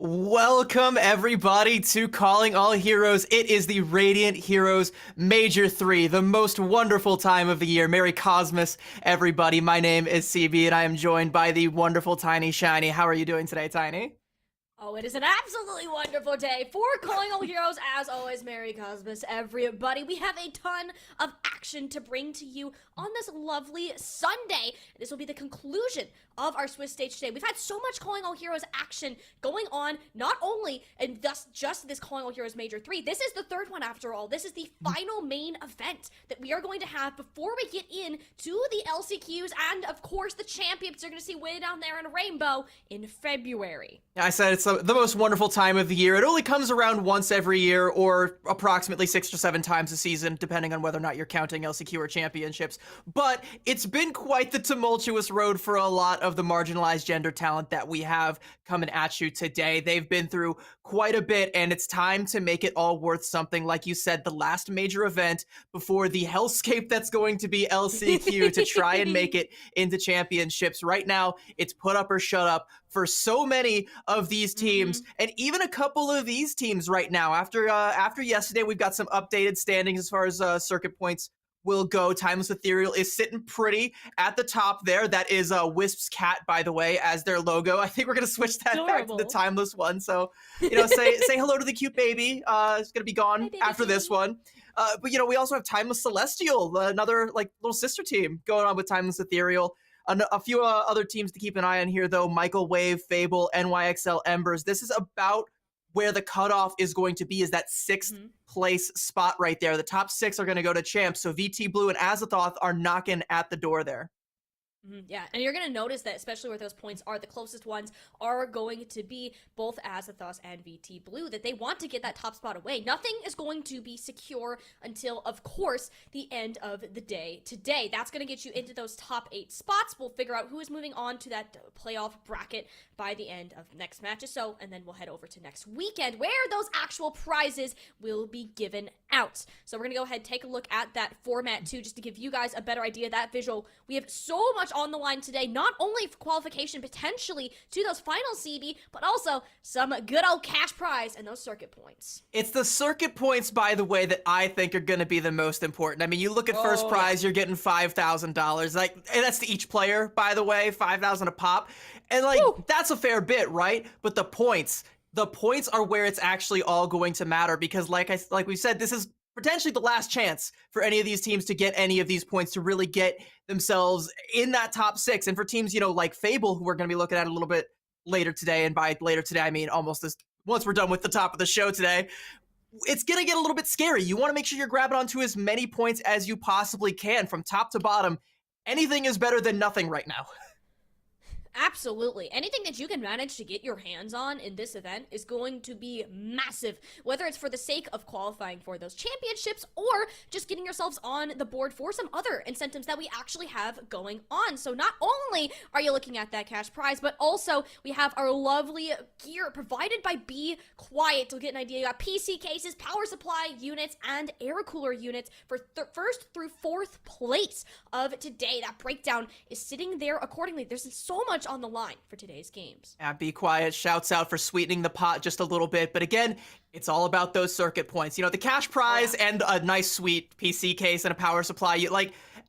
Welcome everybody to Calling All Heroes. It is the Radiant Heroes Major 3, the most wonderful time of the year. Merry Cosmos, everybody. My name is CB and I am joined by the wonderful Tiny Shiny. How are you doing today, Tiny? Oh, it is an absolutely wonderful day for Calling All Heroes. As always, Merry Cosmos, everybody. We have a ton of action to bring to you on this lovely Sunday. This will be the conclusion of our Swiss stage today. We've had so much Calling All Heroes action going on, not only in just this Calling All Heroes Major 3. This is the third one after all. This is the final main event that we are going to have before we get in to the LCQs and, of course, the champions are going to see way down there in Rainbow in February. I said it's the most wonderful time of the year. It only comes around once every year or approximately 6 or 7 times a season, depending on whether or not you're counting LCQ or championships. But it's been quite the tumultuous road for a lot of the marginalized gender talent that we have coming at you today. They've been through quite a bit, and it's time to make it all worth something. Like you said, the last major event before the hellscape that's going to be LCQ to try and make it into championships. Right now, it's put up or shut up for so many of these teams, and even a couple of these teams right now. After yesterday, we've got some updated standings as far as circuit points will go. Timeless Ethereal is sitting pretty at the top there. That is Wisp's cat, by the way, as their logo. I think we're gonna switch that back to the Timeless one. So, say hello to the cute baby. It's gonna be gone after this one. But we also have Timeless Celestial, another like little sister team going on with Timeless Ethereal. A few other teams to keep an eye on here, though. Michael Wave, Fable, NYXL, Embers. This is about where the cutoff is going to be, is that 6th place spot right there. The top 6 are going to go to champs, so VT Blue and Azathoth are knocking at the door there. Yeah, and you're going to notice that, especially where those points are, the closest ones are going to be both Azathoth and VT Blue, that they want to get that top spot away. Nothing is going to be secure until, of course, the end of the day today. That's going to get you into those top 8 spots. We'll figure out who is moving on to that playoff bracket by the end of next matches. And then we'll head over to next weekend where those actual prizes will be given out. So we're going to go ahead and take a look at that format too, just to give you guys a better idea of that visual. We have so much on the line today, not only for qualification potentially to those final CB, but also some good old cash prize and those circuit points. It's the circuit points, by the way, that I think are going to be the most important. I mean, you look at first prize, you're getting $5,000. Like, and that's to each player, by the way, $5,000 a pop. And like, that's a fair bit, right? But the points are where it's actually all going to matter, because like we said, this is potentially the last chance for any of these teams to get any of these points to really get themselves in that top 6. And for teams, like Fable, who we're going to be looking at a little bit later today, and by later today, I mean almost once we're done with the top of the show today, it's going to get a little bit scary. You want to make sure you're grabbing onto as many points as you possibly can from top to bottom. Anything is better than nothing right now. Absolutely. Anything that you can manage to get your hands on in this event is going to be massive, whether it's for the sake of qualifying for those championships or just getting yourselves on the board for some other incentives that we actually have going on. So not only are you looking at that cash prize, but also we have our lovely gear provided by Be Quiet. To get an idea, you got PC cases, power supply units, and air cooler units for first through 4th place of today. That breakdown is sitting there accordingly. There's so much on the line for today's games. Yeah, Be Quiet shouts out for sweetening the pot just a little bit, but again, it's all about those circuit points. The cash prize and a nice sweet PC case and a power supply.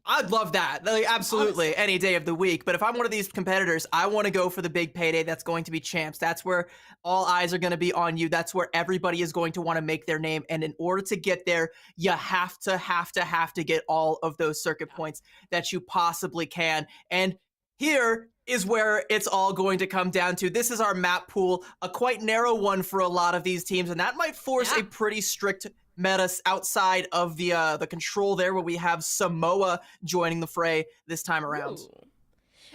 I'd love that. Absolutely, honestly, any day of the week. But if I'm one of these competitors, I want to go for the big payday that's going to be champs. That's where all eyes are going to be on you. That's where everybody is going to want to make their name. And in order to get there, you have to get all of those circuit points that you possibly can. And here is where it's all going to come down to. This is our map pool, a quite narrow one for a lot of these teams, and that might force a pretty strict meta outside of the control there, where we have Samoa joining the fray this time around. Ooh.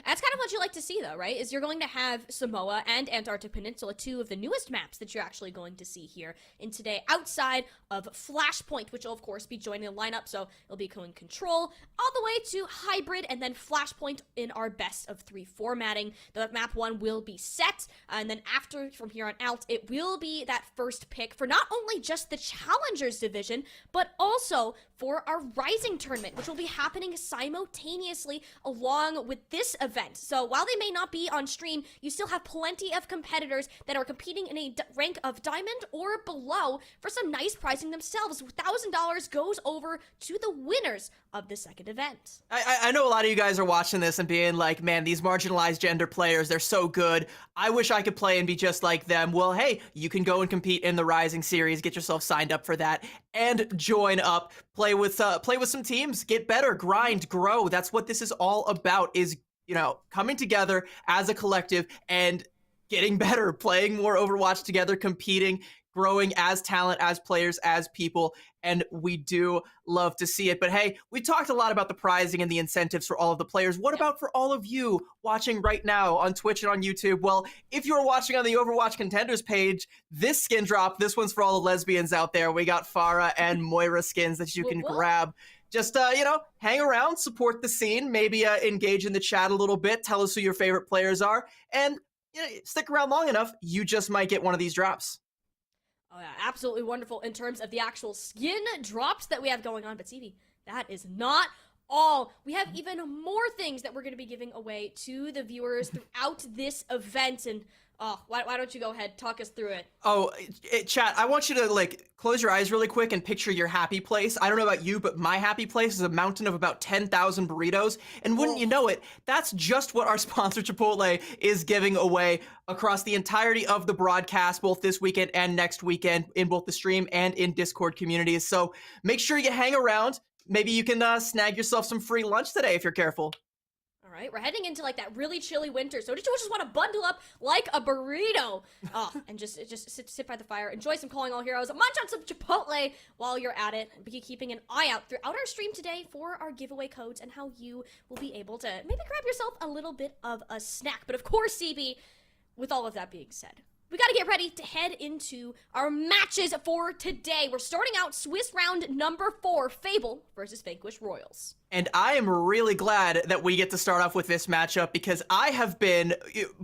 That's kind of what you like to see, though, right? Is you're going to have Samoa and Antarctic Peninsula, 2 of the newest maps that you're actually going to see here in today, outside of Flashpoint, which will, of course, be joining the lineup. So it'll be going Control all the way to Hybrid, and then Flashpoint in our best of 3 formatting. The map 1 will be set, and then after, from here on out, it will be that first pick for not only just the Challengers division, but also for our Rising tournament, which will be happening simultaneously along with this event. event. So while they may not be on stream, you still have plenty of competitors that are competing in a rank of diamond or below for some nice pricing themselves. $1,000 goes over to the winners of the second event. I know a lot of you guys are watching this and being like, man, these marginalized gender players, they're so good. I wish I could play and be just like them. Well, hey, you can go and compete in the Rising series, get yourself signed up for that, and join up, play with some teams, get better, grind, grow. That's what this is all about, is, you know, coming together as a collective and getting better, playing more Overwatch together, competing, growing as talent, as players, as people, and we do love to see it. But hey, we talked a lot about the prizing and the incentives for all of the players. What about for all of you watching right now on Twitch and on YouTube? Well, if you're watching on the Overwatch Contenders page, this skin drop, this one's for all the lesbians out there. We got Farah and Moira skins that you can grab. Just, you know, hang around, support the scene, maybe engage in the chat a little bit, tell us who your favorite players are, and you know, stick around long enough, you just might get one of these drops. Oh yeah, absolutely wonderful in terms of the actual skin drops that we have going on. But CB, that is not all. We have even more things that we're going to be giving away to the viewers throughout this event. And why don't you go ahead, talk us through it? Oh, chat, I want you to, like, close your eyes really quick and picture your happy place. I don't know about you, but my happy place is a mountain of about 10,000 burritos. And wouldn't you know it, that's just what our sponsor Chipotle is giving away across the entirety of the broadcast, both this weekend and next weekend, in both the stream and in Discord communities. So make sure you hang around. Maybe you can snag yourself some free lunch today if you're careful. All right, we're heading into like that really chilly winter, so just want to bundle up like a burrito, and just sit by the fire, enjoy some Calling All Heroes, munch on some Chipotle while you're at it, and be keeping an eye out throughout our stream today for our giveaway codes and how you will be able to maybe grab yourself a little bit of a snack. But of course, CB, with all of that being said, we got to get ready to head into our matches for today. We're starting out Swiss round number 4, Fable versus Vanquish Royals. And I am really glad that we get to start off with this matchup, because I have been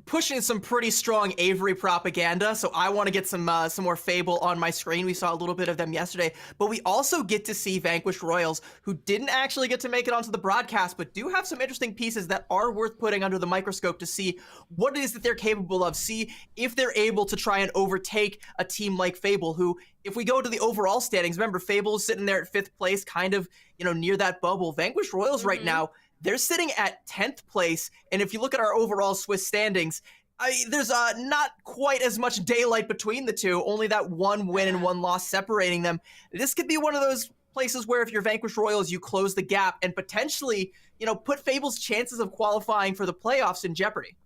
pushing some pretty strong Avery propaganda, so I want to get some more Fable on my screen. We saw a little bit of them yesterday, but we also get to see Vanquish Royals, who didn't actually get to make it onto the broadcast, but do have some interesting pieces that are worth putting under the microscope to see what it is that they're capable of, see if they're able to try and overtake a team like Fable, who, if we go to the overall standings, remember, Fable's sitting there at 5th place, kind of, you know, near that bubble. Vanquish Royals right now, they're sitting at 10th place, and if you look at our overall Swiss standings, there's not quite as much daylight between the two, only that one win and one loss separating them. This could be one of those places where if you're Vanquish Royals, you close the gap and potentially, you know, put Fable's chances of qualifying for the playoffs in jeopardy.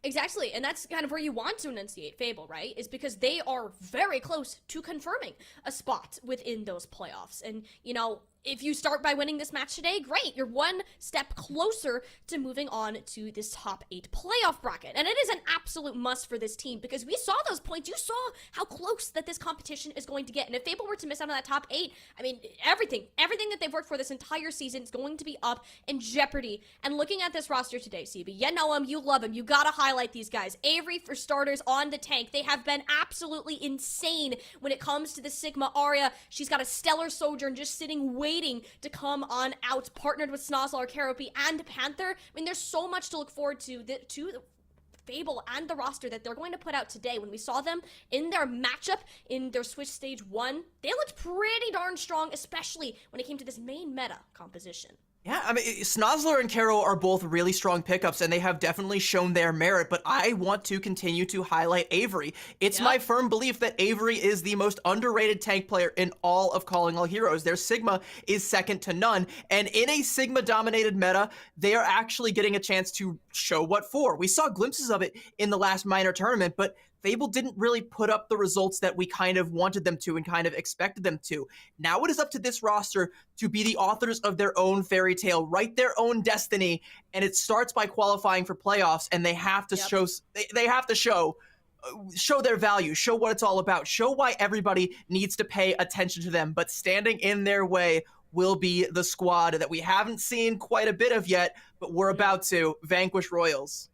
Exactly, and that's kind of where you want to enunciate Fable, right? Is because they are very close to confirming a spot within those playoffs. And, you know, if you start by winning this match today, great. You're one step closer to moving on to this top 8 playoff bracket. And it is an absolute must for this team, because we saw those points. You saw how close that this competition is going to get. And if Fable were to miss out on that top 8, I mean, everything that they've worked for this entire season is going to be up in jeopardy. And looking at this roster today, CB, you know them, you love them. You gotta highlight these guys. Avery, for starters, on the tank. They have been absolutely insane when it comes to the Sigma Aria. She's got a stellar Sojourn just sitting waiting to come on out, partnered with Snozzler, Karopi, and Panther. I mean, there's so much to look forward to Fable and the roster that they're going to put out today. When we saw them in their matchup in their Switch Stage 1, they looked pretty darn strong, especially when it came to this main meta composition. Yeah, I mean, Snozzler and Caro are both really strong pickups, and they have definitely shown their merit, but I want to continue to highlight Avery. It's my firm belief that Avery is the most underrated tank player in all of Calling All Heroes. Their Sigma is second to none, and in a Sigma-dominated meta, they are actually getting a chance to show what for. We saw glimpses of it in the last minor tournament, but Fable didn't really put up the results that we kind of wanted them to and kind of expected them to. Now it is up to this roster to be the authors of their own fairy tale, write their own destiny, and it starts by qualifying for playoffs, and they have to show their value, show what it's all about, show why everybody needs to pay attention to them. But standing in their way will be the squad that we haven't seen quite a bit of yet, but we're about to, Vanquish Royals.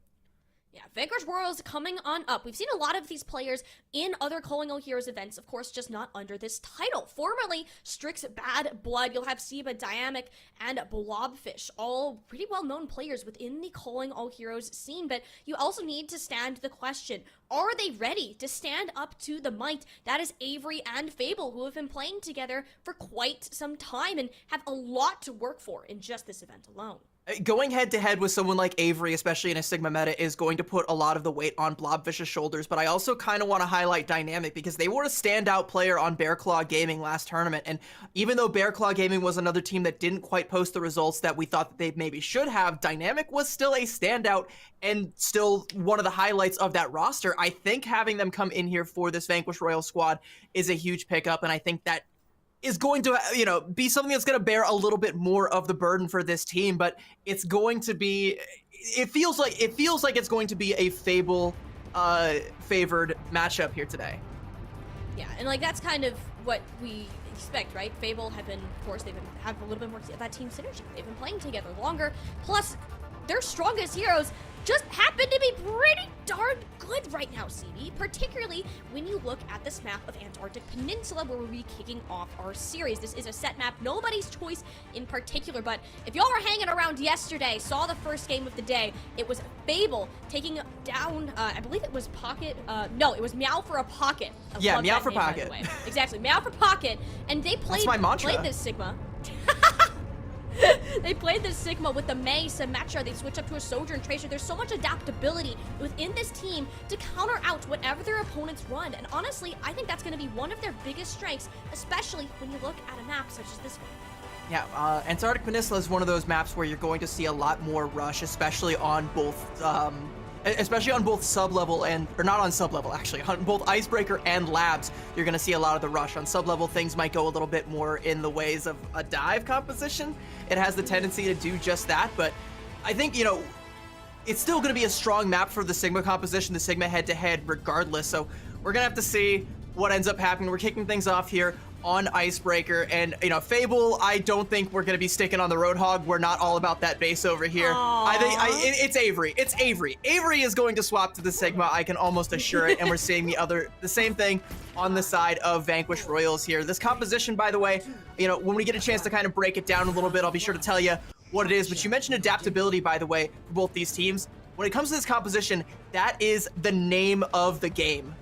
Yeah, Vanquish Royals coming on up. We've seen a lot of these players in other Calling All Heroes events, of course, just not under this title. Formerly, Strix's Bad Blood, you'll have Siba, Diamic, and Blobfish, all pretty well-known players within the Calling All Heroes scene, but you also need to stand the question, are they ready to stand up to the might that is Avery and Fable, who have been playing together for quite some time and have a lot to work for in just this event alone? Going head-to-head with someone like Avery, especially in a Sigma meta, is going to put a lot of the weight on Blobfish's shoulders, but I also kind of want to highlight Dynamic because they were a standout player on Bear Claw Gaming last tournament, and even though Bear Claw Gaming was another team that didn't quite post the results that we thought that they maybe should have, Dynamic was still a standout and still one of the highlights of that roster. I think having them come in here for this Vanquish Royal squad is a huge pickup, and I think that is going to, be something that's going to bear a little bit more of the burden for this team, but it's going to be, it feels like it's going to be a Fable favored matchup here today. Yeah, and like that's kind of what we expect, right? Fable have been, of course, have a little bit more of that team synergy. They've been playing together longer, plus their strongest heroes just happen to be pretty darn good right now, CB, particularly when you look at this map of Antarctic Peninsula where we'll be kicking off our series. This is a set map, nobody's choice in particular, but if y'all were hanging around yesterday, saw the first game of the day, it was Fable taking down, I believe it was Pocket, no, it was Meow for a Pocket. Yeah, Meow for Pocket. Exactly, Meow for Pocket, and they played this Sigma. They played this Sigma with the Mei, Symmetra, they switch up to a Sojourn Tracer. There's so much adaptability within this team to counter out whatever their opponents run. And honestly, I think that's going to be one of their biggest strengths, especially when you look at a map such as this one. Yeah, Antarctic Peninsula is one of those maps where you're going to see a lot more rush, especially on both sub-level or not on sub-level actually, on both Icebreaker and Labs. You're going to see a lot of the rush. On sub-level, things might go a little bit more in the ways of a dive composition. It has the tendency to do just that, but I think, it's still going to be a strong map for the Sigma composition, the Sigma head-to-head regardless, so we're going to have to see what ends up happening. We're kicking things off here on Icebreaker, and Fable, I don't think we're gonna be sticking on the Roadhog. We're not all about that base over here. I think it's Avery. It's Avery. Avery is going to swap to the Sigma. I can almost assure it, and we're seeing the same thing on the side of Vanquish Royals here. This composition, by the way, when we get a chance to kind of break it down a little bit, I'll be sure to tell you what it is. But you mentioned adaptability, by the way, for both these teams. When it comes to this composition, that is the name of the game.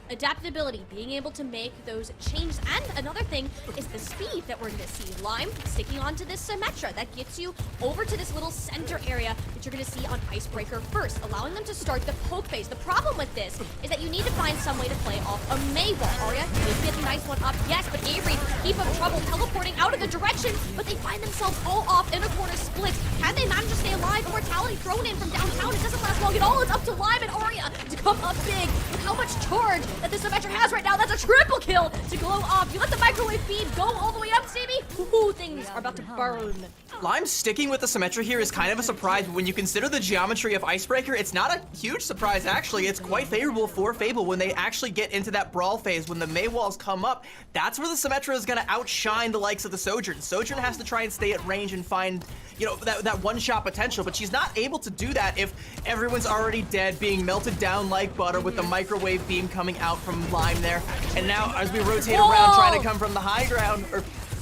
Adaptability, being able to make those changes, and another thing is the speed that we're going to see. Lime sticking onto this Symmetra, that gets you over to this little center area that you're going to see on Icebreaker first, allowing them to start the poke phase. The problem with this is that you need to find some way to play off a Mei wall. Arya did get a nice one up, yes, but Avery, heap of trouble teleporting out of the direction, but they find themselves all off in a corner split. Can they manage to stay alive? Immortality thrown in from downtown. It doesn't last long at all. It's up to Lime and Arya to come up big with how much charge that this Symmetra has right now. That's a triple kill to glow off. You let the microwave feed go all the way up, Sammy. Ooh, things are about to burn. Lime sticking with the Symmetra here is kind of a surprise, but when you consider the geometry of Icebreaker, it's not a huge surprise, actually. It's quite favorable for Fable when they actually get into that brawl phase. When the Mei walls come up, that's where the Symmetra is going to outshine the likes of the Sojourn. Sojourn has to try and stay at range and find, that one-shot potential, but she's not able to do that if everyone's already dead, being melted down like butter with the microwave beam coming out from Lime there. And now, as we rotate around, trying to come from the high ground,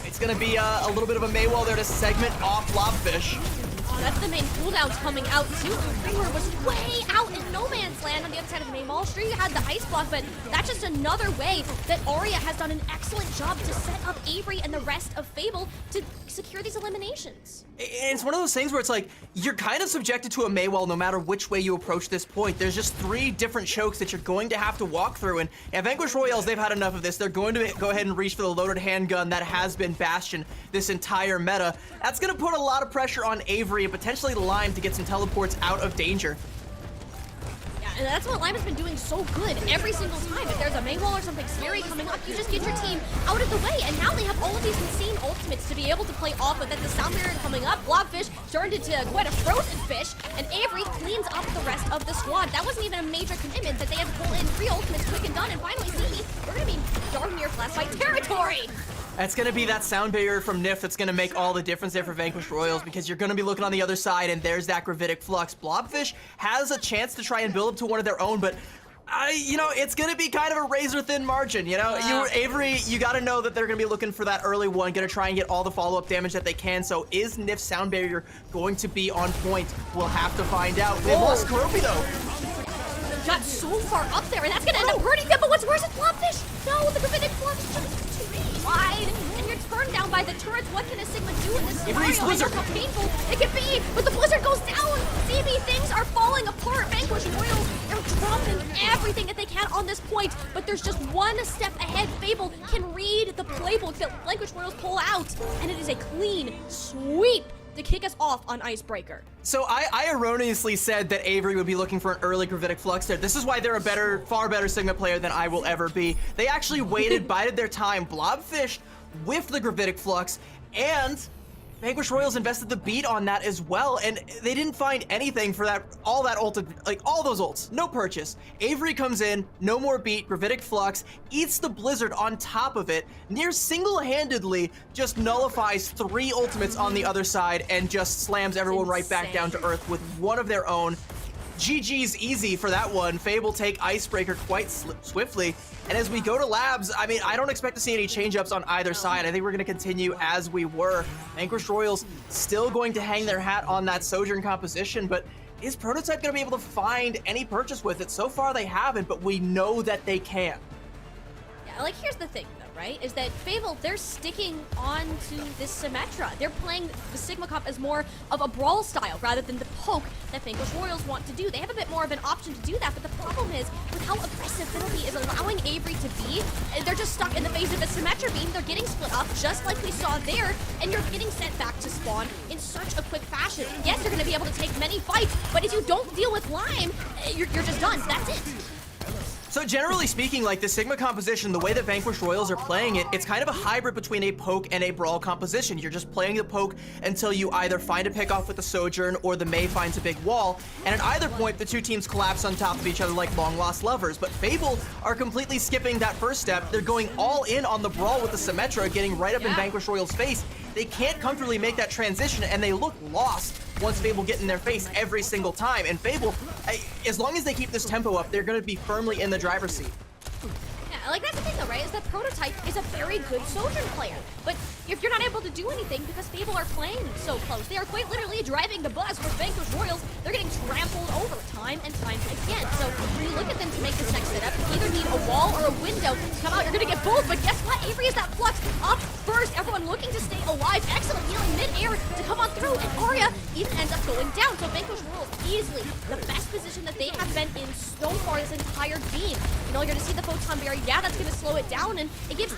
it's going to be a little bit of a Mei wall there to segment off Blobfish. That's the main cooldowns coming out too. Freewer was way out in no man's land on the other side of the main wall. Sure, you had the ice block, but that's just another way that Arya has done an excellent job to set up Avery and the rest of Fable to secure these eliminations. And it's one of those things where it's like, you're kind of subjected to a Mei wall no matter which way you approach this point. There's just 3 different chokes that you're going to have to walk through, and Vanquish Royals, they've had enough of this. They're going to go ahead and reach for the loaded handgun that has been Bastion this entire meta. That's going to put a lot of pressure on Avery and potentially Lime to get some teleports out of danger. Yeah, and that's what Lime has been doing so good every single time. If there's a Mei wall or something scary coming up, you just get your team out of the way, and now they have all of these insane ultimates to be able to play off of. That the Sound Barrier coming up, Blobfish turned into quite a frozen fish, and Avery cleans up the rest of the squad. That wasn't even a major commitment that they had to pull in 3 ultimates quick and done, and finally, see, we're gonna be darn near Flashlight territory. It's going to be that sound barrier from NIF that's going to make all the difference there for Vanquished Royals, because you're going to be looking on the other side, and there's that Gravitic Flux. Blobfish has a chance to try and build up to one of their own, but it's going to be kind of a razor-thin margin, Avery, you got to know that they're going to be looking for that early one, going to try and get all the follow-up damage that they can. So is NIF's sound barrier going to be on point? We'll have to find out. They lost Kuropi, though. Got so far up there, and that's going to end up hurting them, but what's worse is Blobfish. No, the Gravitic Flux is just too wide, and you're turned down by the turrets. What can a Sigma do in this scenario? I know how painful it can be, but the Blizzard goes down. CB, things are falling apart. Vanquished Royals, they're dropping everything that they can on this point, but there's just one step ahead. Fable can read the playbook that Vanquished Royals pull out, and it is a clean sweep to kick us off on Icebreaker. So I erroneously said that Avery would be looking for an early Gravitic Flux there. This is why they're a far better Sigma player than I will ever be. They actually waited, bided their time. Blobfish whiffed the Gravitic Flux, and Vanquished Royals invested the beat on that as well, and they didn't find anything for that, all those ults, no purchase. Avery comes in, no more beat, Gravitic Flux, eats the Blizzard on top of it, near single-handedly just nullifies 3 ultimates on the other side and just slams everyone right back down to earth with one of their own. GG's easy for that one. Fable take Icebreaker quite swiftly. And as we go to labs, I don't expect to see any change-ups on either side. I think we're going to continue as we were. Vanquished Royals still going to hang their hat on that Sojourn composition, but is Prototype going to be able to find any purchase with it? So far they haven't, but we know that they can. Yeah, here's the thing, though, right? Is that Fable, they're sticking on to this Symmetra. They're playing the Sigma Cup as more of a brawl style rather than the poke that Vanquished Royals want to do. They have a bit more of an option to do that, but the problem is with how aggressive Fiddleby is allowing Avery to be, they're just stuck in the face of a Symmetra beam. They're getting split up just like we saw there, and you're getting sent back to spawn in such a quick fashion. Yes, you're going to be able to take many fights, but if you don't deal with Lime, you're just done. That's it. So generally speaking, the Sigma composition, the way that Vanquished Royals are playing it, it's kind of a hybrid between a poke and a brawl composition. You're just playing the poke until you either find a pick-off with the Sojourn or the Mei finds a big wall, and at either point, the two teams collapse on top of each other like long-lost lovers. But Fable are completely skipping that first step. They're going all in on the brawl with the Symmetra, getting right up in Vanquished Royals' face. They can't comfortably make that transition, and they look lost once Fable get in their face every single time. And Fable, as long as they keep this tempo up, they're going to be firmly in the driver's seat. Yeah, that's the thing though, right? Is that Prototype is a very good Sojourn player. But if you're not able to do anything because Fable are playing so close, they are quite literally driving the bus with Vanquished Royals. They're getting trampled over time and time again. So when you look at them to make this next setup, you either need a wall or a window to come out. You're going to get both, but guess what? Avery is that Flux up first. Everyone looking to stay alive. Excellent healing mid-air to come on through, and Arya even ends up going down. So Vanquished Royals easily the best position that they have been in so far this entire game. You're going to see the Photon Barrier. Yeah, that's going to slow it down, and it gives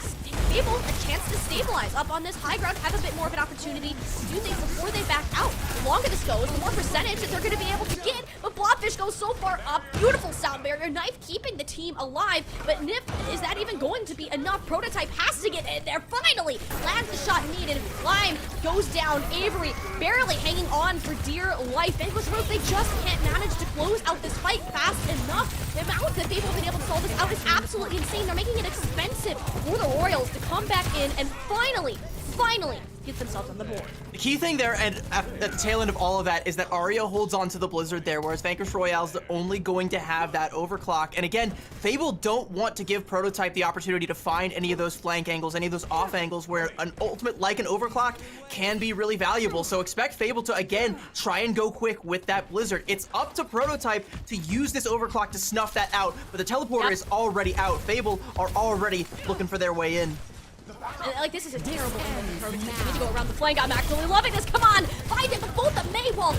Fable a chance to stabilize up on this high ground, have a bit more of an opportunity to do things before they back out. The longer this goes, the more percentage that they're going to be able to get, but Blobfish goes so far up. Beautiful sound barrier, Knife keeping the team alive, but NIF, is that even going to be enough? Prototype has to get in there, finally lands the shot needed. Lime goes down, Avery barely hanging on for dear life. Vanquished Royals, they just can't manage to close out this fight fast enough. The amount that Fable have been able to solve this out is absolutely insane. They're making it expensive for the Royals to come back in and finally get themselves on the board. The key thing there, and at the tail end of all of that, is that Arya holds on to the Blizzard there, whereas Vanquished Royals are only going to have that overclock. And again, Fable don't want to give Prototype the opportunity to find any of those flank angles, any of those off angles where an ultimate like an overclock can be really valuable. So expect Fable to, again, try and go quick with that Blizzard. It's up to Prototype to use this overclock to snuff that out, but the teleporter is already out. Fable are already looking for their way in. This is a terrible thing. We need to go around the flank. I'm actually loving this. Come on, find it. But both the Maywall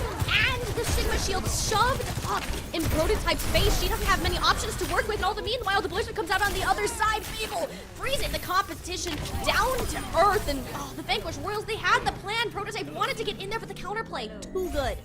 and the Sigma Shield shoved up in Prototype's face. She doesn't have many options to work with. And all the meanwhile, the Blizzard comes out on the other side. Fable freezing the competition down to earth. And the Vanquished Royals, they had the plan. Prototype wanted to get in there for the counterplay. Too good.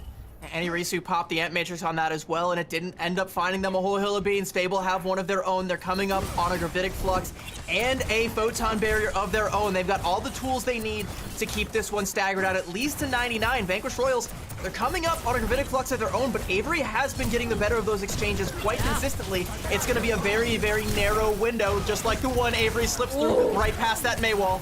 Risu popped the Ant Matrix on that as well, and it didn't end up finding them a whole hill of beans. Fable have one of their own. They're coming up on a Gravitic Flux and a Photon Barrier of their own. They've got all the tools they need to keep this one staggered out at least to 99. Vanquished Royals, they're coming up on a Gravitic Flux of their own, but Avery has been getting the better of those exchanges quite consistently. It's going to be a very, very narrow window, just like the one Avery slips through right past that Maywall.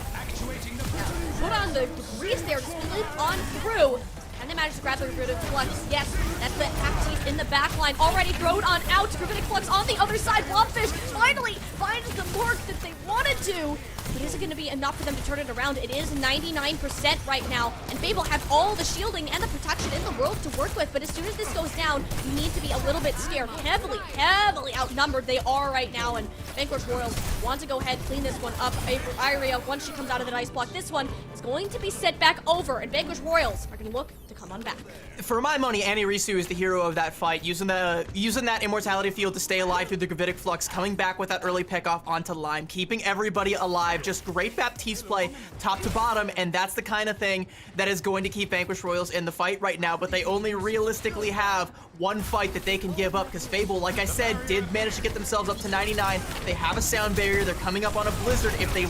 on the degrees there, just keep on through. And they managed to grab the Gravitic Flux. Yes, that's the Active in the back line. Already thrown on out. Gravitic Flux on the other side. Blobfish finally finds the mark that they wanted to. But is it going to be enough for them to turn it around? It is 99% right now. And Fable have all the shielding and the protection in the world to work with. But as soon as this goes down, you need to be a little bit scared. Heavily outnumbered they are right now. And Vanquish Royals want to go ahead, clean this one up. Iria, once she comes out of the ice block, this one is going to be set back over. And Vanquish Royals are going to look to come on back. For my money, NYXL is the hero of that fight, using that immortality field to stay alive through the Gravitic Flux, coming back with that early pickoff onto Lime, keeping everybody alive. Just great Baptiste play top to bottom, and that's the kind of thing that is going to keep Vanquish Royals in the fight right now, but they only realistically have one fight that they can give up, because Fable, like I said, did manage to get themselves up to 99. They have a sound barrier. They're coming up on a blizzard. If they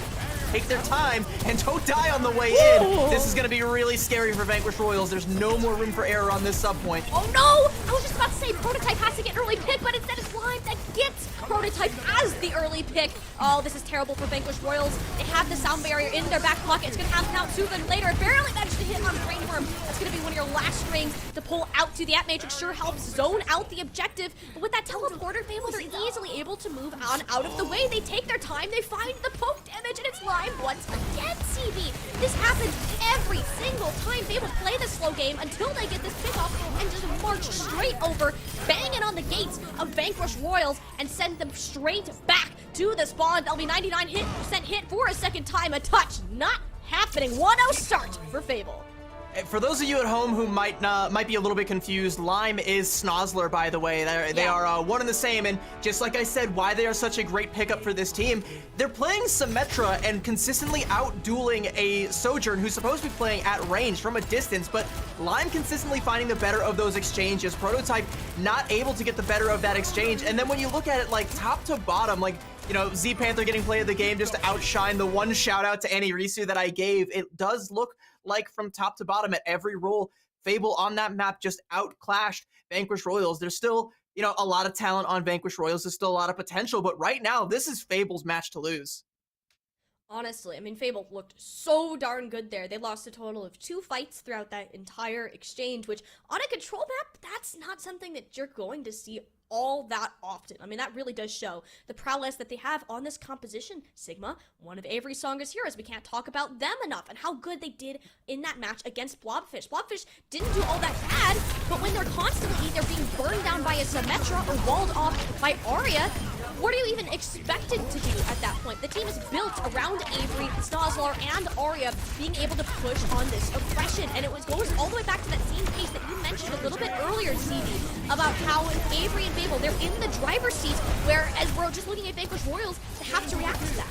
take their time and don't die on the way in, this is going to be really scary for Vanquish Royals. There's no more room for error on this sub point. Oh no! I was just about to say Prototype has to get an early pick, but instead it's Lime that gets Prototype as the early pick. Oh, this is terrible for Vanquish Royals. They have the sound barrier in their back pocket. It's going to happen out sooner than later. Barely managed to hit on Brainworm. That's going to be one of your last strings to pull out to the App Matrix. Sure helps zone out the objective, but with that teleporter, Fable, they're easily able to move on out of the way. They take their time, they find the poke damage, and it's Lime once again, CV. This happens every single time Fable play the slow game until they get this pick off and just march straight over, banging on the gates of Vanquish Royals and send them straight back to the spawn. They'll be 99% hit for a second time. A touch not happening. 1-0 start for Fable. For those of you at home who might be a little bit confused, Lime is Snozzler, by the way. They are one and the same, and just like I said, why they are such a great pickup for this team, they're playing Symmetra and consistently out-dueling a Sojourn who's supposed to be playing at range from a distance, but Lime consistently finding the better of those exchanges. Prototype not able to get the better of that exchange, and then when you look at it like top to bottom, like, you know, Z Panther getting play of the game just to outshine the one shout out to NYXL that I gave, it does look like from top to bottom at every role, Fable on that map just outclashed Vanquish Royals. There's still, you know, a lot of talent on Vanquish Royals. There's still a lot of potential, but right now, this is Fable's match to lose. Honestly, I mean, Fable looked so darn good there. They lost a total of 2 fights throughout that entire exchange, which on a control map, that's not something that you're going to see all that often. I mean, that really does show the prowess that they have on this composition. Sigma, one of Avery's strongest heroes. We can't talk about them enough and how good they did in that match against Blobfish. Blobfish didn't do all that bad, but when they're constantly either being burned down by a Symmetra or walled off by Arya, what are you even expected to do at that point? The team is built around Avery, Snozzler, and Arya being able to push on this aggression, and it goes all the way back to that same pace that you mentioned a little bit earlier, CV, about how Avery and Fable, they're in the driver's seat, whereas we're just looking at Vanquish Royals to have to react to that.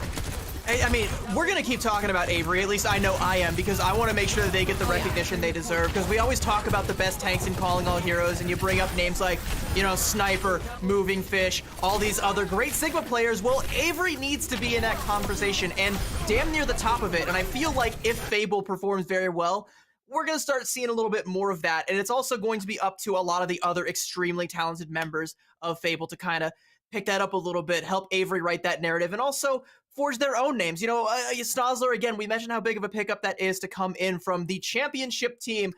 I mean, we're going to keep talking about Avery, at least I know I am, because I want to make sure that they get the recognition they deserve, because we always talk about the best tanks in Calling All Heroes, and you bring up names like, you know, Sniper, Moving Fish, all these other great Sigma players. Well, Avery needs to be in that conversation, and damn near the top of it, and I feel like if Fable performs very well, we're going to start seeing a little bit more of that, and it's also going to be up to a lot of the other extremely talented members of Fable to kind of pick that up a little bit, help Avery write that narrative, and also forge their own names. You know, Snozzler, again, we mentioned how big of a pickup that is to come in from the championship team,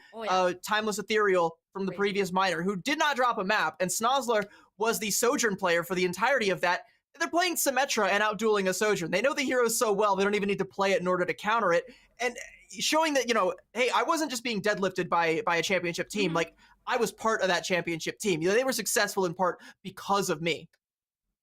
Timeless Ethereal from the previous minor, who did not drop a map, and Snozzler was the Sojourn player for the entirety of that. They're playing Symmetra and out-dueling a Sojourn. They know the heroes so well, they don't even need to play it in order to counter it, and showing that, you know, hey, I wasn't just being deadlifted by a championship team, like, I was part of that championship team. You know, they were successful in part because of me.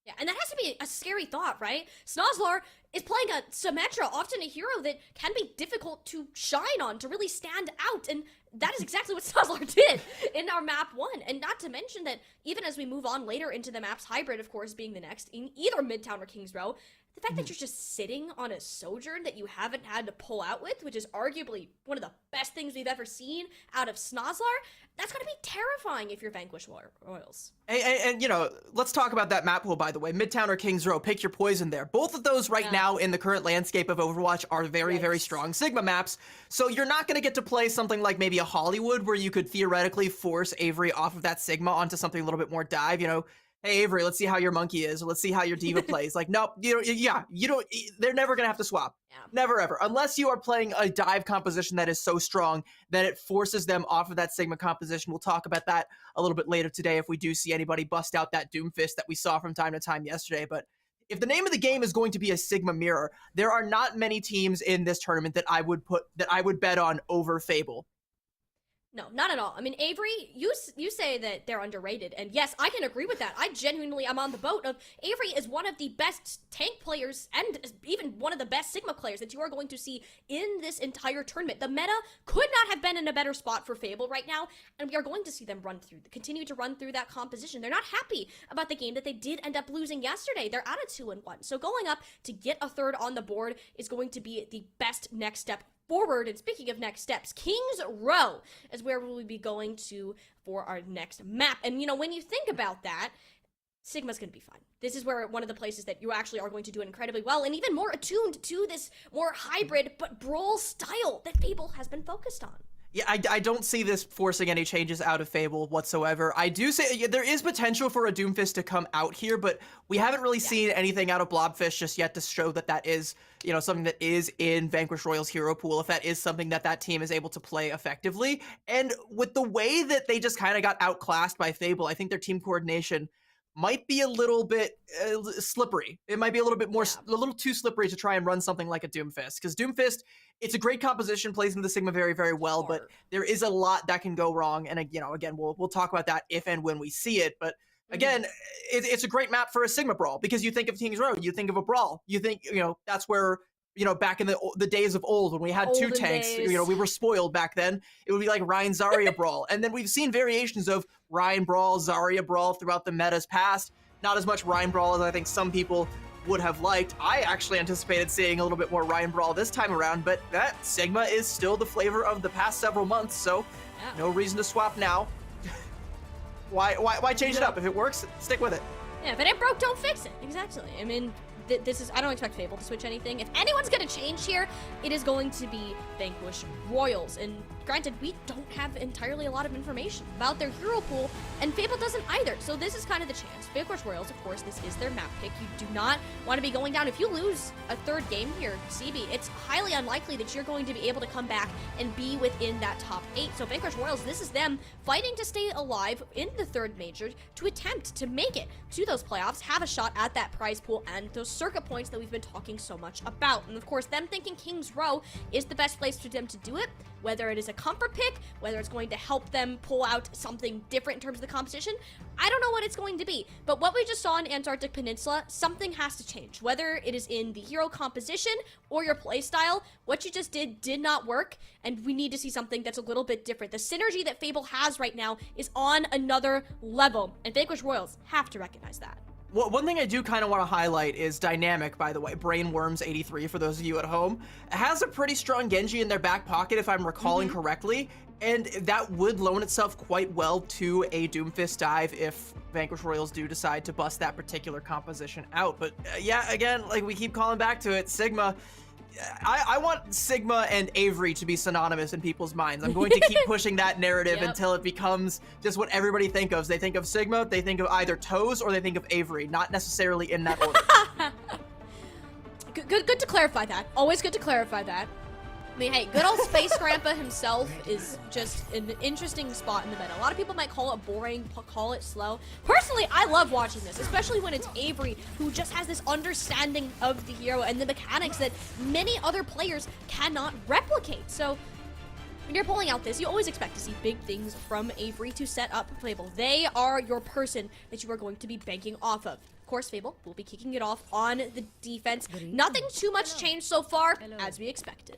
Yeah, and that has to be a scary thought, right? Snozzler is playing a Symmetra, often a hero that can be difficult to shine on, to really stand out, and that is exactly what Snozzler did in our map 1. And not to mention that even as we move on later into the maps, Hybrid, of course, being the next, in either Midtown or Kings Row, the fact that you're just sitting on a Sojourn that you haven't had to pull out with, which is arguably one of the best things we've ever seen out of Snozzler, that's going to be terrifying if you're Vanquish Royals. And, you know, let's talk about that map pool, by the way. Midtown or Kings Row, pick your poison there. Both of those right now in the current landscape of Overwatch are very, very strong Sigma maps. So you're not going to get to play something like maybe a Hollywood where you could theoretically force Avery off of that Sigma onto something a little bit more dive. You know, hey Avery, let's see how your monkey is, or let's see how your diva plays. Like, nope, you don't. They're never gonna have to swap. Yeah. Never ever, unless you are playing a dive composition that is so strong that it forces them off of that Sigma composition. We'll talk about that a little bit later today if we do see anybody bust out that Doomfist that we saw from time to time yesterday. But if the name of the game is going to be a Sigma mirror, there are not many teams in this tournament that I would bet on over Fable. No, not at all. I mean, Avery, you say that they're underrated, and yes, I can agree with that. I genuinely am on the boat of Avery is one of the best tank players and even one of the best Sigma players that you are going to see in this entire tournament. The meta could not have been in a better spot for Fable right now, and we are going to see them continue to run through that composition. They're not happy about the game that they did end up losing yesterday. They're at a 2-1. So going up to get a third on the board is going to be the best next step forward. And speaking of next steps, King's Row is where we'll be going to for our next map. And when you think about that, Sigma's going to be fun. This is where one of the places that you actually are going to do incredibly well and even more attuned to this more hybrid but brawl style that Fable has been focused on. Yeah, I don't see this forcing any changes out of Fable whatsoever. I do say there is potential for a Doomfist to come out here, but we haven't really seen anything out of Blobfish just yet to show that that is, something that is in Vanquish Royal's hero pool, if that is something that team is able to play effectively. And with the way that they just kind of got outclassed by Fable, I think their team coordination might be a little bit slippery. It might be a little bit more, a little too slippery to try and run something like a Doomfist. Because Doomfist, it's a great composition, plays into the Sigma very, very well, but there is a lot that can go wrong. And, again, we'll talk about that if and when we see it. But again, it's a great map for a Sigma brawl, because you think of King's Row, you think of a brawl. You think, that's where, back in the days of old when we had two tanks, we were spoiled back then. It would be like Ryan Zarya brawl. And then we've seen variations of Ryan brawl, Zarya brawl throughout the metas past. Not as much Ryan brawl as I think some people would have liked. I actually anticipated seeing a little bit more Ryan brawl this time around, but that Sigma is still the flavor of the past several months, so no reason to swap now. Why change it up? If it works, stick with it. Yeah, if it ain't broke, don't fix it. Exactly. I mean, I don't expect Fable to switch anything. If anyone's going to change here, it is going to be Vanquish Royals. And granted, we don't have entirely a lot of information about their hero pool, and Fable doesn't either. So this is kind of the chance. Vanquish Royals, of course, this is their map pick. You do not want to be going down. If you lose a third game here, CB, it's highly unlikely that you're going to be able to come back and be within that top 8. So Vanquish Royals, this is them fighting to stay alive in the third major to attempt to make it to those playoffs, have a shot at that prize pool and those circuit points that we've been talking so much about. And of course, them thinking King's Row is the best place for them to do it, whether it is a comfort pick, whether it's going to help them pull out something different in terms of the competition. I don't know what it's going to be, but what we just saw in Antarctic Peninsula, something has to change. Whether it is in the hero composition or your playstyle, what you just did not work, and we need to see something that's a little bit different. The synergy that Fable has right now is on another level, and Vanquish Royals have to recognize that. Well, one thing I do kind of want to highlight is Dynamic, by the way, Brainworms83 for those of you at home, has a pretty strong Genji in their back pocket, if I'm recalling correctly, and that would loan itself quite well to a Doomfist dive if Vanquish Royals do decide to bust that particular composition out. But yeah, again, like we keep calling back to it, Sigma, I want Sigma and Avery to be synonymous in people's minds. I'm going to keep pushing that narrative until it becomes just what everybody think of. They think of Sigma, they think of either Toes, or they think of Avery, not necessarily in that order. Good to clarify that. Always good to clarify that. I mean, hey, good old Space Grandpa himself is just an interesting spot in the meta. A lot of people might call it boring, call it slow. Personally, I love watching this, especially when it's Avery, who just has this understanding of the hero and the mechanics that many other players cannot replicate. So when you're pulling out this, you always expect to see big things from Avery to set up Fable. They are your person that you are going to be banking off of. Of course, Fable will be kicking it off on the defense. Nothing too much changed so far, as we expected.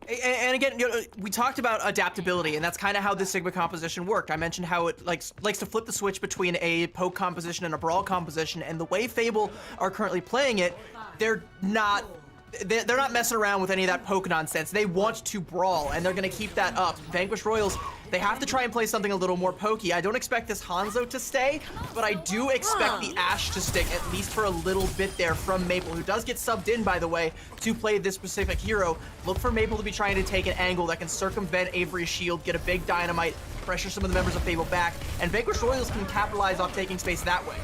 And again, we talked about adaptability, and that's kind of how the Sigma composition worked. I mentioned how it likes to flip the switch between a poke composition and a brawl composition, and the way Fable are currently playing it, they're not messing around with any of that poke nonsense. They want to brawl, and they're going to keep that up. Vanquish Royals, they have to try and play something a little more pokey. I don't expect this Hanzo to stay, but I do expect the Ashe to stick, at least for a little bit there from Maple, who does get subbed in, by the way, to play this specific hero. Look for Maple to be trying to take an angle that can circumvent Avery's shield, get a big dynamite, pressure some of the members of Fable back, and Vanquish Royals can capitalize off taking space that way.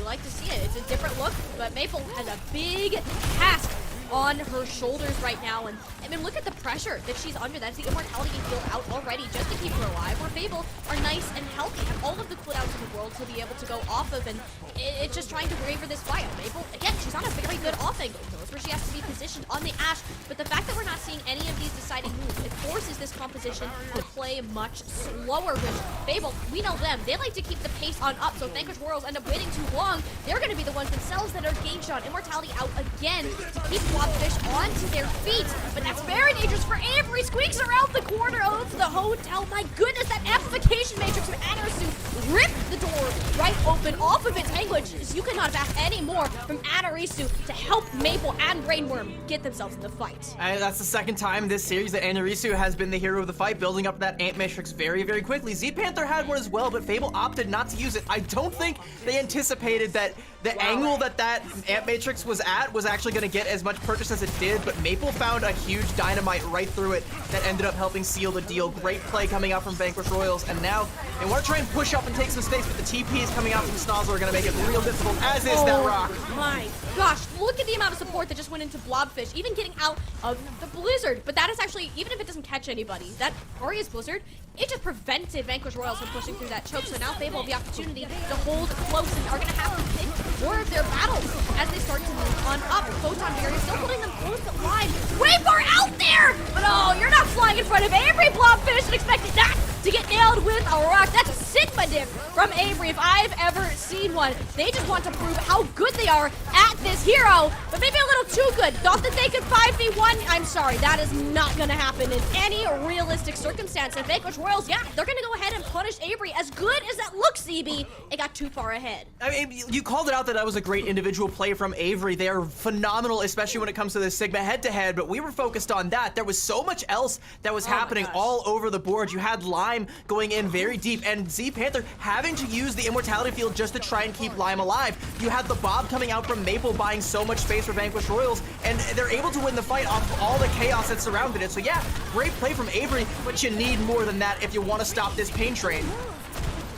We like to see it. It's a different look, but Maple has a big task on her shoulders right now, and I mean, look at the pressure that she's under. That's the immortality field out already just to keep her alive, where Fable are nice and healthy, have all of the cooldowns in the world to be able to go off of, and it's just trying to waver this fight. Maple, again, she's on a very good off angle. Knows where she has to be positioned on the Ashe, but the fact that we're not seeing any of these deciding moves, it forces this composition to play much slower, which Fable, we know them. They like to keep the pace on up, so if Vanquish Royals end up waiting too long, they're going to be the ones themselves that are gauged on. Immortality out again to keep Blobfish onto their feet, but that's very dangerous for Avery. Squeaks around the corner of the hotel. My goodness, that amplification matrix from Anarisu ripped the door right open off of its anguish. You cannot have asked any more from Anarisu to help Maple and Brainworm get themselves in the fight. That's the second time this series that Anarisu has been the hero of the fight, building up that Ant Matrix very, very quickly. Z Panther had one as well, but Fable opted not to use it. I don't think they anticipated that the angle that Ant Matrix was at was actually going to get as much purchase as it did, but Maple found a huge dynamite right through it that ended up helping seal the deal. Great play coming out from Vanquish Royals, and now they want to try and push up and take some space, but the TPs coming out from Snozzle are going to make it real difficult, as is that rock. My gosh, look at the amount of support that just went into Blobfish, even getting out of the Blizzard. But that is actually, even if it doesn't catch anybody, that Aria's Blizzard, it just prevented Vanquish Royals from pushing through that choke. So now Fable have the opportunity to hold close and are going to have to pick more of their battles as they start to move on up. Photon Barrier still holding them close but wide. Way far out there! But oh, you're not flying in front of Avery, Blobfish, and expecting that to get nailed with a rock. That's a Sigma dip from Avery if I've ever seen one. They just want to prove how good they are at this hero, but maybe a little too good. Thought that they could 5v1. I'm sorry, that is not going to happen in any realistic circumstance. And Vanquish Royals, yeah, they're going to go ahead and punish Avery. As good as that looks, CB, it got too far ahead. I mean, you called it out that was a great individual play from Avery. They are phenomenal, especially when it comes to the Sigma head-to-head, but we were focused on that. There was so much else that was happening all over the board. You had Lime going in very deep, and Z Panther having to use the immortality field just to try and keep Lime alive. You had the Bob coming out from Maple buying so much space for Vanquish Royals, and they're able to win the fight off of all the chaos that surrounded it. So yeah, great play from Avery, but you need more than that if you want to stop this pain train.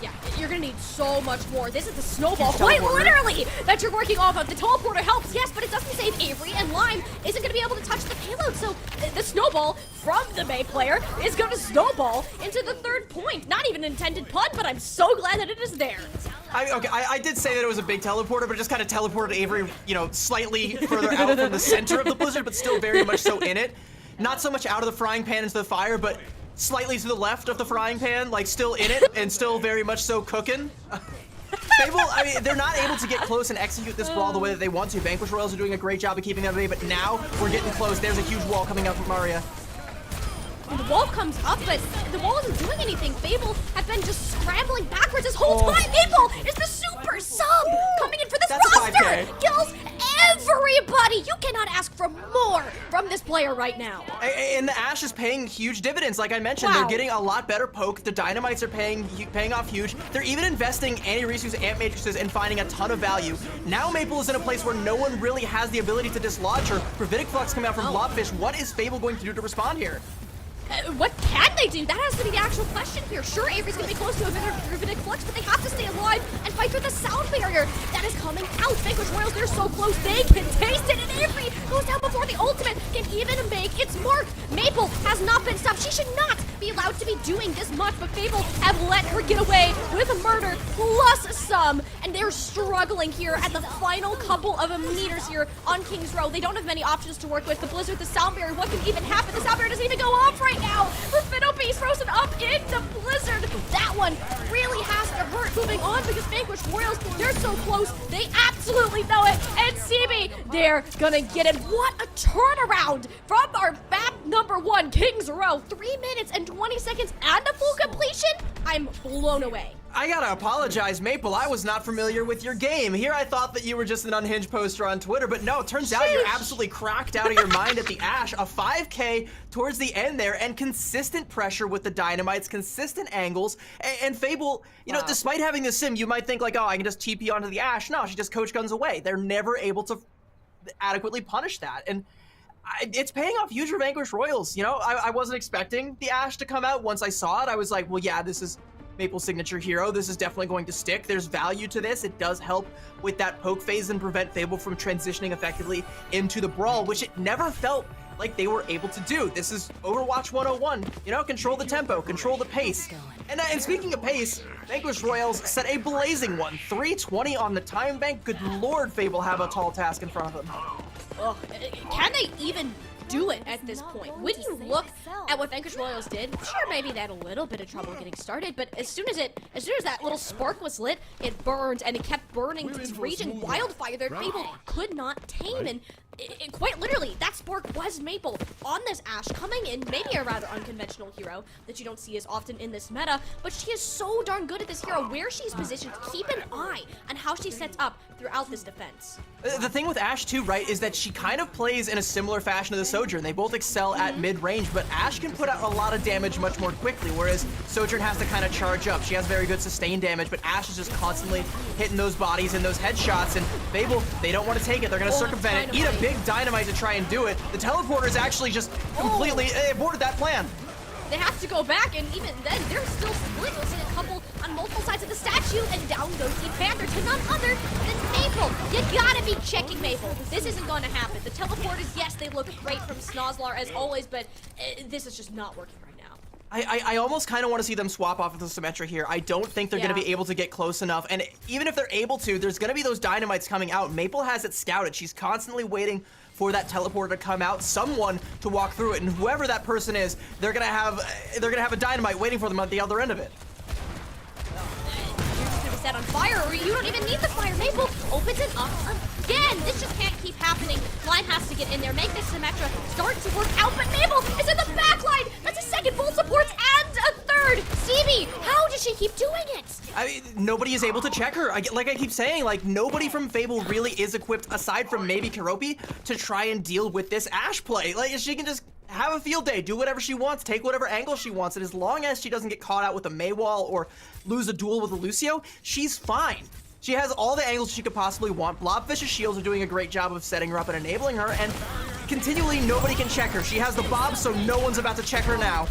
Yeah, you're gonna need so much more. This is the snowball, quite literally, that you're working off of. The teleporter helps, yes, but it doesn't save Avery, and Lime isn't gonna be able to touch the payload. So the snowball from the May player is gonna snowball into the third point. Not even an intended pun, but I'm so glad that it is there. I did say that it was a big teleporter, but it just kind of teleported Avery, slightly further out from the center of the blizzard, but still very much so in it. Not so much out of the frying pan into the fire, but slightly to the left of the frying pan, like still in it and still very much so cooking. Fable, I mean, they're not able to get close and execute this brawl the way that they want to. Vanquish Royals are doing a great job of keeping that away, but now we're getting close. There's a huge wall coming out from Maria. And the wall comes up, but the wall isn't doing anything. Fable has been just scrambling backwards this whole time. Fable is the super sub coming in for this roster. Kills everybody. You cannot ask for more from this player right now. And the Ashe is paying huge dividends, like I mentioned. They're getting a lot better poke. The Dynamites are paying off huge. They're even investing Anarisu's Ant Matrices and finding a ton of value. Now Maple is in a place where no one really has the ability to dislodge her. Gravitic Flux coming out from Blobfish. What is Fable going to do to respond here? What can they do? That has to be the actual question here. Sure, Avery's going to be close to a Gravitic Flux, but they have to stay alive and fight through the sound barrier that is coming out. Vanquish Royals, they're so close, they can taste it, and Avery goes down before the ultimate can even make its mark. Maple has not been stopped. She should not be allowed to be doing this much, but Fable have let her get away with a murder plus some, and they're struggling here at the final couple of meters here on King's Row. They don't have many options to work with. The Blizzard, the sound barrier, what can even happen? The sound barrier doesn't even go off right now. Rafino Beast frozen up into Blizzard. That one really has to hurt moving on because Vanquish Royals, they're so close. They absolutely know it. And CB, they're gonna get it. What a turnaround from our map number 1, King's Row. 3 minutes and 20 seconds and a full completion. I'm blown away. I gotta apologize, Maple. I was not familiar with your game. Here I thought that you were just an unhinged poster on Twitter, but no, it turns out you're absolutely cracked out of your mind at the Ashe. A 5K towards the end there, and consistent pressure with the Dynamites, consistent angles, and Fable, despite having the sim, you might think like, oh, I can just TP onto the Ashe. No, she just coach guns away. They're never able to adequately punish that, and it's paying off huge for Vanquish Royals. I wasn't expecting the Ashe to come out. Once I saw it, I was like, well, yeah, this is Maple's signature hero. This is definitely going to stick. There's value to this. It does help with that poke phase and prevent Fable from transitioning effectively into the brawl, which it never felt like they were able to do. This is Overwatch 101. You know, control the tempo, control the pace. And speaking of pace, Vanquish Royals set a blazing one. 320 on the time bank. Good lord, Fable have a tall task in front of them. Ugh, can they even do it at this point? When you look at what Vanquish Royals did, sure, maybe they had a little bit of trouble getting started, but as soon as that little spark was lit, it burned, and it kept burning to this raging wildfire that Fable could not tame. And quite literally, that spark was Maple on this Ashe, coming in, maybe a rather unconventional hero that you don't see as often in this meta, but she is so darn good at this hero, where she's positioned. Keep an eye on how she sets up throughout this defense. The thing with Ashe too, right, is that she kind of plays in a similar fashion to the Sojourn. They both excel at mid-range, but Ashe can put out a lot of damage much more quickly, whereas Sojourn has to kind of charge up. She has very good sustained damage, but Ashe is just constantly hitting those bodies and those headshots, and Fable, they don't want to take it. They're going to circumvent it, eat a big dynamite to try and do it. The teleporter is actually just completely aborted that plan. They have to go back, and even then, they're still split. You'll see a couple on multiple sides of the statue, and down goes the Panther to none other than Maple. You gotta be checking Maple. This isn't going to happen. The teleporters, yes, they look great from Snozlar as always, but this is just not working right now. I almost kind of want to see them swap off of the Symmetra here. I don't think they're going to be able to get close enough, and even if they're able to, there's going to be those dynamites coming out. Maple has it scouted. She's constantly waiting for that teleporter to come out, someone to walk through it, and whoever that person is, they're gonna have a dynamite waiting for them at the other end of it. You're just gonna be set on fire, or you don't even need the fire. Maple opens it up again. This just can't keep happening. Line has to get in there, make this Symmetra start to work out, but Maple is in the back line. That's a second full supports and a third. Stevie, how does she keep doing it? I mean, nobody is able to check her. Like I keep saying, like, nobody from Fable really is equipped, aside from maybe Keroppi, to try and deal with this Ashe play. Like, she can just have a field day, do whatever she wants, take whatever angle she wants, and as long as she doesn't get caught out with a Maywall or lose a duel with a Lucio, she's fine. She has all the angles she could possibly want. Blobfish's shields are doing a great job of setting her up and enabling her, and continually nobody can check her. She has the Bob, so no one's about to check her now.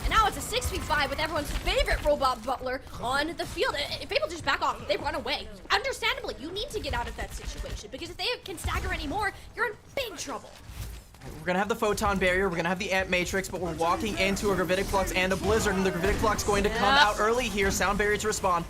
And now it's a 6v5 with everyone's favorite robot butler on the field. If Fable just back off, they run away. Understandably, you need to get out of that situation, because if they can stagger anymore, you're in big trouble. We're gonna have the Photon Barrier, we're gonna have the Amp Matrix, but we're walking into a Gravitic Flux and a Blizzard, and the Gravitic Flux going to come out early here. Sound Barrier to respond.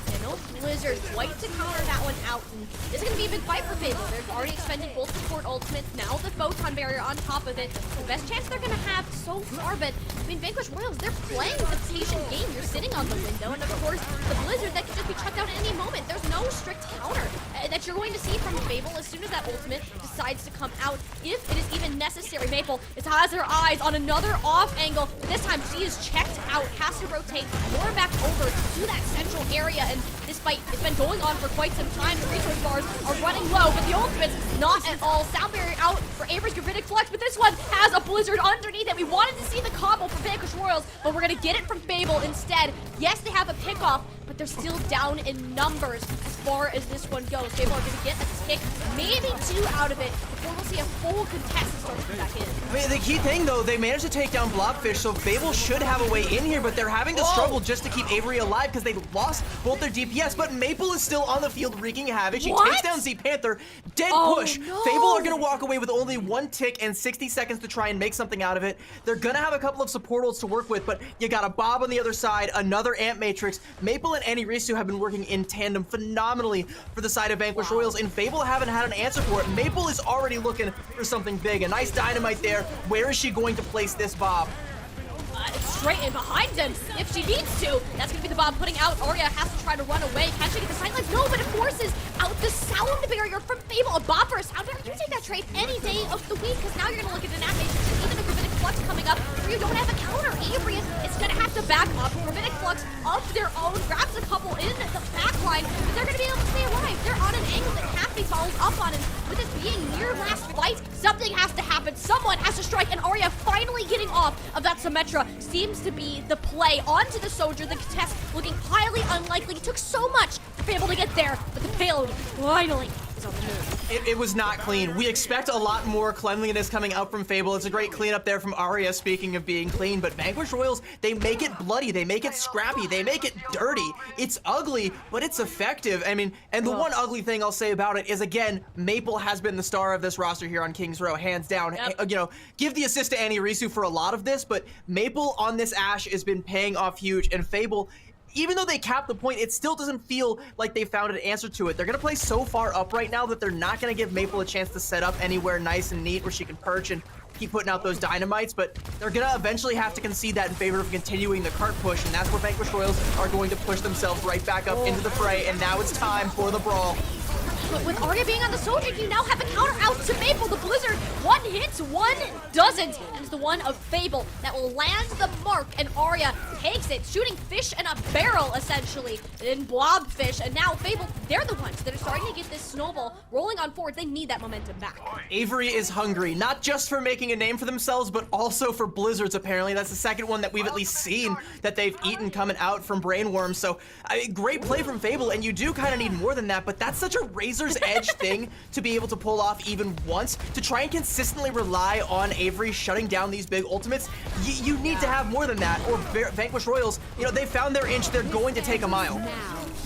And no Blizzard, quite to counter that one out. And this is going to be a big fight for Fable. They've already expended both support ultimates, now the Photon Barrier on top of it. The best chance they're going to have so far, but I mean, Vanquish Royals, they're playing the patient game. You're sitting on the window, and of course, the Blizzard that could just be chucked out at any moment. There's no strict counter that you're going to see from Fable as soon as that ultimate decides to come out, if it is even necessary. Maple has her eyes on another off angle. This time, she is checked out, has to rotate more back over to that central area, and this fight has been going on for quite some time. The resource bars are running low, but the ultimate's not at all. Sound Barrier out for Avery's Gravitic Flux, but this one has a Blizzard underneath it. We wanted to see the combo for Vanquish Royals, but we're going to get it from Fable instead. Yes, they have a pickoff, but they're still down in numbers as far as this one goes. Fable are going to get a tick, maybe two out of it, before we'll see a full contest start to come back in. I mean, the key thing, though, they managed to take down Blobfish, so Fable should have a way in here, but they're having to struggle just to keep Avery alive because they lost both their DPS, but Maple is still on the field wreaking havoc. She takes down Z Panther. Dead push. No. Fable are going to walk away with only one tick and 60 seconds to try and make something out of it. They're going to have a couple of support ults to work with, but you got a Bob on the other side, another Amp Matrix. Maple and Risu have been working in tandem phenomenally for the side of Vanquish Royals, and Fable haven't had an answer for it. Maple is already looking for something big. A nice dynamite there. Where is she going to place this Bob? Straight in behind him if she needs to. That's gonna be the Bob putting out. Arya has to try to run away. Can she get the sightlines? No, but it forces out the Sound Barrier from Fable. A Bob for a Sound Barrier. You take that trade any day of the week, because now you're gonna look at an animation and even a Gravitic Flux coming up where you don't have a counter. Avery is gonna have to back up. Gravitic Flux of their own grabs a couple in the back line, but they're gonna be able to stay alive. They're on an angle that can't be followed up on, and with this being near last fight, something has to happen. Someone has to strike, and Arya finally getting off of that Symmetra seems to be the play onto the Soldier. The contest looking highly unlikely. It took so much to be able to get there, but the payload finally is on the move. It was not clean. We expect a lot more cleanliness coming out from Fable. It's a great cleanup there from Arya, speaking of being clean, but Vanquish Royals, they make it bloody, they make it scrappy, they make it dirty. It's ugly, but it's effective. I mean, and the one ugly thing I'll say about it is, again, Maple has been the star of this roster here on King's Row, hands down. Yep. You know, give the assist to Annie Risu for a lot of this, but Maple on this Ashe has been paying off huge, and Fable, even though they capped the point, it still doesn't feel like they found an answer to it. They're gonna play so far up right now that they're not gonna give Maple a chance to set up anywhere nice and neat where she can perch and keep putting out those dynamites, but they're gonna eventually have to concede that in favor of continuing the cart push, and that's where Vanquish Royals are going to push themselves right back up into the fray, and now it's time for the brawl. But with Arya being on the soldier, you now have a counter out to Maple. The Blizzard, one hits, one doesn't. And it's the one of Fable that will land the mark, and Arya takes it, shooting fish in a barrel, essentially, in blobfish. And now Fable, they're the ones that are starting to get this snowball rolling on forward. They need that momentum back. Avery is hungry, not just for making a name for themselves, but also for Blizzards, apparently. That's the second one that we've at least seen that they've eaten coming out from Brainworm. So, great play from Fable, and you do kind of need more than that, but that's such a razor's edge thing to be able to pull off even once. To try and consistently rely on Avery shutting down these big ultimates, you need to have more than that, or Vanquish Royals, you know, they found their inch, they're going to take a mile.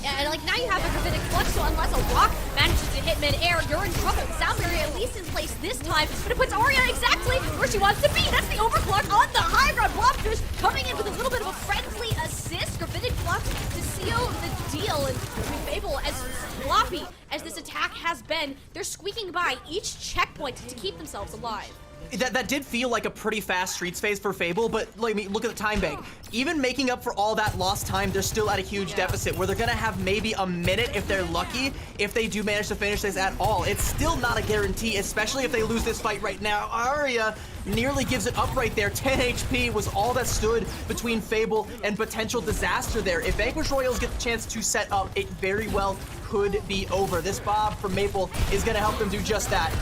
Yeah, and like now you have a gravitic flux, so unless a rock manages to hit mid-air, you're in trouble. Sound barrier at least in place this time, but it puts Arya exactly where she wants to be. That's the overclock on the high ground. Blobfish coming in with a little bit of a friendly assist. Gravitic flux to seal the deal, and Fable, as sloppy as this attack has been, they're squeaking by each checkpoint to keep themselves alive. That did feel like a pretty fast Streets phase for Fable, but like, look at the time bank. Even making up for all that lost time, they're still at a huge deficit where they're gonna have maybe a minute if they're lucky, if they do manage to finish this at all. It's still not a guarantee, especially if they lose this fight right now. Arya nearly gives it up right there. 10 HP was all that stood between Fable and potential disaster there. If Vanquish Royals get the chance to set up, it very well could be over. This Bob from Maple is gonna help them do just that.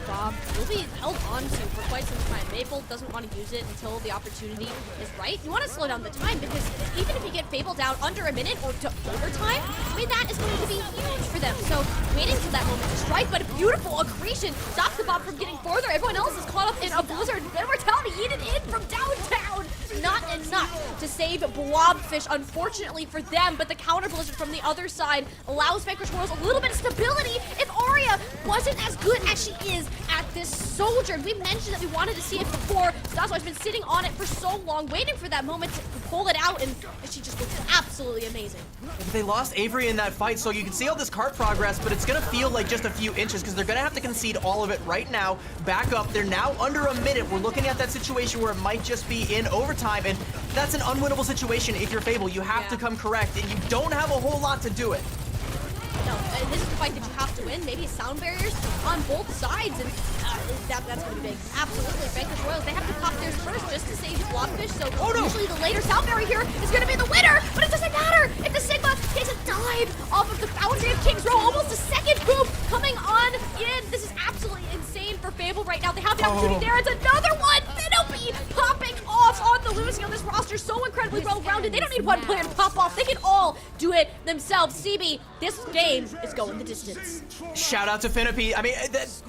Bob will be held on to for quite some time. Maple doesn't want to use it until the opportunity is right. You want to slow down the time because even if you get Fable down under a minute or to overtime, I mean, that is going to be huge for them. So waiting for that moment to strike, but a beautiful accretion stops the Bob from getting further. Everyone else is caught up in a blizzard. Immortality yeeted in from downtown. Not enough to save Blobfish, unfortunately for them, but the counter blizzard from the other side allows Vanquish Royals a little bit of stability. If Arya wasn't as good as she is at this soldier, we mentioned that we wanted to see it before, so that's why I've been sitting on it for so long, waiting for that moment to pull it out, and she just looks absolutely amazing. They lost Avery in that fight, so you can see all this cart progress, but it's gonna feel like just a few inches because they're gonna have to concede all of it right now. Back up, they're now under a minute. We're looking at that situation where it might just be in overtime, and that's an unwinnable situation if you're Fable. You have to come correct, and you don't have a whole lot to do it. No, this is the fight that you have to win. Maybe sound barriers on both sides, and that's going to be big. Absolutely. Vanquish Royals, they have to pop theirs first just to save Blobfish, so usually the later sound barrier here is going to be the winner, but it doesn't matter if the Sigma takes a dive off of the foundry of King's Row, almost a second boom coming on in. This is absolutely insane for Fable right now. They have the opportunity there. It's another one. Finopi popping off on the losing on this roster. So incredibly well-rounded. They don't need one player to pop off. They can all do it themselves. CB, this game is going the distance. Shout out to Finopi. I mean,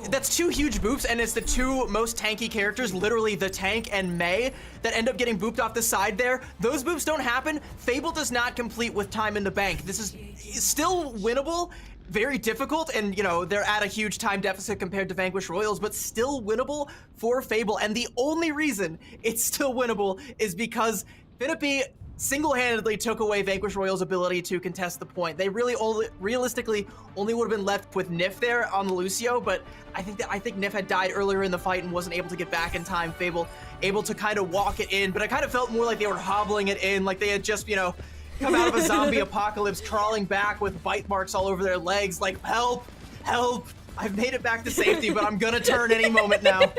that's two huge boops, and it's the two most tanky characters, literally the tank and Mei, that end up getting booped off the side there. Those boops don't happen. Fable does not complete with time in the bank. This is still winnable, very difficult, and you know, they're at a huge time deficit compared to Vanquish Royals, but still winnable for Fable. And the only reason it's still winnable is because Finopi single-handedly took away Vanquish Royals' ability to contest the point. They really realistically only would have been left with Nif there on the Lucio, but I think Nif had died earlier in the fight and wasn't able to get back in time. Fable able to kind of walk it in, but I kind of felt more like they were hobbling it in, like they had just, you know, come out of a zombie apocalypse, crawling back with bite marks all over their legs, like, help, help. I've made it back to safety, but I'm gonna turn any moment now.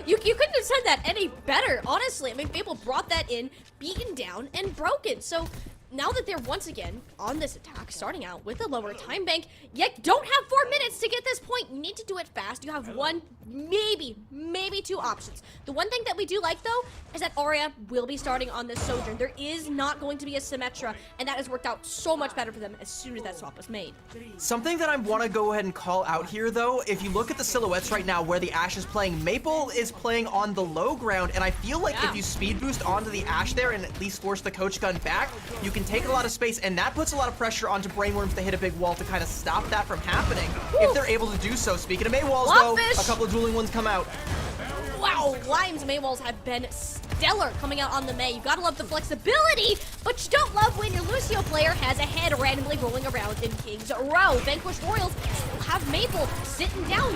You couldn't have said that any better, honestly. I mean, Fable brought that in, beaten down, and broken. So now that they're once again on this attack, starting out with a lower time bank, yet don't have 4 minutes to to get this point, you need to do it fast. You have one, maybe two options. The one thing that we do like, though, is that Arya will be starting on this Sojourn. There is not going to be a Symmetra, and that has worked out so much better for them as soon as that swap was made. Something that I want to go ahead and call out here, though, if you look at the silhouettes right now where the Ashe is playing, Maple is playing on the low ground, and I feel like if you speed boost onto the Ashe there and at least force the coach gun back, you can take a lot of space, and that puts a lot of pressure onto Brainworms to hit a big wall to kind of stop that from happening. If they're able to do so. Speaking of Maywalls, though, a couple of dueling ones come out. Wow, Lime's Maywalls have been stellar coming out on the Mei. You gotta love the flexibility, but you don't love when your Lucio player has a head randomly rolling around in King's Row. Vanquish Royals still have Maple sitting down.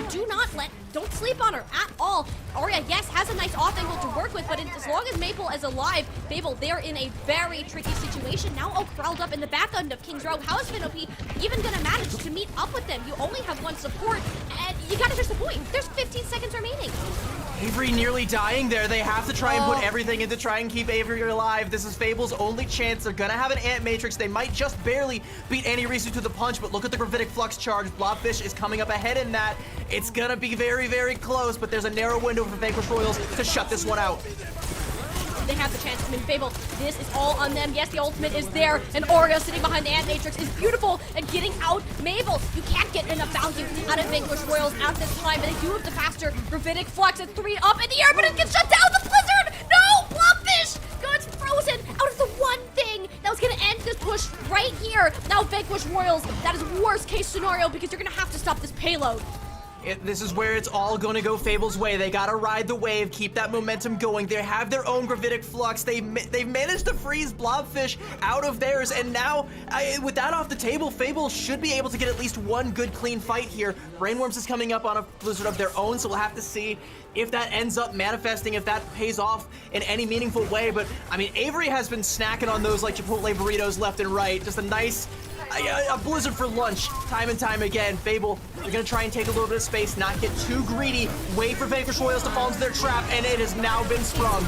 Don't sleep on her at all. Arya, yes, has a nice off angle to work with, but as long as Maple is alive, Fable, they're in a very tricky situation. Now all curled up in the back end of King's Row. How is FinOP even gonna manage to meet up with them? You only have one support, and you gotta push the point. There's 15 seconds remaining. Avery nearly dying there. They have to try and put everything in to try and keep Avery alive. This is Fable's only chance. They're gonna have an Ant Matrix. They might just barely beat NYXL to the punch, but look at the Gravitic Flux charge. Blobfish is coming up ahead in that. It's gonna be very, very close, but there's a narrow window for Vanquish Royals to shut this one out. They have the chance. I mean, Fable, this is all on them. Yes, the ultimate is there, and Oreo sitting behind the Ant Matrix is beautiful and getting out Mabel. You can't get enough value out of Vanquish Royals at this time, but they do have the faster Gravitic Flux at 3 up in the air, but it gets shut down. The Blizzard! No! Blobfish gets frozen out of the one thing that was going to end this push right here. Now Vanquish Royals, that is worst case scenario because you're going to have to stop this payload. This is where it's all going to go Fable's way. They got to ride the wave, keep that momentum going. They have their own Gravitic Flux. They've managed to freeze Blobfish out of theirs, and now, with that off the table, Fable should be able to get at least one good, clean fight here. Brainworms is coming up on a Blizzard of their own, so we'll have to see if that ends up manifesting, if that pays off in any meaningful way. But, I mean, Avery has been snacking on those like Chipotle burritos left and right. Just a nice... a Blizzard for lunch, time and time again. Fable, they're gonna try and take a little bit of space, not get too greedy, wait for Vanquish Royals to fall into their trap, and it has now been sprung.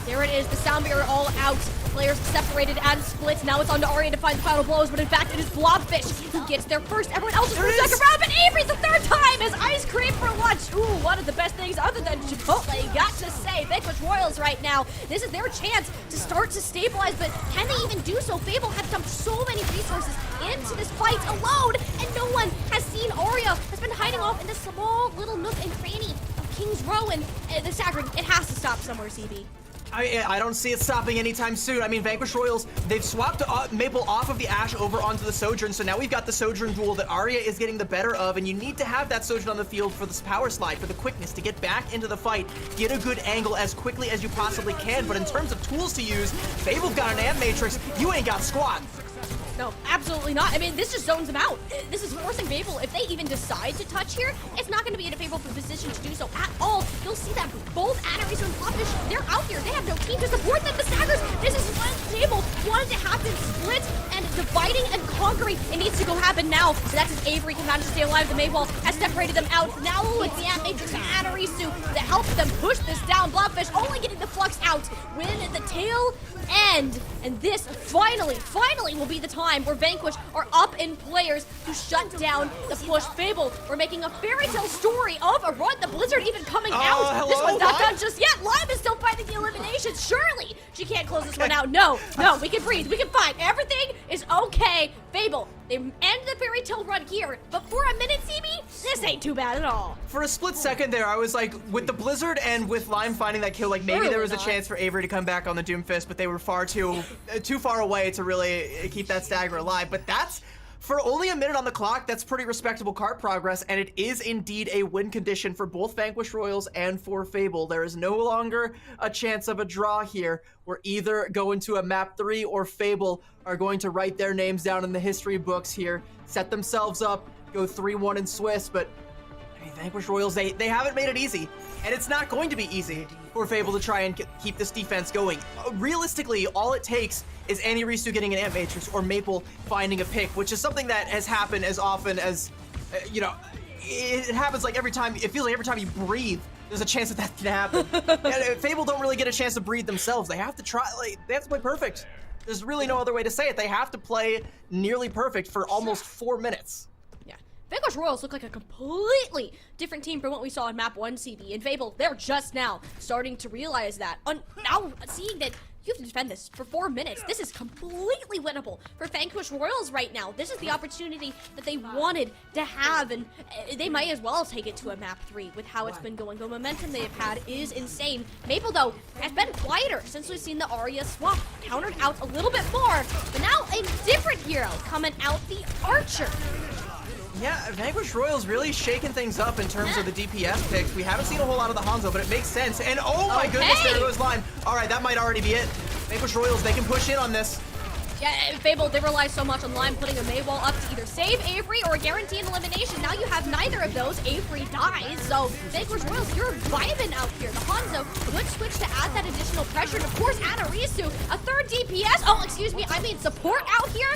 There it is, the sound barrier all out. Players separated and split. Now it's on to Arya to find the final blows, but in fact it is Blobfish who gets there first. Everyone else is for the second round, but Avery the third time is ice cream for lunch. Ooh, one of the best things other than Chipotle, you got to say. Vanquish Royals right now. This is their chance to start to stabilize, but can they even do so? Fable have dumped so many resources into this fight alone, and no one has seen Arya. Has been hiding off in this small little nook and cranny of King's Row, and the staggering, it has to stop somewhere, CB. I don't see it stopping anytime soon. I mean, Vanquish Royals, they've swapped Maple off of the Ashe over onto the Sojourn, so now we've got the Sojourn duel that Arya is getting the better of, and you need to have that Sojourn on the field for this power slide, for the quickness, to get back into the fight, get a good angle as quickly as you possibly can, but in terms of tools to use, Fable's got an Ant Matrix, you ain't got squat. No, absolutely not. I mean, this just zones them out. This is forcing Fable. If they even decide to touch here, it's not going to be in a favorable position to do so at all. You'll see that both NYXL and Blobfish, they're out here. They have no team to support them. The Staggers, this is what Fable wanted to happen. Split and dividing and conquering. It needs to go happen now. So that's as Avery can manage to stay alive. The Maywall has separated them out. Now it's the Ant Matrix and NYXL that helps them push this down. Blobfish only getting the Flux out when the tail end. And this finally will be the time where Vanquish are up in players to shut down the push. Fable, we're making a fairy tale story of a run. The Blizzard even coming out. Hello, this one's not done just yet. Lime is still fighting the elimination. Surely she can't close this one out. No, we can breathe. We can fight. Everything is okay. Fable, they end the fairy tale run here, but for a minute, CB, this ain't too bad at all. For a split second there, I was like, with the Blizzard and with Lime finding that kill, like maybe there was a chance for Avery to come back on the Doomfist, but they were far too far away to really keep that stagger alive. But that's, for only a minute on the clock, that's pretty respectable cart progress, and it is indeed a win condition for both Vanquish Royals and for Fable. There is no longer a chance of a draw here. We're either going to a map 3 or Fable are going to write their names down in the history books here, set themselves up, go 3-1 in Swiss, but I mean, Vanquish Royals, they haven't made it easy, and it's not going to be easy for Fable to try and keep this defense going. Realistically, all it takes is NYXL getting an Ant Matrix or Maple finding a pick, which is something that has happened as often as, you know, it happens like every time, it feels like every time you breathe, there's a chance that can happen. And Fable don't really get a chance to breathe themselves. They have to try, like, they have to play perfect. There's really no other way to say it. They have to play nearly perfect for almost 4 minutes. Yeah, Vanquish Royals look like a completely different team from what we saw in Map 1 CB. And Fable, they're just now starting to realize that. Now seeing that you have to defend this for 4 minutes. This is completely winnable for Vanquish Royals right now. This is the opportunity that they wanted to have, and they might as well take it to a Map 3 with how it's been going. The momentum they have had is insane. Maple, though, has been quieter since we've seen the Arya swap. Countered out a little bit more, but now a different hero coming out, the Archer. Yeah, Vanquish Royals really shaking things up in terms of the DPS picks. We haven't seen a whole lot of the Hanzo, but it makes sense. And oh my goodness, there goes Line. All right, that might already be it. Vanquish Royals, they can push in on this. Yeah, Fable, they rely so much on Lime putting a Mei wall up to either save Avery or guarantee an elimination. Now you have neither of those. Avery dies, so Vanquish Royals, you're vibing out here. The Hanzo, good switch to add that additional pressure. And of course, Anarisu, a third DPS. Oh, excuse me, I mean support out here.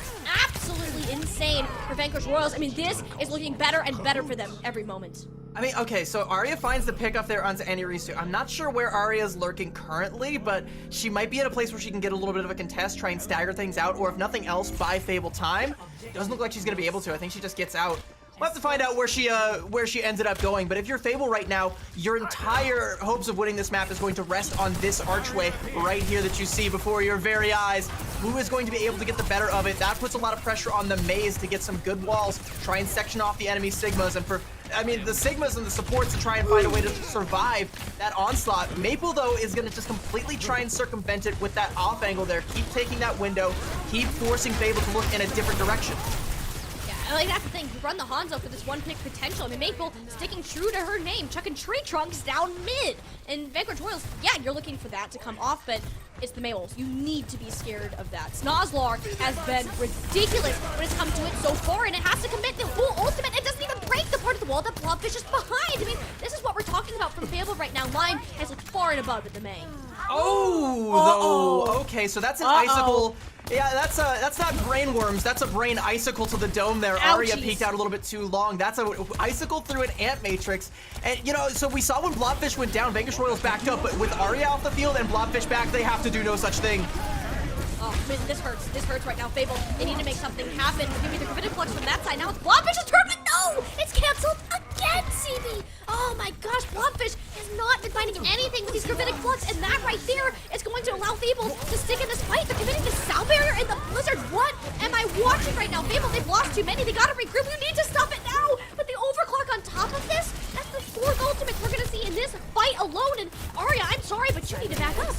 Absolutely insane for Vanquish Royals. I mean, this is looking better and better for them every moment. I mean, okay, so Arya finds the pick up there onto Anarisu. I'm not sure where Arya's lurking currently, but she might be in a place where she can get a little bit of a contest, try and stagger things out, or if nothing else, buy Fable time. Doesn't look like she's gonna be able to. I think she just gets out. We'll have to find out where she ended up going, but if you're Fable right now, your entire hopes of winning this map is going to rest on this archway right here that you see before your very eyes. Who is going to be able to get the better of it? That puts a lot of pressure on the Maze to get some good walls, try and section off the enemy Sigmas, and the Sigmas and the supports to try and find a way to survive that onslaught. Maple, though, is going to just completely try and circumvent it with that off angle there. Keep taking that window, keep forcing Fable to look in a different direction. Like, that's the thing, you run the Hanzo for this one pick potential. I mean, Maple sticking true to her name, chucking tree trunks down mid. And Vanquish Royals, yeah, you're looking for that to come off, but it's the Mayholes. You need to be scared of that. Snozlar has been ridiculous when it's come to it so far, and it has to commit the full ultimate. It doesn't even break the part of the wall that Blobfish is behind. I mean, this is what we're talking about from Fable right now. Line has looked far and above at the May. Though, okay, so that's an icicle. Yeah, that's not brain worms. That's a brain icicle to the dome there. Ouchies. Arya peeked out a little bit too long. That's a icicle through an ant matrix. And you know, so we saw when Blobfish went down, Vanquish Royals backed up, but with Arya off the field and Blobfish back, they have to do no such thing. Oh, man, this hurts. This hurts right now. Fable, they need to make something happen. Give me the Gravitic Flux from that side. Now it's Blobfish's turn, but no! It's canceled again, CB! Oh my gosh, Blobfish has not been finding anything with these Gravitic Flux, and that right there is going to allow Fable to stick in this fight. They're committing the Sound Barrier and the Blizzard. What am I watching right now? Fable, they've lost too many. They gotta regroup. You need to stop it now! But the Overclock on top of this, that's the fourth ultimate we're gonna see in this fight alone. And Arya, I'm sorry, but you need to back up.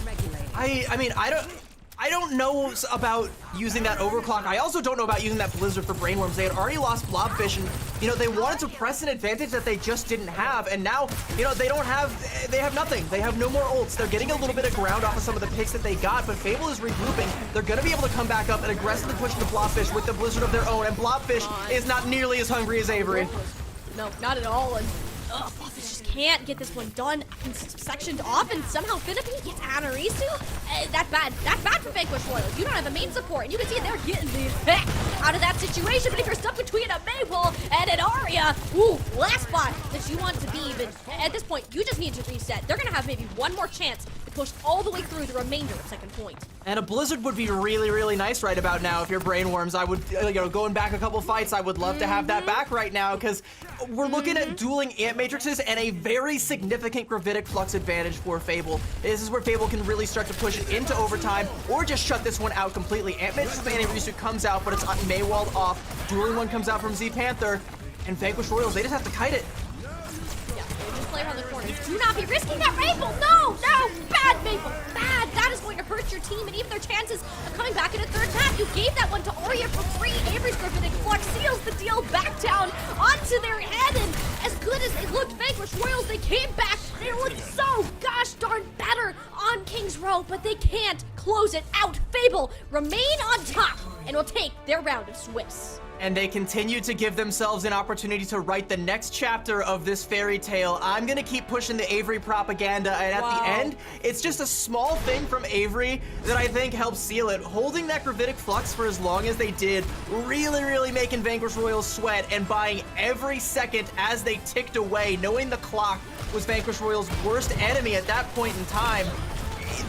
I don't know about using that overclock. I also don't know about using that Blizzard for Brainworms. They had already lost Blobfish, and you know, they wanted to press an advantage that they just didn't have, and now, you know, they have nothing. They have no more ults. They're getting a little bit of ground off of some of the picks that they got, but Fable is regrouping. They're gonna be able to come back up and aggressively push into Blobfish with the Blizzard of their own, and Blobfish is not nearly as hungry as Avery. No, not at all. And Blobfish just can't get this one done. Sectioned off, and somehow Finnapi gets Anarisu. That's bad. That's bad for Vanquish Royals. You don't have a main support, and you can see they're getting the heck out of that situation. But if you're stuck between a Maple and an Arya, ooh, last spot that you want to be. But at this point, you just need to reset. They're gonna have maybe one more chance to push all the way through the remainder of second point. And a Blizzard would be really, really nice right about now if you're Brainworms. I would, you know, going back a couple fights, I would love to have that back right now, because we're looking at dueling Ant Matrices and a very significant Gravitic Flux advantage for Fable. This is where Fable can really start to push it into overtime or just shut this one out completely. Ant Matrix of Anarisu comes out, but it's Maywalled off. Dueling one comes out from Z Panther, and Vanquish Royals, they just have to kite it. Yeah, just play around the corners. Do not be risking that Maple! No! No! Bad Maple! Bad! That is going to hurt your team and even their chances of coming back in a third map. You gave that one to Arya for free. Avery's Gravitic Flux seals the deal back down onto their head, and as good as they looked, Vanquish Royals, they came back. They looked so gosh darn better on King's Row, but they can't close it out. Fable remain on top and will take their round of Swiss. And they continue to give themselves an opportunity to write the next chapter of this fairy tale. I'm gonna keep pushing the Avery propaganda, and at the end, it's just a small thing from Avery that I think helps seal it. Holding that Gravitic Flux for as long as they did, really, really making Vanquish Royals sweat and buying every second as they ticked away, knowing the clock was Vanquish Royals' worst enemy at that point in time.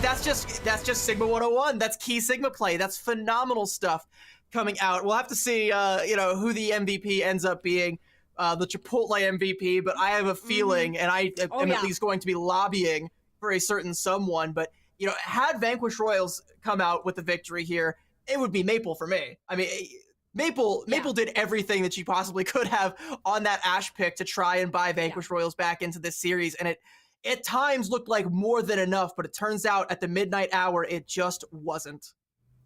That's just Sigma 101. That's key Sigma play. That's phenomenal stuff coming out. We'll have to see, you know, who the MVP ends up being. the Chipotle MVP, but I have a feeling, and I am at least going to be lobbying for a certain someone. But had Vanquish Royals come out with the victory here, it would be Maple for me. I mean, Maple did everything that she possibly could have on that Ashe pick to try and buy Vanquish Royals back into this series, and it at times looked like more than enough, but it turns out at the midnight hour, it just wasn't.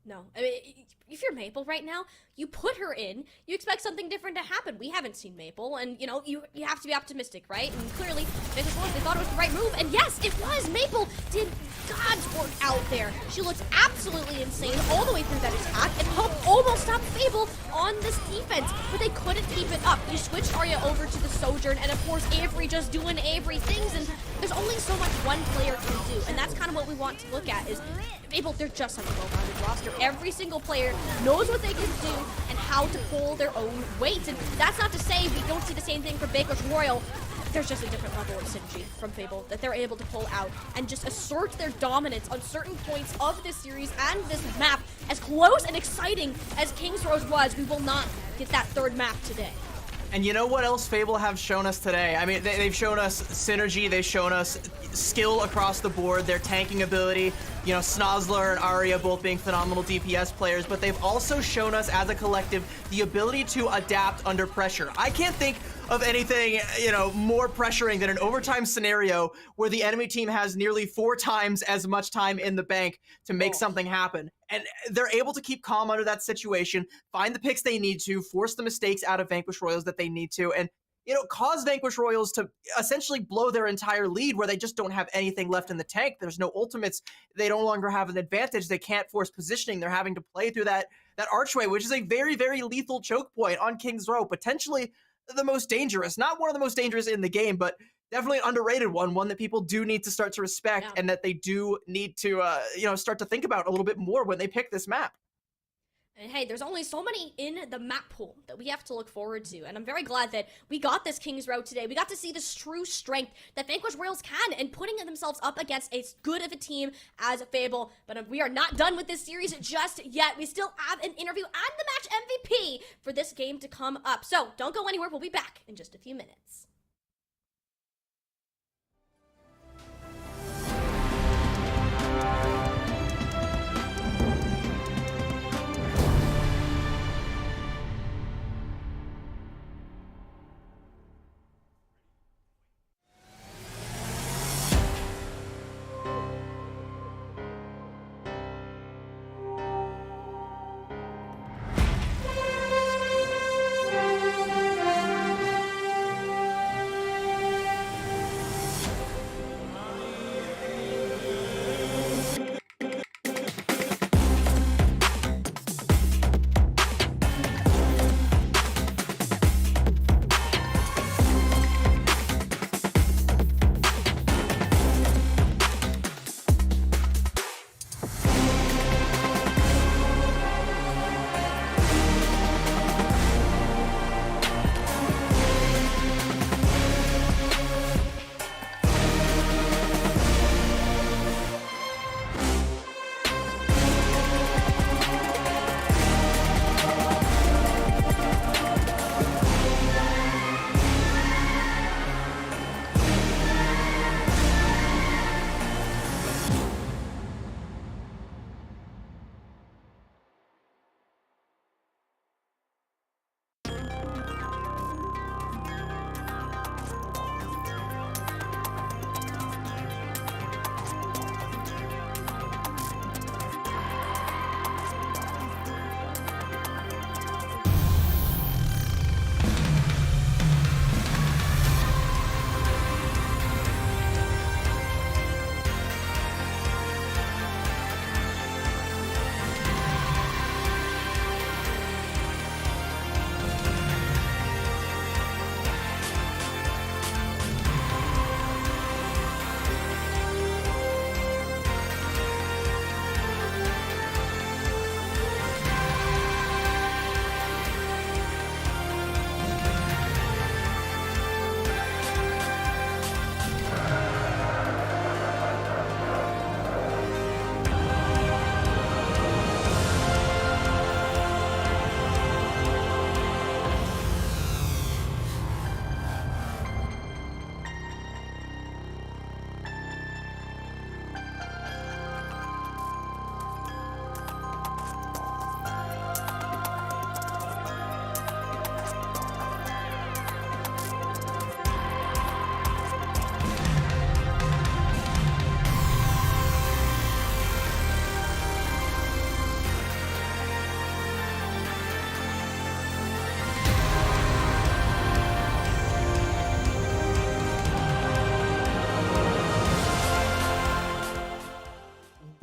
No, I mean, if you're Maple right now, you put her in, you expect something different to happen. We haven't seen Maple, and you have to be optimistic, right? And clearly, they thought it was the right move, and yes, it was. Maple did God's work out there. She looked absolutely insane all the way through that attack, and Hope almost stopped Fable on this defense, but they couldn't keep it up. You switched Arya over to the Sojourn, and of course, Avery just doing Avery things, and there's only so much one player can do, and that's kind of what we want to look at is Fable, they're just such a well-rounded roster. Every single player knows what they can do and how to pull their own weight. And that's not to say we don't see the same thing for Vanquish Royal. There's just a different level of synergy from Fable that they're able to pull out and just assert their dominance on certain points of this series and this map. As close and exciting as King's Road was, we will not get that third map today. And you know what else Fable have shown us today? I mean, they've shown us synergy, they've shown us skill across the board, their tanking ability, Snozzler and Arya both being phenomenal DPS players, but they've also shown us as a collective the ability to adapt under pressure. I can't think of anything, more pressuring than an overtime scenario where the enemy team has nearly 4 times as much time in the bank to make something happen. And they're able to keep calm under that situation, find the picks they need to, force the mistakes out of Vanquish Royals that they need to, and cause Vanquish Royals to essentially blow their entire lead where they just don't have anything left in the tank. There's no ultimates. They no longer have an advantage. They can't force positioning. They're having to play through that archway, which is a very, very lethal choke point on King's Row, potentially the most dangerous. Not one of the most dangerous in the game, but definitely an underrated one that people do need to start to respect and that they do need to, start to think about a little bit more when they pick this map. And hey, there's only so many in the map pool that we have to look forward to. And I'm very glad that we got this King's Row today. We got to see this true strength that Vanquish Royals can and putting themselves up against as good of a team as Fable. But we are not done with this series just yet. We still have an interview and the match MVP for this game to come up. So don't go anywhere. We'll be back in just a few minutes.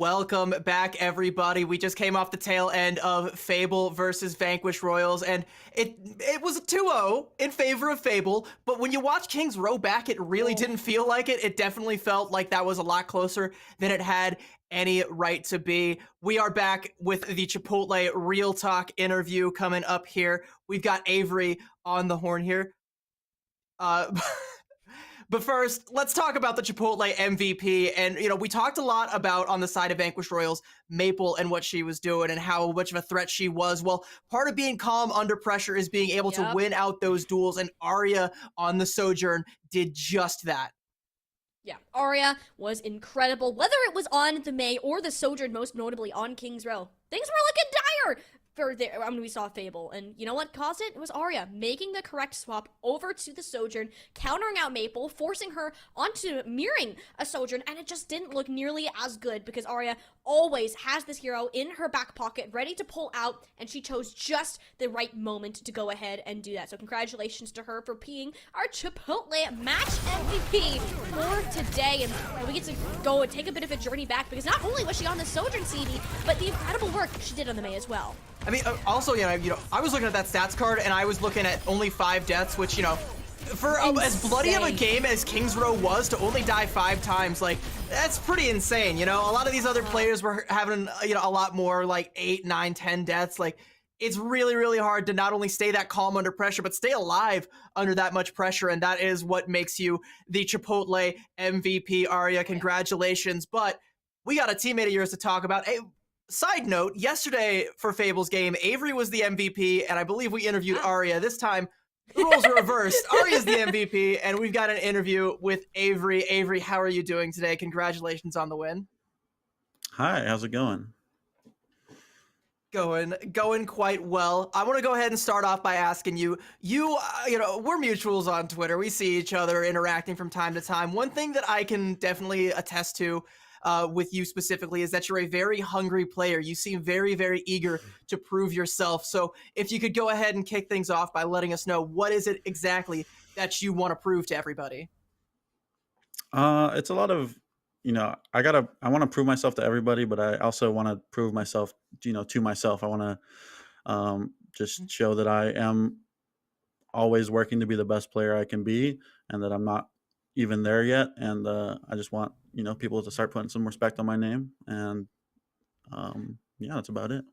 Welcome back, everybody. We just came off the tail end of Fable versus Vanquish Royals, and it was a 2-0 in favor of Fable, but when you watch Kings Row back, it really didn't feel like it. It definitely felt like that was a lot closer than it had any right to be. We are back with the Chipotle Real Talk interview coming up here. We've got Avery on the horn here. But first, let's talk about the Chipotle MVP. And, we talked a lot about on the side of Vanquish Royals, Maple and what she was doing and how much of a threat she was. Well, part of being calm under pressure is being able to win out those duels. And Arya on the Sojourn did just that. Yeah, Arya was incredible. Whether it was on the May or the Sojourn, most notably on King's Row, things were looking dire when we saw Fable. And you know what caused it? It was Arya making the correct swap over to the Sojourn, countering out Maple, forcing her onto mirroring a Sojourn, and it just didn't look nearly as good because Arya always has this hero in her back pocket ready to pull out, and she chose just the right moment to go ahead and do that. So congratulations to her for being our Chipotle match MVP for today. And we get to go and take a bit of a journey back because not only was she on the Sojourn CD, but the incredible work she did on the May as well. I mean, also, I was looking at that stats card and I was looking at only 5 deaths, which, for as bloody of a game as Kings Row was, to only die 5 times, like, that's pretty insane. A lot of these other players were having, a lot more, like 8, 9, 10 deaths. Like, it's really, really hard to not only stay that calm under pressure, but stay alive under that much pressure. And that is what makes you the Chipotle MVP, Arya. Congratulations. But we got a teammate of yours to talk about. Hey, side note, yesterday for Fable's game, Avery was the MVP, and I believe we interviewed Arya. This time, the roles are reversed. Arya's the MVP, and we've got an interview with Avery. Avery, how are you doing today? Congratulations on the win. Hi, how's it going? Going quite well. I want to go ahead and start off by asking you, we're mutuals on Twitter. We see each other interacting from time to time. One thing that I can definitely attest to with you specifically is that you're a very hungry player. You seem very, very eager to prove yourself. So if you could go ahead and kick things off by letting us know, what is it exactly that you want to prove to everybody? It's a lot of, I want to prove myself to everybody, but I also want to prove myself, to myself. I want to just show that I am always working to be the best player I can be, and that I'm not even there yet. And I just want, people to start putting some respect on my name. And yeah, that's about it.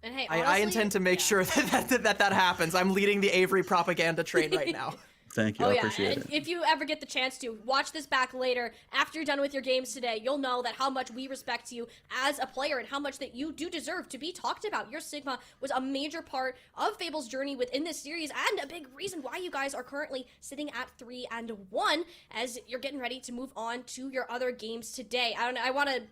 And hey, I intend to make sure that happens. I'm leading the Avery propaganda train right now. Thank you. I appreciate it. If you ever get the chance to watch this back later, after you're done with your games today, you'll know that how much we respect you as a player and how much that you do deserve to be talked about. Your Sigma was a major part of Fable's journey within this series and a big reason why you guys are currently sitting at 3-1 as you're getting ready to move on to your other games today. I want to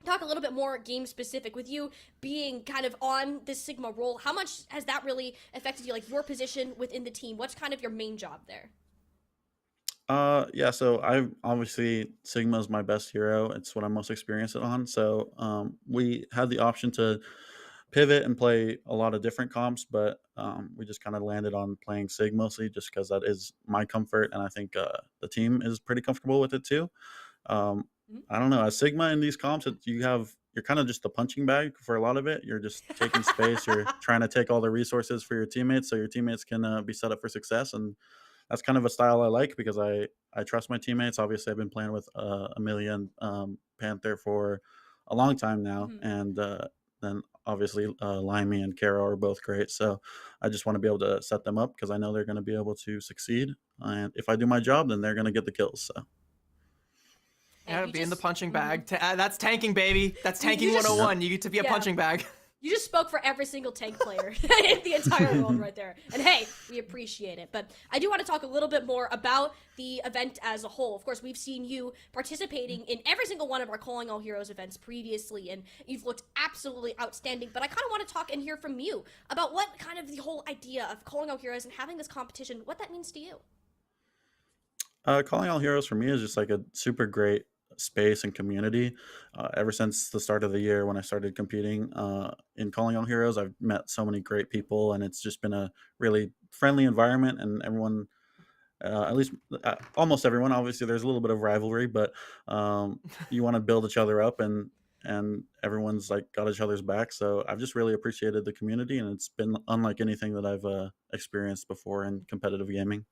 talk a little bit more game specific with you being kind of on this Sigma role. How much has that really affected you, like your position within the team? What's kind of your main job there? Yeah, so obviously Sigma is my best hero. It's what I'm most experienced on. So we had the option to pivot and play a lot of different comps, but we just kind of landed on playing Sig mostly just because that is my comfort, and I think the team is pretty comfortable with it too. I don't know. As Sigma in these comps, you're kind of just a punching bag for a lot of it. You're just taking space. You're trying to take all the resources for your teammates so your teammates can be set up for success. And that's kind of a style I like because I trust my teammates. Obviously, I've been playing with Amelia and Panther for a long time now. And then obviously Limey and Kara are both great. So I just want to be able to set them up because I know they're going to be able to succeed. And if I do my job, then they're going to get the kills. So. Yeah, be in the punching bag. That's tanking, baby. That's tanking 101. You get to be a punching bag. You just spoke for every single tank player in the entire world right there. And hey, we appreciate it. But I do want to talk a little bit more about the event as a whole. Of course, we've seen you participating in every single one of our Calling All Heroes events previously, and you've looked absolutely outstanding. But I kind of want to talk and hear from you about what kind of the whole idea of Calling All Heroes and having this competition, what that means to you. Calling All Heroes for me is just like a super great space and community. Ever since the start of the year when I started competing in Calling All Heroes, I've met so many great people, and it's just been a really friendly environment, and everyone At least almost everyone. Obviously, there's a little bit of rivalry, but you want to build each other up, and everyone's like got each other's back. So I've just really appreciated the community, and it's been unlike anything that I've experienced before in competitive gaming.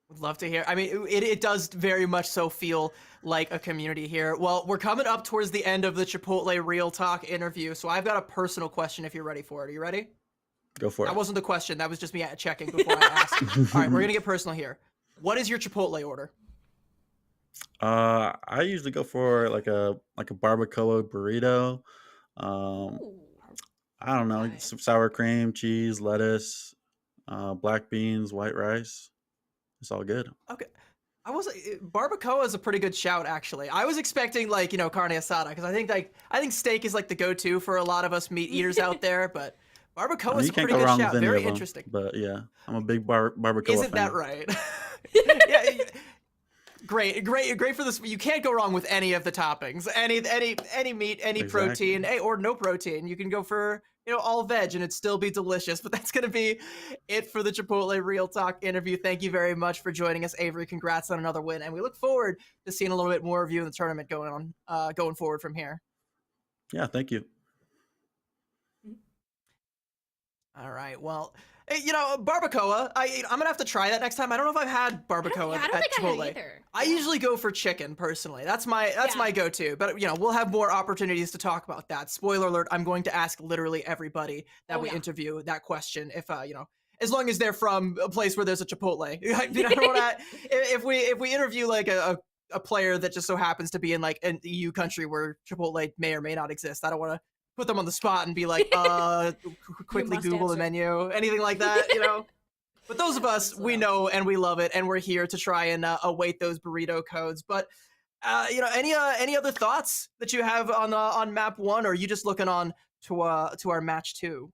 Would love to hear. I mean, it does very much so feel like a community here. Well, we're coming up towards the end of the Chipotle Real Talk interview, so I've got a personal question if you're ready for it. Are you ready? Go for That it. wasn't the question. That was just me checking before I asked. All right, we're going to get personal here. What is your Chipotle order? I usually go for like a barbacoa burrito. Um, Ooh. I don't know, Okay. some sour cream, cheese, lettuce, black beans, white rice. It's all good. Okay. Barbacoa is a pretty good shout, actually. I was expecting like carne asada because I think steak is like the go-to for a lot of us meat eaters out there, but I barbacoa mean, is you a can't pretty go good wrong with shout. any Very of them. interesting. But yeah, I'm a big barbacoa Isn't that fan. right? Yeah. Great for this. You can't go wrong with any of the toppings. Any meat, any Exactly. protein, or no protein. You can go for all veg and it'd still be delicious. But that's gonna be it for the Chipotle Real Talk interview. Thank you very much for joining us, Avery. Congrats on another win, and we look forward to seeing a little bit more of you in the tournament going forward from here. Yeah, thank you. All right. Well, barbacoa. I'm gonna have to try that next time. I don't know if I've had barbacoa I don't at think I have Chipotle. either. I usually go for chicken personally. That's my Yeah. go-to. But we'll have more opportunities to talk about that. Spoiler alert: I'm going to ask literally everybody that Oh, we yeah. interview that question. If as long as they're from a place where there's a Chipotle. I don't want to. If we interview like a player that just so happens to be in like an EU country where Chipotle may or may not exist, I don't want to put them on the spot and be like, quickly must Google the answer. menu, anything like that. But those of us, we So. know and we love it, and we're here to try and await those burrito codes. But any other thoughts that you have on map one, or are you just looking on to our match two?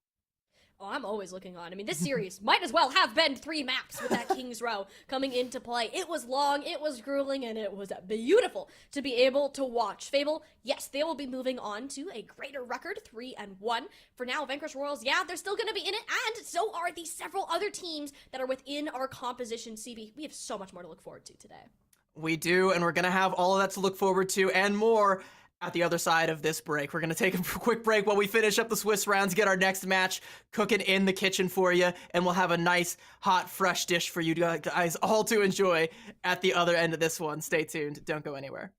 Oh, I'm always looking on. I mean, this series might as well have been 3 maps with that King's Row coming into play. It was long, it was grueling, and it was beautiful to be able to watch. Fable, yes, they will be moving on to a greater record, 3-1. For now, Vanquish Royals, yeah, they're still going to be in it, and so are the several other teams that are within our composition. CB, we have so much more to look forward to today. We do, and we're going to have all of that to look forward to and more at the other side of this break. We're going to take a quick break while we finish up the Swiss rounds, get our next match cooking in the kitchen for you, and we'll have a nice, hot, fresh dish for you guys all to enjoy at the other end of this one. Stay tuned. Don't go anywhere.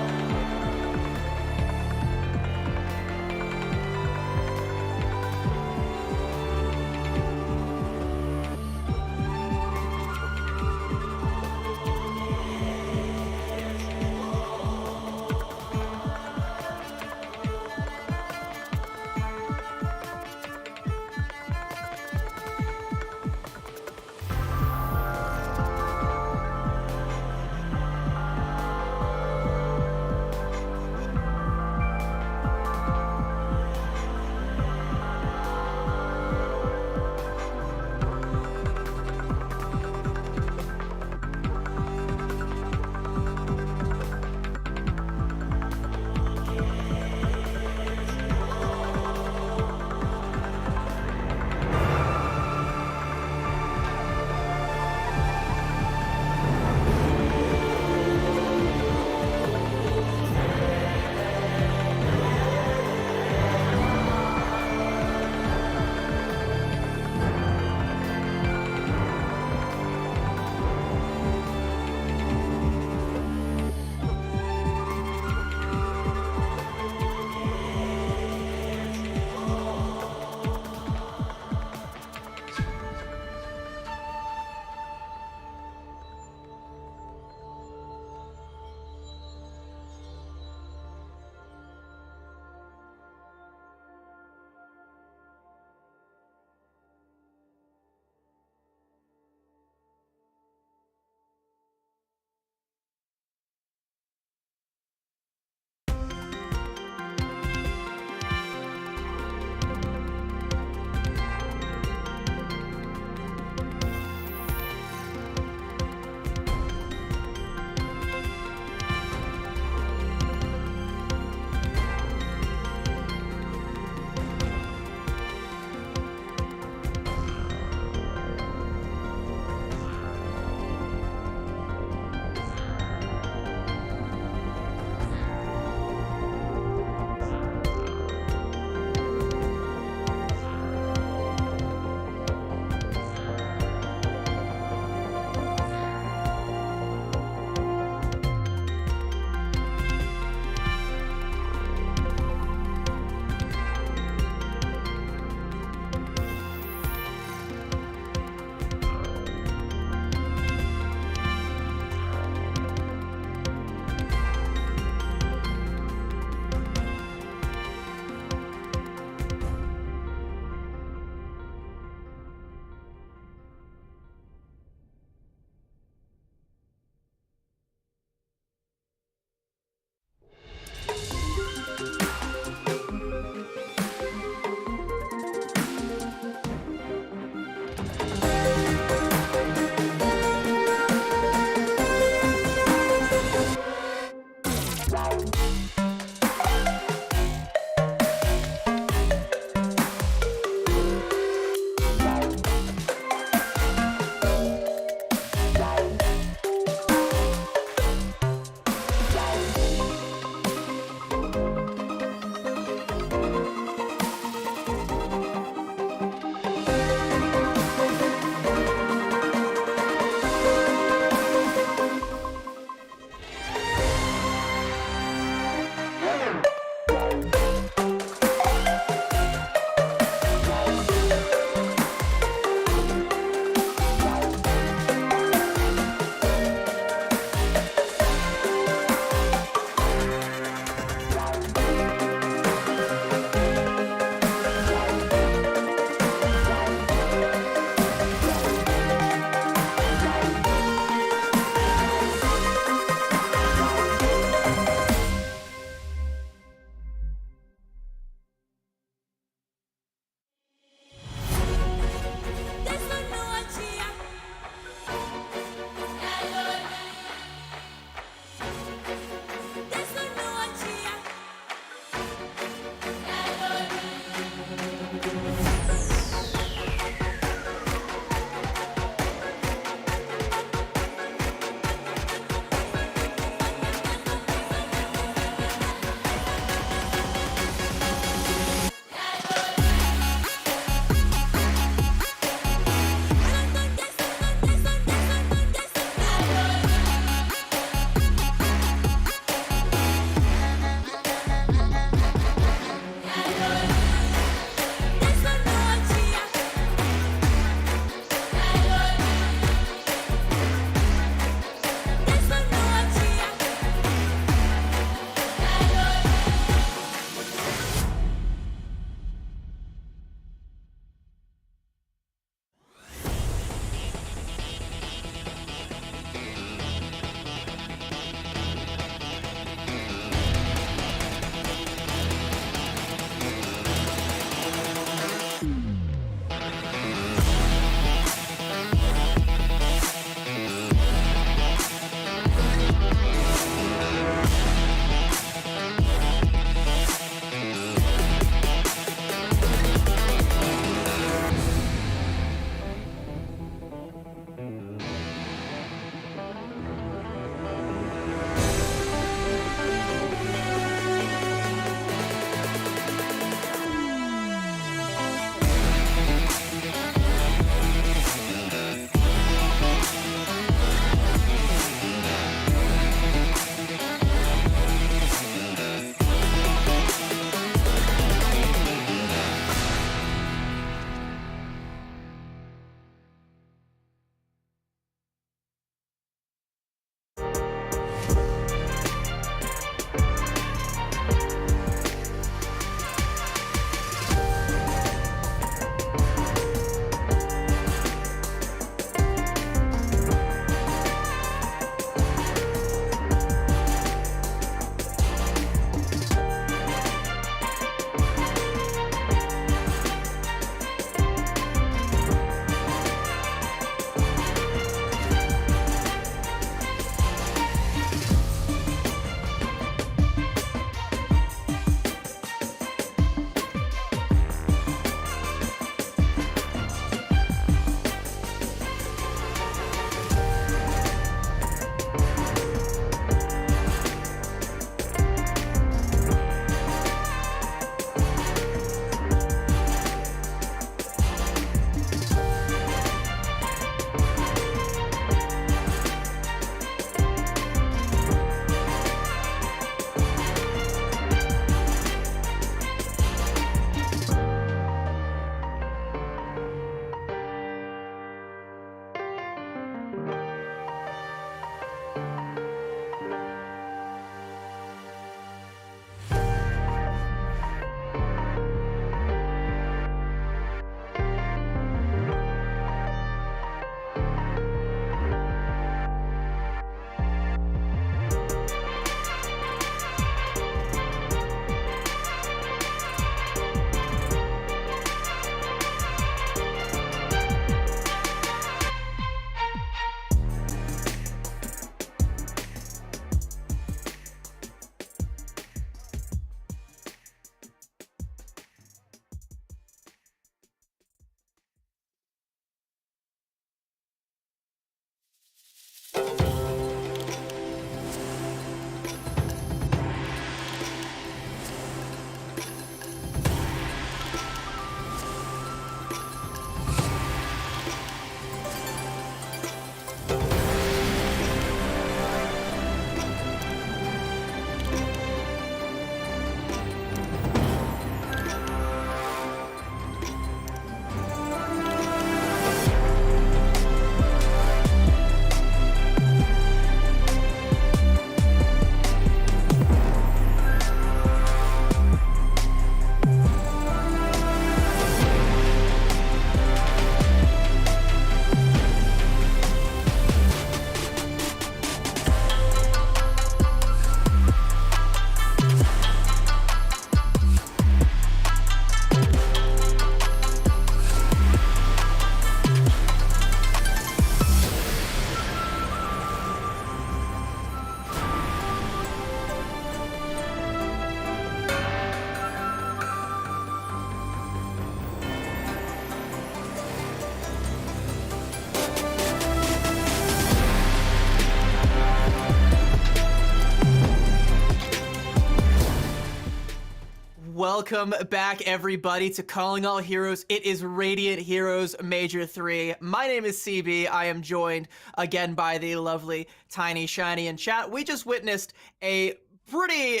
Welcome back, everybody, to Calling All Heroes. It is Radiant Heroes Major 3. My name is CB. I am joined again by the lovely Tiny Shiny in chat. We just witnessed a pretty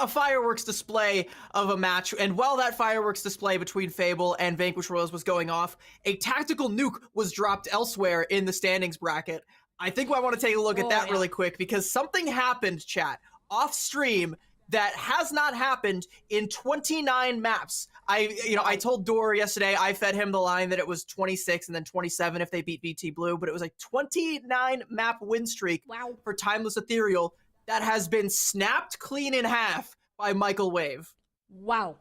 fireworks display of a match, and while that fireworks display between Fable and Vanquish Royals was going off, a tactical nuke was dropped elsewhere in the standings bracket. I think I want to take a look at that really quick, because something happened, chat, off stream that has not happened in 29 maps. I told Dor yesterday, I fed him the line that it was 26 and then 27 if they beat VT Blue, but it was a 29 map win streak for Timeless Ethereal that has been snapped clean in half by Michael Wave. Wow.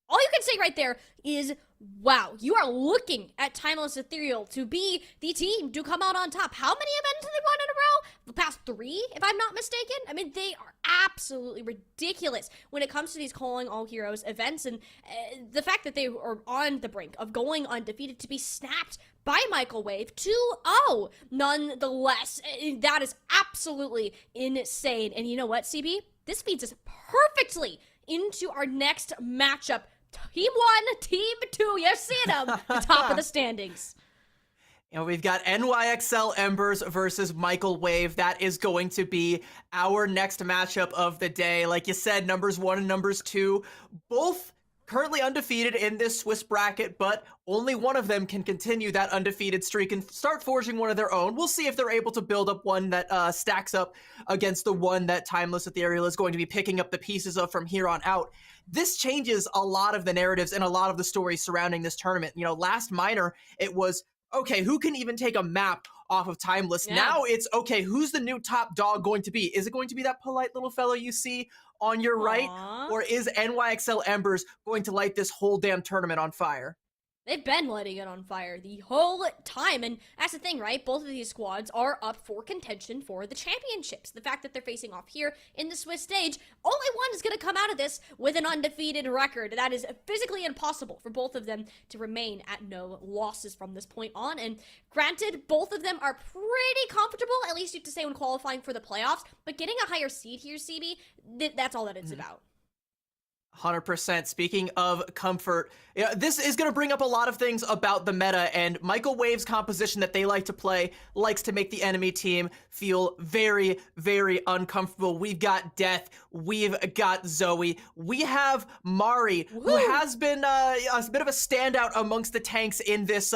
All you can say right there is, wow. You are looking at Timeless Ethereal to be the team to come out on top. How many events have they won in a row? The past 3, if I'm not mistaken? I mean, they are absolutely ridiculous when it comes to these Calling All Heroes events, and the fact that they are on the brink of going undefeated to be snapped by Michael Wave 2-0, nonetheless. That is absolutely insane. And you know what, CB? This feeds us perfectly into our next matchup. Team 1, Team 2, you're seeing them, the top of the standings. And we've got NYXL Embers versus Michael Wave. That is going to be our next matchup of the day. Like you said, numbers 1 and numbers 2, both currently undefeated in this Swiss bracket, but only one of them can continue that undefeated streak and start forging one of their own. We'll see if they're able to build up one that stacks up against the one that Timeless Ethereal is going to be picking up the pieces of from here on out. This changes a lot of the narratives and a lot of the stories surrounding this tournament. You know, last minor, it was, okay, who can even take a map off of Timeless? Yeah. Now it's, okay, who's the new top dog going to be? Is it going to be that polite little fellow you see on your right? Or is NYXL Embers going to light this whole damn tournament on fire? They've been lighting it on fire the whole time, and that's the thing, right? Both of these squads are up for contention for the championships. The fact that they're facing off here in the Swiss stage, only one is going to come out of this with an undefeated record. That is physically impossible for both of them to remain at no losses from this point on, and granted, both of them are pretty comfortable, at least you have to say when qualifying for the playoffs, but getting a higher seed here, CB, that's all that it's about. 100%. Speaking of comfort, this is going to bring up a lot of things about the meta, and Michael Wave's composition that they like to play likes to make the enemy team feel very, very uncomfortable. We've got Death, we've got Zoe, we have Mari, who has been a bit of a standout amongst the tanks in this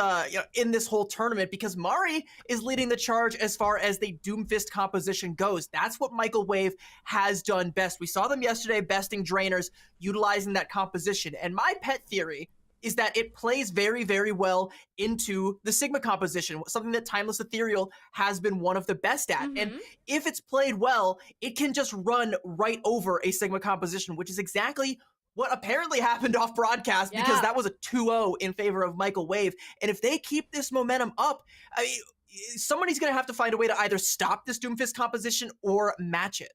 in this whole tournament, because Mari is leading the charge as far as the Doomfist composition goes. That's what Michael Wave has done best. We saw them yesterday besting Drainers, utilizing that composition. And my pet theory is that it plays very, very well into the Sigma composition, something that Timeless Ethereal has been one of the best at. And if it's played well, it can just run right over a Sigma composition, which is exactly what apparently happened off broadcast, because that was a 2-0 in favor of Michael Wave. And if they keep this momentum up, somebody's going to have to find a way to either stop this Doomfist composition or match it.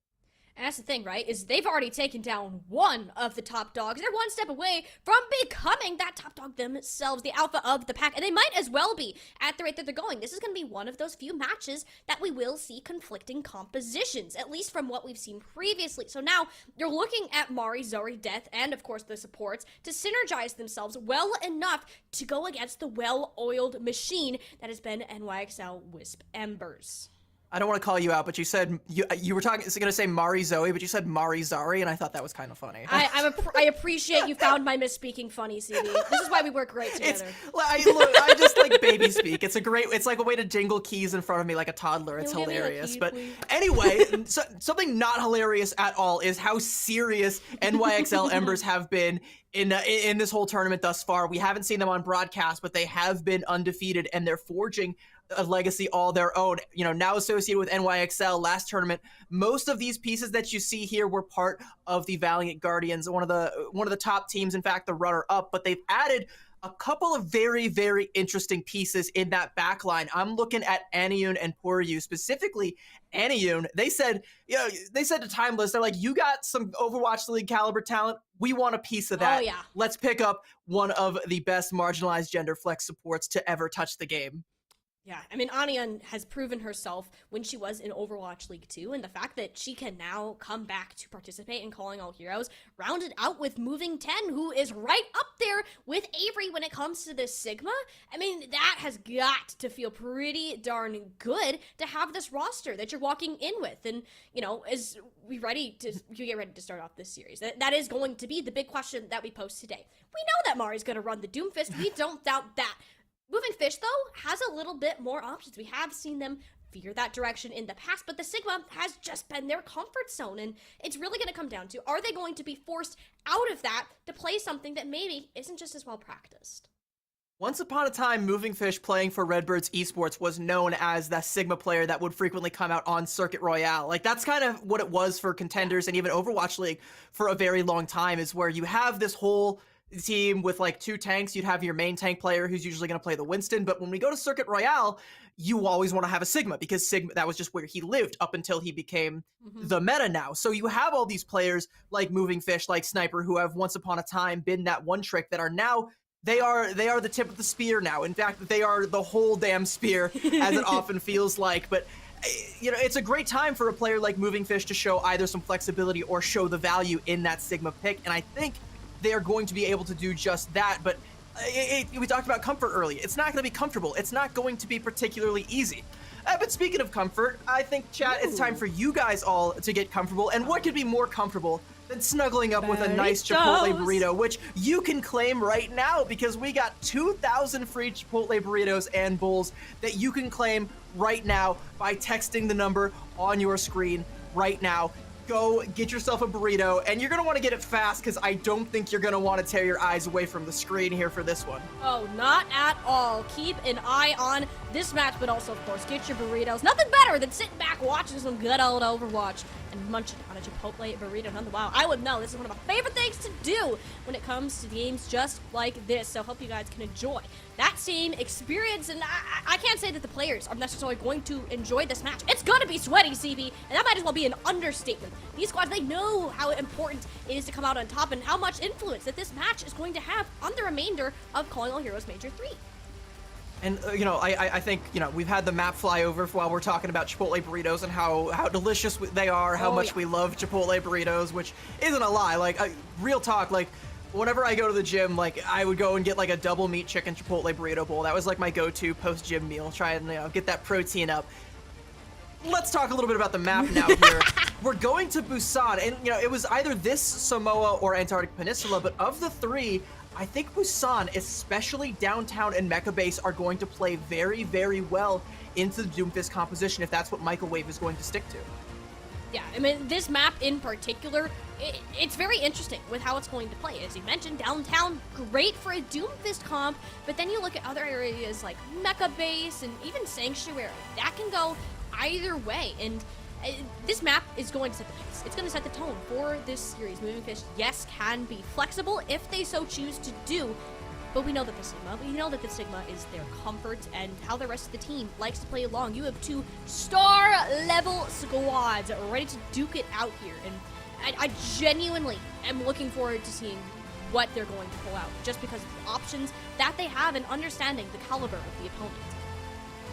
And that's the thing, right, is they've already taken down one of the top dogs. They're one step away from becoming that top dog themselves, the alpha of the pack, and they might as well be at the rate that they're going. This is going to be one of those few matches that we will see conflicting compositions, at least from what we've seen previously. So now you're looking at Mari, Zoe, Death, and of course the supports to synergize themselves well enough to go against the well-oiled machine that has been NYXL Wisp Embers. I don't want to call you out, but you said you were going to say Mari Zoe, but you said Mari Zari, and I thought that was kind of funny. I appreciate you found my misspeaking funny, CB. This is why we work great together. I just like baby speak. It's like a way to jingle keys in front of me like a toddler. It's hilarious. But anyway, something not hilarious at all is how serious NYXL Embers have been in this whole tournament thus far. We haven't seen them on broadcast, but they have been undefeated, and they're forging a legacy all their own. You know, now associated with NYXL. Last tournament, most of these pieces that you see here were part of the Valiant Guardians, one of the top teams, in fact, the runner-up. But they've added a couple of very, very interesting pieces in that backline. I'm looking at Aniyun and Poryu, specifically Aniyun. They said to Timeless, they're like, you got some Overwatch League caliber talent. We want a piece of that. Oh, yeah. Let's pick up one of the best marginalized gender flex supports to ever touch the game. Yeah, I mean, Anian has proven herself when she was in Overwatch League 2, and the fact that she can now come back to participate in Calling All Heroes, rounded out with Moving 10, who is right up there with Avery when it comes to this Sigma. I mean, that has got to feel pretty darn good to have this roster that you're walking in with. And, you know, as you get ready to start off this series, that is going to be the big question that we pose today. We know that Mari's going to run the Doomfist. We don't doubt that. Moving Fish, though, has a little bit more options. We have seen them veer that direction in the past, but the Sigma has just been their comfort zone, and it's really going to come down to, are they going to be forced out of that to play something that maybe isn't just as well practiced? Once upon a time, Moving Fish playing for Redbird's Esports was known as the Sigma player that would frequently come out on Circuit Royale. Like, that's kind of what it was for Contenders and even Overwatch League for a very long time, is where you have this whole team with like 2 tanks. You'd have your main tank player who's usually going to play the Winston, but when we go to Circuit Royale, you always want to have a Sigma, because Sigma, that was just where he lived up until he became the meta now. So you have all these players like Moving Fish, like Sniper, who have once upon a time been that one trick, that are now they are the tip of the spear now. In fact, they are the whole damn spear, as it often feels like. But you know, it's a great time for a player like Moving Fish to show either some flexibility or show the value in that Sigma pick, and I think they are going to be able to do just that. But we talked about comfort earlier. It's not going to be comfortable. It's not going to be particularly easy. But speaking of comfort, I think, chat, it's time for you guys all to get comfortable. And what could be more comfortable than snuggling up with a nice Chipotle burrito, which you can claim right now, because we got 2,000 free Chipotle burritos and bowls that you can claim right now by texting the number on your screen right now. Go get yourself a burrito, and you're going to want to get it fast, because I don't think you're going to want to tear your eyes away from the screen here for this one. Oh, not at all. Keep an eye on this match, but also, of course, get your burritos. Nothing better than sitting back watching some good old Overwatch and munching on a Chipotle burrito. Wow, I would know. This is one of my favorite things to do when it comes to games just like this, so hope you guys can enjoy that same experience. And I can't say that the players are necessarily going to enjoy this match. It's going to be sweaty, CB, and that might as well be an understatement. These squads, they know how important it is to come out on top and how much influence that this match is going to have on the remainder of Calling All Heroes Major 3. And, you know, I think, you know, we've had the map fly over while we're talking about Chipotle burritos and how delicious they are, how much we love Chipotle burritos, which isn't a lie. Like, real talk, like, whenever I go to the gym, like, I would go and get, like, a double meat chicken Chipotle burrito bowl. That was, like, my go-to post-gym meal. Try and, you know, get that protein up. Let's talk a little bit about the map now here. We're going to Busan, and, you know, it was either this Samoa or Antarctic Peninsula, but of the 3, I think Busan, especially downtown and Mecha Base, are going to play very, very well into the Doomfist composition, if that's what Microwave is going to stick to. Yeah, I mean, this map in particular, it's very interesting with how it's going to play. As you mentioned, downtown, great for a Doomfist comp, but then you look at other areas like Mecha Base and even Sanctuary. That can go either way, and this map is going to set the pace. It's going to set the tone for this series. Moving Fish, yes, can be flexible if they so choose to do, but we know that the Sigma is their comfort and how the rest of the team likes to play along. You have 2 star-level squads ready to duke it out here, and I genuinely am looking forward to seeing what they're going to pull out, just because of the options that they have and understanding the caliber of the opponent.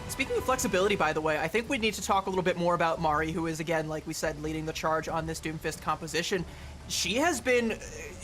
Speaking of flexibility, by the way, I think we need to talk a little bit more about Mari, who is, again, like we said, leading the charge on this Doomfist composition. She has been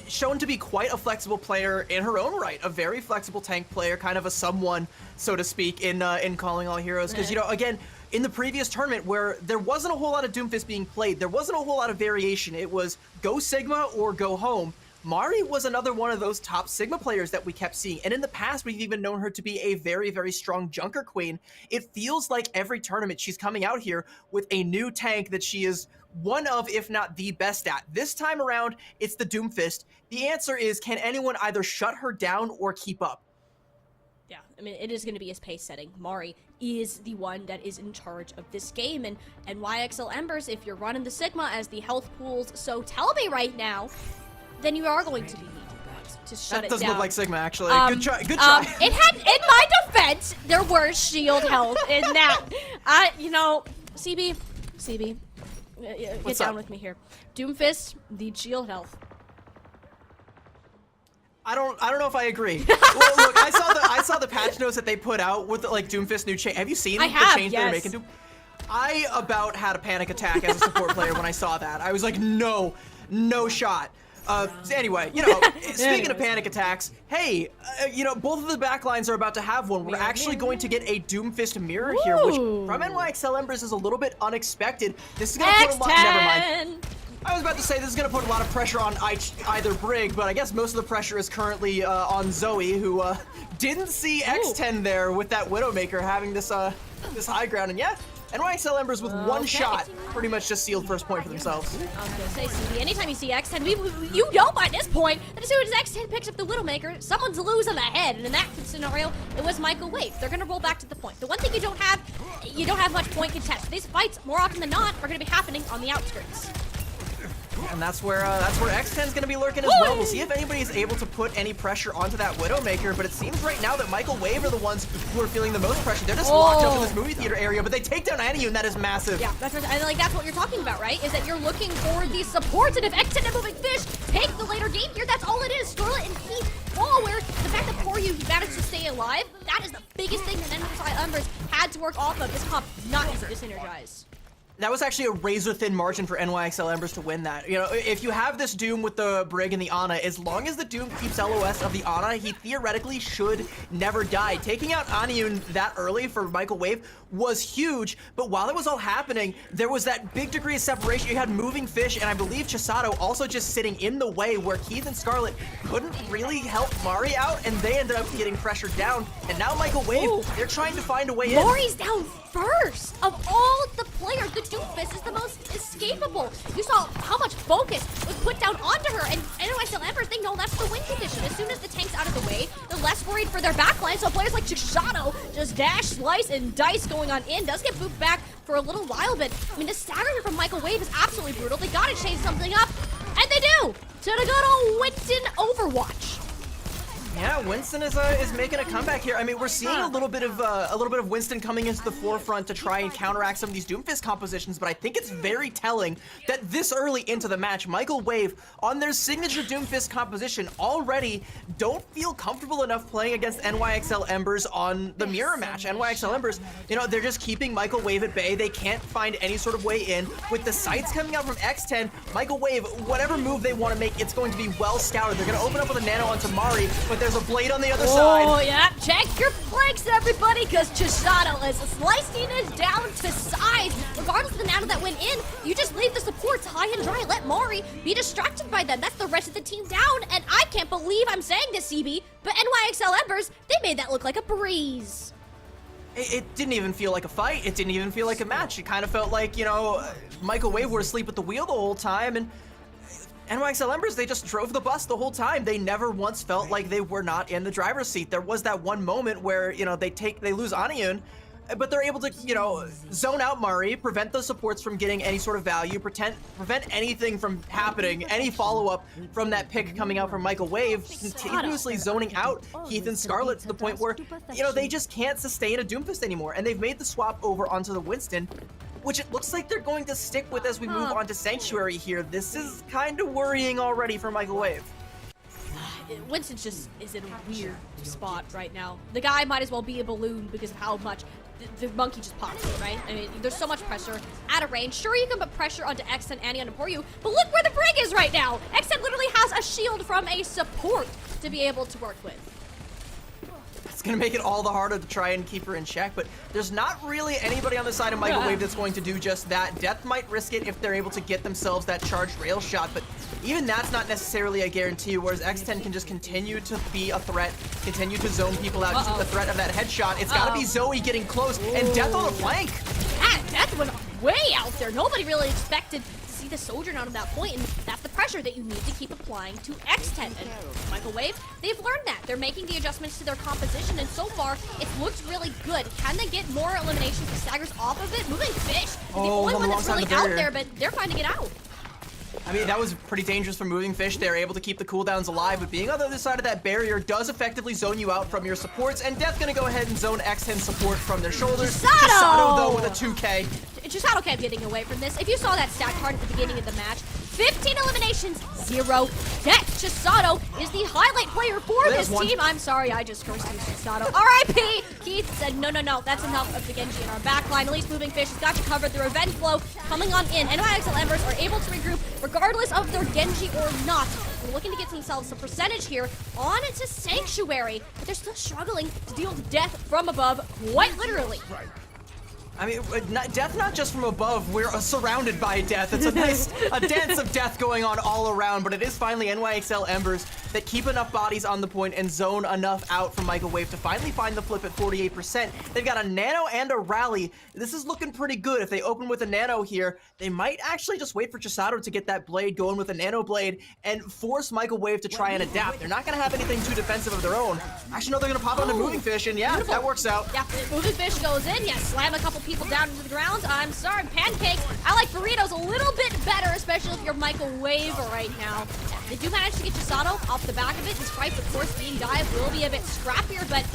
shown to be quite a flexible player in her own right, a very flexible tank player, kind of a someone, so to speak, in Calling All Heroes. Because, you know, again, in the previous tournament where there wasn't a whole lot of Doomfist being played, there wasn't a whole lot of variation. It was go Sigma or go home. Mari was another one of those top Sigma players that we kept seeing, and in the past we've even known her to be a very, very strong Junker Queen. It feels like every tournament she's coming out here with a new tank that she is one of, if not the best at. This time around, it's the Doomfist. The answer is, can anyone either shut her down or keep up? Yeah, I mean, it is going to be his pace setting. Mari is the one that is in charge of this game, and NYXL Embers, if you're running the Sigma as the health pools so tell me right now, then you are going to be needing to shut it down. That doesn't look like Sigma, actually. Good try. Good try. It had, in my defense, there were shield health in that. You know, CB, get down with me here. Doomfist, the shield health. I don't know if I agree. Well, look, I saw the patch notes that they put out with like Doomfist new change. Have you seen the change they're making to? I about had a panic attack as a support player when I saw that. I was like, no shot. Anyway, you know, speaking of panic attacks, hey, you know, both of the backlines are about to have one. We're actually going to get a Doomfist mirror here, which from NYXL Embers is a little bit unexpected. This is going to put a lot. Never mind. I was about to say this is going to put a lot of pressure on either Brig, but I guess most of the pressure is currently on Zoe, who didn't see X10 there with that Widowmaker having this this high ground, and yeah. NYXL Embers with one shot pretty much just sealed first point for themselves. I was gonna say, CB, anytime you see X10, you know by this point that as soon as X10 picks up the Widowmaker, someone's losing the head, and in that scenario, it was Michael Wave. They're gonna roll back to the point. The one thing you don't have much point contest. These fights, more often than not, are gonna be happening on the outskirts. And that's where X10 is going to be lurking as well. We'll see if anybody's able to put any pressure onto that Widowmaker, but it seems right now that Michael Wave are the ones who are feeling the most pressure. They're just locked up in this movie theater area, but they take down Annie, and that is massive. Yeah, that's what you're talking about, right? Is that you're looking for these supports, and if X10 and Moving Fish take the later game here, that's all it is. Scarlet and Heat fall, where the fact that Poryu managed to stay alive, that is the biggest thing that NYXL Embers had to work off of. This comp not easy to synergize. That was actually a razor-thin margin for NYXL Embers to win that. You know, if you have this Doom with the Brig and the Ana, as long as the Doom keeps LOS of the Ana, he theoretically should never die. Taking out Aniun that early for Michael Wave was huge, but while it was all happening, there was that big degree of separation. You had Moving Fish, and I believe Chisato also just sitting in the way where Keith and Scarlet couldn't really help Mari out, and they ended up getting pressured down. And now Michael Wave, they're trying to find a way in. Mari's down first of all the players. The Doomfist is the most escapable. You saw how much focus was put down onto her, and NYXL Embers, they know that's the win condition. As soon as the tank's out of the way, they're less worried for their backline, so players like Chisato just dash, slice, and dice going on in. Does get booped back for a little while, but I mean, the stagger here from Michael Wave is absolutely brutal. They gotta change something up, and they do! To the good old Winston Overwatch. Yeah, Winston is making a comeback here. I mean, we're seeing a little bit of Winston coming into the forefront to try and counteract some of these Doomfist compositions, but I think it's very telling that this early into the match, Michael Wave, on their signature Doomfist composition, already don't feel comfortable enough playing against NYXL Embers on the mirror match. NYXL Embers, you know, they're just keeping Michael Wave at bay. They can't find any sort of way in. With the sights coming out from X10, Michael Wave, whatever move they want to make, it's going to be well scouted. They're going to open up with a nano onto Mari, but there's a blade on the other side. Oh, yeah. Check your flanks, everybody, because Chisato is slicing it down to size. Regardless of the nano that went in, you just leave the supports high and dry. Let Mari be distracted by them. That's the rest of the team down, and I can't believe I'm saying this, CB, but NYXL Embers, they made that look like a breeze. It didn't even feel like a fight. It didn't even feel like a match. It kind of felt like, you know, Michael Wave were asleep at the wheel the whole time, and NYXL Embers, they just drove the bus the whole time. They never once felt like they were not in the driver's seat. There was that one moment where, you know, they lose Aniun, but they're able to, you know, zone out Mari, prevent those supports from getting any sort of value, prevent anything from happening, any follow-up from that pick coming out from Michael Wave, continuously zoning out Heath and Scarlet to the point where, you know, they just can't sustain a Doomfist anymore. And they've made the swap over onto the Winston, which it looks like they're going to stick with as we move on to Sanctuary here. This is kind of worrying already for Michael Wave. Winston just is in a weird spot right now. The guy might as well be a balloon because of how much the monkey just pops it, right? I mean, there's so much pressure out of range. Sure, you can put pressure onto X10 and onto Poryu, but look where the Brig is right now! X10 literally has a shield from a support to be able to work with. It's going to make it all the harder to try and keep her in check, but there's not really anybody on the side of Michael Wave that's going to do just that. Death might risk it if they're able to get themselves that charged rail shot, but even that's not necessarily a guarantee, whereas X10 can just continue to be a threat, continue to zone people out, just with the threat of that headshot. It's got to be Zoe getting close, and Death on the flank. Yeah, Death went way out there. Nobody really expected to see the Sojourn out of that point, and that's the pressure that you need to keep applying to X10. And Michael Wave, they've learned that. They're making the adjustments to their composition, and so far, it looks really good. Can they get more eliminations and staggers off of it? Moving Fish is the only one that's really out there, but they're finding it out. I mean, that was pretty dangerous for Moving Fish. They're able to keep the cooldowns alive, but being on the other side of that barrier does effectively zone you out from your supports, and Death gonna go ahead and zone X10 support from their shoulders. Chisato, though, with a 2K. Chisato kept getting away from this. If you saw that stat card at the beginning of the match, 15 eliminations, 0 deaths. Chisato is the highlight player for this team. I'm sorry, I just cursed you, Chisato. R.I.P. Keith said, no, that's enough of the Genji in our backline. At least Moving Fish has got you covered. The revenge flow coming on in. NYXL Embers are able to regroup regardless of their Genji or not. They're looking to get themselves some percentage here on to Sanctuary, but they're still struggling to deal with death from above, quite literally. I mean, death not just from above, we're surrounded by death. It's a dance of death going on all around, but it is finally NYXL Embers that keep enough bodies on the point and zone enough out from Michael Wave to finally find the flip at 48%. They've got a nano and a rally. This is looking pretty good. If they open with a nano here, they might actually just wait for Chisato to get that blade going with a nano blade and force Michael Wave to try and adapt. They're not going to have anything too defensive of their own. Actually, no, they're going to pop onto Moving Fish, and yeah, beautiful. That works out. Yeah, Moving Fish goes in, yeah, slam a couple people down into the ground. I'm sorry, Pancakes. I like burritos a little bit better, especially if you're Michael Wave right now. Yeah, they do manage to get Chisato off the back of it. This fight, of course, being dive will be a bit scrappier, but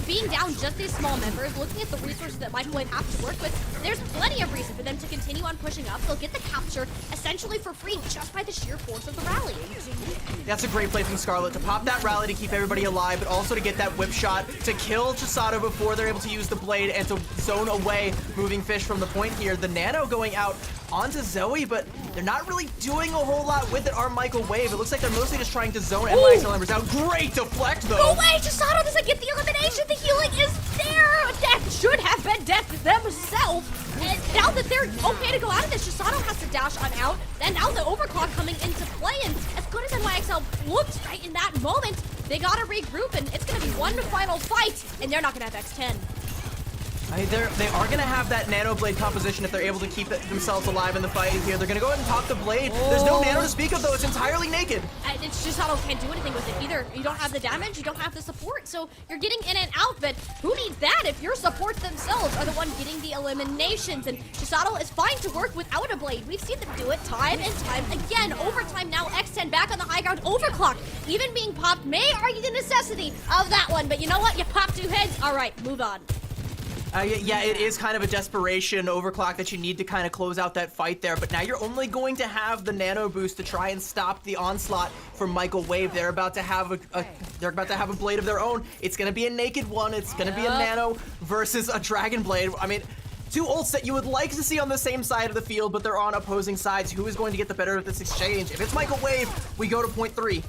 being down just these small members, looking at the resources that Michael Wave have to work with, there's plenty of reason for them to continue on pushing up. They'll get the capture essentially for free just by the sheer force of the rally. That's a great play from Scarlet to pop that rally to keep everybody alive, but also to get that whip shot to kill Chisato before they're able to use the blade and to zone away Moving Fish from the point here. The nano going out onto Zoe, but they're not really doing a whole lot with it. Our Michael Wave, it looks like they're mostly just trying to zone NYXL Embers out. Great deflect though. No way, Chisato doesn't get the elimination. The healing is there. Death should have been death themselves. And now that they're okay to go out of this, Chisato has to dash on out. And now the overclock coming into play. And as good as NYXL looked right in that moment, they gotta regroup, and it's gonna be one final fight, and they're not gonna have X10. They are going to have that nano blade composition if they're able to keep themselves alive in the fight here. They're going to go ahead and pop the blade. There's no nano to speak of, though. It's entirely naked. It's just Chisato can't do anything with it either. You don't have the damage, you don't have the support, so you're getting in and out, but who needs that if your supports themselves are the one getting the eliminations? And Chisato is fine to work without a blade. We've seen them do it time and time again. Overtime now, X10 back on the high ground. Overclock even being popped may argue the necessity of that one, but you know what? You pop 2 heads. All right, move on. Yeah, it is kind of a desperation overclock that you need to kind of close out that fight there, but now you're only going to have the nano boost to try and stop the onslaught from Michael Wave. They're about to have a blade of their own. It's going to be a naked one. It's going to be a nano versus a dragon blade. I mean, 2 ults that you would like to see on the same side of the field, but they're on opposing sides. Who is going to get the better of this exchange? If it's Michael Wave, we go to point 3.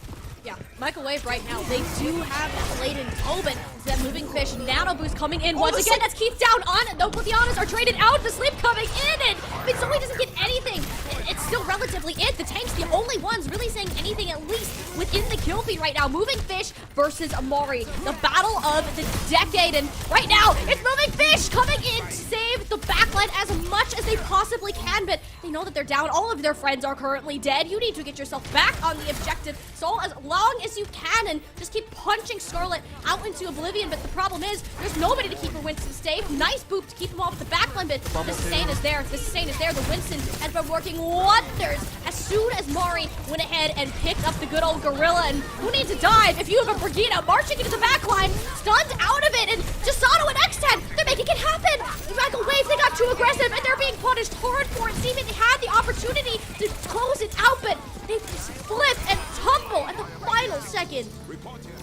Yeah, Michael Wave right now, they do have that blade in tow, but that Moving Fish nano boost coming in once again. That's Keith down on it. The Gluteonas are traded out. The sleep coming in, and I mean, Zoe doesn't get anything. It's still relatively it. The tank's the only ones really saying anything, at least within the kill feed right now. Moving Fish versus Amari, the battle of the decade, and right now it's Moving Fish coming in to save the backline as much as they possibly can, but they know that they're down. All of their friends are currently dead. You need to get yourself back on the objective. So as long as you can, and just keep punching Scarlet out into oblivion, but the problem is there's nobody to keep her Winston safe. Nice boop to keep him off the backline, but the sustain is there. The sustain is there. The Winston has been working wonders as soon as Mari went ahead and picked up the good old gorilla. And who needs to dive if you have a Brigitte marching into the backline, stunned out of it, and Chisato and X10, they're making it happen. Michael Wave, they got too aggressive, and they're being punished hard for it. Seeming they had the opportunity to close it out, but they flip and tumble at the final second.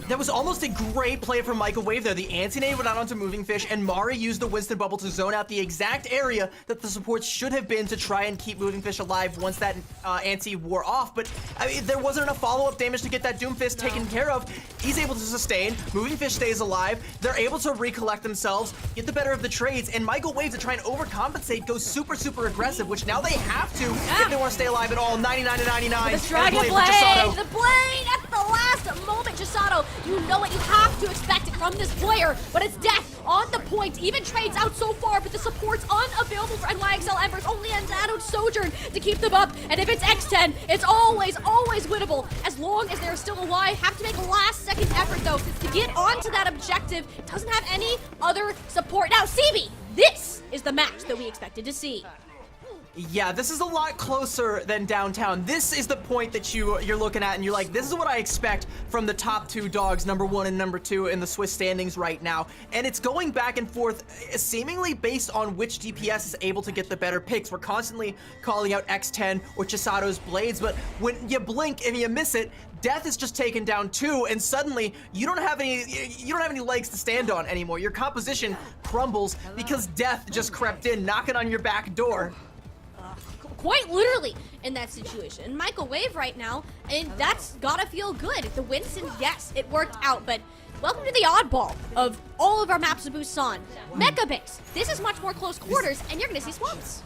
That was almost a great play from Michael Wave there. The anti-nade went out onto Moving Fish, and Mari used the Winston bubble to zone out the exact area that the supports should have been to try and keep Moving Fish alive once that anti wore off. But I mean, there wasn't enough follow-up damage to get that Doomfist taken care of. He's able to sustain. Moving Fish stays alive. They're able to recollect themselves, get the better of the trades, and Michael Wave, to try and overcompensate, goes super, super aggressive, which now they have to if they want to stay alive at all. 99 to 99. The Dragon Blade! The blade at the last moment, Chisato. You know it, you have to expect it from this player, but it's death on the point. Even trades out so far, but the support's unavailable for NYXL Embers. Only a nanoed Sojourn to keep them up, and if it's X10, it's always, always winnable. As long as they're still alive, have to make a last-second effort, though, to get onto that objective. Doesn't have any other support. Now, CB, this is the match that we expected to see. Yeah, this is a lot closer than downtown. This is the point that you're looking at, and you're like, this is what I expect from the top two dogs, number 1 and number 2 in the Swiss standings right now. And it's going back and forth, seemingly based on which DPS is able to get the better picks. We're constantly calling out X10 or Chisato's blades, but when you blink and you miss it, Death is just taken down 2, and suddenly you don't have any legs to stand on anymore. Your composition crumbles because Death just crept in, knocking on your back door. Quite literally in that situation. And Michael Wave right now, and that's gotta feel good. The Winston, yes, it worked out, but welcome to the oddball of all of our maps of Busan. Mecha Base. This is much more close quarters, and you're gonna see swamps.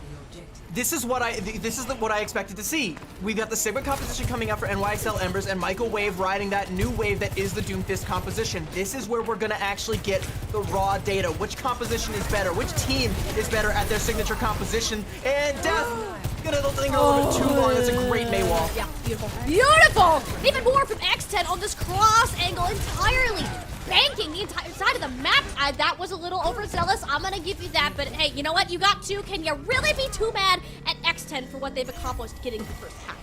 This is what I expected to see. We got the Sigma composition coming up for NYXL Embers and Michael Wave riding that new wave that is the Doomfist composition. This is where we're gonna actually get the raw data. Which composition is better? Which team is better at their signature composition? And Death gonna linger a little bit too long. That's a great Maywall. Yeah, beautiful. Beautiful! Even more from X10 on this cross angle entirely. Banking the entire side of the map. That was a little overzealous. I'm gonna give you that, but hey, you know what? You got 2. Can you really be too mad at X10 for what they've accomplished getting the first half?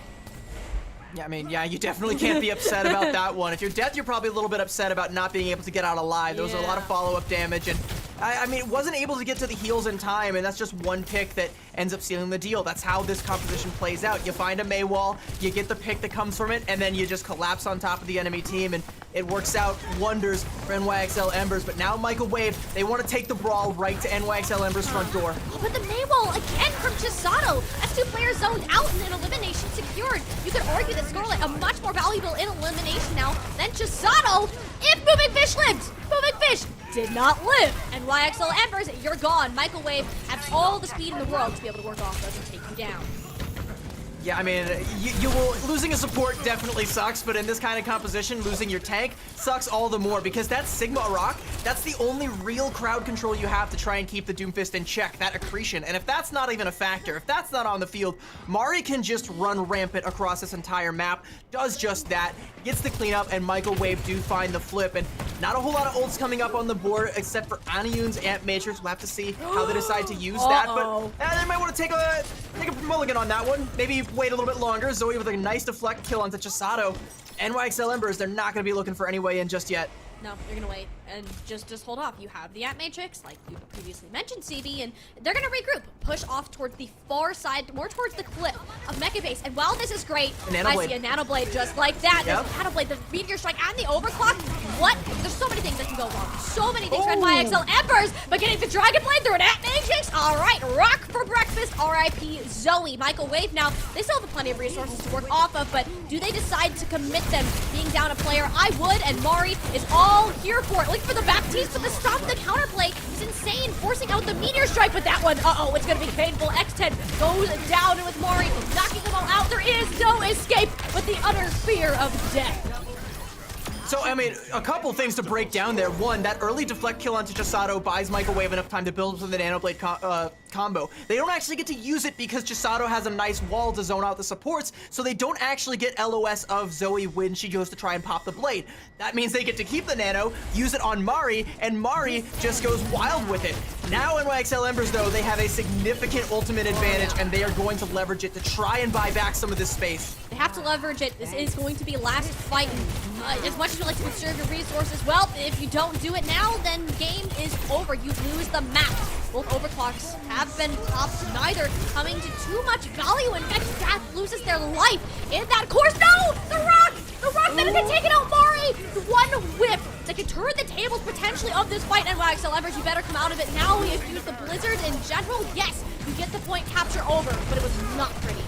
Yeah, I mean, yeah, you definitely can't be upset about that one. If you're Death, you're probably a little bit upset about not being able to get out alive. There was a lot of follow-up damage, and I mean, it wasn't able to get to the heals in time, and that's just one pick that ends up sealing the deal. That's how this composition plays out. You find a Maywall, you get the pick that comes from it, and then you just collapse on top of the enemy team, and it works out wonders for NYXL Embers. But now Michael Wave, they want to take the brawl right to NYXL Embers' front door. But the Maywall again from Chisato. That's 2 players zoned out and an elimination secured. You could argue that Scarlet a much more valuable in elimination now than Chisato if Moving Fish lived. Moving Fish did not live. And NYXL Embers, you're gone. Michael Wave has all the speed in the world to be able to work off those and take you down. Yeah, I mean, losing a support definitely sucks, but in this kind of composition, losing your tank sucks all the more because that Sigma Rock, that's the only real crowd control you have to try and keep the Doomfist in check, that accretion. And if that's not even a factor, if that's not on the field, Mari can just run rampant across this entire map, does just that, gets the cleanup, and Michael Wave do find the flip. And not a whole lot of ults coming up on the board except for Aniyun's Amp Matrix. We'll have to see how they decide to use that, but they might want to take a mulligan on that one. Maybe wait a little bit longer. Zoe with a nice deflect kill onto Chisato. NYXL Embers, they're not going to be looking for any way in just yet. No, you're gonna wait and just hold off. You have the App Matrix, like you previously mentioned, CB, and they're gonna regroup, push off towards the far side, more towards the cliff of Mecha Base. And while this is great, I see a Nanoblade just like that. There's a Nanoblade, the Meteor Strike, and the Overclock. What? There's so many things that can go wrong. So many things for NYXL Embers, but getting the Dragon Blade through an App Matrix. All right, rock for breakfast. RIP Zoe. Michael Wave now. They still have plenty of resources to work off of, but do they decide to commit them being down a player? I would, and Mari is all here for it. Looking for the back tease, but the stop the counterplay is insane, forcing out the Meteor Strike, but that one, it's gonna be painful. X10 goes down, and with Mari knocking them all out, there is no escape but the utter fear of death. So, I mean, a couple things to break down there. One, that early deflect kill onto Chisato buys Michael Wave enough time to build for the Nanoblade combo. They don't actually get to use it because Chisato has a nice wall to zone out the supports, so they don't actually get LOS of Zoe when she goes to try and pop the blade. That means they get to keep the Nano, use it on Mari, and Mari just goes wild with it. Now NYXL Embers, though, they have a significant ultimate advantage, and they are going to leverage it to try and buy back some of this space. They have to leverage it. This is going to be last fight. As much as you like to conserve your resources, well, if you don't do it now, then game is over. You lose the map. Both overclocks have been popped, neither coming to too much value. In fact, Death loses their life in that course. No! The rock! The rock that has taken out Mari! The one whip that could turn the tables potentially of this fight. NYXL Embers, you better come out of it now. He has used the Blizzard in general. Yes, you get the point capture over, but it was not pretty.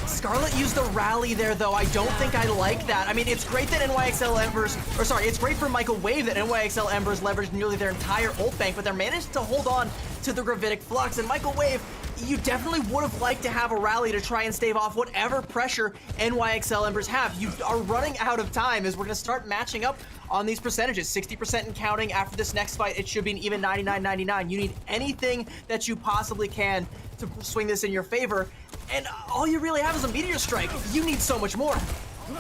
Scarlet used the rally there, though. I don't think I like that. I mean, it's great that NYXL Embers, it's great for Michael Wave that NYXL Embers leveraged nearly their entire ult bank, but they're managed to hold on to the Gravitic Flux. And Michael Wave, you definitely would have liked to have a rally to try and stave off whatever pressure NYXL Embers have. You are running out of time as we're going to start matching up on these percentages. 60% and counting. After this next fight, it should be an even 99-99. You need anything that you possibly can to swing this in your favor. And all you really have is a Meteor Strike. You need so much more.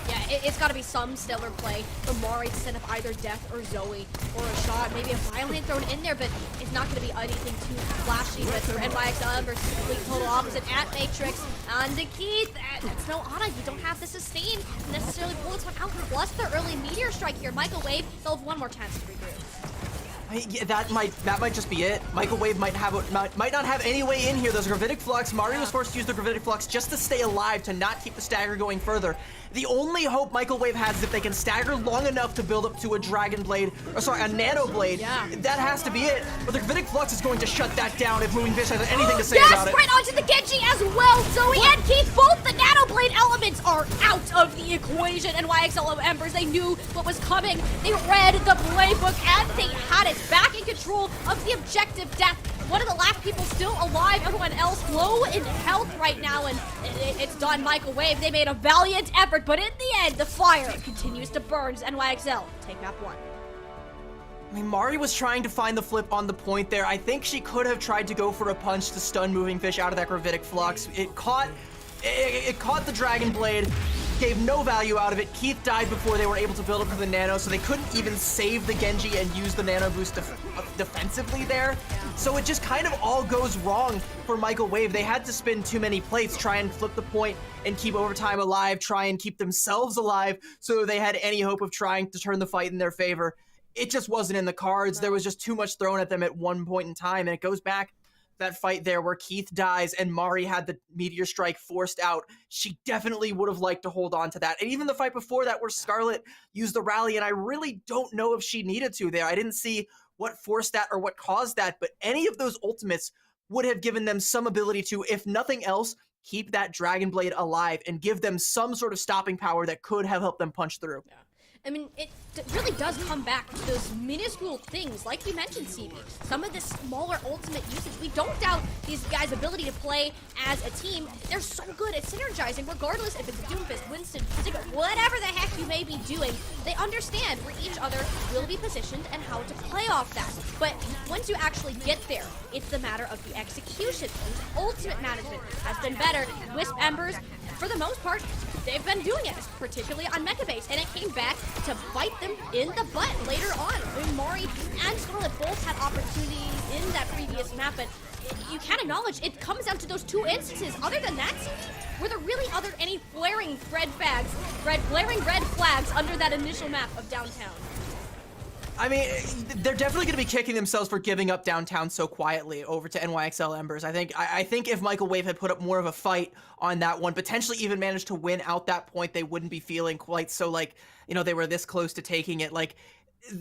Yeah, it's got to be some stellar play from Mari to set up either Death or Zoe or a shot, maybe a Violent thrown in there, but it's not going to be anything too flashy. But for NYXL Embers, complete total opposite at Matrix. On to Keith, that's no Ana. You don't have the sustain to necessarily pull this one out. Plus the early Meteor Strike here. Michael Wave, they'll have one more chance to regroup. Yeah, that might just be it. Michael Wave might not have any way in here. There's a Gravitic Flux. Mario was forced to use the Gravitic Flux just to stay alive, to not keep the stagger going further. The only hope Michael Wave has is if they can stagger long enough to build up to a Dragon Blade, or sorry, a Nano Blade. Yeah. That has to be it. But the Gravitic Flux is going to shut that down if Moving Fish has anything to say yes, about it. Right onto the Genji as well. Zoe and Keith, both the Nano Blade elements are out of the equation. NYXL Embers, they knew what was coming. They read the playbook and they had it back in control of the objective. Death, one of the last people still alive. Everyone else low in health right now, and it's done. Michael Wave, they made a valiant effort, but in the end, the fire continues to burn as NYXL take map 1. I mean, Mari was trying to find the flip on the point there. I think she could have tried to go for a punch to stun Moving Fish out of that Gravitic Flux. It caught the Dragon Blade, gave no value out of it. Keith died before they were able to build up to the Nano, so they couldn't even save the Genji and use the Nano boost defensively there. So it just kind of all goes wrong for Michael Wave. They had to spin too many plates, try and flip the point and keep overtime alive, try and keep themselves alive so they had any hope of trying to turn the fight in their favor. It just wasn't in the cards. There was just too much thrown at them at one point in time, and it goes back that fight there where Keith dies and Mari had the Meteor Strike forced out. She definitely would have liked to hold on to that. And even the fight before that where Scarlet used the rally, and I really don't know if she needed to there. I didn't see what forced that or what caused that, but any of those ultimates would have given them some ability to, if nothing else, keep that Dragon Blade alive and give them some sort of stopping power that could have helped them punch through. Yeah. I mean, it really does come back to those minuscule things, like you mentioned, CB. Some of the smaller ultimate usage. We don't doubt these guys' ability to play as a team. They're so good at synergizing, regardless if it's Doomfist, Winston, Ziggo, whatever the heck you may be doing. They understand where each other will be positioned and how to play off that. But once you actually get there, it's the matter of the execution. Ultimate management has been better. Wisp Embers, for the most part, they've been doing it, particularly on Mecha Base, and it came back to bite them in the butt later on. I mean, Mari and Scarlet both had opportunities in that previous map, but you can't acknowledge it comes down to those two instances. Other than that, were there really any flaring red flags under that initial map of downtown? I mean, they're definitely going to be kicking themselves for giving up downtown so quietly over to NYXL Embers. I think if Michael Wave had put up more of a fight on that one, potentially even managed to win out that point, they wouldn't be feeling quite so like, they were this close to taking it. Like,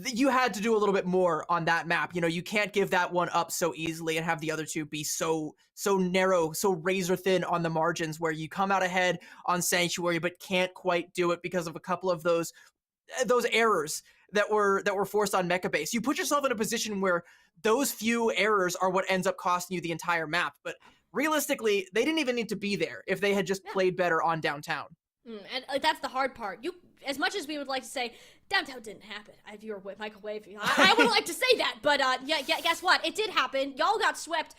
you had to do a little bit more on that map. You can't give that one up so easily and have the other two be so narrow, so razor thin on the margins where you come out ahead on Sanctuary but can't quite do it because of a couple of those errors that were forced on Mecha Base. You put yourself in a position where those few errors are what ends up costing you the entire map. But realistically, they didn't even need to be there if they had just played better on downtown. And that's the hard part. As much as we would like to say, downtown didn't happen. If you were Michael Wave, I would like to say that, but yeah, guess what? It did happen. Y'all got swept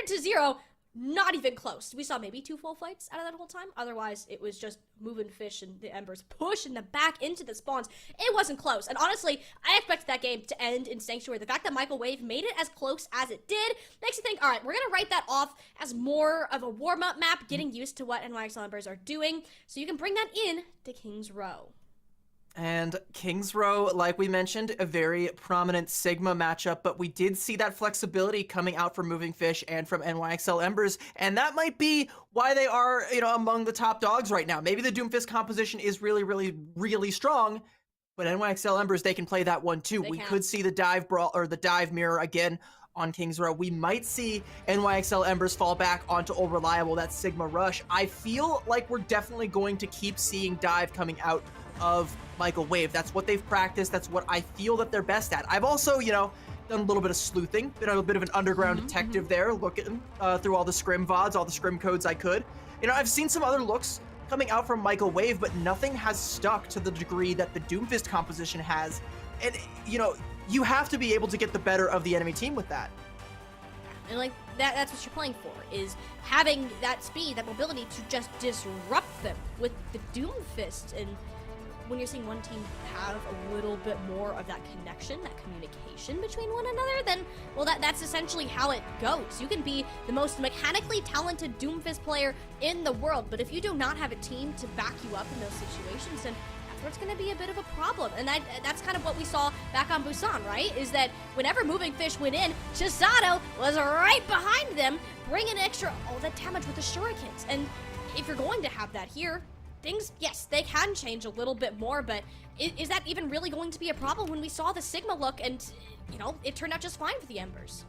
100-0. Not even close. We saw maybe 2 full fights out of that whole time. Otherwise, it was just Moving Fish and the Embers pushing them back into the spawns. It wasn't close. And honestly, I expected that game to end in Sanctuary. The fact that Michael Wave made it as close as it did makes you think, all right, we're going to write that off as more of a warm-up map, getting used to what NYXL Embers are doing, so you can bring that in to King's Row. And King's Row, like we mentioned, a very prominent Sigma matchup, but we did see that flexibility coming out from Moving Fish and from NYXL Embers, and that might be why they are, among the top dogs right now. Maybe the Doomfist composition is really, really, really strong, but NYXL Embers, they can play that one too. We could see the dive brawl or the dive mirror again on King's Row. We might see NYXL Embers fall back onto Old Reliable, that Sigma rush. I feel like we're definitely going to keep seeing dive coming out of Michael Wave. That's what they've practiced. That's what I feel that they're best at. I've also, done a little bit of sleuthing, been a bit of an underground detective there, looking through all the scrim VODs, all the scrim codes I could. I've seen some other looks coming out from Michael Wave, but nothing has stuck to the degree that the Doomfist composition has. And, you have to be able to get the better of the enemy team with that. And that's what you're playing for, is having that speed, that mobility to just disrupt them with the Doomfist. And when you're seeing one team have a little bit more of that connection, that communication between one another, then, well, that's essentially how it goes. You can be the most mechanically talented Doomfist player in the world, but if you do not have a team to back you up in those situations, then that's where it's going to be a bit of a problem. And that's kind of what we saw back on Busan, right? Is that whenever Moving Fish went in, Chisato was right behind them, bringing extra all that damage with the shurikens. And if you're going to have that here, things, yes, they can change a little bit more, but is that even really going to be a problem when we saw the Sigma look and, you know, it turned out just fine for the Embers?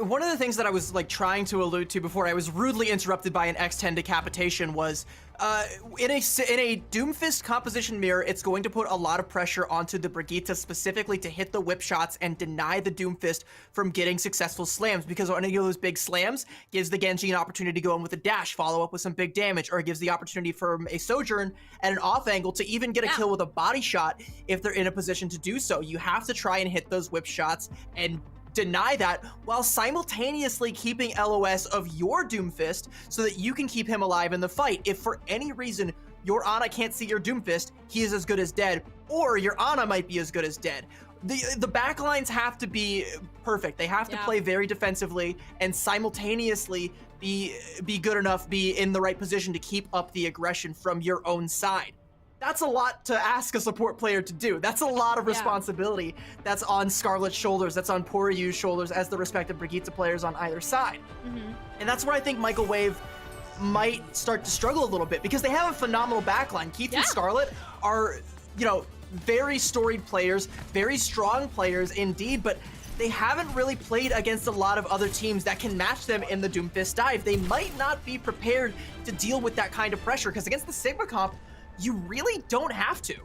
One of the things that I was like trying to allude to before I was rudely interrupted by an X10 decapitation was in a Doomfist composition mirror, it's going to put a lot of pressure onto the Brigitte specifically to hit the whip shots and deny the Doomfist from getting successful slams, because any of those big slams gives the Genji an opportunity to go in with a dash, follow up with some big damage, or it gives the opportunity for a Sojourn at an off angle to even get a kill with a body shot if they're in a position to do so. You have to try and hit those whip shots and deny that while simultaneously keeping LOS of your Doomfist so that you can keep him alive in the fight. If for any reason your Ana can't see your Doomfist, he is as good as dead, or your Ana might be as good as dead. The backlines have to be perfect. They have to play very defensively and simultaneously be good enough, be in the right position to keep up the aggression from your own side. That's a lot to ask a support player to do. That's a lot of responsibility that's on Scarlet's shoulders, that's on Poryu's shoulders as the respective Brigitte players on either side. And that's where I think Michael Wave might start to struggle a little bit, because they have a phenomenal backline. Keith and Scarlet are, you know, very storied players, very strong players indeed, but they haven't really played against a lot of other teams that can match them in the Doomfist dive. They might not be prepared to deal with that kind of pressure, because against the Sigma comp, you really don't have to.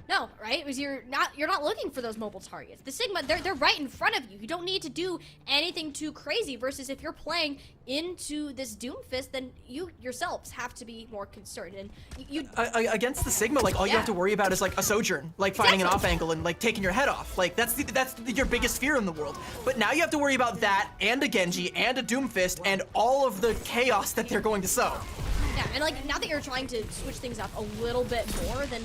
No, right? Because you're not looking for those mobile targets. The Sigma, they're right in front of you. You don't need to do anything too crazy, versus if you're playing into this Doomfist, then you yourselves have to be more concerned. And you against the Sigma, like all you have to worry about is like a Sojourn, like finding an off angle and like taking your head off. Like that's your biggest fear in the world. But now you have to worry about that and a Genji and a Doomfist and all of the chaos that they're going to sow. Yeah, and like now that you're trying to switch things up a little bit more, then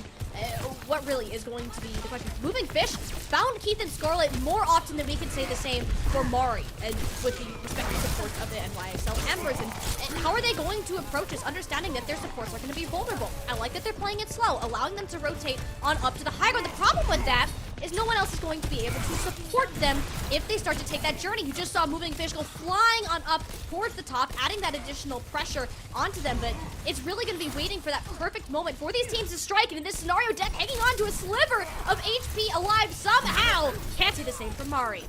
what really is going to be the question? Moving Fish found Keith and Scarlet more often than we can say the same for Mari, and with the respective supports of the NYXL Embers. And how are they going to approach this, understanding that their supports are going to be vulnerable? I like that they're playing it slow, allowing them to rotate on up to the high ground. The problem with that is no one else is going to be able to support them if they start to take that journey. You just saw Moving Fish go flying on up towards the top, adding that additional pressure onto them, but it's really going to be waiting for that perfect moment for these teams to strike, and in this scenario, Death hanging on to a sliver of HP alive somehow. Can't say the same for Mari.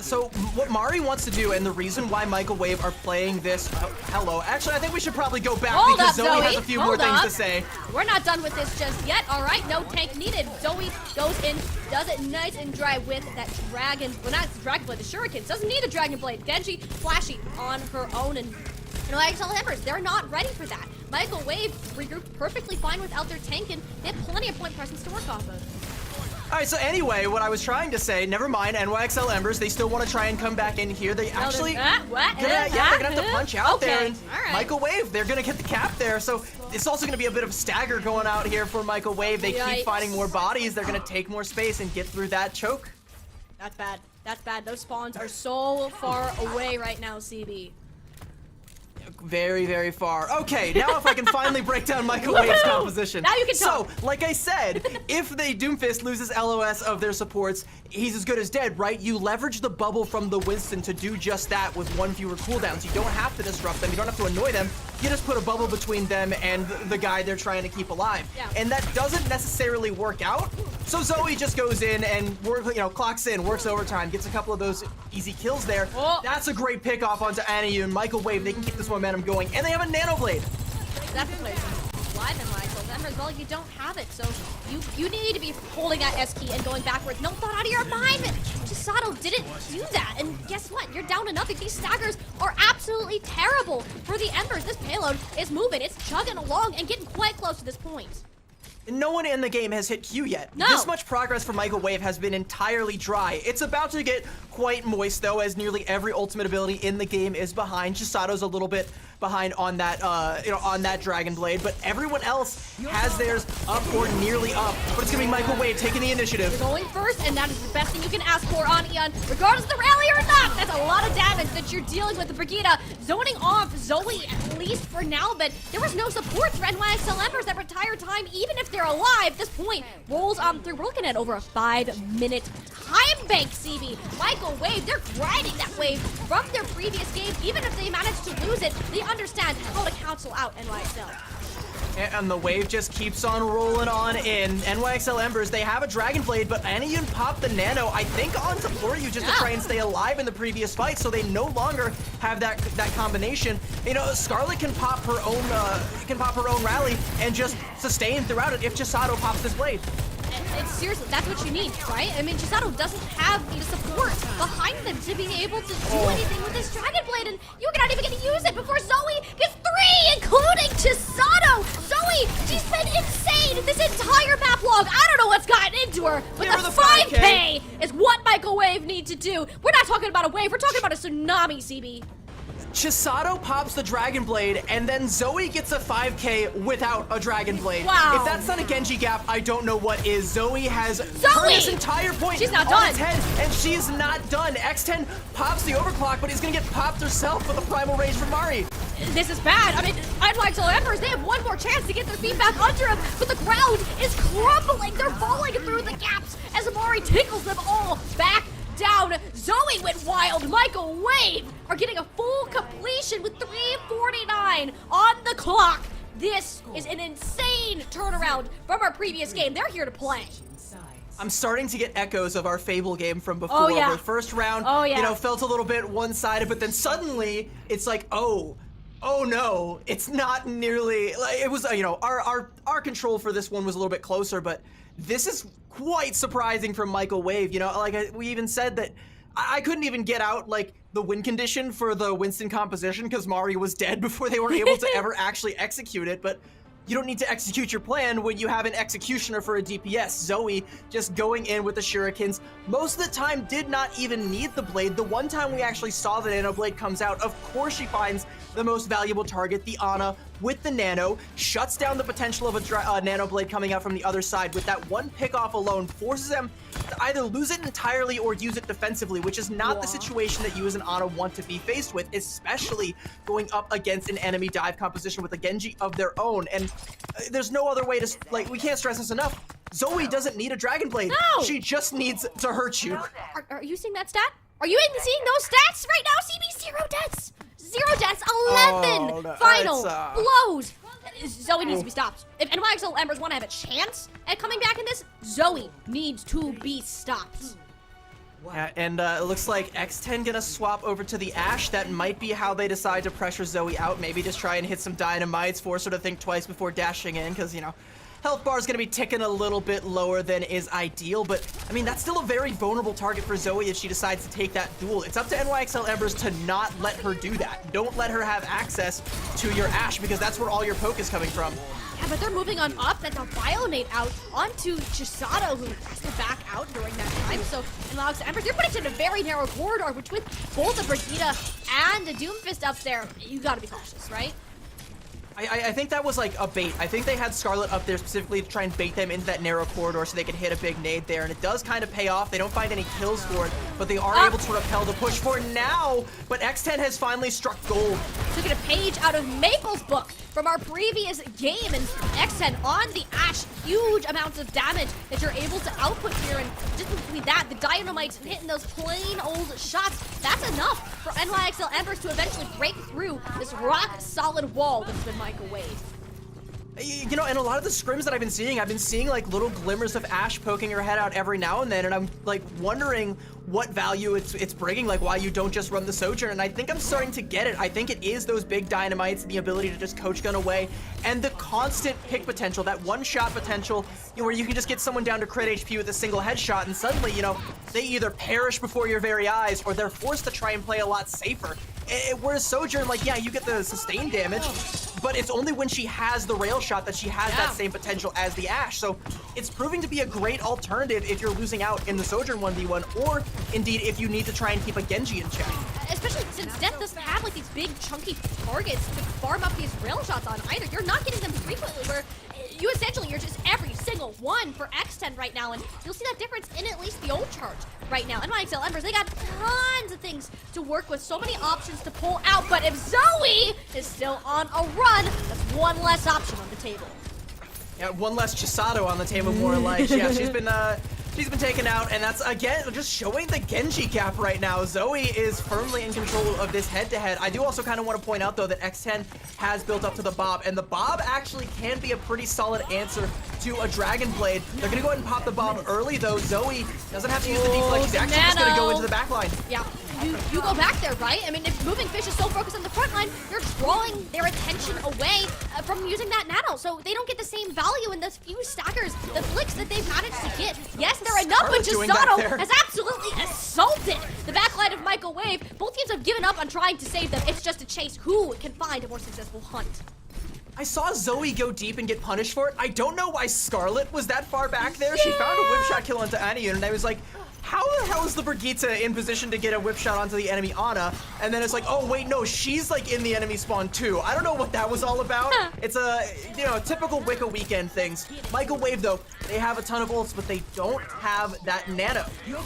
So what Mari wants to do, and the reason why Michael Wave are playing this, actually I think we should probably go back because Zoe has a few more things to say. We're not done with this just yet. All right, no tank needed. Zoe goes in, does it nice and dry with that dragon, well, not dragon blade, the shurikens. Doesn't need a dragon blade. Genji flashy on her own, and you know, NYXL Embers, they're not ready for that. Michael Wave regrouped perfectly fine without their tank, and they have plenty of point presence to work off of. Alright, so anyway, what I was trying to say, never mind, NYXL Embers, they still want to try and come back in here. They actually, they're gonna have to punch out there. And Michael Wave, they're gonna get the cap there. So it's also gonna be a bit of a stagger going out here for Michael Wave. They keep finding more bodies. They're gonna take more space and get through that choke. That's bad. That's bad. Those spawns are so far away right now, CB. Very, very far. Okay, now if I can finally break down Michael Wave's composition. Now you can talk. So, like I said, if the Doomfist loses LOS of their supports, he's as good as dead, right? You leverage the bubble from the Winston to do just that with one fewer cooldowns. You don't have to disrupt them. You don't have to annoy them. You just put a bubble between them and the guy they're trying to keep alive. Yeah. And that doesn't necessarily work out. So Zoe just goes in and clocks in, works overtime, gets a couple of those easy kills there. Oh. That's a great pick off onto Anayu and Michael Wave. They can keep this momentum going, and they have a Nano Blade. Definitely. Live in NYXL Embers, well, you don't have it, so you need to be holding that S key and going backwards. No thought out of your mind, but Chisato didn't do that, and guess what? You're down to nothing. These staggers are absolutely terrible for the Embers. This payload is moving. It's chugging along and getting quite close to this point. No one in the game has hit Q yet. No. This much progress from Michael Wave has been entirely dry. It's about to get quite moist, though, as nearly every ultimate ability in the game is behind. Chisato's a little bit behind on that, on that Dragon Blade, but everyone else has theirs up or nearly up. But it's gonna be Michael Wave taking the initiative. You're going first, and that is the best thing you can ask for on Eon, regardless of the rally or not. That's a lot of damage that you're dealing with. The Brigida zoning off Zoe, at least for now, but there was no support for NYXL Embers that entire time, even if they're alive. At this point, rolls on through. We're looking at over a 5-minute time bank, CB. Michael Wave, they're grinding that wave from their previous game. Even if they manage to lose it, they understand how to cancel out NYXL. And the wave just keeps on rolling on in. NYXL Embers, they have a Dragon Blade, but Anion popped the Nano, I think, on support you just to try and stay alive in the previous fight, so they no longer have that combination. You know, Scarlet can pop her own rally and just sustain throughout it if Chisato pops this blade. It's seriously, that's what you need, right? I mean, Chisato doesn't have the support behind them to be able to do anything with this Dragon Blade, and you're not even going to use it before Zoe gets 3, including Chisato. Zoe, she's been insane this entire map log. I don't know what's gotten into her, but Give her the the 5K is what Michael Wave needs to do. We're not talking about a wave, we're talking about a tsunami, CB. Chisato pops the Dragon Blade, and then Zoe gets a 5K without a Dragon Blade. Wow. If that's not a Genji gap, I don't know what is. Zoe has turned this entire point She's not on done. its head, and she's not done. X10 pops the overclock, but he's gonna get popped herself with a Primal Rage from Mari. This is bad. I mean, NYXL Embers, they have one more chance to get their feet back under them, but the ground is crumbling. They're falling through the gaps as Amari tickles them all back down. Zoe went wild. Michael Wave are getting a full completion with 3:49 on the clock. This is an insane turnaround from our previous game. They're here to play. I'm starting to get echoes of our Fable game from before. Oh, yeah. The first round, Oh, yeah. you know, felt a little bit one-sided, but then suddenly it's like, oh no, it's not nearly like it was. You know, our control for this one was a little bit closer, but this is quite surprising from Michael Wave. You know, like we even said that I couldn't even get out like the win condition for the Winston composition because Mari was dead before they were able to ever actually execute it. But you don't need to execute your plan when you have an executioner for a DPS. Zoe just going in with the shurikens. Most of the time did not even need the blade. The one time we actually saw the nano blade comes out, of course she finds the most valuable target, the Ana, with the nano, shuts down the potential of a nano blade coming out from the other side. With that one pick off alone, forces them to either lose it entirely or use it defensively, which is not the situation that you as an Ana want to be faced with, especially going up against an enemy dive composition with a Genji of their own. And there's no other way to, like, we can't stress this enough. Zoe doesn't need a Dragon Blade. No! She just needs to hurt you. Are you seeing that stat? Are you even seeing those stats right now, CB? 0 deaths. 0 deaths. 11 no, final it's, blows. Zoe needs to be stopped. If NYXL Embers want to have a chance at coming back in this, Zoe needs to be stopped. Yeah, and it looks like X10 gonna swap over to the Ashe. That might be how they decide to pressure Zoe out. Maybe just try and hit some dynamites, force her to think twice before dashing in, because, you know, health bar is going to be ticking a little bit lower than is ideal, but I mean, that's still a very vulnerable target for Zoe if she decides to take that duel. It's up to NYXL Embers to not let her do that. Don't let her have access to your Ashe, because that's where all your poke is coming from. Yeah, but they're moving on up. That's a Violinate out onto Chisato, who has to back out during that time. So, NYXL Embers, they're putting it in a very narrow corridor, which with both the Brigida and the Doomfist up there, you gotta be cautious, right? I think that was like a bait. I think they had Scarlet up there specifically to try and bait them into that narrow corridor so they could hit a big nade there, and it does kind of pay off. They don't find any kills for it, but they are able to repel the push for now. But X10 has finally struck gold. Took a page out of Maple's book from our previous game, and X10 on the Ashe, huge amounts of damage that you're able to output here, and just between that, the dynamites hitting those plain old shots, that's enough for NYXL Embers to eventually break through this rock-solid wall that's been Michael Wave. You know, and a lot of the scrims that I've been seeing like little glimmers of Ashe poking her head out every now and then, and I'm like wondering what value it's bringing, like why you don't just run the Sojourn, and I think I'm starting to get it. I think it is those big dynamites and the ability to just coach gun away, and the constant pick potential, that one-shot potential, you know, where you can just get someone down to crit HP with a single headshot, and suddenly, you know, they either perish before your very eyes, or they're forced to try and play a lot safer. Whereas Sojourn, like, yeah, you get the sustained damage, but it's only when she has the rail shot that she has that same potential as the Ashe. So it's proving to be a great alternative if you're losing out in the Sojourn 1v1, or indeed if you need to try and keep a Genji in check. Especially since Death doesn't have like these big chunky targets to farm up these rail shots on either. You're not getting them frequently, where you essentially, you're just every single one for X10 right now, and you'll see that difference in at least the old charge right now. And NYXL Embers, they got tons of things to work with, so many options to pull out, but if Zoe is still on a run, that's one less option on the table. Yeah, one less Chisato on the table, more like. Yeah, she's been taken out, and that's, again, just showing the Genji gap right now. Zoe is firmly in control of this head-to-head. I do also kind of want to point out, though, that X10 has built up to the Bob, and the Bob actually can be a pretty solid answer to a Dragon Blade. They're going to go ahead and pop the Bob early, though. Zoe doesn't have to use the deflect. She's actually just going to go into the back line. Yeah, you go back there, right? I mean, if Moving Fish is so focused on the front line, you're drawing their attention away from using that nano, so they don't get the same value in those few staggers, the flicks that they've managed to get. Yes, they're enough, but Chisato has absolutely assaulted the backline of Michael Wave. Both teams have given up on trying to save them. It's just a chase. Who can find a more successful hunt? I saw Zoe go deep and get punished for it. I don't know why Scarlet was that far back there. She found a whip shot kill onto Anion, and I was like, how the hell is the Brigitte in position to get a whip shot onto the enemy Ana? And then it's like, oh wait, no, she's like in the enemy spawn too. I don't know what that was all about. It's a, typical Wicca weekend things. Michael Wave though, they have a ton of ults, but they don't have that nano. You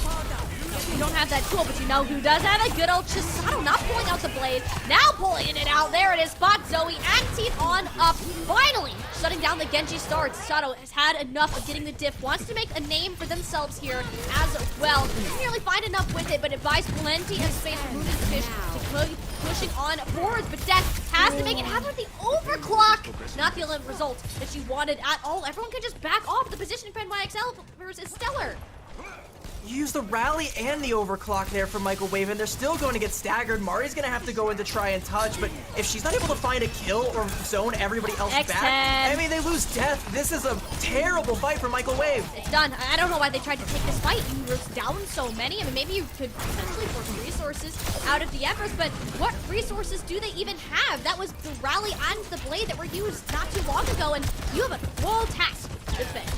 don't have that tool, but you know who does have a good old Chisato, not pulling out the blade, now pulling it out. There it is, spot Zoe and Teeth on up. Finally, shutting down the Genji star. Chisato has had enough of getting the diff, wants to make a name for themselves here as well. Didn't really find enough with it, but it buys plenty of space for Moving Fish to keep pushing on boards. But Death has to make it happen with the overclock. Not the result that she wanted at all. Everyone could just back off. The position for NYXL versus Stellar. You use the rally and the overclock there for Michael Wave, and they're still going to get staggered. Mari's going to have to go in to try and touch, but if she's not able to find a kill or zone everybody else X10. back, I mean, they lose Death. This is a terrible fight for Michael Wave. It's done. I don't know why they tried to take this fight. You were down so many. I mean, maybe you could potentially force resources out of the Embers, but what resources do they even have? That was the rally and the blade that were used not too long ago, and you have a full task to defend.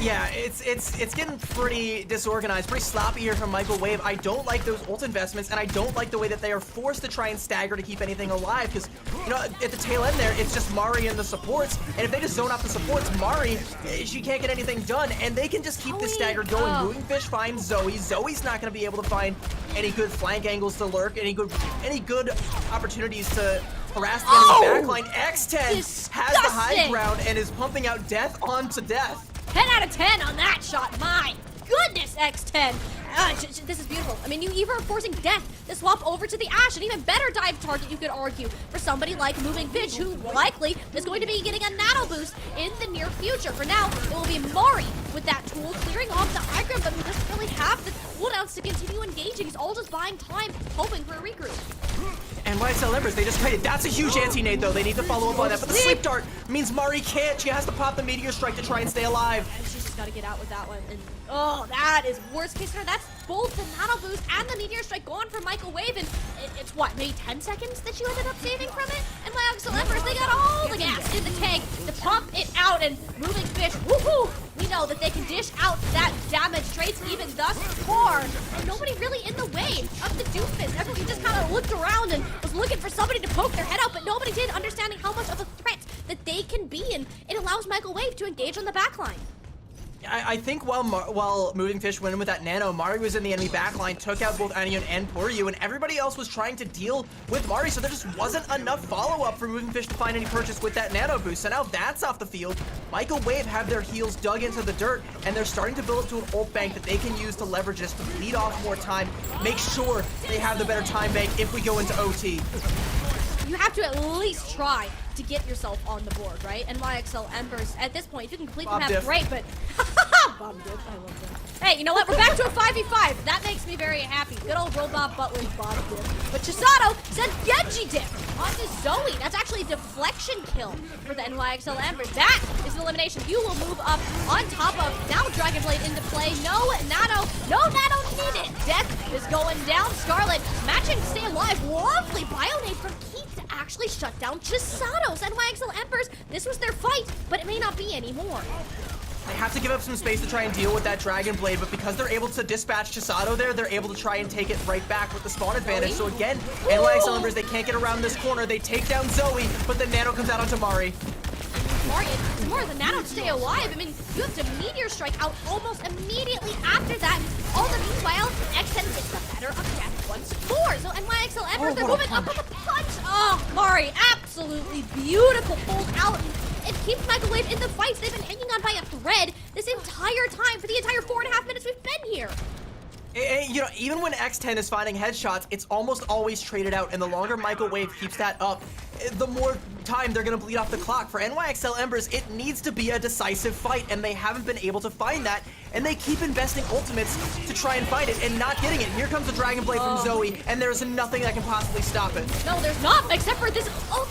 Yeah, it's getting pretty disorganized, pretty sloppy here from Michael Wave. I don't like those ult investments, and I don't like the way that they are forced to try and stagger to keep anything alive, because, at the tail end there, it's just Mari and the supports, and if they just zone off the supports, Mari, she can't get anything done, and they can just keep this stagger going. Moving Fish finds Zoe. Zoe's not going to be able to find any good flank angles to lurk, any good opportunities to harass the enemy backline. X10 has the high ground and is pumping out Death onto Death. 10 out of 10 on that shot. My goodness, X10. This is beautiful. I mean, you even are forcing Death to swap over to the Ashe, an even better dive target, you could argue, for somebody like Moving Fish, who likely is going to be getting a nano boost in the near future. For now, it will be Mari with that tool, clearing off the high ground, but he doesn't really have the cooldowns to continue engaging. He's all just buying time, hoping for a regroup. And NYXL Embers, they just traded. That's a huge anti-nade, though. They need to follow up on that. But the sleep dart means Mari can't. She has to pop the meteor strike to try and stay alive. And she's just got to get out with that one. And oh, that is worst case scenario. That's both the nano boost and the meteor strike gone from Michael Wave. And it's what, maybe 10 seconds that you ended up saving from it? And NYXL Embers, they got all the gas in the tank to pump it out. And Moving Fish, woohoo! We know that they can dish out that damage traits even thus far. And nobody really in the way of the doofus. Everyone just kind of looked around and was looking for somebody to poke their head out, but nobody did, understanding how much of a threat that they can be, and it allows Michael Wave to engage on the backline. I think while Moving Fish went in with that nano, Mari was in the enemy backline, took out both Anion and Poryu, and everybody else was trying to deal with Mari, so there just wasn't enough follow-up for Moving Fish to find any purchase with that nano boost. So now that's off the field. Michael Wave have their heels dug into the dirt, and they're starting to build up to an ult bank that they can use to leverage this, to bleed off more time, make sure they have the better time bank if we go into OT. You have to at least try to get yourself on the board, right? NYXL Embers, at this point, if you can complete the map, great, but Bob Dip. I love that. Hey, you know what? We're back to a 5v5. That makes me very happy. Good old Robot Butler's Bob Dip. But Chisato said Genji Dip onto Zoe. That's actually a deflection kill for the NYXL Embers. That is an elimination. You will move up on top of now Dragon Blade into play. No Nano. No Nano needed. Death is going down. Scarlet matching to stay alive. Lovely Bionade from Keith to actually shut down Chisato's NYXL Embers. This was their fight, but it may not be anymore. They have to give up some space to try and deal with that Dragon Blade, but because they're able to dispatch Chisato there, they're able to try and take it right back with the spawn advantage. So again, NYXL Embers, they can't get around this corner. They take down Zoe, but the Nano comes out onto Mari. Mari, it's more the Nano to stay alive. I mean, you have to Meteor Strike out almost immediately after that. All the meanwhile, X10 gets the better of Death once more. So NYXL Embers, they're moving up with a punch. Oh, Mari, absolutely beautiful. Pulled out. It keeps Microwave in the fights. They've been hanging on by a thread this entire time for the entire 4.5 minutes we've been here. You know, even when X10 is finding headshots, it's almost always traded out, and the longer Microwave keeps that up, the more time they're gonna bleed off the clock. For NYXL Embers, it needs to be a decisive fight, and they haven't been able to find that, and they keep investing ultimates to try and find it and not getting it. Here comes the Dragon Blade from Zoe, and there's nothing that can possibly stop it. No, there's not, except for this. Oh,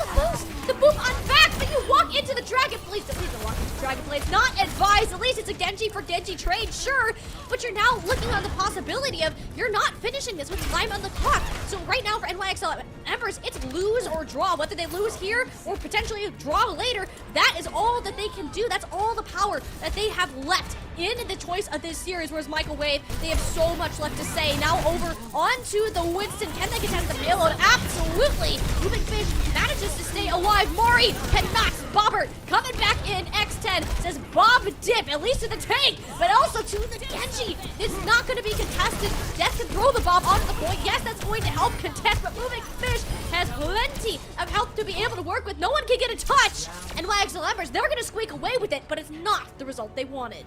the boom on back, but you walk into the Dragon Blade. Please don't walk into the Dragon Blade. Not advised. At least it's a Genji for Genji trade, sure, but you're now looking on the possibility of you're not finishing this with time on the clock. So right now for NYXL Embers, it's lose or draw. Whether they lose here or potentially draw later, that is all that they can do. That's all the power that they have left in the choice of this series. Whereas Microwave, they have so much left to say. Now over onto the Winston. Can they contest the payload? Absolutely. Moving Fish manages to stay alive. Mari cannot. Bobbert coming back in. X10 says Bob Dip, at least to the tank, but also to the Genji. It's not going to be contested. Death can throw the bomb onto the point. Yes, that's going to help contest, but Moving Fish has plenty of help to be able to work with. No one can get a touch. And NYXL Embers, they're going to squeak away with it, but it's not the result they wanted.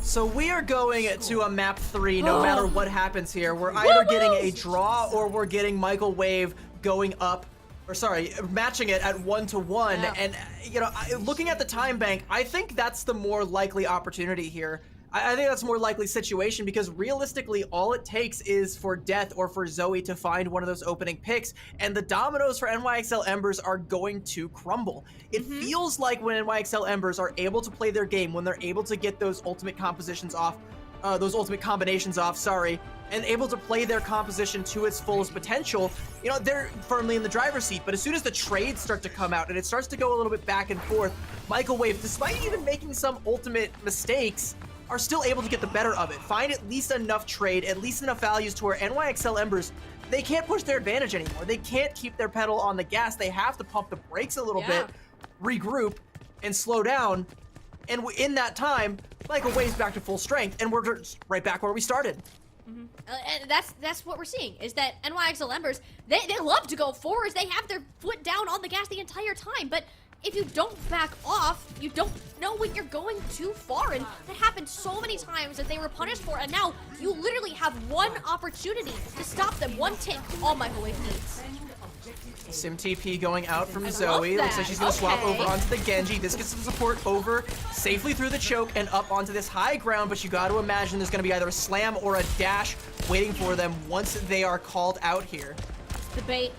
So we are going to a map 3 no matter what happens here. We're either getting a draw or we're getting Microwave going up, or sorry, matching it at 1-1. Yeah. And, you know, looking at the time bank, I think that's the more likely opportunity here. I think that's a more likely situation because realistically, all it takes is for Death or for Zoe to find one of those opening picks, and the dominoes for NYXL Embers are going to crumble. It feels like when NYXL Embers are able to play their game, when they're able to get those ultimate compositions off, those ultimate combinations off, sorry, and able to play their composition to its fullest potential, you know, they're firmly in the driver's seat. But as soon as the trades start to come out and it starts to go a little bit back and forth, Microwave, despite even making some ultimate mistakes, are still able to get the better of it. Find at least enough trade, at least enough values to where NYXL Embers, they can't push their advantage anymore. They can't keep their pedal on the gas. They have to pump the brakes a little bit, regroup, and slow down. And in that time, Microwave's back to full strength, and we're just right back where we started. And that's what we're seeing, is that NYXL Embers, they love to go forwards. They have their foot down on the gas the entire time, but if you don't back off, you don't know when you're going too far, and that happened so many times that they were punished for, and now you literally have one opportunity to stop them, one tick, all Microwave needs. Sim TP going out from Zoe. Looks like she's going to swap over onto the Genji. This gets some support over safely through the choke and up onto this high ground, but you got to imagine there's going to be either a slam or a dash waiting for them once they are called out here. The bait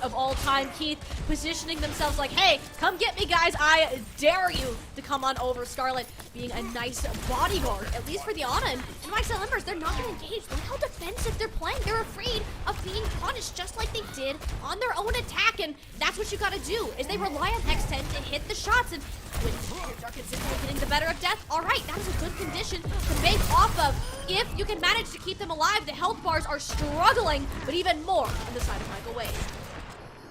of all time, Keith, positioning themselves like, hey, come get me, guys. I dare you to come on over. Scarlet being a nice bodyguard, at least for the Ana. And NYXL Embers, they're not going to engage. Look how defensive they're playing. They're afraid of being punished just like they did on their own attack. And that's what you got to do, is they rely on X10 to hit the shots. And when Dark and Signal getting the better of Death, all right, that is a good condition to bake off of. If you can manage to keep them alive, the health bars are struggling, but even more on the side of Microwave.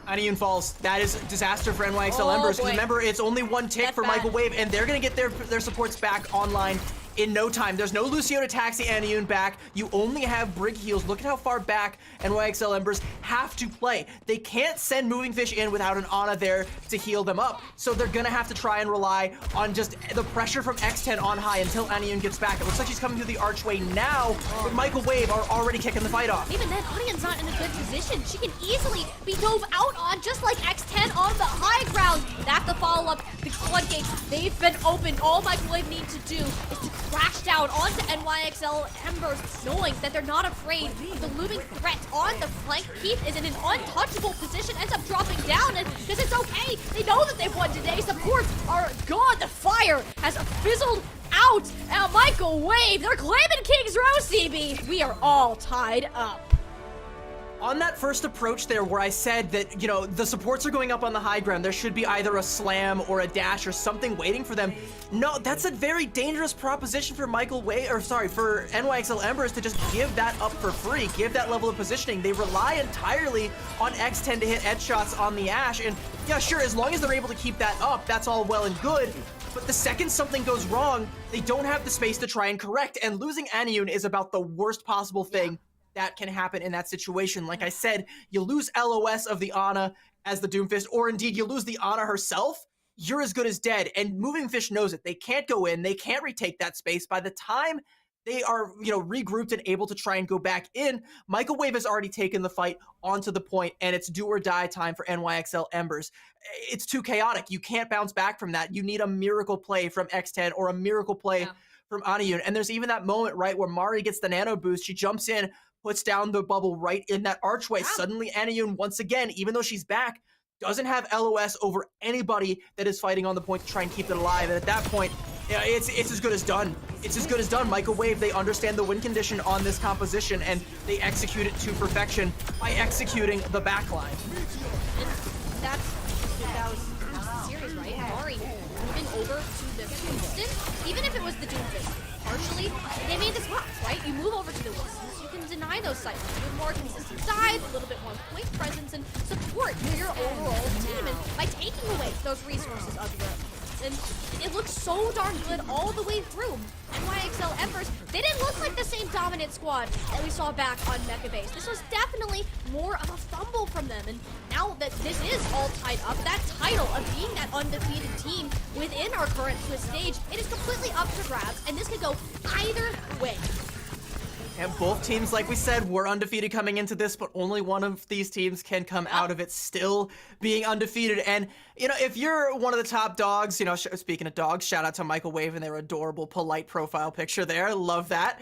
Aniun falls. That is disaster for NYXL Embers. Boy. Remember, it's only one tick That's for bad. Microwave, and they're going to get their supports back online in no time. There's no Lucio to taxi Aniun back. You only have Brig heals. Look at how far back NYXL Embers have to play. They can't send Moving Fish in without an Ana there to heal them up. So they're going to have to try and rely on just the pressure from X10 on high until Aniun gets back. It looks like she's coming through the archway now, but Microwave are already kicking the fight off. Even then, Aniun's not in a good position. She can easily be dove out on, just like X10 on the high ground. That's the follow-up. The floodgates, they've been opened. All Microwave need to do is to crash down onto NYXL Embers, knowing that they're not afraid of the looming threat on the flank. Keith is in an untouchable position, ends up dropping down, and because it's okay, they know that they've won today. Supports are gone. The fire has fizzled out. Now Microwave, they're claiming King's Row, CB. We are all tied up. On that first approach there where I said that, you know, the supports are going up on the high ground, there should be either a slam or a dash or something waiting for them. No, that's a very dangerous proposition for for NYXL Embers to just give that up for free, give that level of positioning. They rely entirely on X10 to hit headshots on the Ashe, and yeah, sure, as long as they're able to keep that up, that's all well and good. But the second something goes wrong, they don't have the space to try and correct, and losing Anyun is about the worst possible thing that can happen in that situation. Like I said, you lose LOS of the Ana as the Doomfist, or indeed you lose the Ana herself, you're as good as dead. And Moving Fish knows it. They can't go in, they can't retake that space. By the time they are, you know, regrouped and able to try and go back in, Microwave has already taken the fight onto the point, and it's do or die time for NYXL Embers. It's too chaotic. You can't bounce back from that. You need a miracle play from X10 or a miracle play from Anyun. And there's even that moment, right, where Mari gets the nano boost, she jumps in, puts down the bubble right in that archway. Suddenly Anyun, once again, even though she's back, doesn't have LOS over anybody that is fighting on the point to try and keep it alive. And at that point, yeah, it's as good as done. It's as good as done. Microwave, they understand the win condition on this composition, and they execute it to perfection by executing the backline. That was serious, right? Mari moving over to the Winston, even if it was the Doomfist, partially, they made the spots, right? You move over to the Winston, you can deny those sites with more consistent dive, a little bit more point presence, and support your overall team, and by taking away those resources of your opponents. And it looks so darn good all the way through. NYXL Embers, they didn't look like the same dominant squad that we saw back on Mecha Base. This was definitely more of a fumble from them, and now that this is all tied up, that title of being that undefeated team within our current Swiss stage, it is completely up for grabs, and this could go either way. And both teams, like we said, were undefeated coming into this, but only one of these teams can come out of it still being undefeated. And, you know, if you're one of the top dogs, you know, speaking of dogs, shout out to Microwave and their adorable, polite profile picture there. Love that.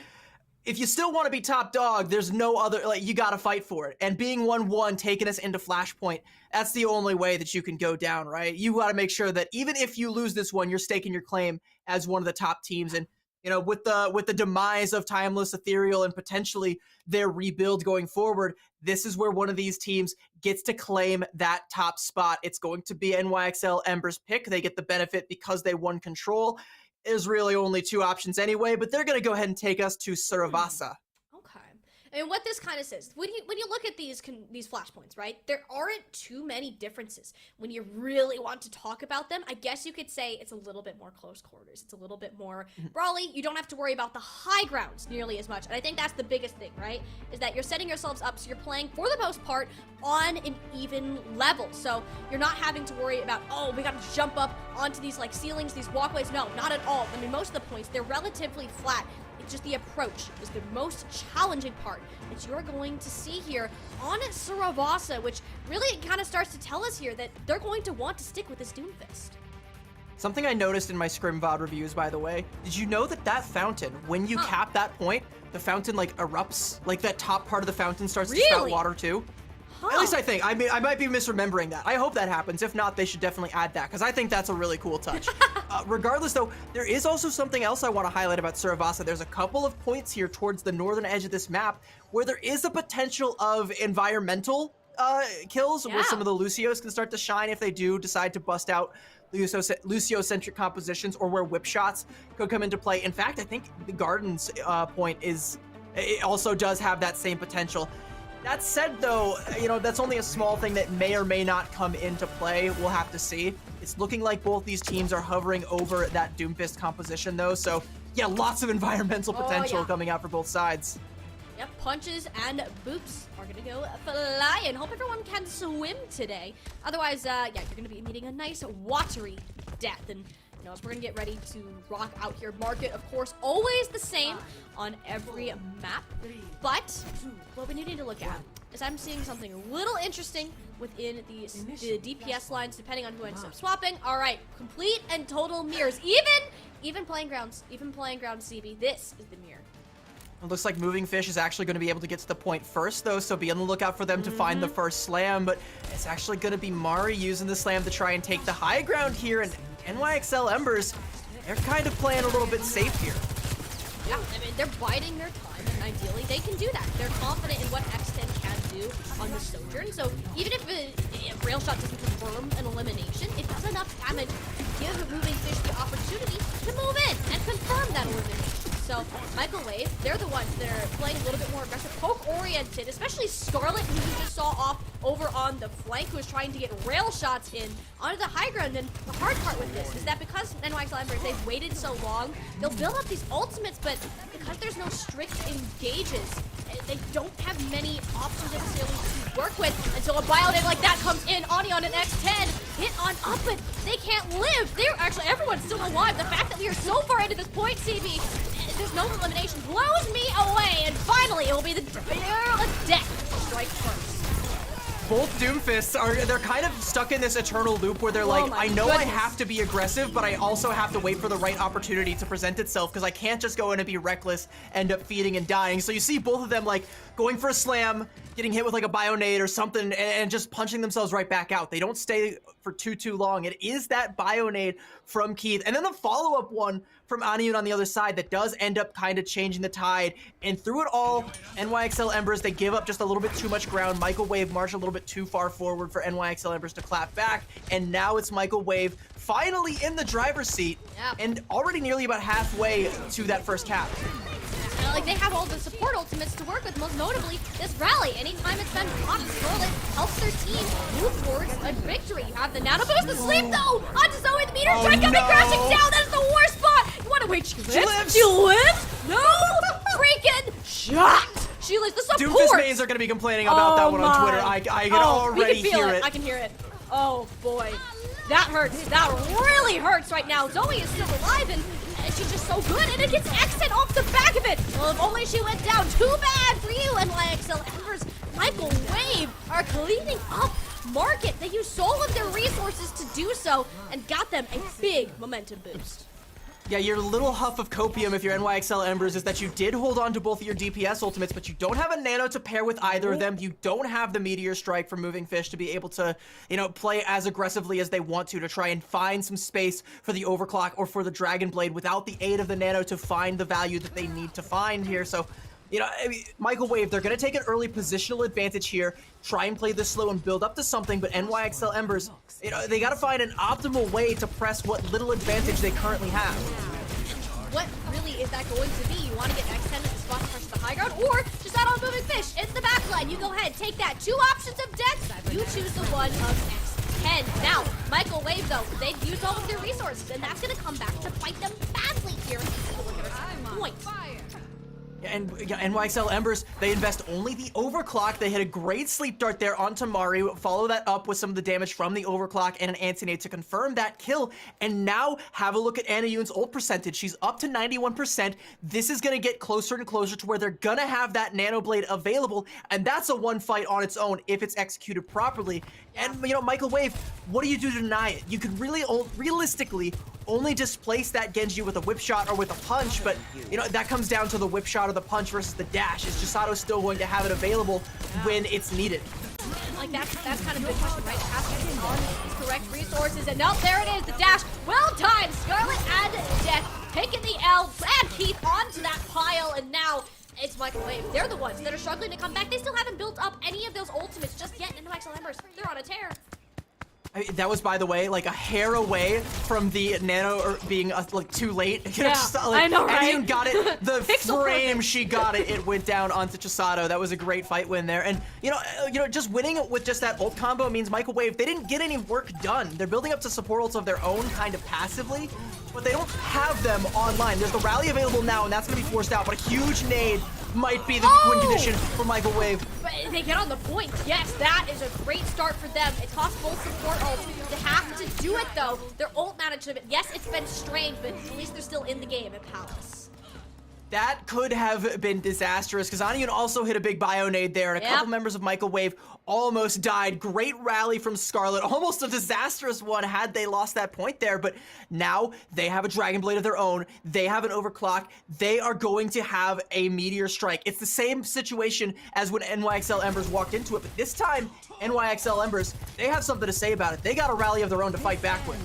If you still want to be top dog, there's no other, like, you got to fight for it. And being 1-1, taking us into Flashpoint, that's the only way that you can go down, right? You got to make sure that even if you lose this one, you're staking your claim as one of the top teams. And you know, with the demise of Timeless, Ethereal, and potentially their rebuild going forward, this is where one of these teams gets to claim that top spot. It's going to be NYXL Embers pick. They get the benefit because they won control. There's really only two options anyway, but they're going to go ahead and take us to Surasa. And what this kind of says, when you look at these flashpoints, right, there aren't too many differences. When you really want to talk about them, I guess you could say it's a little bit more close quarters. It's a little bit more brawly. You don't have to worry about the high grounds nearly as much. And I think that's the biggest thing, right, is that you're setting yourselves up so you're playing, for the most part, on an even level. So you're not having to worry about, oh, we got to jump up onto these, like, ceilings, these walkways. No, not at all. I mean, most of the points, they're relatively flat. Just the approach is the most challenging part that you're going to see here on Surasa, which really kind of starts to tell us here that they're going to want to stick with this Doomfist. Something I noticed in my Scrim VOD reviews, by the way, did you know that fountain, when you cap that point, the fountain, like, erupts? Like, that top part of the fountain starts to spout water, too? At least I think. I mean, I might be misremembering that. I hope that happens. If not, they should definitely add that, because I think that's a really cool touch. Regardless, though, there is also something else I want to highlight about Surasa. There's a couple of points here towards the northern edge of this map where there is a potential of environmental kills, where some of the Lucios can start to shine if they do decide to bust out Lucio-centric compositions, or where whip shots could come into play. In fact, I think the Gardens point it also does have that same potential. That said, though, you know, that's only a small thing that may or may not come into play. We'll have to see. It's looking like both these teams are hovering over that Doomfist composition, though. So, yeah, lots of environmental potential coming out for both sides. Yep, punches and boops are going to go flying. Hope everyone can swim today. Otherwise, yeah, you're going to be meeting a nice watery death. And, you know, as we're going to get ready to rock out here, market, of course, always the same on every map. But what we need to look at is I'm seeing something a little interesting within the DPS lines, depending on who ends up swapping. All right, complete and total mirrors. Even playing grounds CB. This is the mirror. It looks like Moving Fish is actually going to be able to get to the point first, though, so be on the lookout for them to find the first slam, but it's actually going to be Mari using the slam to try and take the high ground here, and NYXL Embers, they're kind of playing a little bit safe here. Yeah, I mean, they're biding their time, and ideally they can do that. They're confident in what X10 can do on the Sojourn, so even if a rail shot doesn't confirm an elimination, it does enough damage to give Moving Fish the opportunity to move in and confirm that elimination. So, Microwave, they're the ones that are playing a little bit more aggressive, poke-oriented, especially Scarlet, who we just saw off over on the flank, who is trying to get rail shots in onto the high ground. And the hard part with this is that because NYXL Embers, they've waited so long, they'll build up these ultimates, but because there's no strict engages, they don't have many options necessarily to work with until a Bionade like that comes in. Onion and X10 hit on up, but they can't live. They're actually, everyone's still alive. The fact that we are so far into this point, CB, there's no elimination, blows me away. And finally, it will be the death strike first. Both Doomfists they're kind of stuck in this eternal loop where they're like, I know I have to be aggressive, but I also have to wait for the right opportunity to present itself because I can't just go in and be reckless, end up feeding and dying. So you see both of them like going for a slam, getting hit with like a Bionade or something, and just punching themselves right back out. They don't stay for too long. It is that Bionade from Keith. And then the follow-up one from Aniun on the other side that does end up kind of changing the tide. And through it all, NYXL Embers, they give up just a little bit too much ground. Microwave marched a little bit too far forward for NYXL Embers to clap back. And now it's Microwave finally in the driver's seat and already nearly about halfway to that first cap. Like, they have all the support ultimates to work with, most notably this rally. Anytime it's been blocked, Scarlet helps their team move towards a victory. You have the nano boost, the sleep though! Onto Zoe, the meter strike coming crashing down! That is the worst spot! You wanna wait, she lives? She lives? No! Freaking shot! She lives, the support! Doomfist mains are gonna be complaining about that one on Twitter. I can already hear it. I can hear it. Oh boy. That hurts. That really hurts right now. Zoe is still alive and she's just so good, and it gets exit off the back of it. Well, if only she went down. Too bad for you, NYXL Embers. Microwave are cleaning up market. They used all of their resources to do so and got them a big momentum boost. Yeah, your little huff of copium if you're NYXL Embers is that you did hold on to both of your DPS ultimates, but you don't have a nano to pair with either of them. You don't have the Meteor Strike from Moving Fish to be able to, play as aggressively as they want to try and find some space for the Overclock or for the Dragon Blade without the aid of the nano to find the value that they need to find here. So, Microwave, they're going to take an early positional advantage here, try and play this slow and build up to something, but NYXL Embers, they got to find an optimal way to press what little advantage they currently have. What really is that going to be? You want to get X10 at the spot to press the high ground, or just add on Moving Fish in the backline? You go ahead, take that. Two options of death. You choose the one of X10. Now, Microwave, though, they've used all of their resources, and that's going to come back to bite them badly here. Point. And NYXL Embers, they invest only the Overclock. They hit a great sleep dart there onto Mari, follow that up with some of the damage from the Overclock and an anti-nade to confirm that kill. And now have a look at Anayun's ult percentage. She's up to 91%. This is going to get closer and closer to where they're going to have that Nano Blade available. And that's a one fight on its own if it's executed properly. And, Microwave, what do you do to deny it? You could really, realistically, only displace that Genji with a whip shot or with a punch, but, that comes down to the whip shot or the punch versus the dash. Is Chisato still going to have it available when it's needed? Like, that's kind of the question, right? Asking on his correct resources, and nope, there it is, the dash. Well timed, Scarlet and Death taking the L, and Keith onto that pile, and now it's Microwave. They're the ones that are struggling to come back. They still haven't built up any of those ultimates just yet into NYXL Embers. They're on a tear. That was, by the way, like a hair away from the nano being too late. I know, right? Anyone got it. The frame she got it, it went down onto Chisato. That was a great fight win there. And just winning with just that ult combo means Microwave, they didn't get any work done. They're building up to support ults of their own kind of passively, but they don't have them online. There's the rally available now, and that's gonna be forced out. But a huge nade might be the win condition for Microwave. But they get on the point. Yes, that is a great start for them. It costs full support ult. They have to do it, though. Their ult management, yes, it's been strained, but at least they're still in the game at Palace. That could have been disastrous because Aniun also hit a big Bionade there, and a couple members of Microwave almost died. Great rally from Scarlet. Almost a disastrous one had they lost that point there, but now they have a Dragon Blade of their own. They have an overclock. They are going to have a Meteor Strike. It's the same situation as when NYXL Embers walked into it, but this time, NYXL Embers, they have something to say about it. They got a rally of their own to fight back with.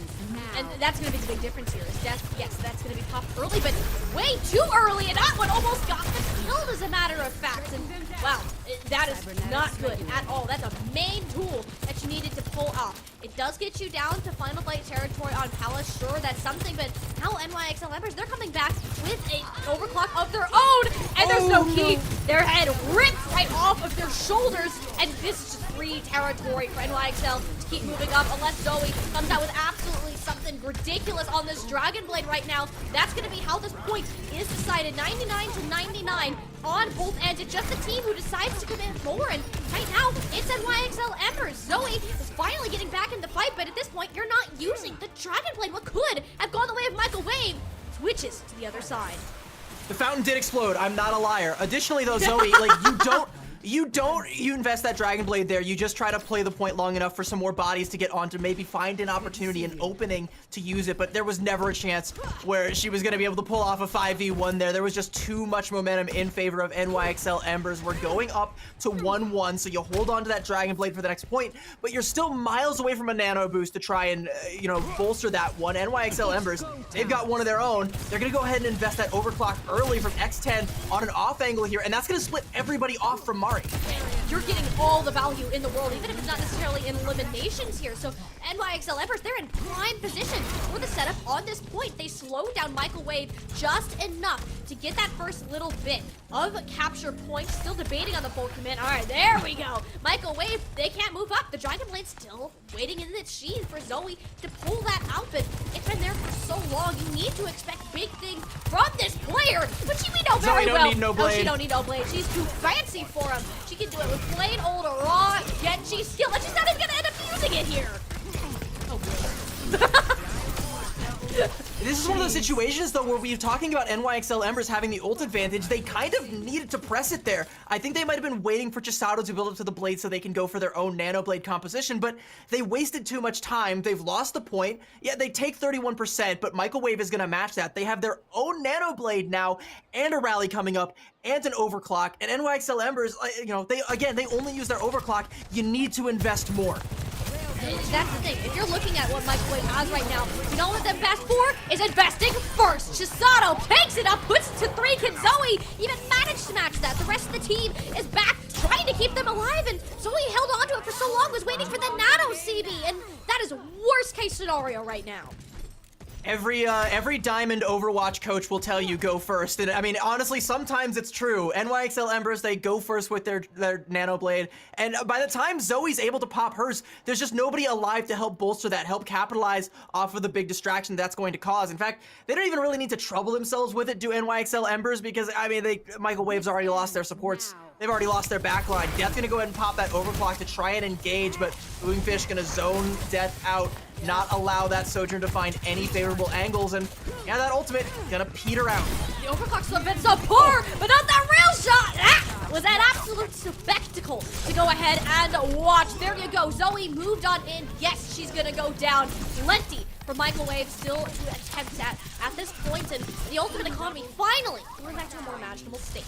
And that's going to be the big difference here. Is Death, yes, that's going to be popped early, but way too early, and that one almost got the kill, as a matter of fact. And wow, that is not good at all. That's a main tool that you needed to pull off. It does get you down to Final Blade territory on Palace. Sure, that's something, but now NYXL Embers, they're coming back with a overclock of their own, and there's no key. Their head ripped right off of their shoulders, and this is just free territory for NYXL to keep moving up, unless Zoe comes out with absolutely something ridiculous on this Dragon Blade right now. That's going to be how this point is decided. 99 to 99 on both ends. It's just the team who decides to commit more, and right now, it's NYXL Embers. Zoe is finally getting back in the fight, but at this point, you're not using the Dragon Blade. What could have gone the way of Michael Wave switches to the other side. The fountain did explode. I'm not a liar. Additionally, though, Zoe, like, you invest that Dragon Blade there. You just try to play the point long enough for some more bodies to get on to maybe find an opportunity, an opening to use it, but there was never a chance where she was going to be able to pull off a 5v1 there. There was just too much momentum in favor of NYXL Embers. We're going up to 1-1, so you hold on to that Dragon Blade for the next point, but you're still miles away from a nano boost to try and, bolster that one. NYXL Embers, they've got one of their own. They're going to go ahead and invest that overclock early from X10 on an off angle here, and that's going to split everybody off from Mari. You're getting all the value in the world, even if it's not necessarily in eliminations here. So NYXL Embers, they're in prime position for the setup on this point. They slowed down Michael Wave just enough to get that first little bit of capture point. Still debating on the full command. All right, there we go. Michael Wave, they can't move up. The Dragon Blade's still waiting in its sheath for Zoe to pull that out, but it's been there for so long. You need to expect big things from this player, but we know very well. Need no blade. No, she don't need no blade. She's too fancy for him. She can do it with plain old raw Genji skill, and she's not even gonna end up using it here. Oh, This is one of those situations, though, where we're talking about NYXL Embers having the ult advantage. They kind of needed to press it there. I think they might have been waiting for Chisato to build up to the blade so they can go for their own nano blade composition, but they wasted too much time. They've lost the point. Yeah, they take 31%, but Michael Wave is going to match that. They have their own nano blade now and a rally coming up and an overclock. And NYXL Embers, they only use their overclock. You need to invest more. That's the thing. If you're looking at what Michael Wave has right now, you know what they're best for? Is investing first. Chisato picks it up, puts it to 3. Can Zoe even manage to match that? The rest of the team is back trying to keep them alive, and Zoe held on to it for so long, was waiting for the nano CB, and that is worst case scenario right now. Every Diamond Overwatch coach will tell you go first, and I mean, honestly, sometimes it's true. NYXL Embers, they go first with their nano blade, and by the time Zoe's able to pop hers, there's just nobody alive to help bolster that, help capitalize off of the big distraction that's going to cause. In fact, they don't even really need to trouble themselves with it, do NYXL Embers, because I mean, Michael Wave's already lost their supports. They've already lost their backline. Death's gonna go ahead and pop that overclock to try and engage, but Boomfish gonna zone Death out, not allow that Sojourn to find any favorable angles, and yeah, that ultimate gonna peter out. The overclock's been so poor, but not that real shot! That was an absolute spectacle to go ahead and watch. There you go. Zoe moved on in. Yes, she's gonna go down. Plenty for Michael Wave still to attempt at this point, and the ultimate economy finally going back to a more imaginable state.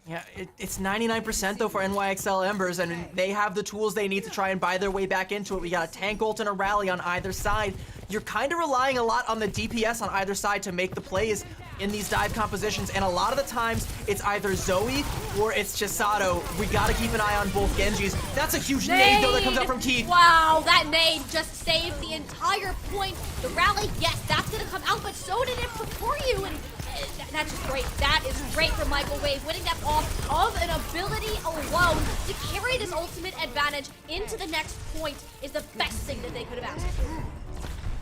Yeah, it's 99% though for NYXL Embers, and they have the tools they need to try and buy their way back into it. We got a tank ult and a rally on either side. You're kind of relying a lot on the DPS on either side to make the plays in these dive compositions, and a lot of the times it's either Zoe or it's Chisato. We gotta keep an eye on both Genjis. That's a huge nade though that comes out from Keith. Wow, that nade just saved the entire point. The rally, yes, that's gonna come out, but so did it before you, and that's just great. That is great for Michael Wave, winning that off of an ability alone to carry this ultimate advantage into the next point is the best thing that they could have asked for.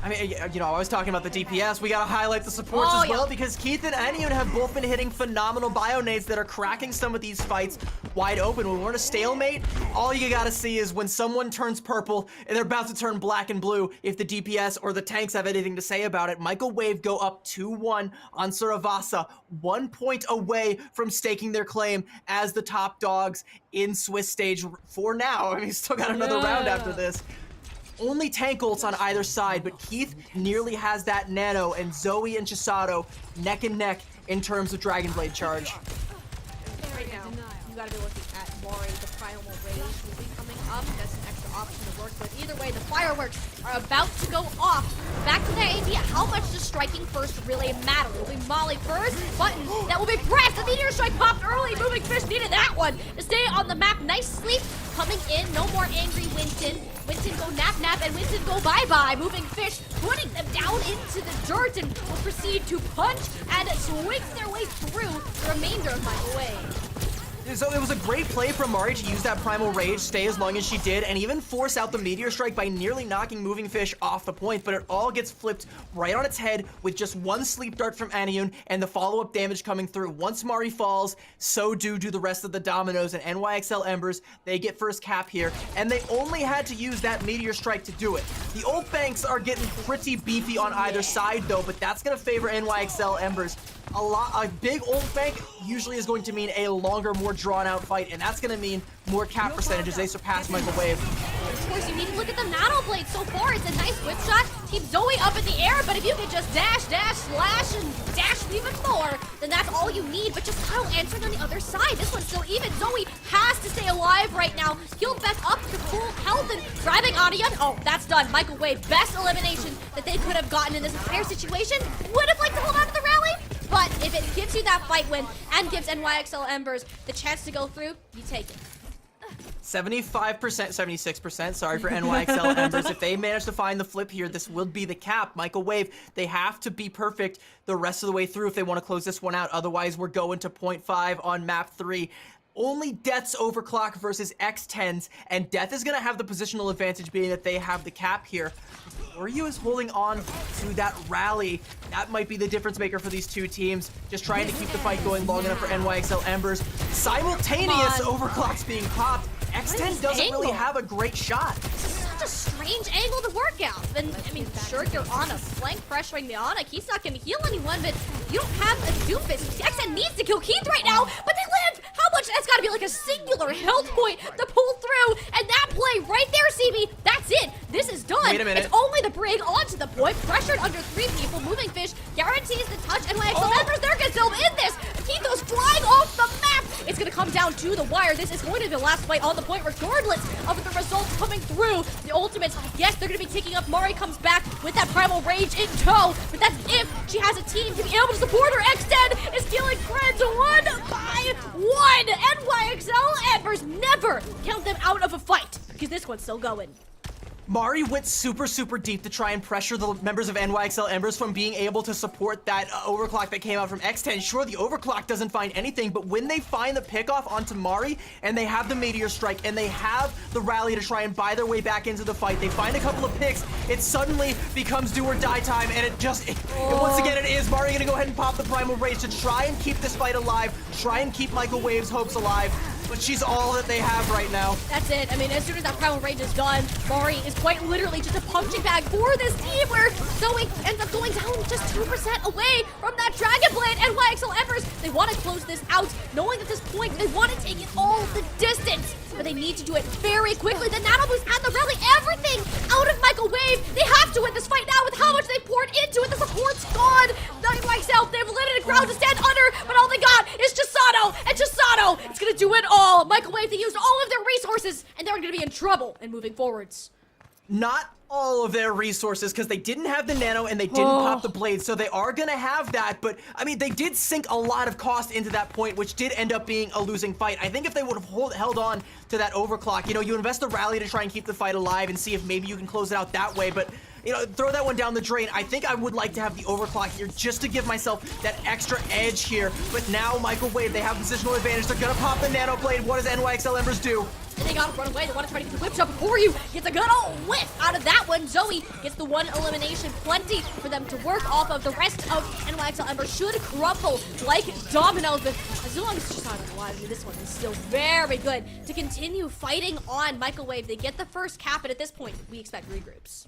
I mean, I was talking about the DPS. We gotta highlight the supports as well, because Keith and Anyun have both been hitting phenomenal bio nades that are cracking some of these fights. wide open. When we're in a stalemate, all you gotta see is when someone turns purple and they're about to turn black and blue, if the DPS or the tanks have anything to say about it. Michael Wave go up 2-1 on Surasa, 1 point away from staking their claim as the top dogs in Swiss stage for now. I mean, he's still got another round after this. Only tank ults on either side, but Keith nearly has that nano, and Zoe and Chisato neck and neck in terms of Dragon Blade charge. Right now, you gotta be looking at Mari, the Primal Rage will be coming up. That's an extra option to work with. Either way, the fireworks are about to go off. Back to that idea, how much does striking first really matter? It will be Molly first, button that will be pressed. The meteor strike popped early. Moving Fish needed that one to stay on the map. Nice sleep coming in. No more angry Winston. Winston go nap, and Winston go bye-bye. Moving Fish putting them down into the dirt and will proceed to punch and swing their way through the remainder of my way. So it was a great play from Mari to use that Primal Rage, stay as long as she did, and even force out the Meteor Strike by nearly knocking Moving Fish off the point, but it all gets flipped right on its head with just one Sleep Dart from Anyun and the follow-up damage coming through. Once Mari falls, so do the rest of the Dominoes, and NYXL Embers, they get first cap here, and they only had to use that Meteor Strike to do it. The ult banks are getting pretty beefy on either side though, but that's going to favor NYXL Embers. A big ult bank usually is going to mean a longer, more drawn-out fight, and that's going to mean more cap percentages. They surpass Michael Wave. Of course, you need to look at the Nano Blade. So far, it's a nice whip shot. Keep Zoe up in the air, but if you can just dash, slash, and dash even more, then that's all you need. But just how answering on the other side. This one's still even. Zoe has to stay alive right now. Healed back up to full health and driving Anion. Oh, that's done. Michael Wave, best elimination that they could have gotten in this entire situation. Would have liked to hold on to the rally, but if it gives you that fight win and gives NYXL Embers the chance to go through, you take it. 75%, 76%, sorry for NYXL Embers. If they manage to find the flip here, this will be the cap. Michael Wave, they have to be perfect the rest of the way through if they want to close this one out. Otherwise, we're going to 0.5 on map 3. Only Death's overclock versus X10's, and Death is going to have the positional advantage being that they have the cap here. Ryu is holding on to that rally. That might be the difference maker for these two teams. Just trying to keep the fight going long enough for NYXL Embers. Simultaneous overclocks being popped. X10 doesn't really have a great shot. This is such a strange angle to work out. And, I mean, sure, you're on a flank pressuring the Onyx. He's not going to heal anyone, but you don't have a Doofus. X10 needs to kill Keith right now, but they live. How much? That's got to be like a singular health point to pull through. And that play right there, CB, that's it. This is done. Wait a minute. It's only the Brig onto the point, pressured under 3 people. Moving Fish guarantees the touch. NYXL Embers, they're going to still in this. Keith goes flying off the map. It's going to come down to the wire. This is going to be the last fight on the point, regardless of the results coming through. The ultimates, yes, they're going to be ticking up. Mari comes back with that Primal Rage in tow, but that's if she has a team to be able to support her. X10 is dealing creds 1 by 1. NYXL Embers never count them out of a fight, because this one's still going. Mari went super deep to try and pressure the members of NYXL Embers from being able to support that overclock that came out from X10. Sure, the overclock doesn't find anything, but when they find the pickoff onto Mari, and they have the Meteor Strike, and they have the rally to try and buy their way back into the fight, they find a couple of picks, it suddenly becomes do or die time, and once again, it is. Mari gonna go ahead and pop the Primal Rage to try and keep this fight alive, try and keep Michael Wave's hopes alive. But she's all that they have right now. That's it. I mean, as soon as that Primal Rage is gone, Mari is quite literally just a punching bag for this team, where Zoe ends up going down just 2% away from that Dragon Blade. NYXL Embers, they want to close this out, knowing at this point they want to take it all the distance. But they need to do it very quickly. The Nano Boost and the rally, everything out of Michael Wave. They have to win this fight now with how much they poured into it. The support's gone. NYXL, they have limited ground to stand under, but all they got is Chisato, and Chisato is going to do it all. Michael Wave, they used all of their resources, and they're going to be in trouble and moving forwards. Not all of their resources, because they didn't have the nano and they didn't pop the blade, so they are gonna have that. But I mean, they did sink a lot of cost into that point, which did end up being a losing fight. I think if they would have held on to that overclock, you invest the rally to try and keep the fight alive and see if maybe you can close it out that way, but throw that one down the drain. I think I would like to have the overclock here just to give myself that extra edge here. But now Michael Wave, they have positional advantage. They're gonna pop the nano blade. What does NYXL Embers do? And they gotta run away. They want to try to get the whip shot before you. Gets a good old whiff out of that one. Zoe gets the one elimination. Plenty for them to work off of. The rest of NYXL Embers should crumble like dominoes. But as long as Surasa alive, this one is still very good to continue fighting on. Microwave, they get the first cap, and at this point, we expect regroups.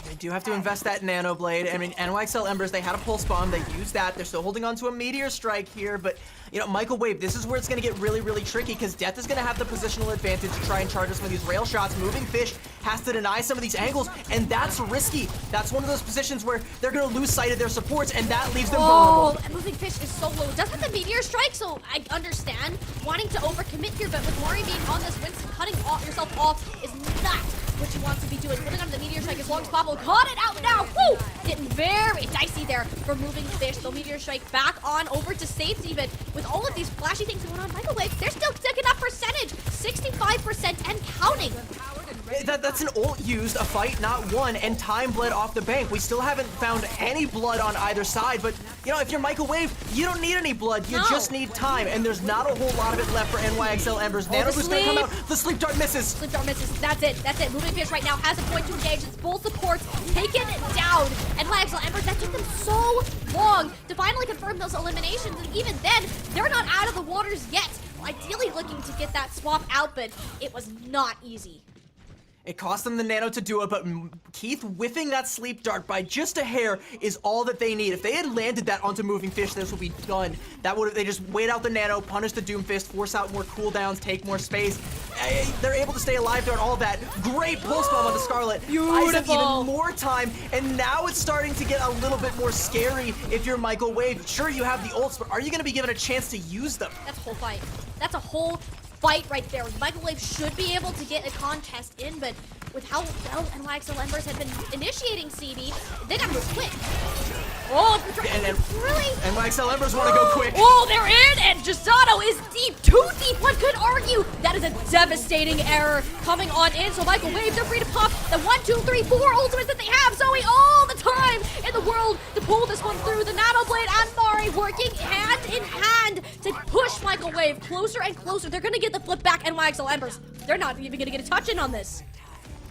They do have to invest that Nano Blade. I mean, NYXL Embers, they had a Pulse Bomb. They used that. They're still holding on to a Meteor Strike here. But, you know, Microwave, this is where it's going to get really, really tricky because Death is going to have the positional advantage to try and charge some of these rail shots. Moving Fish has to deny some of these angles, and that's risky. That's one of those positions where they're going to lose sight of their supports, and that leaves them vulnerable. And Moving Fish is so low. It does have the Meteor Strike, so I understand wanting to overcommit here, but with Mari being on this Winston, cutting yourself off is not what you want to be doing. Putting on the Meteor Strike as long as possible. Caught it out now. Woo! Getting very dicey there for Moving Fish. The Meteor Strike back on over to safety, but with all of these flashy things going on, Microwave, they're still taking up percentage. 65% and counting. That's an ult used, a fight, not one, and time bled off the bank. We still haven't found any blood on either side, but, you know, if you're Microwave, you don't need any blood. You just need time, and there's not a whole lot of it left for NYXL Embers. Nano Boost gonna come out. The Sleep Dart misses. Sleep Dart misses. That's it. That's it. Moving Fish right now has a point to engage. It's full supports taken down. NYXL Embers, that took them so long to finally confirm those eliminations, and even then, they're not out of the waters yet. Ideally looking to get that swap out, but it was not easy. It cost them the Nano to do it, but Keith whiffing that Sleep Dart by just a hair is all that they need. If they had landed that onto Moving Fish, this would be done. That would have, they just wait out the Nano, punish the Doomfist, force out more cooldowns, take more space. They're able to stay alive during all that. Great Pulse Bomb on the Scarlet. Buys them even more time, and now it's starting to get a little bit more scary if you're Microwave. Sure, you have the ults, but are you going to be given a chance to use them? That's a whole fight. That's a whole fight right there. Microwave should be able to get a contest in, but with how well NYXL Embers have been initiating CD, they gotta move quick. Oh, really? NYXL Embers want to go quick. Oh, they're in, and Gisato is deep, too deep. One could argue that is a devastating error coming on in. So Microwave, they're free to pop the 1, 2, 3, 4 ultimates that they have. Zoe all the time in the world to pull this one through. The Nano Blade and Mari working hand in hand to push Microwave closer and closer. They're gonna get the flip back. NYXL Embers, they're not even gonna get a touch in on this.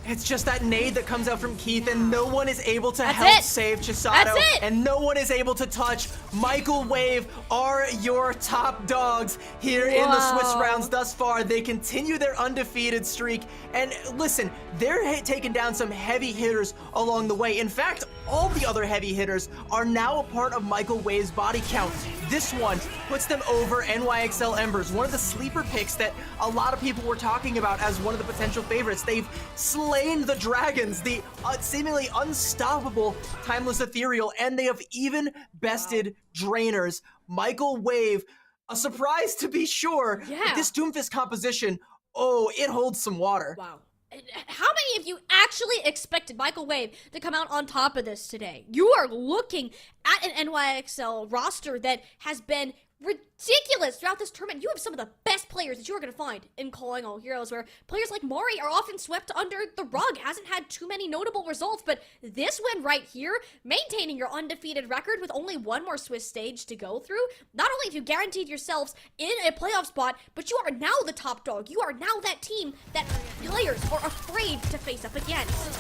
It's just that nade that comes out from Keith, and no one is able to help save Chisato. And no one is able to touch. Microwave are your top dogs here in the Swiss rounds thus far. They continue their undefeated streak. And listen, they're taking down some heavy hitters along the way. In fact, all the other heavy hitters are now a part of Microwave's body count. This one puts them over NYXL Embers, one of the sleeper picks that a lot of people were talking about as one of the potential favorites. They've slain the dragons, the seemingly unstoppable Timeless Ethereal, and they have even bested Drainers. Microwave, a surprise to be sure, but this Doomfist composition, oh, it holds some water. Wow. How many of you actually expected Microwave to come out on top of this today? You are looking at an NYXL roster that has been ridiculous throughout this tournament. You have some of the best players that you are going to find in Calling All Heroes, where players like Mari are often swept under the rug. Hasn't had too many notable results, but this win right here, maintaining your undefeated record with only one more Swiss stage to go through, not only have you guaranteed yourselves in a playoff spot, but you are now the top dog. You are now that team that players are afraid to face up against.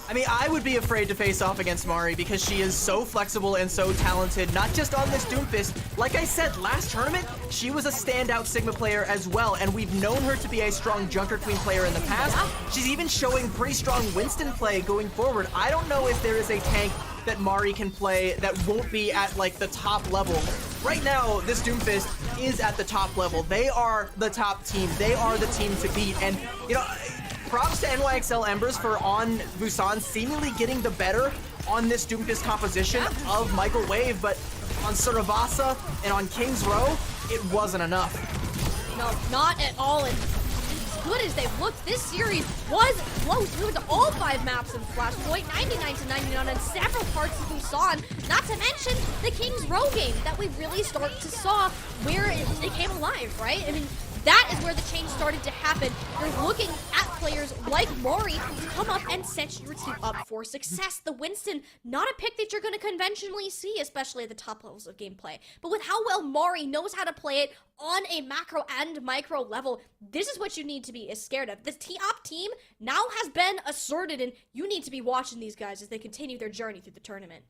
I mean, I would be afraid to face off against Mari because she is so flexible and so talented, not just on this Doomfist. Like I said, last tournament, she was a standout Sigma player as well, and we've known her to be a strong Junker Queen player in the past. She's even showing pretty strong Winston play going forward. I don't know if there is a tank that Mari can play that won't be at, like, the top level. Right now, this Doomfist is at the top level. They are the top team. They are the team to beat, and, you know, props to NYXL Embers for on Busan seemingly getting the better on this Doomfist composition of Microwave, but on Surasa and on King's Row, it wasn't enough. No, not at all. And as good as they've looked, this series was close through into all 5 maps in Flashpoint, 99-99 on several parts of Busan, not to mention the King's Row game that we really start to saw where it came alive, right? I mean, that is where the change started to happen. You're looking at players like Mari to come up and set your team up for success. The Winston, not a pick that you're going to conventionally see, especially at the top levels of gameplay. But with how well Mari knows how to play it on a macro and micro level, this is what you need to be scared of. The top team now has been asserted, and you need to be watching these guys as they continue their journey through the tournament.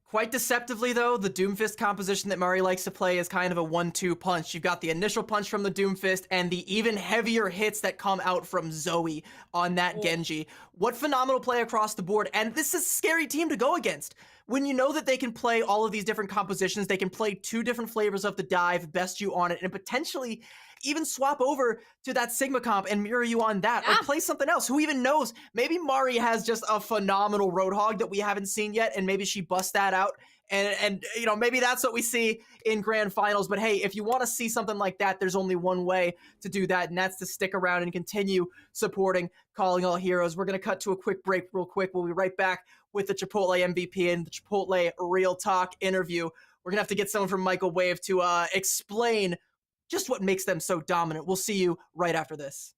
Quite deceptively, though, the Doomfist composition that Mari likes to play is kind of a 1-2 punch. You've got the initial punch from the Doomfist and the even heavier hits that come out from Zoe on that Genji. What phenomenal play across the board, and this is a scary team to go against. When you know that they can play all of these different compositions, they can play 2 different flavors of the dive, best you on it, and potentially even swap over to that Sigma comp and mirror you on that, or play something else. Who even knows? Maybe Mari has just a phenomenal Roadhog that we haven't seen yet, and maybe she busts that out, and you know, maybe that's what we see in grand finals. But hey, if you want to see something like that, there's only one way to do that, and that's to stick around and continue supporting Calling All Heroes. We're going to cut to a quick break real quick. We'll be right back with the Chipotle MVP and the Chipotle Real Talk interview. We're going to have to get someone from Michael Wave to explain just what makes them so dominant. We'll see you right after this.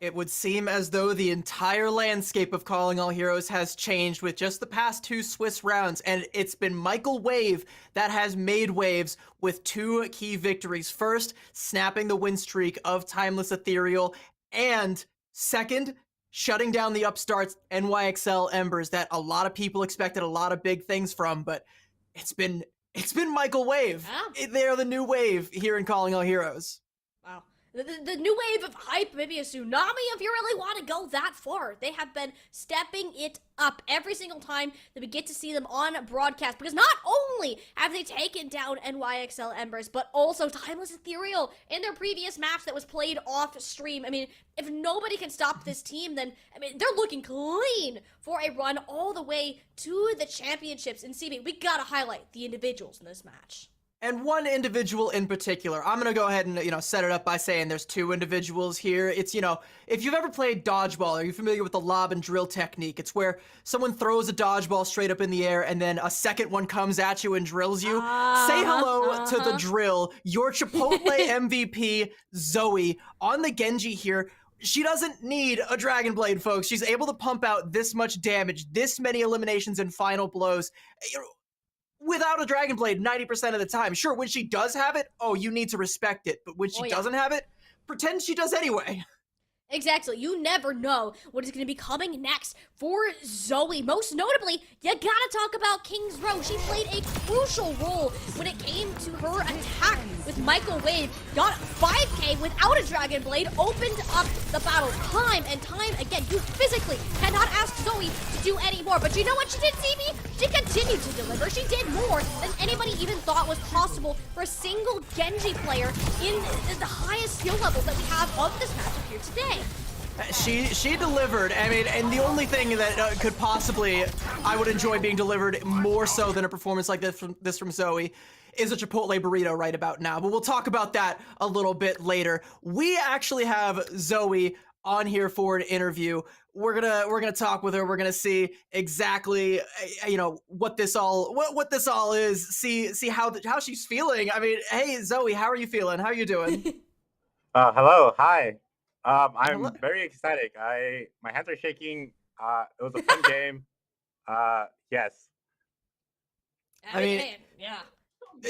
It would seem as though the entire landscape of Calling All Heroes has changed with just the past 2 Swiss rounds, and it's been Michael Wave that has made waves with 2 key victories. First, snapping the win streak of Timeless Ethereal, and second, shutting down the upstarts NYXL Embers that a lot of people expected a lot of big things from, but it's been Michael Wave. Yeah. They're the new wave here in Calling All Heroes. Wow. The new wave of hype, maybe a tsunami if you really want to go that far. They have been stepping it up every single time that we get to see them on broadcast, because not only have they taken down NYXL Embers, but also Timeless Ethereal in their previous match that was played off stream. I mean, if nobody can stop this team, then, I mean, they're looking clean for a run all the way to the championships. And CB, we gotta highlight the individuals in this match. And one individual in particular. I'm going to go ahead and, set it up by saying there's 2 individuals here. It's, if you've ever played dodgeball, are you familiar with the lob and drill technique? It's where someone throws a dodgeball straight up in the air and then a second one comes at you and drills you. Say hello to the drill. Your Chipotle MVP, Zoe, on the Genji here. She doesn't need a Dragon Blade, folks. She's able to pump out this much damage, this many eliminations and final blows. Without a Dragon Blade 90% of the time. Sure, when she does have it, you need to respect it. But when she doesn't have it, pretend she does anyway. Exactly. You never know what is going to be coming next for Zoe. Most notably, you gotta talk about King's Row. She played a crucial role when it came to her attack with Michael Wave. Got 5k without a Dragon Blade, opened up the battle time and time again. You physically cannot ask Zoe to do any more. But you know what she did, CB? She continued to deliver. She did more than anybody even thought was possible for a single Genji player in the highest skill levels that we have of this matchup here today. She delivered. I mean, and the only thing that could possibly I would enjoy being delivered more so than a performance like this from Zoe is a Chipotle burrito right about now. But we'll talk about that a little bit later. We actually have Zoe on here for an interview. We're gonna talk with her. We're gonna see exactly what this all is. See how she's feeling. I mean, hey Zoe, how are you feeling? How are you doing? Hello, hi. Hello. I'm very ecstatic. My hands are shaking. It was a fun game. Yes. I mean, yeah.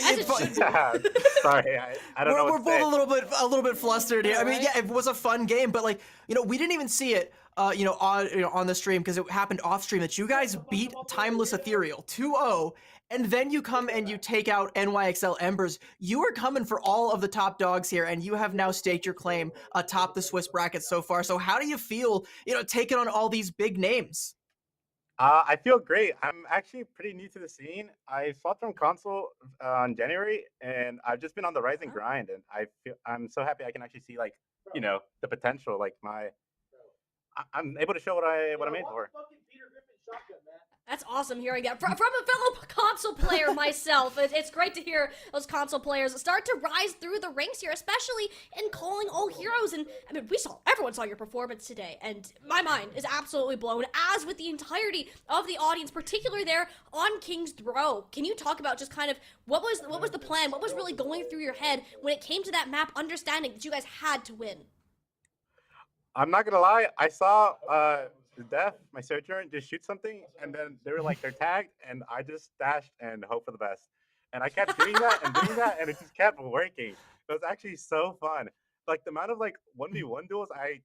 As it should be. Sorry, I don't know We're what to say. both a little bit flustered here. Yeah, I mean, right? yeah, it was a fun game, but we didn't even see it, on the stream because it happened off stream that you guys beat Timeless Ethereal 2-0, and then you come and you take out NYXL Embers. You are coming for all of the top dogs here, and you have now staked your claim atop the Swiss bracket so far. So how do you feel, taking on all these big names? I feel great. I'm actually pretty new to the scene. I swapped from console in January, and I've just been on the rising grind. And I'm so happy I can actually see the potential. I'm able to show what I'm made for. That's awesome hearing that from a fellow console player myself. It's great to hear those console players start to rise through the ranks here, especially in Calling All Heroes. And I mean, everyone saw your performance today, and my mind is absolutely blown, as with the entirety of the audience, particularly there on King's Row. Can you talk about just kind of what was the plan? What was really going through your head when it came to that map, understanding that you guys had to win? I'm not gonna lie. I saw the Def, my sojourn, just shoot something, and then they were like they're tagged, and I just dashed and hope for the best. And I kept doing that and doing that, and it just kept working. It was actually so fun. Like the amount of 1v1 duels I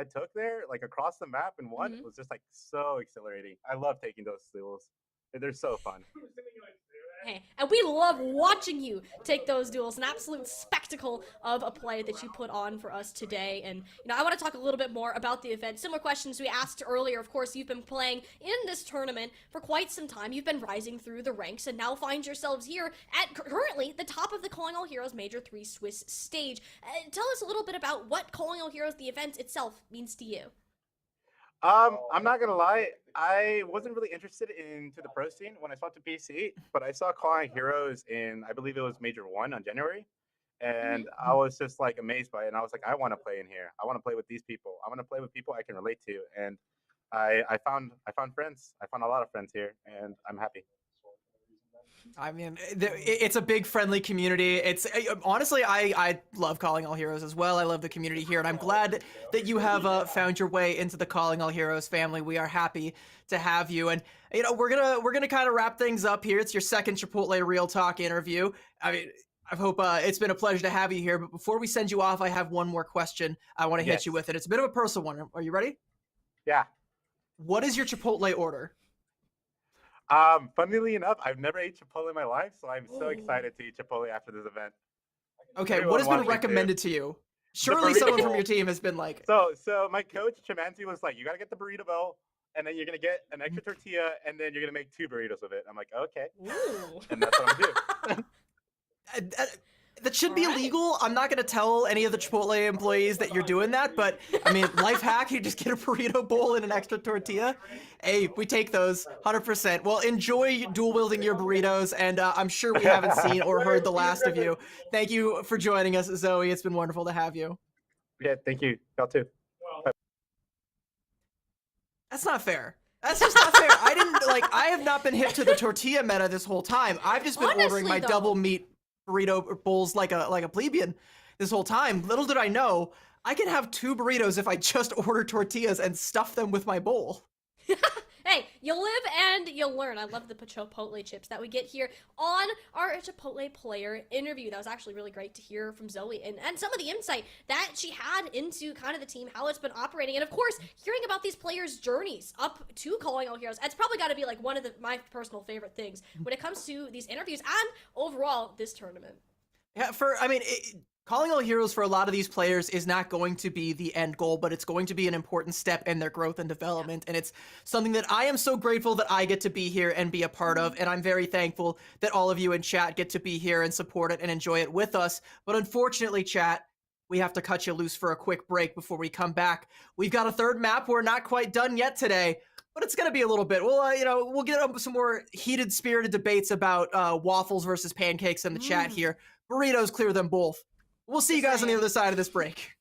took there, across the map and won, was just so exhilarating. I love taking those duels. They're so fun. Hey, and we love watching you take those duels. An absolute spectacle of a play that you put on for us today. And, I want to talk a little bit more about the event. Similar questions we asked earlier. Of course, you've been playing in this tournament for quite some time. You've been rising through the ranks and now find yourselves here at currently the top of the Calling All Heroes Major 3 Swiss stage. Tell us a little bit about what Calling All Heroes, the event itself, means to you. I'm not gonna lie, I wasn't really interested into the pro scene when I swapped to PC, but I saw Calling Heroes in, I believe it was Major 1 on January, and I was just amazed by it, and I was like, I want to play in here. I want to play with these people. I want to play with people I can relate to, and I found friends. I found a lot of friends here, and I'm happy. I mean, it's a big friendly community. It's honestly, I love Calling All Heroes as well. I love the community here, and I'm glad that you have found your way into the Calling All Heroes family. We are happy to have you, and we're gonna kind of wrap things up here. It's your second Chipotle Real Talk interview. I mean, I hope it's been a pleasure to have you here. But before we send you off, I have one more question I want to hit you with, and it's a bit of a personal one. Are you ready? Yeah. What is your Chipotle order? Funnily enough, I've never ate Chipotle in my life, so I'm so excited to eat Chipotle after this event. Okay, Everyone what has been watching too. recommended to you? Surely someone from your team has been like, So my coach Chimanti was like, you gotta get the burrito bowl, and then you're gonna get an extra tortilla, and then you're gonna make 2 burritos with it. I'm like, okay, Ooh. and that's what I'm doing. that should be illegal. I'm not going to tell any of the Chipotle employees that you're doing that, but I mean, life hack, you just get a burrito bowl and an extra tortilla. Hey, we take those 100%. Well, enjoy dual wielding your burritos, and I'm sure we haven't seen or heard the last of you. Thank you for joining us, Zoe. It's been wonderful to have you. Yeah, thank you. Y'all too. That's not fair. That's just not fair. I have not been hip to the tortilla meta this whole time. I've just been ordering my double meat burrito bowls like a plebeian this whole time. Little did I know, I can have 2 burritos if I just order tortillas and stuff them with my bowl. Hey, you'll live and you'll learn. I love the Chipotle chips that we get here on our Chipotle player interview. That was actually really great to hear from Zoe and some of the insight that she had into kind of the team, how it's been operating, and of course, hearing about these players' journeys up to Calling All Heroes. It's probably got to be like one of my personal favorite things when it comes to these interviews and overall this tournament. Yeah, Calling All Heroes for a lot of these players is not going to be the end goal, but it's going to be an important step in their growth and development. And it's something that I am so grateful that I get to be here and be a part of. And I'm very thankful that all of you in chat get to be here and support it and enjoy it with us. But unfortunately, chat, we have to cut you loose for a quick break before we come back. We've got a third map. We're not quite done yet today, but it's going to be a little bit. We'll get up some more heated, spirited debates about waffles versus pancakes in the chat here. Burritos, clear them both. We'll see you guys on the other side of this break.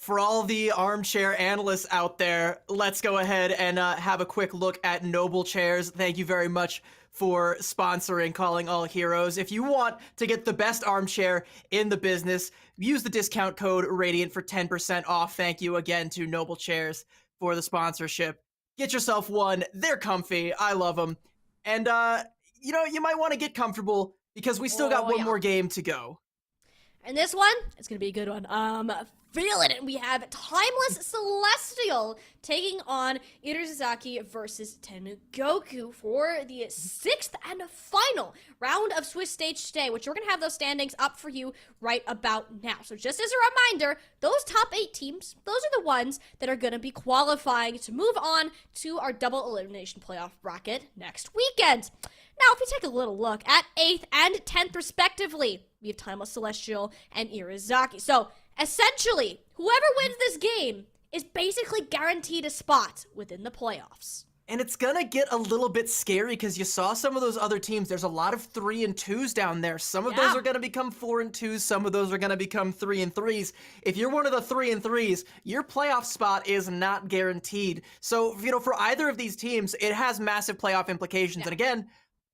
for all the armchair analysts out there, let's go ahead and have a quick look at Noble Chairs. Thank you very much for sponsoring Calling All Heroes. If you want to get the best armchair in the business, use the discount code Radiant for 10% off. Thank you again to Noble Chairs for the sponsorship. Get yourself one. They're comfy. I love them. And, you might want to get comfortable because we still got one more game to go. And this one, it's gonna be a good one. Feel it. We have Timeless Celestial taking on Irizaki versus Tengoku for the 6th and final round of Swiss Stage today, which we're gonna have those standings up for you right about now. So just as a reminder, those top 8 teams, those are the ones that are gonna be qualifying to move on to our double elimination playoff bracket next weekend. Now, if we take a little look at 8th and 10th respectively, we have Timeless Celestial and Irizaki. So, essentially, whoever wins this game is basically guaranteed a spot within the playoffs. And it's gonna get a little bit scary because you saw some of those other teams. There's a lot of 3-2s down there. Some of those are gonna become 4-2s. Some of those are gonna become 3-3s. If you're one of the 3-3s, your playoff spot is not guaranteed. So, for either of these teams, it has massive playoff implications. And again,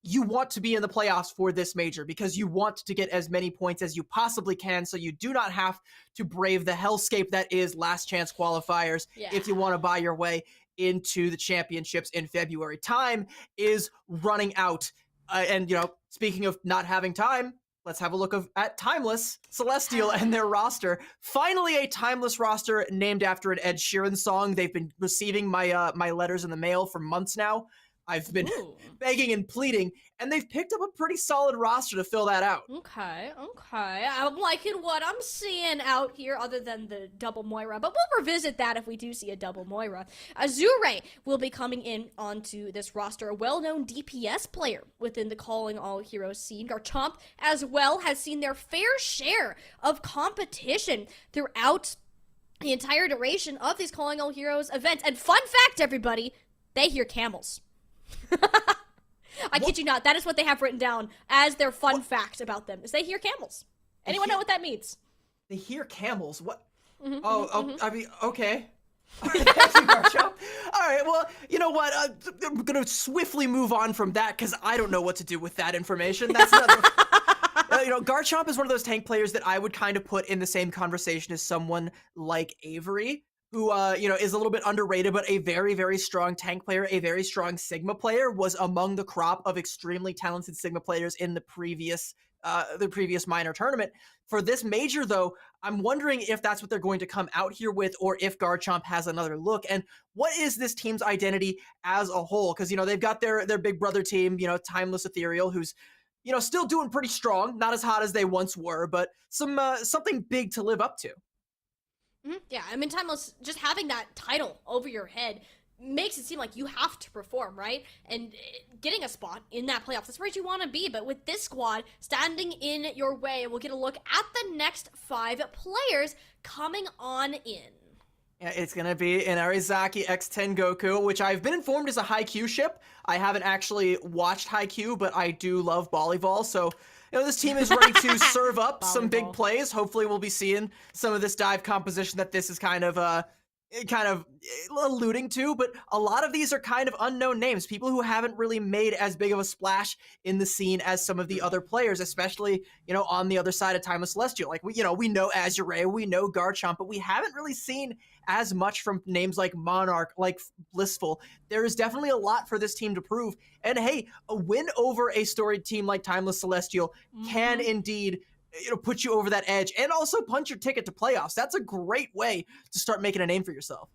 you want to be in the playoffs for this major because you want to get as many points as you possibly can so you do not have to brave the hellscape that is last chance qualifiers if you want to buy your way into the championships in February. Time is running out. And, speaking of not having time, let's have a look at Timeless Celestial and their roster. Finally, a Timeless roster named after an Ed Sheeran song. They've been receiving my letters in the mail for months now. I've been begging and pleading, and they've picked up a pretty solid roster to fill that out. Okay. I'm liking what I'm seeing out here other than the double Moira, but we'll revisit that if we do see a double Moira. Azure will be coming in onto this roster, a well-known DPS player within the Calling All Heroes scene. Garchomp, as well, has seen their fair share of competition throughout the entire duration of these Calling All Heroes events. And fun fact, everybody, they hear camels. I kid you not. That is what they have written down as their fun fact about them, is they hear camels. Anyone know what that means? They hear camels? What? I mean, okay. Thank you, Garchomp. All right, well, you know what? I'm going to swiftly move on from that because I don't know what to do with that information. That's another... Garchomp is one of those tank players that I would kind of put in the same conversation as someone like Avery, who, is a little bit underrated, but a very, very strong tank player, a very strong Sigma player, was among the crop of extremely talented Sigma players in the previous minor tournament. For this major, though, I'm wondering if that's what they're going to come out here with, or if Garchomp has another look. And what is this team's identity as a whole? Because, they've got their big brother team, Timeless Ethereal, who's, still doing pretty strong, not as hot as they once were, but something big to live up to. Yeah, I mean, Timeless, just having that title over your head makes it seem like you have to perform, right? And getting a spot in that playoffs, that's where you want to be. But with this squad standing in your way, we'll get a look at the next 5 players coming on in. Yeah, it's going to be an Irizaki x Tengoku, which I've been informed is a Haikyuu ship. I haven't actually watched Haikyuu, but I do love volleyball, so... this team is ready to serve up some big plays. Hopefully we'll be seeing some of this dive composition that this is kind of alluding to, but a lot of these are kind of unknown names, people who haven't really made as big of a splash in the scene as some of the other players, especially, on the other side of Timeless Celestial. Like, we know Azure, we know Garchomp, but we haven't really seen as much from names like Monarch, like Blissful. There is definitely a lot for this team to prove. And hey, a win over a storied team like Timeless Celestial can indeed put you over that edge and also punch your ticket to playoffs. That's a great way to start making a name for yourself.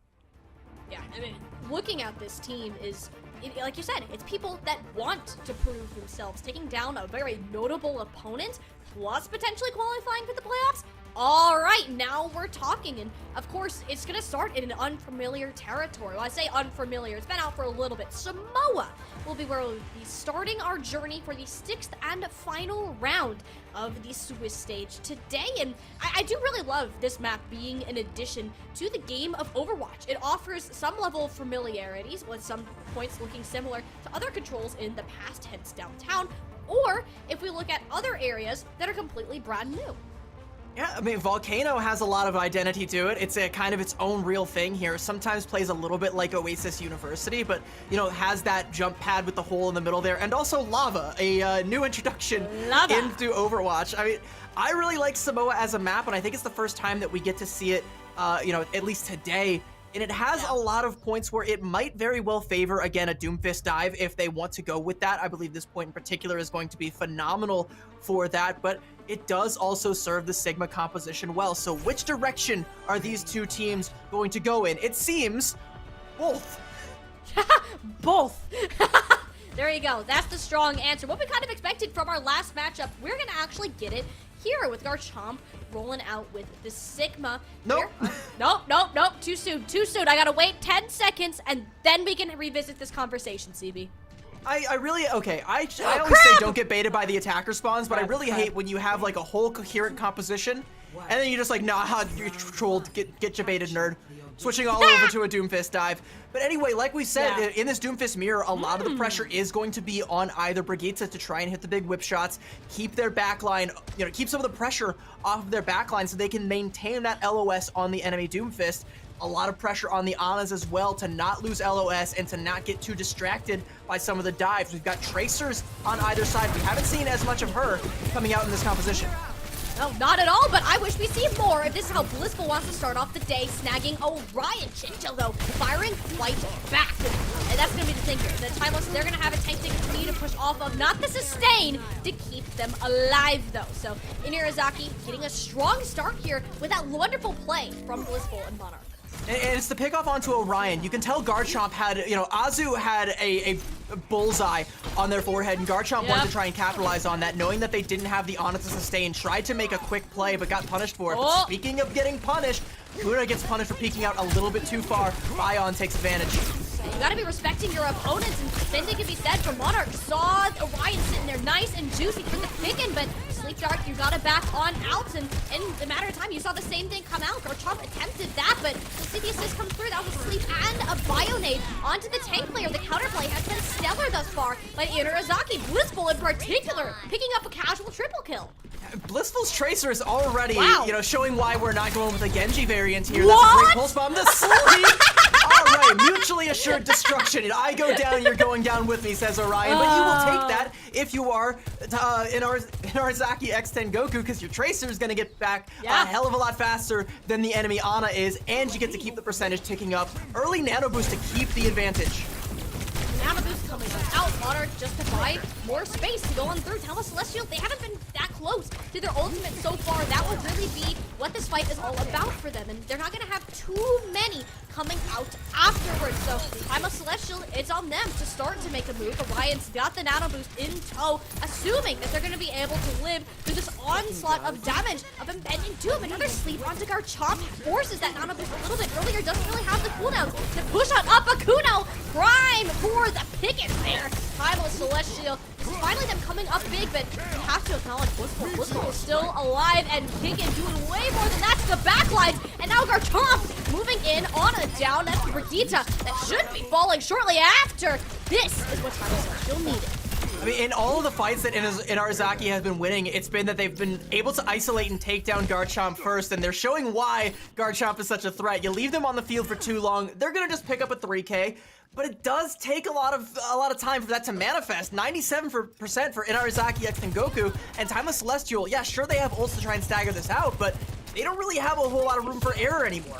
Yeah, I mean, looking at this team is, like you said, it's people that want to prove themselves, taking down a very notable opponent, plus potentially qualifying for the playoffs. All right, now we're talking, and of course, it's gonna start in an unfamiliar territory. Well, I say unfamiliar, it's been out for a little bit. Samoa will be where we'll be starting our journey for the 6th and final round of the Swiss stage today, and I do really love this map being an addition to the game of Overwatch. It offers some level of familiarities, with some points looking similar to other controls in the past, hence downtown, or if we look at other areas that are completely brand new. Yeah, I mean, Volcano has a lot of identity to it. It's a kind of its own real thing here. Sometimes plays a little bit like Oasis University, but, you know, has that jump pad with the hole in the middle there. And also Lava, a new introduction into Overwatch. I mean, I really like Samoa as a map, and I think it's the first time that we get to see it, you know, at least today. And it has a lot of points where it might very well favor, again, a Doomfist dive if they want to go with that. I believe this point in particular is going to be phenomenal for that, but it does also serve the Sigma composition well. So which direction are these two teams going to go in? It seems both. Both. There you go. That's the strong answer. What we kind of expected from our last matchup, we're going to actually get it here with Garchomp rolling out with the Sigma. Nope. Nope. Too soon. I gotta wait 10 seconds and then we can revisit this conversation, CB. I really, okay, I always say don't get baited by the attacker spawns, but I really hate when you have like a whole coherent composition and then you're just like, nah, you're trolled, get you baited, nerd. Switching all over to a Doomfist dive. But anyway, like we said, in this Doomfist mirror, a lot of the pressure is going to be on either Brigitte to try and hit the big whip shots, keep their backline, you know, keep some of the pressure off of their backline so they can maintain that LOS on the enemy Doomfist. A lot of pressure on the Anas as well to not lose LOS and to not get too distracted by some of the dives. We've got Tracers on either side. We haven't seen as much of her coming out in this composition. No, not at all, but I wish we see more. If this is how Blissful wants to start off the day, snagging Orion. Chinchil, though, firing right back. And that's going to be the thing here. The Timeless, they're going to have a tank to continue to push off of, not the sustain, to keep them alive, though. So, Inarizaki getting a strong start here with that wonderful play from Blissful and Monarch. And it's the pickoff onto Orion. You can tell Garchomp had, you know, Azu had a bullseye on their forehead, and Garchomp wanted to try and capitalize on that, knowing that they didn't have the Ana to sustain. Tried to make a quick play, but got punished for it. But speaking of getting punished, Kuna gets punished for peeking out a little bit too far. Bion takes advantage. You gotta be respecting your opponents, and same thing can be said for Monarch. Saw Orion sitting there nice and juicy for the pickin', but Sleep Dark, you gotta back on out, and in a matter of time, you saw the same thing come out. Garchomp attempted that, but the city assist comes through. That was a sleep and a Bionade onto the tank player. The counterplay has been stellar thus far by Inarizaki. Blissful in particular, picking up a casual triple kill. Blissful's Tracer is already, you know, showing why we're not going with a Genji variant here. What? That's a great pulse bomb. The sleep! Alright, mutually assured destruction. I go down, you're going down with me, says Orion. But you will take that if you are Inarizaki X10 Goku, because your Tracer is going to get back a hell of a lot faster than the enemy Ana is, and you get to keep the percentage ticking up. Early Nano Boost to keep the advantage. Nano Boost coming out. Monarch just to buy more space to go on through. Tell Celestial, they haven't been that close to their ultimate so far. That would really be what this fight is all about for them, and they're not going to have too many coming out afterwards. So I'm a Celestial, it's on them to start to make a move. Orion's got the Nano Boost in tow, assuming that they're going to be able to live through this onslaught of damage of Impending Doom. Another sleep onto Garchomp, forces that Nano Boost a little bit earlier, doesn't really have the cooldowns to push on up a Kuno. Prime for the picket there. Timeless Celestial. This is finally them coming up big, but you have to acknowledge Blissful. Blissful is still alive, and Piggin doing way more than that to the backlines. And now Garchomp moving in on a down. That's Brigitte that should be falling shortly after. This is what Timeless Celestial needed. I mean, in all of the fights that Inarizaki has been winning, it's been that they've been able to isolate and take down Garchomp first, and they're showing why Garchomp is such a threat. You leave them on the field for too long, they're gonna just pick up a 3K, but it does take a lot of time for that to manifest. 97% for Inarizaki X10 Goku, and Timeless Celestial, yeah, sure they have ults to try and stagger this out, but they don't really have a whole lot of room for error anymore.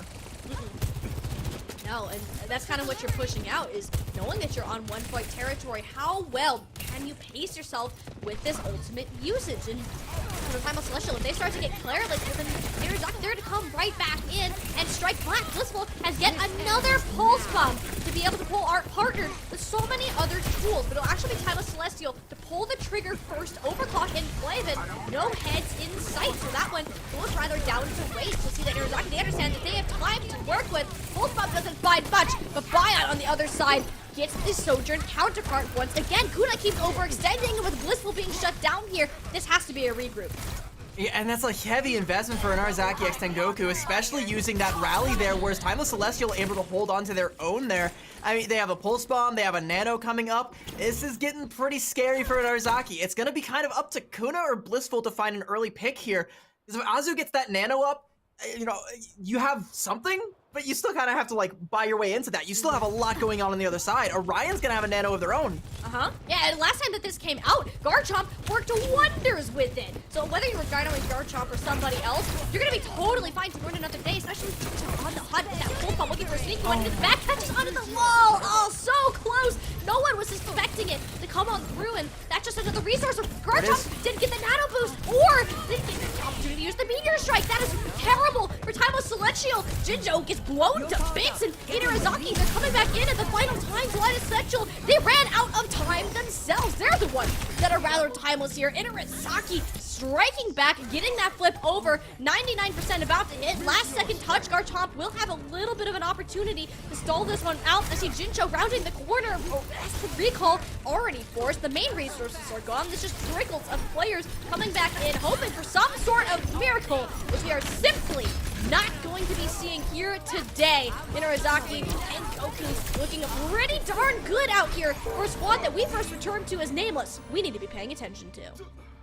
No, and that's kind of what you're pushing out, is knowing that you're on 1 point territory. How well can you pace yourself with this ultimate usage? And for the Timeless Celestial, if they start to get careless, then there's not there to come right back in and strike black. Blissful has yet another pulse bomb to be able to pull our partner with so many other tools, but it'll actually be Timeless Celestial to pull the trigger first, overclock in play, but no heads in sight. So that one goes rather down to waste. We'll see that Inarizaki, they understand that they have time to work with. Pulse bomb doesn't find much, but Bion on the other side gets the Sojourn counterpart once again. Kuna keeps overextending, and with Blissful being shut down here, this has to be a regroup. Yeah, and that's a heavy investment for Inarizaki X10 Goku, especially using that rally there, whereas Timeless Celestial able to hold on to their own there. I mean, they have a Pulse Bomb, they have a Nano coming up. This is getting pretty scary for Inarizaki. It's going to be kind of up to Kuna or Blissful to find an early pick here. Because if Azu gets that nano up, you know, you have something, but you still kind of have to like buy your way into that. You still have a lot going on the other side. Orion's gonna have a nano of their own. Yeah, and last time that this came out, Garchomp worked wonders with it. So whether you were gynoing Garchomp or somebody else, you're gonna be totally fine to win another day, especially with Jinjo on the hunt with that full pump, looking for a sneaky one, and his back catches onto the wall. Oh, so close. No one was suspecting it to come on through, and that's just another resource. Garchomp didn't get the nano boost, or didn't get the opportunity to use the meteor strike. That is terrible for Timeless Celestial. Jinjo gets blown to bits, and Inarizaki, they're coming back in at the final time. Light Essential, they ran out of time themselves. They're the ones that are rather timeless here. Inarizaki striking back, getting that flip over. 99% about to hit. Last second touch. Garchomp will have a little bit of an opportunity to stall this one out. I see Jinjo rounding the corner. Oh, that's the recall already forced. The main resources are gone. There's just trickles of players coming back in, hoping for some sort of miracle, which we are simply not going to be seeing here today. Inarizaki and Goku looking pretty darn good out here for a squad that we first returned to as Nameless. We need to be paying attention to.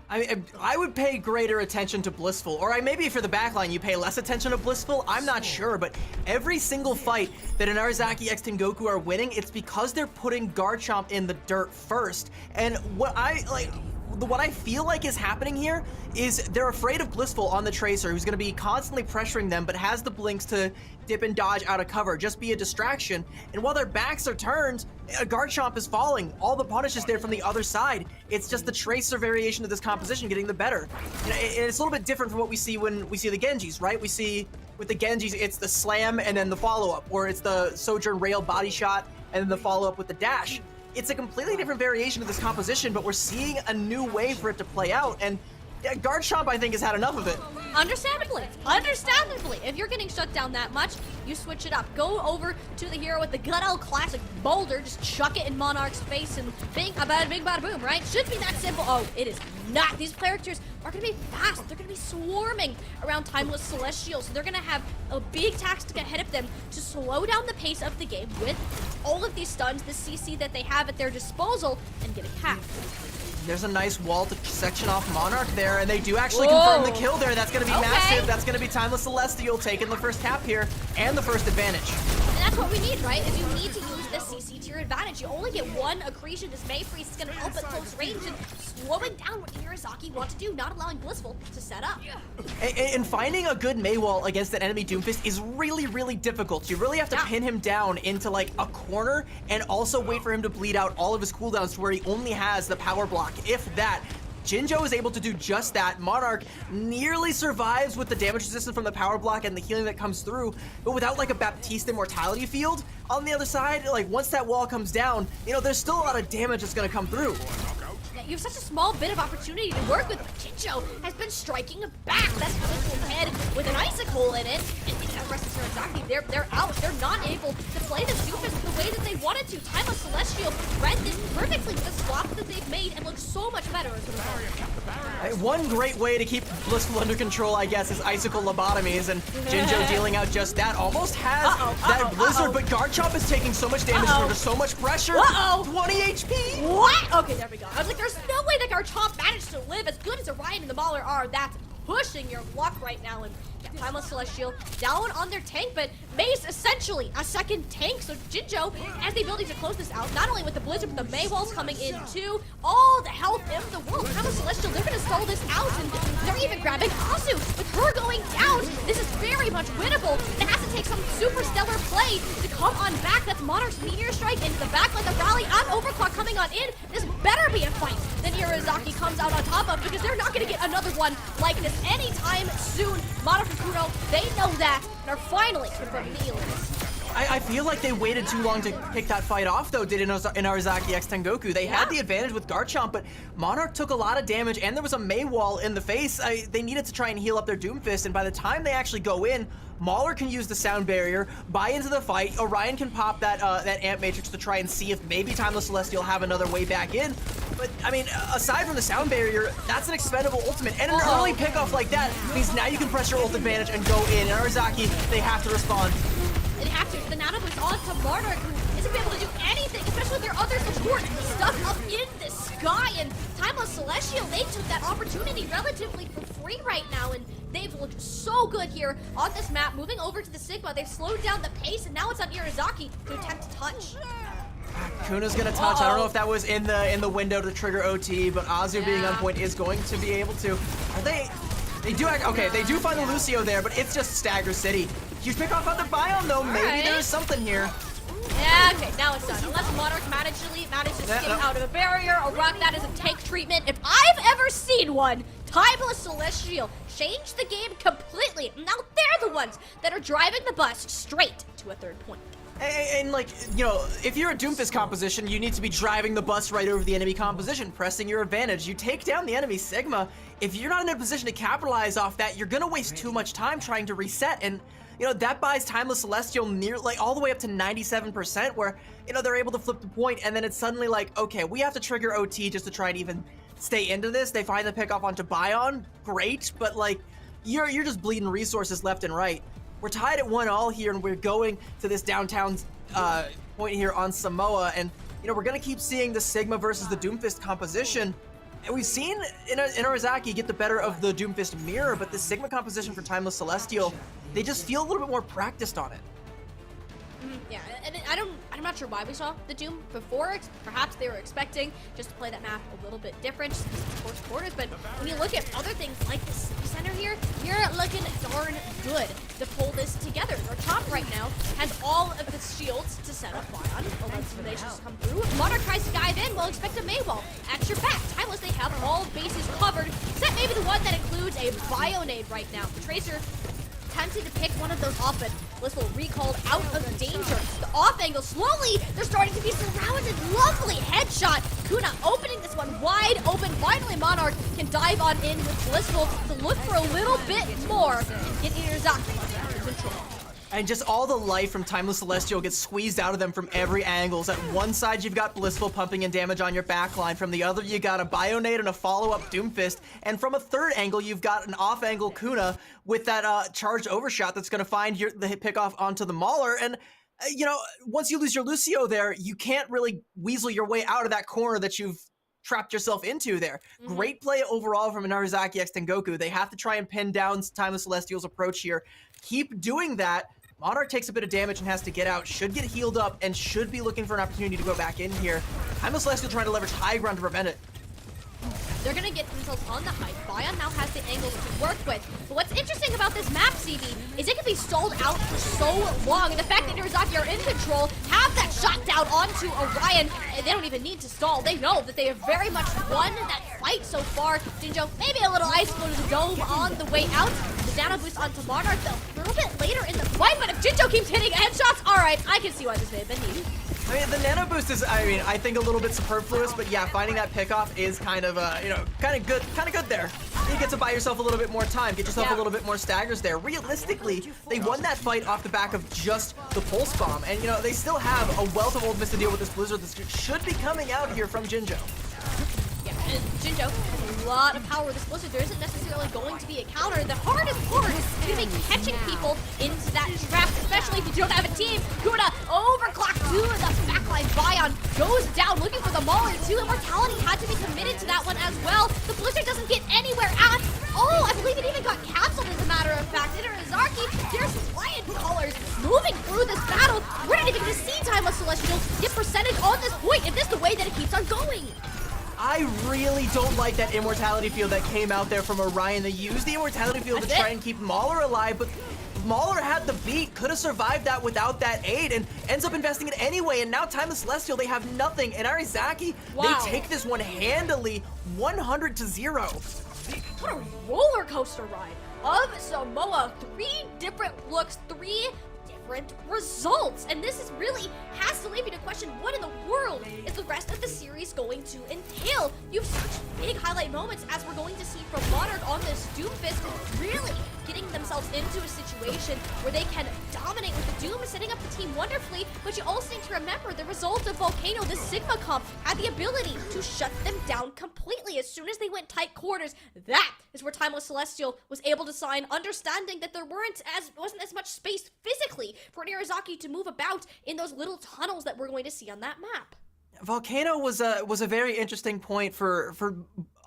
I mean, I would pay greater attention to Blissful, or maybe for the backline you pay less attention to Blissful. I'm not sure, but every single fight that Inarizaki x Team Goku are winning, it's because they're putting Garchomp in the dirt first. And what I feel like is happening here is they're afraid of Blissful on the Tracer, who's going to be constantly pressuring them, but has the blinks to dip and dodge out of cover, just be a distraction. And while their backs are turned, Garchomp is falling. All the punish is there from the other side. It's just the Tracer variation of this composition getting the better. And it's a little bit different from what we see when we see the Genjis, right? We see with the Genjis, it's the slam and then the follow-up, or it's the Sojourn rail body shot and then the follow-up with the dash. It's a completely different variation of this composition, but we're seeing a new way for it to play out, and Garchomp, I think, has had enough of it. Understandably. If you're getting shut down that much, you switch it up. Go over to the hero with the Gut L classic boulder, just chuck it in Monarch's face, and bing, a bada bing, bada boom, right? Should be that simple. Oh, it is not. These characters are going to be fast. They're going to be swarming around Timeless Celestial, so they're going to have a big task ahead of them to slow down the pace of the game with all of these stuns, the CC that they have at their disposal, and get a cap. There's a nice wall to section off Monarch there, and they do actually confirm the kill there. That's going to be massive. That's going to be Timeless Celestial taking the first cap here and the first advantage. And that's what we need, right? Is you need to use the CC to your advantage. You only get one accretion. This May Freeze is going to help at close range and slowing down what Inarizaki wants to do, not allowing Blissful to set up. And finding a good May wall against an enemy Doomfist is really, really difficult. You really have to pin him down into like a corner and also wait for him to bleed out all of his cooldowns to where he only has the power block. If that, Jinjo is able to do just that. Monarch nearly survives with the damage resistance from the power block and the healing that comes through, but without like a Baptiste immortality field on the other side, like once that wall comes down, you know, there's still a lot of damage that's gonna come through. You have such a small bit of opportunity to work with, but Jinjo has been striking back. That's Blissful's head with an icicle in it, and the rest of exactly, they're out. They're not able to play this Doomfist the way that they wanted to. Timeless Celestial read this perfectly with the swaps that they've made and looks so much better as a result. One great way to keep Blissful under control, I guess, is icicle lobotomies, and Jinjo dealing out just that. Almost has that Blizzard, but Garchomp is taking so much damage under so much pressure. 20 HP. What? Okay, there we go. I was like, there's no way that Garchomp managed to live as good as Orion and the Mauler are. That's pushing your luck right now. And Timeless Celestial down on their tank, but May's essentially a second tank. So Jinjo has the ability to close this out, not only with the Blizzard, but the May walls coming in too. All the health in the world. Timeless Celestial, they're going to stall this out, and they're even grabbing Azu. With her going down, this is very much winnable. It has to take some super stellar play to come on back. That's Monarch's Meteor Strike into the back, like the rally on Overclock coming on in. This better be a fight that Inarizaki comes out on top of, because they're not going to get another one like this anytime soon. Monarch and Kuno, they know that, and are finally confirming the Elites. I feel like they waited too long to pick that fight off, though, did Inarizaki x Tengoku. They had the advantage with Garchomp, but Monarch took a lot of damage, and there was a May wall in the face. They needed to try and heal up their Doomfist, and by the time they actually go in, Mauler can use the sound barrier, buy into the fight. Orion can pop that Amp Matrix to try and see if maybe Timeless Celestial have another way back in. But, I mean, aside from the sound barrier, that's an expendable ultimate. And an early pickoff like that means now you can press your ult advantage and go in. And Inarizaki, they have to respond. They have to. The nano boost on to Monarch, who isn't able to do anything, especially with their other support stuck up in the sky. And Timeless Celestial, they took that opportunity relatively for free right now. And They've looked so good here on this map. Moving over to the Sigma, they've slowed down the pace, and now it's on Irizaki to attempt to touch. Kuna's gonna touch. I don't know if that was in the window to trigger OT, but Azu being on point is going to be able to. Are they? They do. Okay, they do find the Lucio there, but it's just Stagger City. Huge pick off on the biome though. Maybe there's something here. Yeah, okay, now it's done. Unless Monarch manages to skip out of a barrier, a rock that is a tank treatment. If I've ever seen one, Timeless Celestial changed the game completely. Now they're the ones that are driving the bus straight to a third point. And like, you know, if you're a Doomfist composition, you need to be driving the bus right over the enemy composition, pressing your advantage. You take down the enemy Sigma. If you're not in a position to capitalize off that, you're gonna waste too much time trying to reset. And you know, that buys Timeless Celestial near, like, all the way up to 97%, where, you know, they're able to flip the point, and then it's suddenly like, okay, we have to trigger OT just to try and even stay into this. They find the pick off onto Bion, great, but like, you're just bleeding resources left and right. We're tied at 1-1 here, and we're going to this downtown point here on Samoa, and you know, we're gonna keep seeing the Sigma versus the Doomfist composition. And we've seen Irizaki get the better of the Doomfist mirror, but the Sigma composition for Timeless Celestial, they just feel a little bit more practiced on it. Yeah, and I'm not sure why we saw the Doom before. Perhaps they were expecting just to play that map a little bit different, just because of course quarters. But when you look at other things like the City Center here, you're looking darn good to pull this together. Our top right now has all of the shields to set up Bion. Allows relations to come through. Monarch tries to dive in. We'll expect a Maywall at your back. Timeless, they have all bases covered, except maybe the one that includes a Bionade right now. The Tracer attempted to pick one of those off, but Blissful recalled out of danger. The off angle, slowly, they're starting to be surrounded. Lovely headshot. Kuna opening this one wide open. Finally, Monarch can dive on in with Blissful to look for a little bit more and get Irizaki under control. And just all the life from Timeless Celestial gets squeezed out of them from every angle. At one side, you've got Blissful pumping in damage on your backline. From the other, you got a Bionade and a follow-up Doomfist. And from a third angle, you've got an off-angle Kuna with that charged overshot that's going to find the hit pick off onto the Mauler. And, you know, once you lose your Lucio there, you can't really weasel your way out of that corner that you've trapped yourself into there. Great play overall from Narizaki x Tengoku. They have to try and pin down Timeless Celestial's approach here. Keep doing that. Monarch takes a bit of damage and has to get out, should get healed up, and should be looking for an opportunity to go back in here. Timeless Celestial trying to leverage high ground to prevent it. They're gonna get themselves on the height. Bion now has the angles to work with. But what's interesting about this map, CB, is it can be stalled out for so long. And the fact that Narizaki are in control, have that shot down onto Orion, and they don't even need to stall. They know that they have very much won that fight so far. Jinjo, maybe a little ice flow to the dome on the way out. The nano boost onto Monarch, though, a little bit later in the fight. But if Jinjo keeps hitting headshots, all right, I can see why this may have been needed. I mean, the nano boost is, I think a little bit superfluous, but yeah, finding that pickoff is kind of, kind of good there. You get to buy yourself a little bit more time, get yourself a little bit more staggers there. Realistically, they won that fight off the back of just the pulse bomb, and you know, they still have a wealth of old mist to deal with this blizzard that should be coming out here from Jinjo. Yeah, and Jinjo has a lot of power with this blizzard. There isn't necessarily going to be a counter. The hardest part is going to be catching people into that trap, especially if you don't have a team. Kuna overclocked to the backline. Bion goes down looking for the Mauler too. Immortality had to be committed to that one as well. The blizzard doesn't get anywhere at all. I believe it even got canceled as a matter of fact. Irizaki, there's flying colors moving through this battle. We're not even going to see Timeless Celestial get percentage on this point if this is the way that it keeps on going. I really don't like that immortality field that came out there from Orion. They used the immortality field to try and keep Mauler alive, but Mauler had the beat, could have survived that without that aid, and ends up investing it anyway. And now Timeless Celestial, they have nothing. And Narizaki, they take this one handily, 100-0. What a roller coaster ride of Samoa. 3 different looks, 3 different results. And this is really has to leave you to question, what in the world is the rest of the series going to entail? You have such big highlight moments as we're going to see from Monarch on this Doomfist, really getting themselves into a situation where they can dominate with the Doom, setting up the team wonderfully. But you also need to remember the result of Volcano, the Sigma comp, had the ability to shut them down completely as soon as they went tight quarters. That is where Timeless Celestial was able to sign, understanding that there wasn't as much space physically for Narizaki to move about in those little tunnels that we're going to see on that map. Volcano was a very interesting point for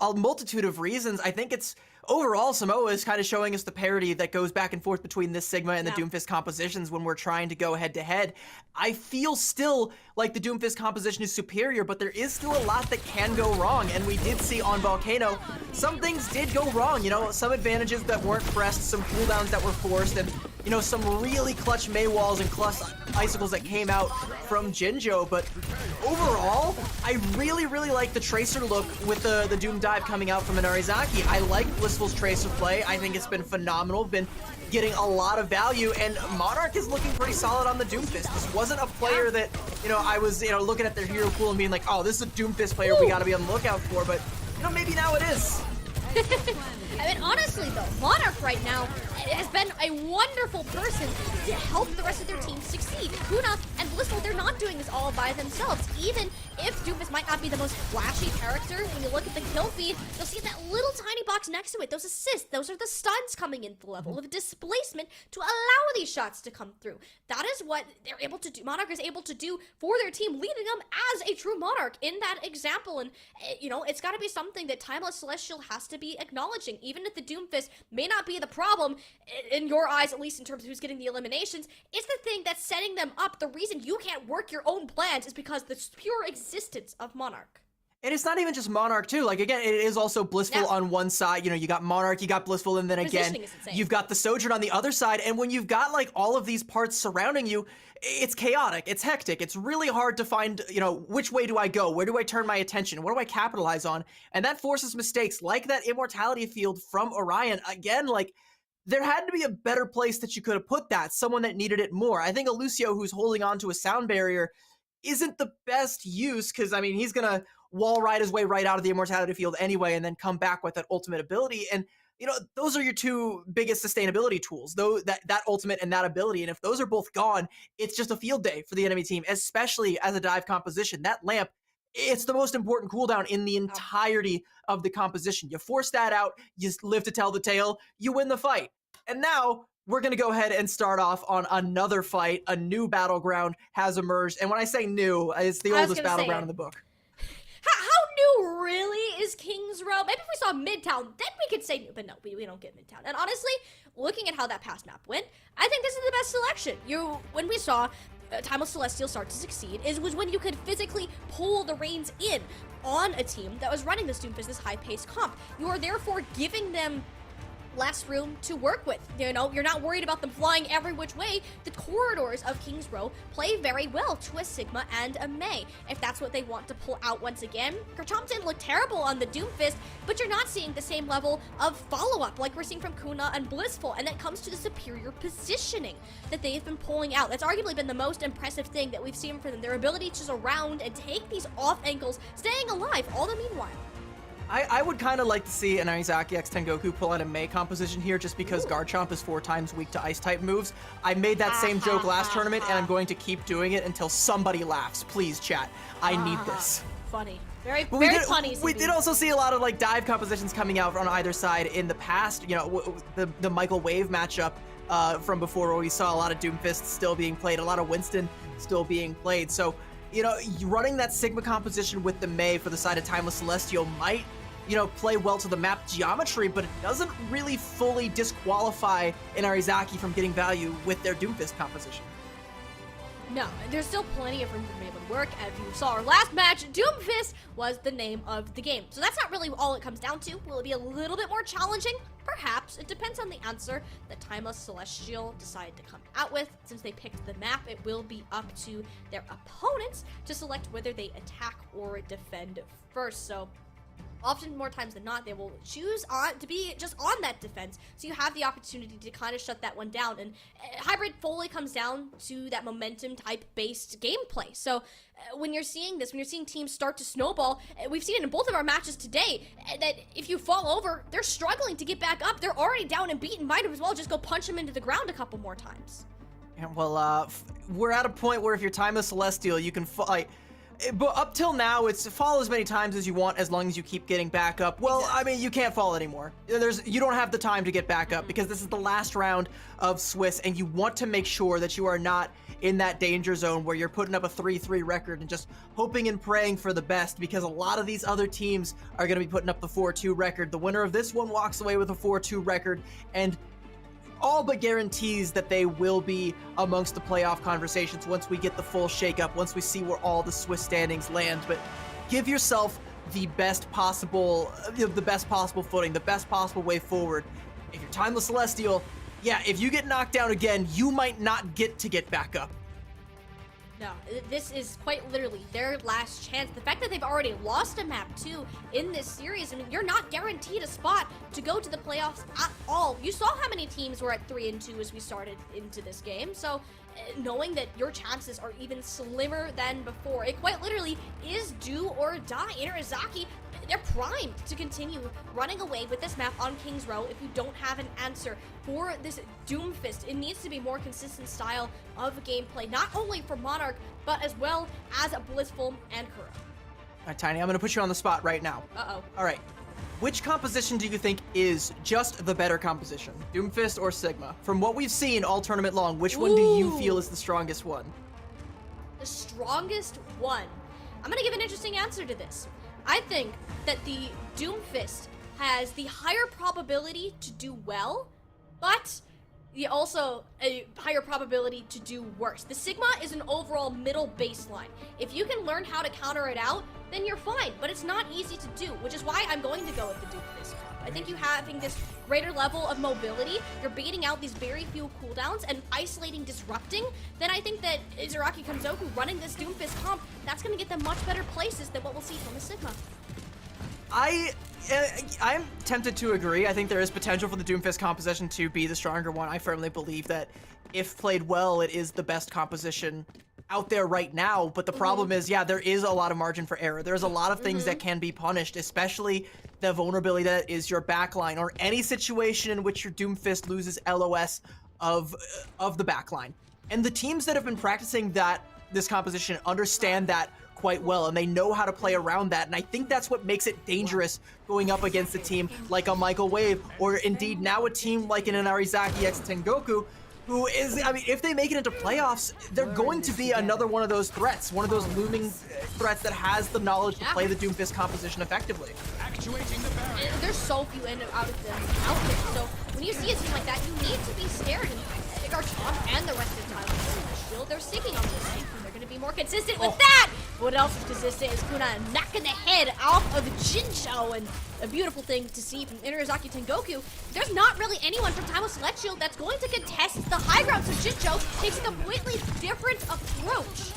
a multitude of reasons. I think it's overall Samoa is kind of showing us the parity that goes back and forth between this Sigma and the Doomfist compositions when we're trying to go head to head. I feel still like the Doomfist composition is superior, but there is still a lot that can go wrong, and we did see on Volcano, some things did go wrong, you know, some advantages that weren't pressed, some cooldowns that were forced, and, you know, some really clutch Mei walls and clutch icicles that came out from Jinjo, but overall, I really like the Tracer look with the Doom dive coming out from Inarizaki. I like Blissful's Tracer play. I think it's been phenomenal, been getting a lot of value, and Monarch is looking pretty solid on the Doomfist. This wasn't a player that, you know, I was, you know, looking at their hero pool and being like, oh, this is a Doomfist player we gotta be on the lookout for, but, you know, maybe now it is. I mean, honestly, though, Monarch right now has been a wonderful person to help the rest of their team succeed. Kuna and Blissful, they're not doing this all by themselves. Even if Doomfist might not be the most flashy character, when you look at the kill feed, you'll see that little tiny box next to it. Those assists, those are the stuns coming in, the level of displacement to allow these shots to come through. That is what they're able to do. Monarch is able to do for their team, leading them as a true Monarch in that example. And, you know, it's got to be something that Timeless Celestial has to be acknowledging. Even if the Doomfist may not be the problem, in your eyes, at least in terms of who's getting the eliminations, it's the thing that's setting them up. The reason you can't work your own plans is because the pure existence of Monarch. And it's not even just Monarch too. Like, again, it is also Blissful on one side. You know, you got Monarch, you got Blissful, and then again, you've got the Sojourn on the other side. And when you've got like all of these parts surrounding you, it's chaotic, it's hectic. It's really hard to find, you know, which way do I go? Where do I turn my attention? What do I capitalize on? And that forces mistakes like that Immortality field from Orion. Again, like, there had to be a better place that you could have put that, someone that needed it more. I think a Lucio who's holding on to a sound barrier isn't the best use, because, I mean, he's going to wall ride his way right out of the Immortality field anyway and then come back with that ultimate ability. And, you know, those are your two biggest sustainability tools, though, that ultimate and that ability. And if those are both gone, it's just a field day for the enemy team, especially as a dive composition. That lamp, it's the most important cooldown in the entirety of the composition. You force that out, you live to tell the tale, you win the fight. And now we're going to go ahead and start off on another fight. A new battleground has emerged. And when I say new, it's the oldest battleground in the book. How new really is King's Row? Maybe if we saw Midtown, then we could say new, but no, we don't get Midtown. And honestly, looking at how that past map went, I think this is the best selection. When we saw Timeless Celestial start to succeed, was when you could physically pull the reins in on a team that was running this Doomfist, this high-paced comp. You are therefore giving them less room to work with. You know, you're not worried about them flying every which way. The corridors of King's Row play very well to a Sigma and a Mei, if that's what they want to pull out once again. Garchomp didn't look terrible on the Doomfist, but you're not seeing the same level of follow-up like we're seeing from Kuna and Blissful, and that comes to the superior positioning that they've been pulling out. That's arguably been the most impressive thing that we've seen from them, their ability to surround and take these off angles, staying alive all the meanwhile. I would kind of like to see an Aizaki X Tengoku pull out a Mei composition here, just because Garchomp is 4 times weak to Ice-type moves. I made that same joke last tournament, and I'm going to keep doing it until somebody laughs. Please, chat. I need this. Funny. Very funny. We did also see a lot of like dive compositions coming out on either side in the past. You know, the Michael Wave matchup from before, where we saw a lot of Doomfist still being played, a lot of Winston still being played. So, you know, running that Sigma composition with the Mei for the side of Timeless Celestial might, you know, play well to the map geometry, but it doesn't really fully disqualify Inarizaki from getting value with their Doomfist composition. No, there's still plenty of room for Fable to work. As you saw our last match, Doomfist was the name of the game. So that's not really all it comes down to. Will it be a little bit more challenging? Perhaps. It depends on the answer that Timeless Celestial decide to come out with. Since they picked the map, it will be up to their opponents to select whether they attack or defend first. So often, more times than not, they will choose to be just on that defense, so you have the opportunity to kind of shut that one down. And Hybrid fully comes down to that momentum type based gameplay. So when you're seeing this, when you're seeing teams start to snowball, we've seen it in both of our matches today, that if you fall over, they're struggling to get back up. They're already down and beaten. Might as well just go punch them into the ground a couple more times. Yeah, well, we're at a point where if you're Timeless Celestial, you can but up till now, it's fall as many times as you want, as long as you keep getting back up. Well, I mean, you can't fall anymore. You don't have the time to get back up, because this is the last round of Swiss, and you want to make sure that you are not in that danger zone where you're putting up a 3-3 record and just hoping and praying for the best, because a lot of these other teams are going to be putting up the 4-2 record. The winner of this one walks away with a 4-2 record and all but guarantees that they will be amongst the playoff conversations once we get the full shakeup, once we see where all the Swiss standings land. But give yourself the best possible footing, the best possible way forward. If you're Timeless Celestial, yeah, if you get knocked down again, you might not get back up. No, this is quite literally their last chance. The fact that they've already lost a map too in this series, I mean, you're not guaranteed a spot to go to the playoffs at all. You saw how many teams were at 3-2 as we started into this game, so knowing that your chances are even slimmer than before, it quite literally is do or die. Inarizaki, they're primed to continue running away with this map on King's Row if you don't have an answer for this Doomfist. It needs to be more consistent style of gameplay, not only for Monarch, but as well as Blissful and Kuro. All right, Tiny, I'm going to put you on the spot right now. Uh-oh. All right. Which composition do you think is just the better composition? Doomfist or Sigma? From what we've seen all tournament long, which one do you feel is the strongest one? The strongest one. I'm gonna give an interesting answer to this. I think that the Doomfist has the higher probability to do well, but also a higher probability to do worse. The Sigma is an overall middle baseline. If you can learn how to counter it out, then you're fine, but it's not easy to do, which is why I'm going to go with the Doomfist. I think you having this greater level of mobility, you're baiting out these very few cooldowns and isolating, disrupting, then I think that Izuraki Kanzoku running this Doomfist comp, that's going to get them much better places than what we'll see from a Sigma. I'm tempted to agree. I think there is potential for the Doomfist composition to be the stronger one. I firmly believe that if played well, it is the best composition out there right now. But the problem is, yeah, there is a lot of margin for error. There's a lot of things that can be punished, especially the vulnerability that is your backline or any situation in which your Doomfist loses LOS of the backline. And the teams that have been practicing this composition understand that quite well, and they know how to play around that, and I think that's what makes it dangerous going up against a team like a Michael Wave, or indeed now a team like an Inarizaki X Tengoku, who is, I mean, if they make it into playoffs, they're going to be another one of those threats, one of those looming threats that has the knowledge to play the Doomfist composition effectively. And there's so few in and out of them out there, so when you see a team like that, you need to be scared. And Garchomp and the rest of the time, they're sticking on this team. They're going to be more consistent with that. What else is consistent is Kuna knocking the head off of Jincho, and a beautiful thing to see from Inarizaki Tengoku. There's not really anyone from Time of Celestial that's going to contest the high ground, so Jincho takes a completely different approach.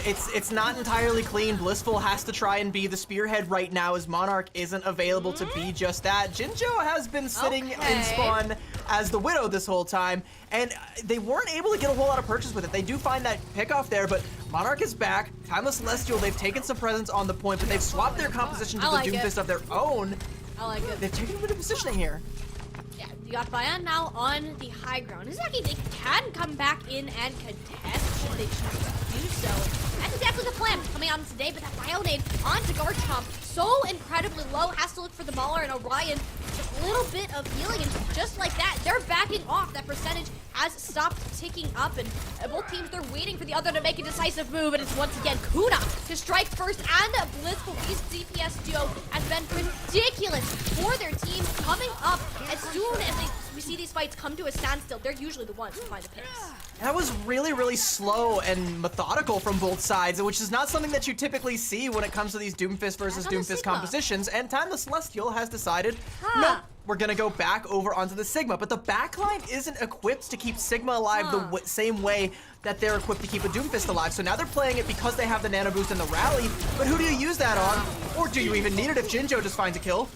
It's not entirely clean. Blissful has to try and be the spearhead right now as Monarch isn't available to be just that. Jinjo has been sitting in spawn as the Widow this whole time, and they weren't able to get a whole lot of purchase with it. They do find that pickoff there, but Monarch is back. Timeless Celestial, they've taken some presence on the point, but they've swapped their composition to the Doomfist of their own. I like it. They've taken a bit of positioning here. Yeah, you got Bayan now on the high ground. Izaki, they can come back in and contest should they choose to do so. That's exactly the plan coming out today, but that Bionade onto Garchomp, so incredibly low, has to look for the Mauler, and Orion, just a little bit of healing, and just like that, they're backing off. That percentage has stopped ticking up, and both teams, they're waiting for the other to make a decisive move, and it's once again Kuna to strike first, and Blissful Beast DPS duo has been ridiculous for their team coming up. As soon as we see these fights come to a standstill, they're usually the ones to find the picks. That was really, really slow and methodical from both sides, which is not something that you typically see when it comes to these Doomfist versus Doomfist compositions. And Time the Celestial has decided, nope, we're gonna go back over onto the Sigma. But the backline isn't equipped to keep Sigma alive the same way that they're equipped to keep a Doomfist alive. So now they're playing it because they have the Nano Boost and the Rally. But who do you use that on? Or do you even need it if Jinjo just finds a kill?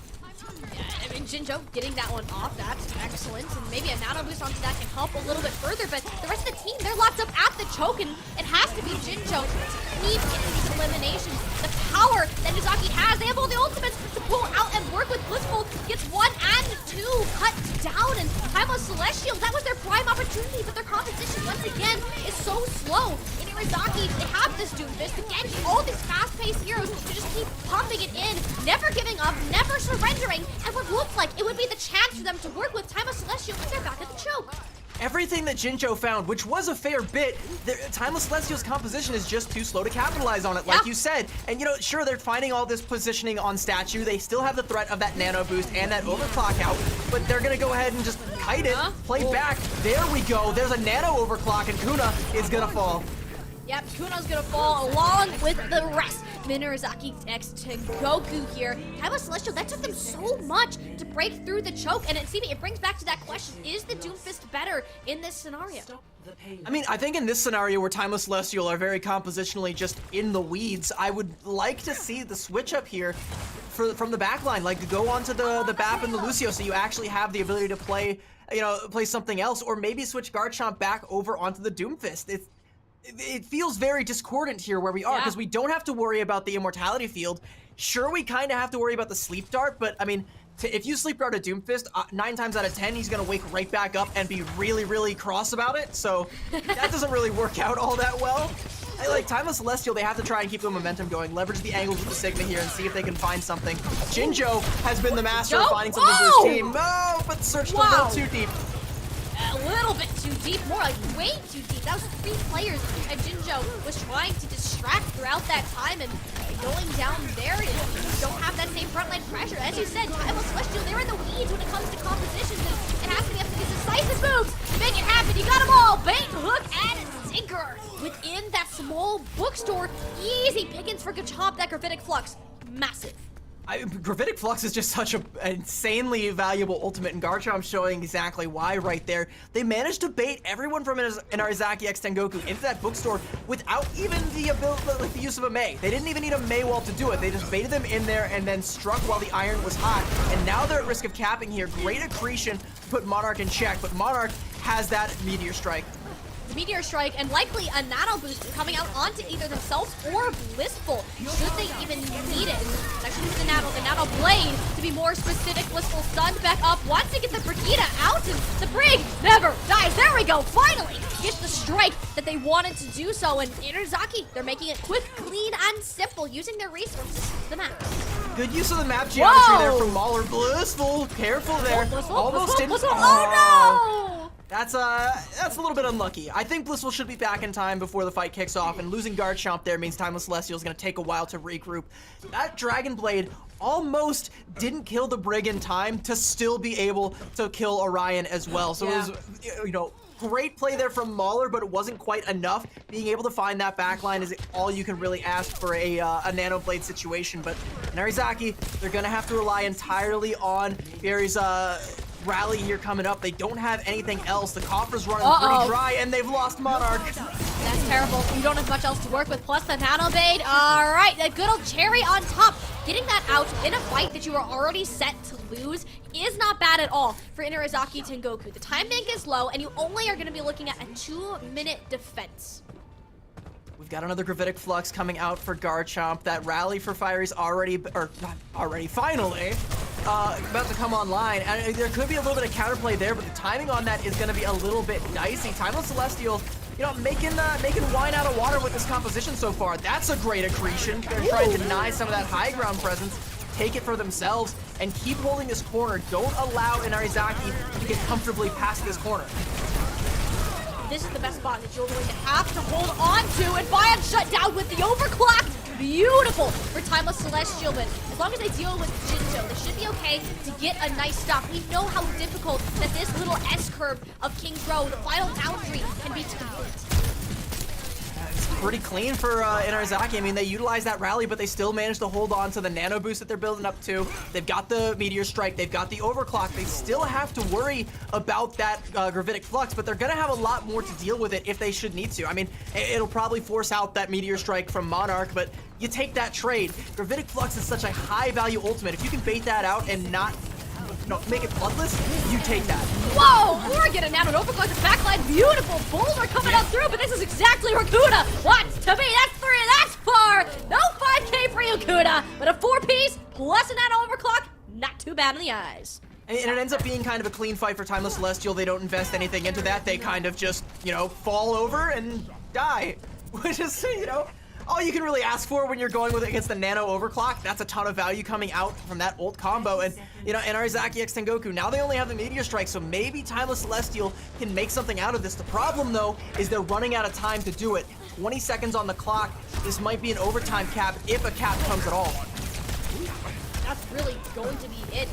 I mean, Jinjo getting that one off, that's excellent. And maybe a Nano Boost onto that can help a little bit further, but the rest of the team, they're locked up at the choke, and it has to be Jinjo to keep getting these eliminations. The power that Izaki has, they have all the ultimates to pull out and work with. Blissful gets 1 and 2 cut down, and Time of Celestial, that was their prime opportunity, but their competition, once again, is so slow. In Izaki, they have this Doomfist, again, all these fast-paced heroes to just keep pumping it in, never giving up, never surrendering, and what looks like it would be the chance for them to work with Time of Celestial, but they're back at the choke. everything that Jinjo found, which was a fair bit, Timeless Celestial's composition is just too slow to capitalize on it, like you said. And, you know, sure, they're finding all this positioning on Statue. They still have the threat of that nano boost and that overclock out, but they're going to go ahead and just kite it, play back. There we go. There's a nano overclock, and Kuna is going to fall. Yep, Kuno's gonna fall along with the rest. Minarizaki X Tengoku here. Timeless Celestial, that took them so much to break through the choke, and it brings back to that question, is the Doomfist better in this scenario? I mean, I think in this scenario where Timeless Celestial are very compositionally just in the weeds, I would like to see the switch up here from the backline, like go onto the BAP and the Lucio so you actually have the ability to play, you know, play something else, or maybe switch Garchomp back over onto the Doomfist. It feels very discordant here where we are, because we don't have to worry about the immortality field. Sure, we kind of have to worry about the sleep dart, but I mean, if you sleep dart a Doomfist, 9 times out of 10, he's gonna wake right back up and be really, really cross about it. So that doesn't really work out all that well. Like Timeless Celestial, they have to try and keep the momentum going, leverage the angles with the Sigma here and see if they can find something. Jinjo has been the master of finding something for his team. No, but searched a little too deep. A little bit too deep, more like way too deep. That was 3 players that Jinjo was trying to distract throughout that time, and going down there, you don't have that same frontline pressure. As you said, Timeless Celestial, they're in the weeds when it comes to compositions, and it has to be up to these decisive moves to make it happen. You got them all, bait, hook, and sinker. Within that small bookstore, easy pickings for Garchomp, that Gravitic Flux, massive. Gravitic Flux is just such an insanely valuable ultimate, and Garchomp showing exactly why right there. They managed to bait everyone from Inarizaki X Tengoku into that bookstore without even the ability, like the use of a Mei. They didn't even need a Mei wall to do it. They just baited them in there and then struck while the iron was hot. And now they're at risk of capping here. Great accretion to put Monarch in check, but Monarch has that Meteor Strike. The Meteor Strike, and likely a Nano Boost coming out onto either themselves or Blissful, should they even need it. Actually, the Nano Blade, to be more specific. Blissful stunned back up, wants to get the Brigitte out, and the Brig never dies. There we go, finally gets the strike that they wanted to do so, and Inarizaki, they're making it quick, clean, and simple, using their resources to the max. Good use of the map geometry there from Mauler. Blissful, careful there. Almost in. Oh no! That's a little bit unlucky. I think Blissful should be back in time before the fight kicks off, and losing Garchomp there means Timeless Celestial is going to take a while to regroup. That Dragon Blade almost didn't kill the Brig in time to still be able to kill Orion as well. So it was, you know, great play there from Mauler, but it wasn't quite enough. Being able to find that backline is all you can really ask for a Nano Blade situation. But Inarizaki, they're going to have to rely entirely on Barry's rally here coming up. They don't have anything else. The coffer's running pretty dry, and they've lost Monarch. That's terrible. You don't have much else to work with, plus the Nano Blade. All right, that good old cherry on top. Getting that out in a fight that you are already set to lose is not bad at all for Inarizaki Tengoku. The time bank is low, and you only are going to be looking at a 2-minute defense. We've got another Gravitic Flux coming out for Garchomp. That rally for Fiery's finally, about to come online. And there could be a little bit of counterplay there, but the timing on that is going to be a little bit dicey. Timeless Celestial, you know, making wine out of water with this composition so far. That's a great accretion. They're trying to deny some of that high ground presence, take it for themselves, and keep holding this corner. Don't allow Inarizaki to get comfortably past this corner. This is the best spot that you're going to have to hold on to, and Bion shut down with the overclock. Beautiful for Timeless Celestial, but as long as they deal with Jinjo, they should be okay to get a nice stop. We know how difficult that this little S-curve of King's Row, the final down 3, can be to complete. It's pretty clean for Inarizaki. I mean, they utilized that rally, but they still managed to hold on to the nano boost that they're building up to. They've got the Meteor Strike. They've got the Overclock. They still have to worry about that Gravitic Flux, but they're going to have a lot more to deal with it if they should need to. I mean, it'll probably force out that Meteor Strike from Monarch, but you take that trade. Gravitic Flux is such a high-value ultimate. If you can bait that out and not make it bloodless, you take that. Whoa! Oregon out an overclock the backline. Beautiful boulder coming up through, but this is exactly where Kuda wants to be. That's 3, that's 4. No 5K for you, Kuda, but a 4-piece plus an overclock, not too bad in the eyes. And it ends up being kind of a clean fight for Timeless Celestial. They don't invest anything into that. They kind of just, fall over and die. Which is, all you can really ask for when you're going with against the Nano Overclock. That's a ton of value coming out from that ult combo. And, you know, Inarizaki x Tengoku, now they only have the Meteor Strike, so maybe Timeless Celestial can make something out of this. The problem, though, is they're running out of time to do it. 20 seconds on the clock. This might be an overtime cap, if a cap comes at all. That's really going to be it.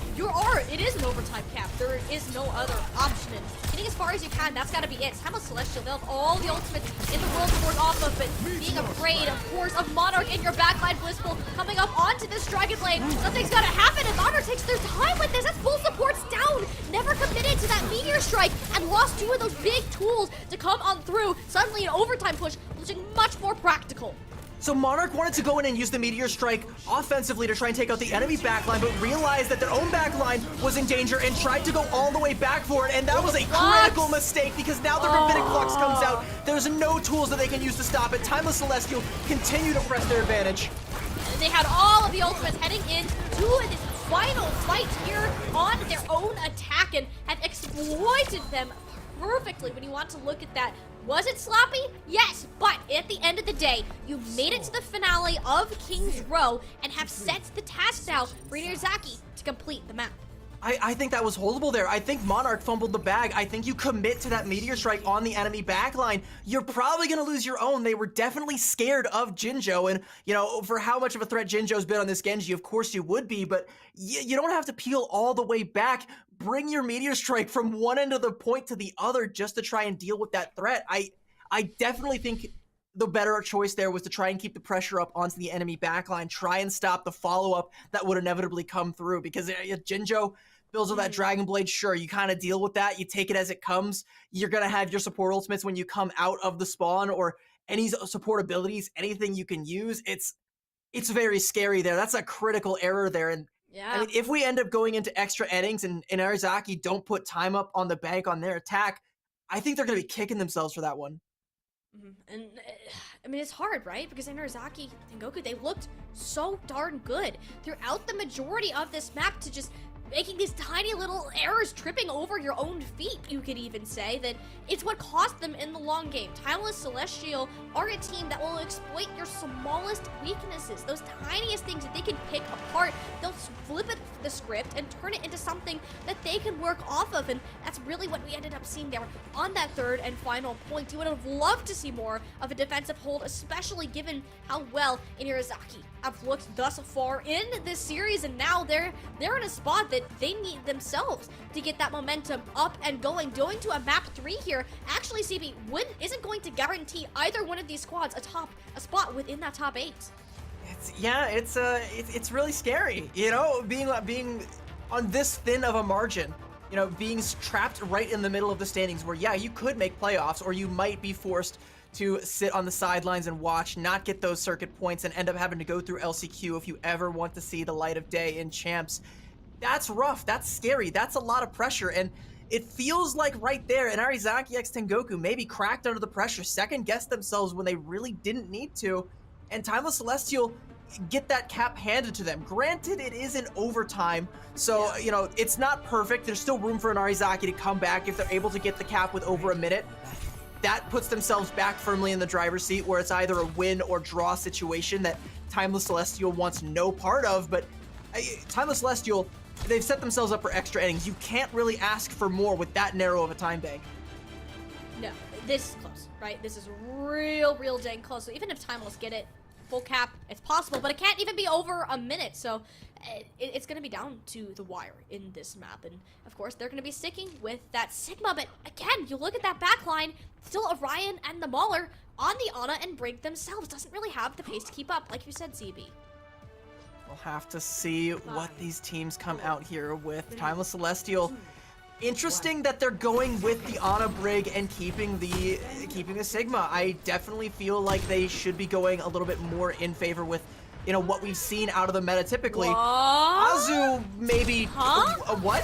It is an overtime cap. There is no other option. And getting as far as you can, that's got to be it. Timeless Celestial, they'll have all the ultimates in the world to work off of, but being afraid, of course, of Monarch in your backline, Blissful coming up onto this Dragon Blade. Something's got to happen, and Monarch takes their time with this. That's full support's down. Never committed to that Meteor Strike and lost 2 of those big tools to come on through. Suddenly an overtime push, looking much more practical. So Monarch wanted to go in and use the Meteor Strike offensively to try and take out the enemy backline, but realized that their own backline was in danger and tried to go all the way back for it, and that was a critical mistake because now the Rabbinic Flux comes out. There's no tools that they can use to stop it. Timeless Celestial continue to press their advantage. They had all of the ultimates heading into this final fight here on their own attack and have exploited them perfectly. When you want to look at that, was it sloppy? Yes, but at the end of the day, you made it to the finale of King's Row and have set the task now for Inarizaki to complete the map. I think that was holdable there. I think Monarch fumbled the bag. I think you commit to that Meteor Strike on the enemy backline, you're probably going to lose your own. They were definitely scared of Jinjo, and, you know, for how much of a threat Jinjo's been on this Genji, of course you would be, but you don't have to peel all the way back. Bring your Meteor Strike from one end of the point to the other just to try and deal with that threat. I definitely think the better choice there was to try and keep the pressure up onto the enemy backline, try and stop the follow-up that would inevitably come through, because Jinjo builds with that Dragon Blade, sure, you kind of deal with that, you take it as it comes. You're going to have your support ultimates when you come out of the spawn, or any support abilities, anything you can use. It's very scary there. That's a critical error there, and yeah. I mean, if we end up going into extra innings and Inarizaki don't put time up on the bank on their attack, I think they're going to be kicking themselves for that one. And I mean, it's hard, right? Because Inarizaki and Goku, they looked so darn good throughout the majority of this map, to just making these tiny little errors, tripping over your own feet, you could even say, that it's what cost them in the long game. Timeless Celestial are a team that will exploit your smallest weaknesses, those tiniest things that they can pick apart. They'll flip it the script and turn it into something that they can work off of, and that's really what we ended up seeing there on that third and final point. You would have loved to see more of a defensive hold, especially given how well Inarizaki have looked thus far in this series, and now they're in a spot that they need themselves to get that momentum up and going. Going to a map 3 here, actually, CB isn't going to guarantee either one of these squads a spot within that top 8. It's really scary, you know, being on this thin of a margin, you know, being trapped right in the middle of the standings, where, yeah, you could make playoffs, or you might be forced to sit on the sidelines and watch, not get those circuit points, and end up having to go through LCQ if you ever want to see the light of day in champs. That's rough, that's scary, that's a lot of pressure, and it feels like right there, Inarizaki x Tengoku maybe cracked under the pressure, second-guessed themselves when they really didn't need to, and Timeless Celestial get that cap handed to them. Granted, it is in overtime, so, you know, it's not perfect. There's still room for Inarizaki to come back if they're able to get the cap with over a minute. That puts themselves back firmly in the driver's seat, where it's either a win or draw situation that Timeless Celestial wants no part of, but Timeless Celestial, they've set themselves up for extra innings. You can't really ask for more with that narrow of a time bank. No, this is close, right? This is real dang close. So even if Timeless get it full cap, it's possible, but it can't even be over a minute. So it's going to be down to the wire in this map. And of course, they're going to be sticking with that Sigma. But again, you look at that backline, still Orion and the Mauler on the Ana and Brig themselves. Doesn't really have the pace to keep up, like you said, CB. We'll have to see what these teams come out here with. Timeless Celestial, interesting that they're going with the Ana Brig and keeping the Sigma. I definitely feel like they should be going a little bit more in favor with, you know, what we've seen out of the meta typically. Azu maybe. What?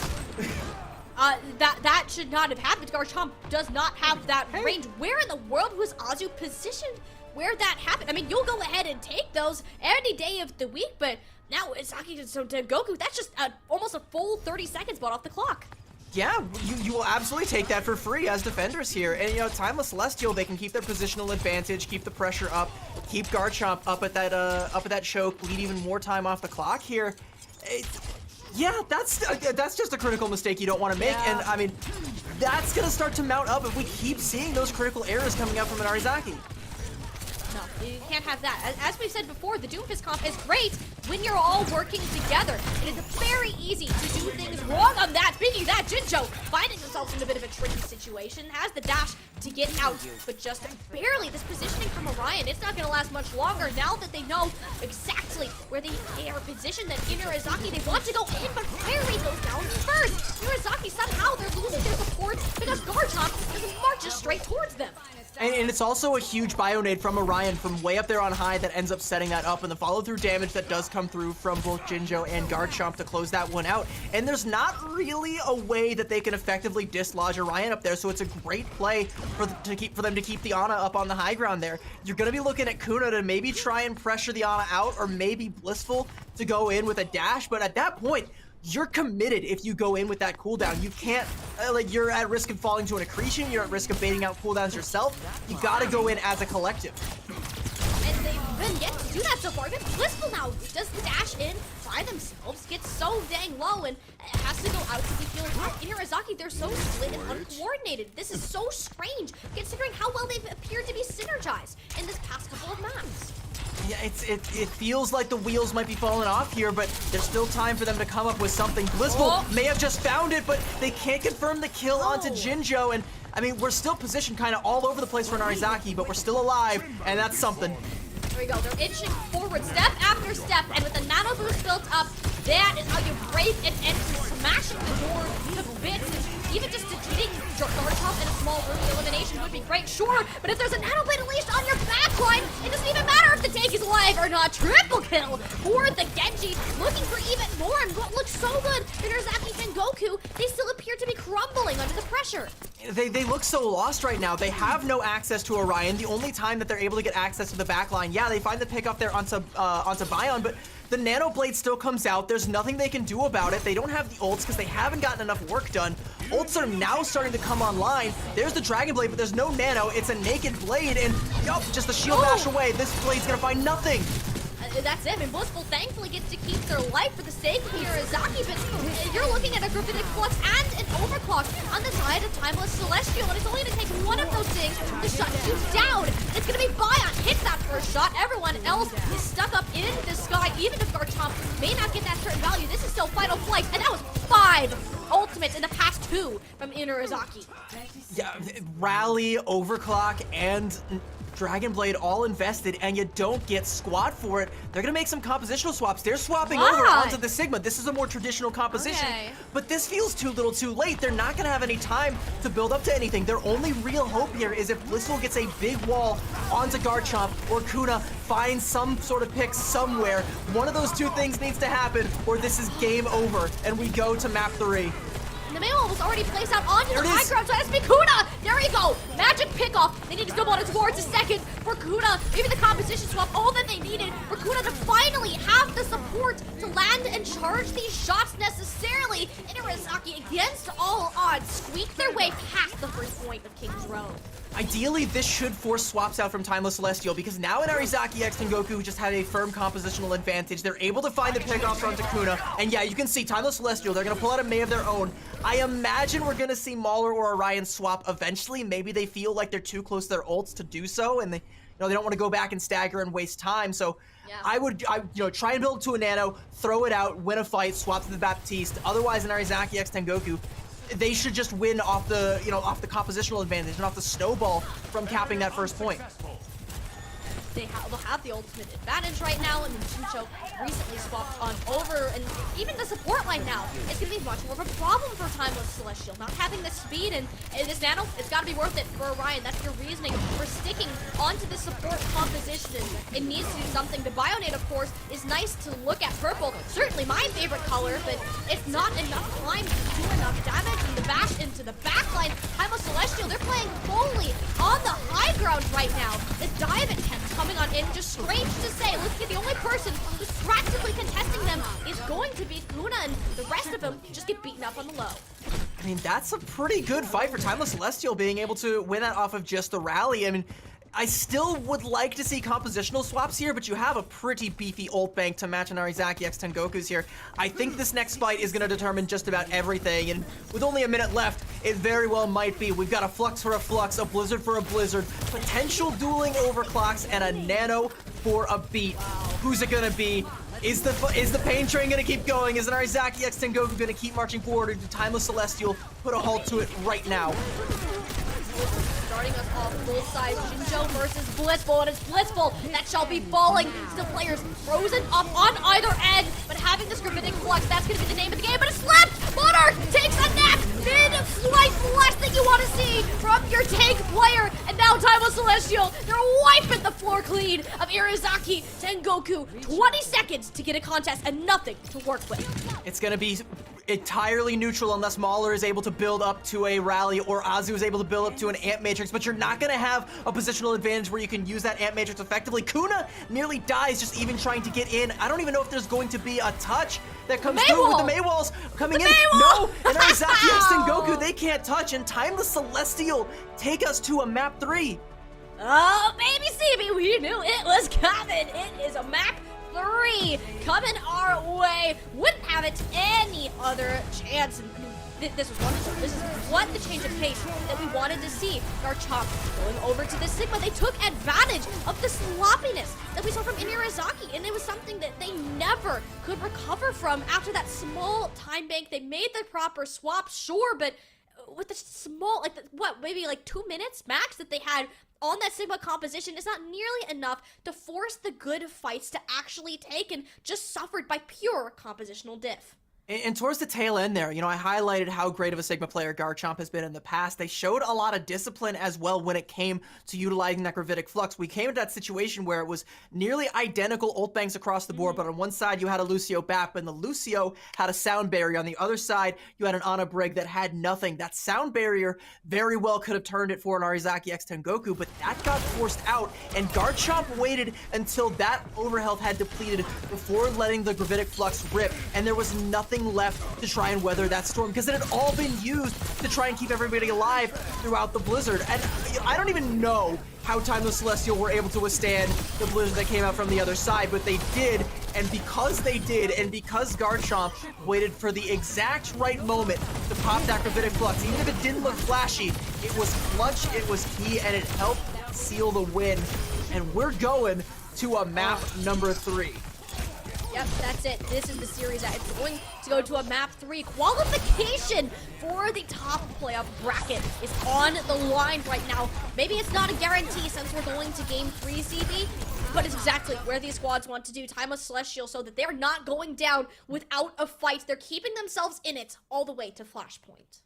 That should not have happened. Garchomp does not have that range. Where in the world was Azu positioned where that happened? I mean, you'll go ahead and take those any day of the week, but now it's Saki to Goku. That's just almost a full 30 seconds bought off the clock. Yeah, you will absolutely take that for free as defenders here. And, you know, Timeless Celestial, they can keep their positional advantage, keep the pressure up, keep Garchomp up at that choke, lead even more time off the clock here. Yeah, that's just a critical mistake you don't want to make. Yeah. And, I mean, that's going to start to mount up if we keep seeing those critical errors coming out from an Arizaki. No, you can't have that. As we said before, the Doomfist comp is great when you're all working together. It is very easy to do things wrong on that. Speaking of that, Jinjo finding himself in a bit of a tricky situation, has the dash to get out, but just barely. This positioning from Orion, it's not going to last much longer now that they know exactly where they are positioned. That Inarizaki, they want to go in, but Fairy goes down first. Inarizaki, somehow they're losing their support because Garchomp just marches straight towards them. And it's also a huge bio-nade from Orion from way up there on high that ends up setting that up, and the follow-through damage that does come through from both Jinjo and Garchomp to close that one out. And there's not really a way that they can effectively dislodge Orion up there, so it's a great play for them to keep the Ana up on the high ground there. You're going to be looking at Kuna to maybe try and pressure the Ana out, or maybe Blissful to go in with a dash, but at that point, you're committed if you go in with that cooldown. You can't, like, you're at risk of falling to an accretion, you're at risk of baiting out cooldowns yourself. You gotta go in as a collective. And they've been yet to do that so far. Even Blissful now just dash in by themselves, gets so dang low, and has to go out to be feeling hot. Inarizaki, they're so split and uncoordinated. This is so strange, considering how well they've appeared to be synergized in this past couple of maps. Yeah, it feels like the wheels might be falling off here, but there's still time for them to come up with something. Blissful may have just found it, but they can't confirm the kill onto Jinjo, and I mean, we're still positioned kind of all over the place for Narizaki, but we're still alive, and that's something. There we go, they're inching forward step after step, and with the nano boost built up, that is how you break and enter, smashing the door to bits. Even just defeating Garchomp in a small rookie elimination would be great, sure, but if there's a nano blade unleashed on your backline, it doesn't even matter if the tank is alive or not. Triple kill for the Genji, looking for even more, and what looks so good, Inarizaki and Goku, they still appear to be crumbling under the pressure. They look so lost right now. They have no access to Orion. The only time that they're able to get access to the backline, yeah, they find the pick up there onto Bion, but the Nano Blade still comes out. There's nothing they can do about it. They don't have the ults because they haven't gotten enough work done. Ults are now starting to come online. There's the Dragon Blade, but there's no Nano. It's a naked blade, and yup, just the shield bash away. This blade's gonna find nothing. That's it, and Blissful thankfully gets to keep their life for the sake of Inarizaki, but you're looking at a Gravitic Flux and an Overclock on the side of Timeless Celestial, and it's only going to take one of those things to shut you down. It's going to be Bion, hits that first shot. Everyone else is stuck up in the sky, even if Garchomp may not get that certain value. This is still Final Flight, and that was 5 ultimates in the past 2 from Inarizaki. Yeah, Rally, Overclock, and Dragon Blade all invested, and you don't get squat for it. They're gonna make some compositional swaps. They're swapping over onto the Sigma. This is a more traditional composition, but this feels too little too late. They're not gonna have any time to build up to anything. Their only real hope here is if Blissful gets a big wall onto Garchomp, or Kuna finds some sort of pick somewhere. One of those two things needs to happen, or this is game over, and we go to map 3. And the mail was already placed out onto the high ground, so it has to be Kuna! There you go! Magic pickoff! They need to snowball it towards a second for Kuna. Maybe the composition swap, all that they needed for Kuna to finally have the support to land and charge these shots necessarily. Inarizaki, against all odds, squeaked their way past the first point of King's Road. Ideally, this should force swaps out from Timeless Celestial, because now Inarizaki X and Goku just have a firm compositional advantage. They're able to find the pickoffs onto Kuna, and yeah, you can see Timeless Celestial, they're gonna pull out a May of their own. I imagine we're gonna see Mauler or Orion swap eventually. Maybe they feel like they're too close to their ults to do so, and they don't want to go back and stagger and waste time. So I would try and build to a Nano, throw it out, win a fight, swap to the Baptiste. Otherwise, Inarizaki X Tengoku, they should just win off the off the compositional advantage and off the snowball from capping that first point. They'll have the ultimate advantage right now, and Jinjo recently swapped on over, and even the support line now, it's going to be much more of a problem for Timeless Celestial. Not having the speed and this Nano, it's got to be worth it for Orion. That's your reasoning for sticking onto the support composition. It needs to do something. The Bionade, of course, is nice to look at. Purple, certainly my favorite color, but it's not enough time to do enough damage. And the bash into the backline, Timeless Celestial, they're playing fully on the high ground right now. The dive attempt coming on in, just strange to say. Look at the only person who's practically contesting them is going to be Kuna, and the rest of them just get beaten up on the low. I mean, that's a pretty good fight for Timeless Celestial, being able to win that off of just the rally. I mean, I still would like to see compositional swaps here, but you have a pretty beefy ult bank to match an Arizaki X Tengoku's here. I think this next fight is going to determine just about everything, and with only a minute left, it very well might be. We've got a Flux for a Flux, a Blizzard for a Blizzard, potential dueling overclocks, and a Nano for a beat. Who's it going to be? Is the pain train going to keep going? Is an Arizaki X Tengoku going to keep marching forward, or do Timeless Celestial put a halt to it right now? Starting us off full size, Jinjo versus Blitzball, and it's Blitzball that shall be falling. Still players frozen up on either end, but having this gravitic flux, that's going to be the name of the game, but it's slipped! Monarch takes a nap! Mid-flight last thing you want to see from your tank player, and now Timeless Celestial, they're wiping the floor clean of Arizaki Tengoku. 20 seconds to get a contest and nothing to work with. It's going to be entirely neutral unless Mahler is able to build up to a rally or Azu is able to build up to an Ant Matrix, but you're not going to have a positional advantage where you can use that Ant Matrix effectively. Kuna nearly dies just even trying to get in. I don't even know if there's going to be a touch that comes through with the Maywalls coming in. No, and Arizaki X Tengoku, they can't touch, and Timeless Celestial take us to a map 3. Oh, baby CB, we knew it was coming. It is a map 3 coming our way. Wouldn't have it any other chance. And I mean, this was wonderful. This is what the change of pace that we wanted to see. Garchomp going over to the Sigma. They took advantage of the sloppiness that we saw from Inarizaki, and it was something that they never could recover from after that small time bank. They made the proper swap, sure, but with the small, like, maybe like 2 minutes max that they had on that Sigma composition is not nearly enough to force the good fights to actually take, and just suffered by pure compositional diff. And towards the tail end there, you know, I highlighted how great of a Sigma player Garchomp has been in the past. They showed a lot of discipline as well when it came to utilizing that gravitic flux. We came to that situation where it was nearly identical ult banks across the board, but on one side you had a Lucio Bap, and the Lucio had a sound barrier. On the other side, you had an Ana Brig that had nothing. That sound barrier very well could have turned it for an Arizaki X Tengoku, but that got forced out, and Garchomp waited until that overhealth had depleted before letting the gravitic flux rip, and there was nothing left to try and weather that storm because it had all been used to try and keep everybody alive throughout the blizzard. And I don't even know how Timeless Celestial were able to withstand the blizzard that came out from the other side, but they did, and because they did, and because Garchomp waited for the exact right moment to pop that gravitic flux, even if it didn't look flashy, it was clutch, it was key, and it helped seal the win. And we're going to a map number 3. Yep, that's it. This is the series that is going to go to a map 3. Qualification for the top playoff bracket is on the line right now. Maybe it's not a guarantee since we're going to game 3, CB, but it's exactly where these squads want to do. Timeless Celestial, so that they're not going down without a fight. They're keeping themselves in it all the way to Flashpoint.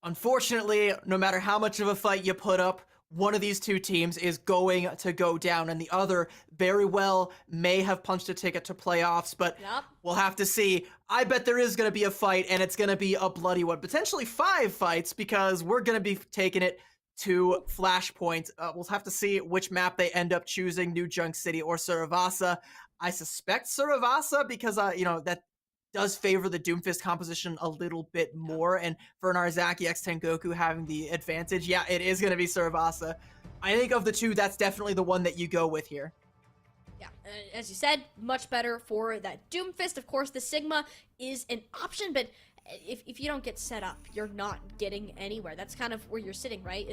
Unfortunately, no matter how much of a fight you put up, one of these two teams is going to go down, and the other very well may have punched a ticket to playoffs, but we'll have to see. I bet there is going to be a fight, and it's going to be a bloody one. Potentially 5 fights, because we're going to be taking it to Flashpoint. We'll have to see which map they end up choosing, New Junk City or Surasa. I suspect Surasa because, you know, that does favor the Doomfist composition a little bit more, and for an Arizaki X Tengoku having the advantage, yeah, it is going to be Surasa. I think of the two, that's definitely the one that you go with here. Yeah, as you said, much better for that Doomfist. Of course, the Sigma is an option, but if you don't get set up, you're not getting anywhere. That's kind of where you're sitting, right?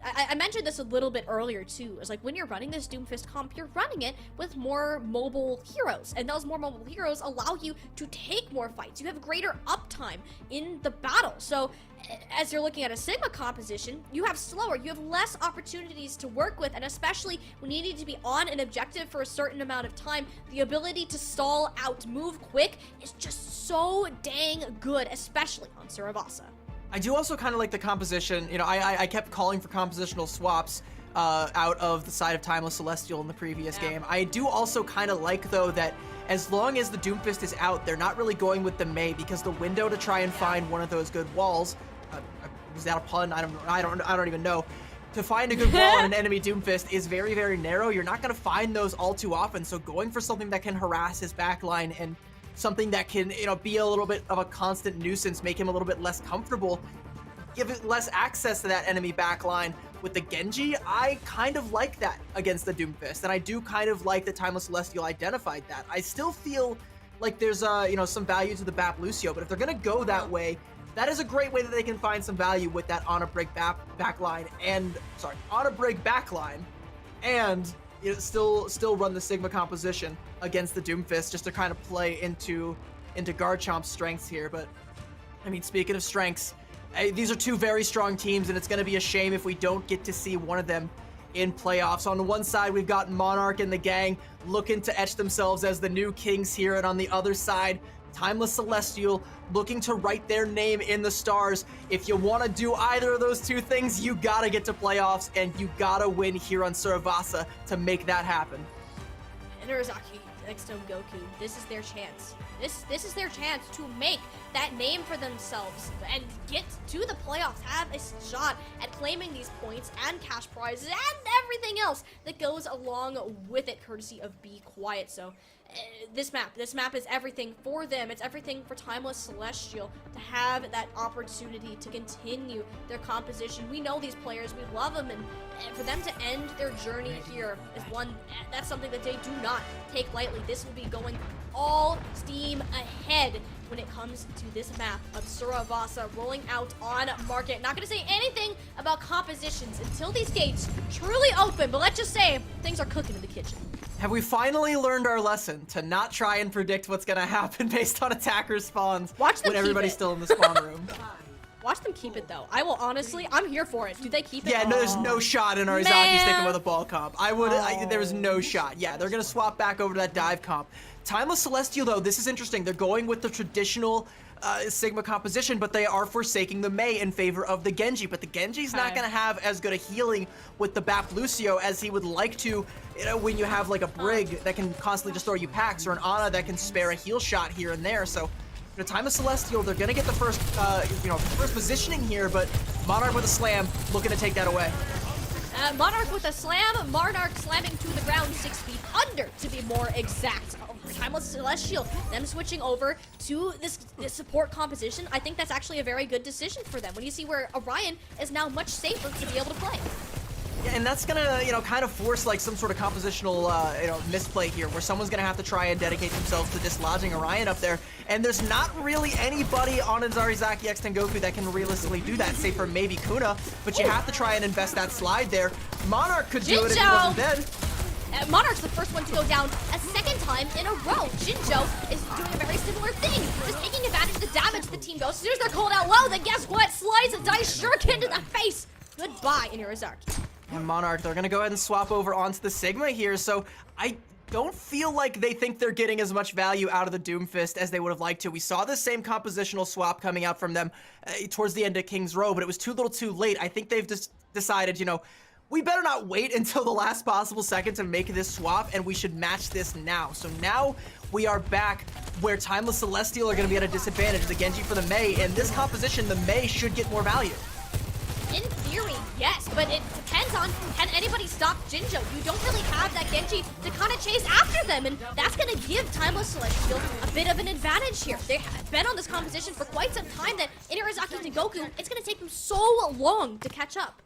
I mentioned this a little bit earlier too. It's like when you're running this Doomfist comp, you're running it with more mobile heroes, and those more mobile heroes allow you to take more fights. You have greater uptime in the battle. So as you're looking at a Sigma composition, you have slower, you have less opportunities to work with, and especially when you need to be on an objective for a certain amount of time, the ability to stall out, move quick is just so dang good, especially on Surasa. I do also kind of like the composition. You know, I kept calling for compositional swaps out of the side of Timeless Celestial in the previous game. I do also kind of like, though, that as long as the Doomfist is out, they're not really going with the Mei, because the window to try and find one of those good walls, was that a pun? I don't even know. To find a good wall on an enemy Doomfist is very, very narrow. You're not going to find those all too often, so going for something that can harass his backline and something that can, you know, be a little bit of a constant nuisance, make him a little bit less comfortable, give it less access to that enemy backline. With the Genji, I kind of like that against the Doomfist, and I do kind of like that Timeless Celestial identified that. I still feel like there's you know, some value to the Bap Lucio, but if they're gonna go that way, that is a great way that they can find some value with that on a break backline and you know, still run the Sigma composition against the Doomfist just to kind of play into Garchomp's strengths here. But I mean, speaking of strengths, these are two very strong teams, and it's going to be a shame if we don't get to see one of them in playoffs. On the one side, we've got Monarch and the gang looking to etch themselves as the new kings here, and on the other side, Timeless Celestial looking to write their name in the stars. If you want to do either of those two things, you gotta get to playoffs, and you gotta win here on Surasa to make that happen. Inarizaki next to Goku, this is their chance. This is their chance to make that name for themselves and get to the playoffs, have a shot at claiming these points and cash prizes and everything else that goes along with it, courtesy of Be Quiet. So this map is everything for them. It's everything for Timeless Celestial to have that opportunity to continue their composition. We know these players, we love them, and for them to end their journey here is that's something that they do not take lightly. This will be going all steam ahead when it comes to this map of Surasa rolling out on market. Not gonna say anything about compositions until these gates truly open, but let's just say things are cooking in the kitchen. Have we finally learned our lesson to not try and predict what's gonna happen based on attacker spawns Watch them when everybody's keep it. still in the spawn room? Watch them keep it though. I will honestly, I'm here for it. Do they keep it? Yeah, no, there's no shot in Arizaki Man. sticking with a ball comp. There's no shot. Yeah, they're gonna swap back over to that dive comp. Timeless Celestial though, this is interesting. They're going with the traditional Sigma composition, but they are forsaking the Mei in favor of the Genji. But the Genji's not gonna have as good a healing with the Bap Lucio as he would like to, you know, when you have like a Brig that can constantly just throw you packs, or an Ana that can spare a heal shot here and there. So the Timeless Celestial, they're gonna get the first, first positioning here, but Monarch with a slam, looking to take that away. Monarch with a slam, Monarch slamming to the ground 6 feet under, to be more exact. Timeless Celestial, them switching over to this support composition. I think that's actually a very good decision for them when you see where Orion is now much safer to be able to play. Yeah, and that's gonna, kind of force like some sort of compositional, misplay here, where someone's gonna have to try and dedicate themselves to dislodging Orion up there. And there's not really anybody on Inarizaki X Tengoku that can realistically do that, save for maybe Kuna. But you have to try and invest that slide there. Monarch could do it if he wasn't dead. Monarch's the first one to go down a second time in a row. Jinjo is doing a very similar thing, just taking advantage of the damage the team goes. As soon as they're called out low, then guess what? Slice a dice shuriken to the face. Goodbye, Inarizaki. And Monarch, they're gonna go ahead and swap over onto the Sigma here, so I don't feel like they think they're getting as much value out of the Doomfist as they would have liked to. We saw the same compositional swap coming out from them towards the end of King's Row, but it was too little too late. I think they've just decided, we better not wait until the last possible second to make this swap, and we should match this now. So now we are back where Timeless Celestial are going to be at a disadvantage. The Genji for the Mei, and this composition, the Mei should get more value. In theory, yes, but it depends on, can anybody stop Jinjo? You don't really have that Genji to kind of chase after them, and that's going to give Timeless Celestial a bit of an advantage here. They have been on this composition for quite some time that Inarizaki to Goku, it's going to take them so long to catch up.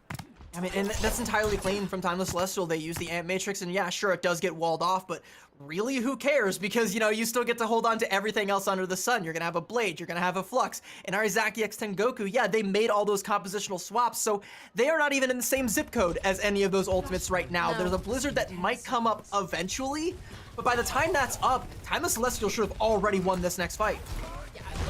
I mean, and that's entirely clean from Timeless Celestial. They use the Ant Matrix, and yeah, sure, it does get walled off, but really, who cares? Because, you still get to hold on to everything else under the sun. You're gonna have a Blade, you're gonna have a Flux. And Arizaki X Tengoku, yeah, they made all those compositional swaps, so they are not even in the same zip code as any of those ultimates right now. No. There's a Blizzard that might come up eventually, but by the time that's up, Timeless Celestial should have already won this next fight.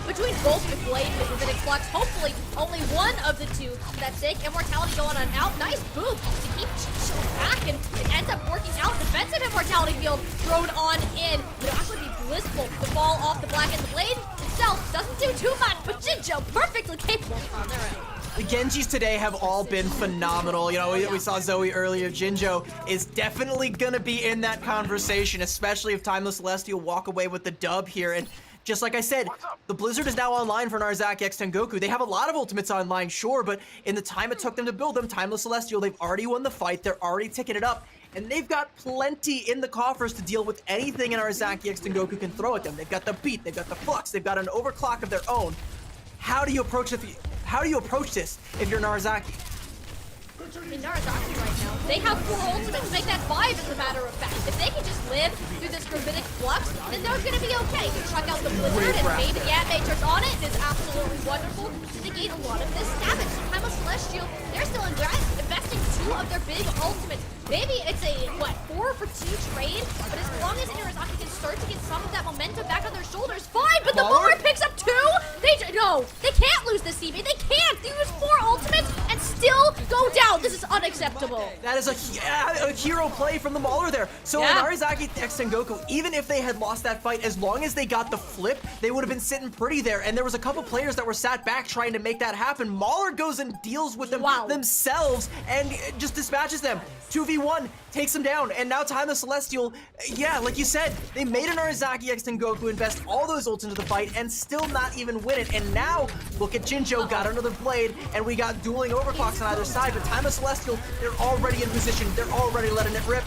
Between both the Blade and the Rabbinic Flux, hopefully only one of the two for that sake. Immortality going on out. Nice boop to keep Jinjo back, and it ends up working out. Defensive Immortality field thrown on in. It would actually be blissful to fall off the Black, and the Blade itself doesn't do too much, but Jinjo perfectly capable on their own. The Genjis today have all been phenomenal. We saw Zoe earlier. Jinjo is definitely gonna be in that conversation, especially if Timeless Celestial walk away with the dub here. And just like I said, the Blizzard is now online for Inarizaki X Tengoku. They have a lot of ultimates online, sure, but in the time it took them to build them, Timeless Celestial, they've already won the fight. They're already ticking it up, and they've got plenty in the coffers to deal with anything Inarizaki X Tengoku can throw at them. They've got the beat, they've got the flux, they've got an overclock of their own. How do you approach how do you approach this if you're Narazaki? In Narazaki right now, they have 4 ultimates to make that 5 as a matter of fact. If they can just live through this gravitic flux, then they're gonna be okay. You check out the blizzard and maybe the Matrix on it. It is absolutely wonderful to negate a lot of this damage. So Primal Celestial, they're still investing 2 of their big ultimates. Maybe it's a, 4 for 2 trade, but as long as Narazaki can start to get some of that momentum back on their shoulders, fine, but the Mauler picks up 2? They can't lose this CB. They can't. They use 4 ultimates and still go down. This is unacceptable. That is a hero play from the Mauler there. So Narazaki x Tengoku, even if they had lost that fight, as long as they got the flip, they would have been sitting pretty there. And there was a couple players that were sat back trying to make that happen. Mauler goes and deals with them themselves and just dispatches them. 2v1, takes them down. And now Time of Celestial, yeah, like you said, they made an Narazaki x Tengoku invest all those ults into the fight and still not even win it. And now, look at Jinjo, got another blade, and we got dueling overclocks on either side. But Time of Celestial, they're already in position. They're already letting it rip.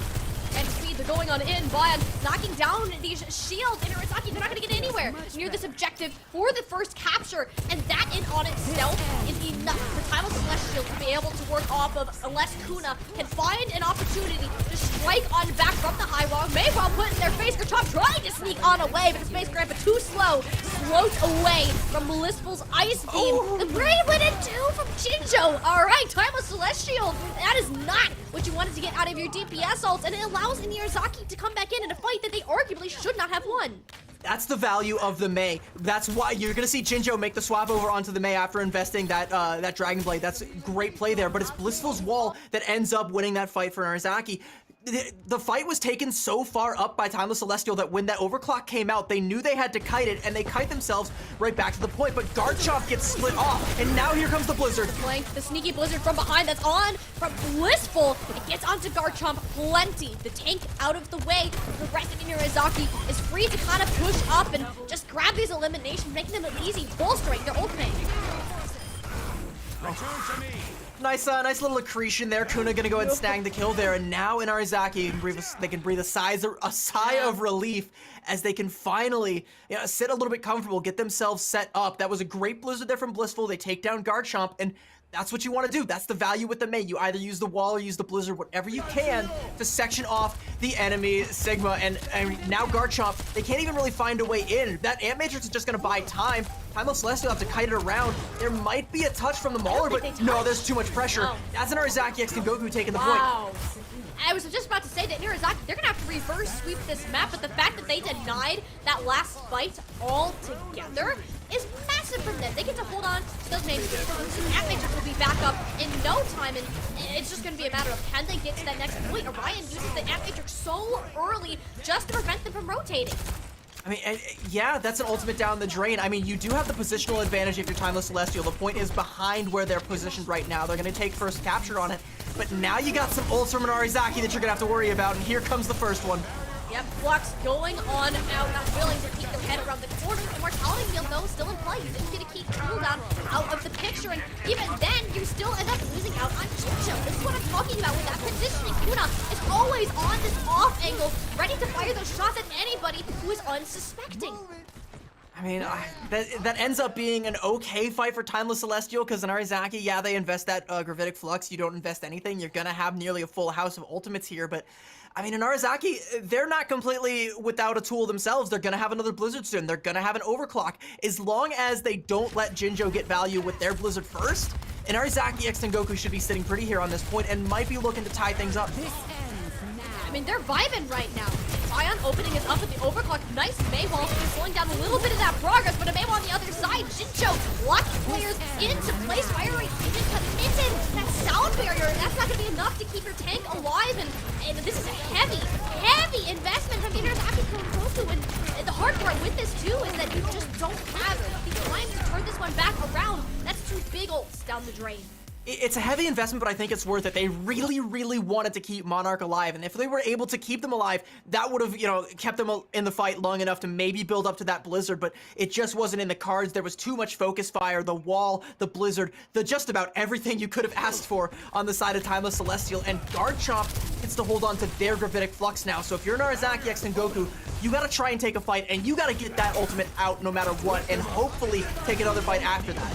And speed, they're going on in, Busan knocking down these shields. And Narazaki, they're not gonna get anywhere near this objective for the first capture. And that in on itself is enough for Time of Celestial to be able to work off of, unless Kuna can find an opportunity to strike on back from the high wall. Meanwhile, putting their face top, trying to sneak on away, but the Space Grandpa too slow, float away from Blissful's Ice Beam. The Brave went in 2 from Jinjo. All right, Time of Celestial, that is not what you wanted to get out of your DPS ults, and it allows Narazaki to come back in a fight that they arguably should not have won. That's the value of the Mei. That's why you're gonna see Jinjo make the swap over onto the Mei after investing that Dragon Blade. That's a great play there, but it's Blissful's wall that ends up winning that fight for Narazaki. The fight was taken so far up by Timeless Celestial that when that overclock came out, they knew they had to kite it, and they kite themselves right back to the point, but Garchomp gets split off, and now here comes the Blizzard. The sneaky Blizzard from behind that's on from Blissful. It gets onto Garchomp plenty. The tank out of the way. The rest of Narazaki is free to kind of push up and just grab these eliminations, making them easy, bolstering their ultimate. Nice little accretion there. Kuna gonna go ahead and snag the kill there, and now in Narazaki, they can breathe a sigh of relief as they can finally sit a little bit comfortable, get themselves set up. That was a great Blizzard there from Blissful. They take down Garchomp, and that's what you want to do. That's the value with the Mei. You either use the wall or use the Blizzard, whatever you can to section off the enemy Sigma. And now Garchomp, they can't even really find a way in. That Ant Matrix is just going to buy time. Time of Celestial have to kite it around. There might be a touch from the Mauler, but no, there's too much pressure. Oh. That's an Narazaki x Tengoku taking the point. I was just about to say that Narazaki, they're gonna have to reverse sweep this map, but the fact that they denied that last fight altogether is massive from them. They get to hold on to those names. Ant Matrix will be back up in no time, and it's just gonna be a matter of can they get to that next point. Orion uses the Ant Matrix so early just to prevent them from rotating. I mean, yeah, that's an ultimate down the drain. I mean, you do have the positional advantage if you're Timeless Celestial. The point is behind where they're positioned right now. They're going to take first capture on it. But now you got some ults from an Narazaki that you're going to have to worry about. And here comes the first one. Yep, Flux going on out, not willing to keep their head around the corner. Immortality Field, though, still in play. You didn't get to keep cooldown out of the picture, and even then, you still end up losing out on Jinjo. This is what I'm talking about with that positioning. Kuna is always on this off angle, ready to fire those shots at anybody who is unsuspecting. I mean, that ends up being an okay fight for Timeless Celestial, because in Narazaki, yeah, they invest that Gravitic Flux. You don't invest anything. You're going to have nearly a full house of ultimates here, but I mean, in Narazaki, they're not completely without a tool themselves. They're going to have another Blizzard soon. They're going to have an Overclock. As long as they don't let Jinjo get value with their Blizzard first, and Narazaki x Tengoku should be sitting pretty here on this point and might be looking to tie things up. I mean, they're vibing right now. Ion opening is up with the overclock. Nice Maywall slowing down a little bit of that progress, but a Maywall on the other side. Jinjo locking players into place. Fire rate even committed. That sound barrier, that's not going to be enough to keep your tank alive. And this is a heavy investment from Narazaki Tengoku. And the hard part with this, too, is that you just don't have the time to turn this one back around. That's 2 big ults down the drain. It's a heavy investment, but I think it's worth it. They really wanted to keep Monarch alive, and if they were able to keep them alive, that would have, kept them in the fight long enough to maybe build up to that Blizzard, but it just wasn't in the cards. There was too much focus fire, the wall, the Blizzard, just about everything you could have asked for on the side of Timeless Celestial, and Garchomp gets to hold on to their Gravitic Flux now. So if you're Narazaki x Tengoku, you gotta try and take a fight, and you gotta get that ultimate out no matter what, and hopefully take another fight after that.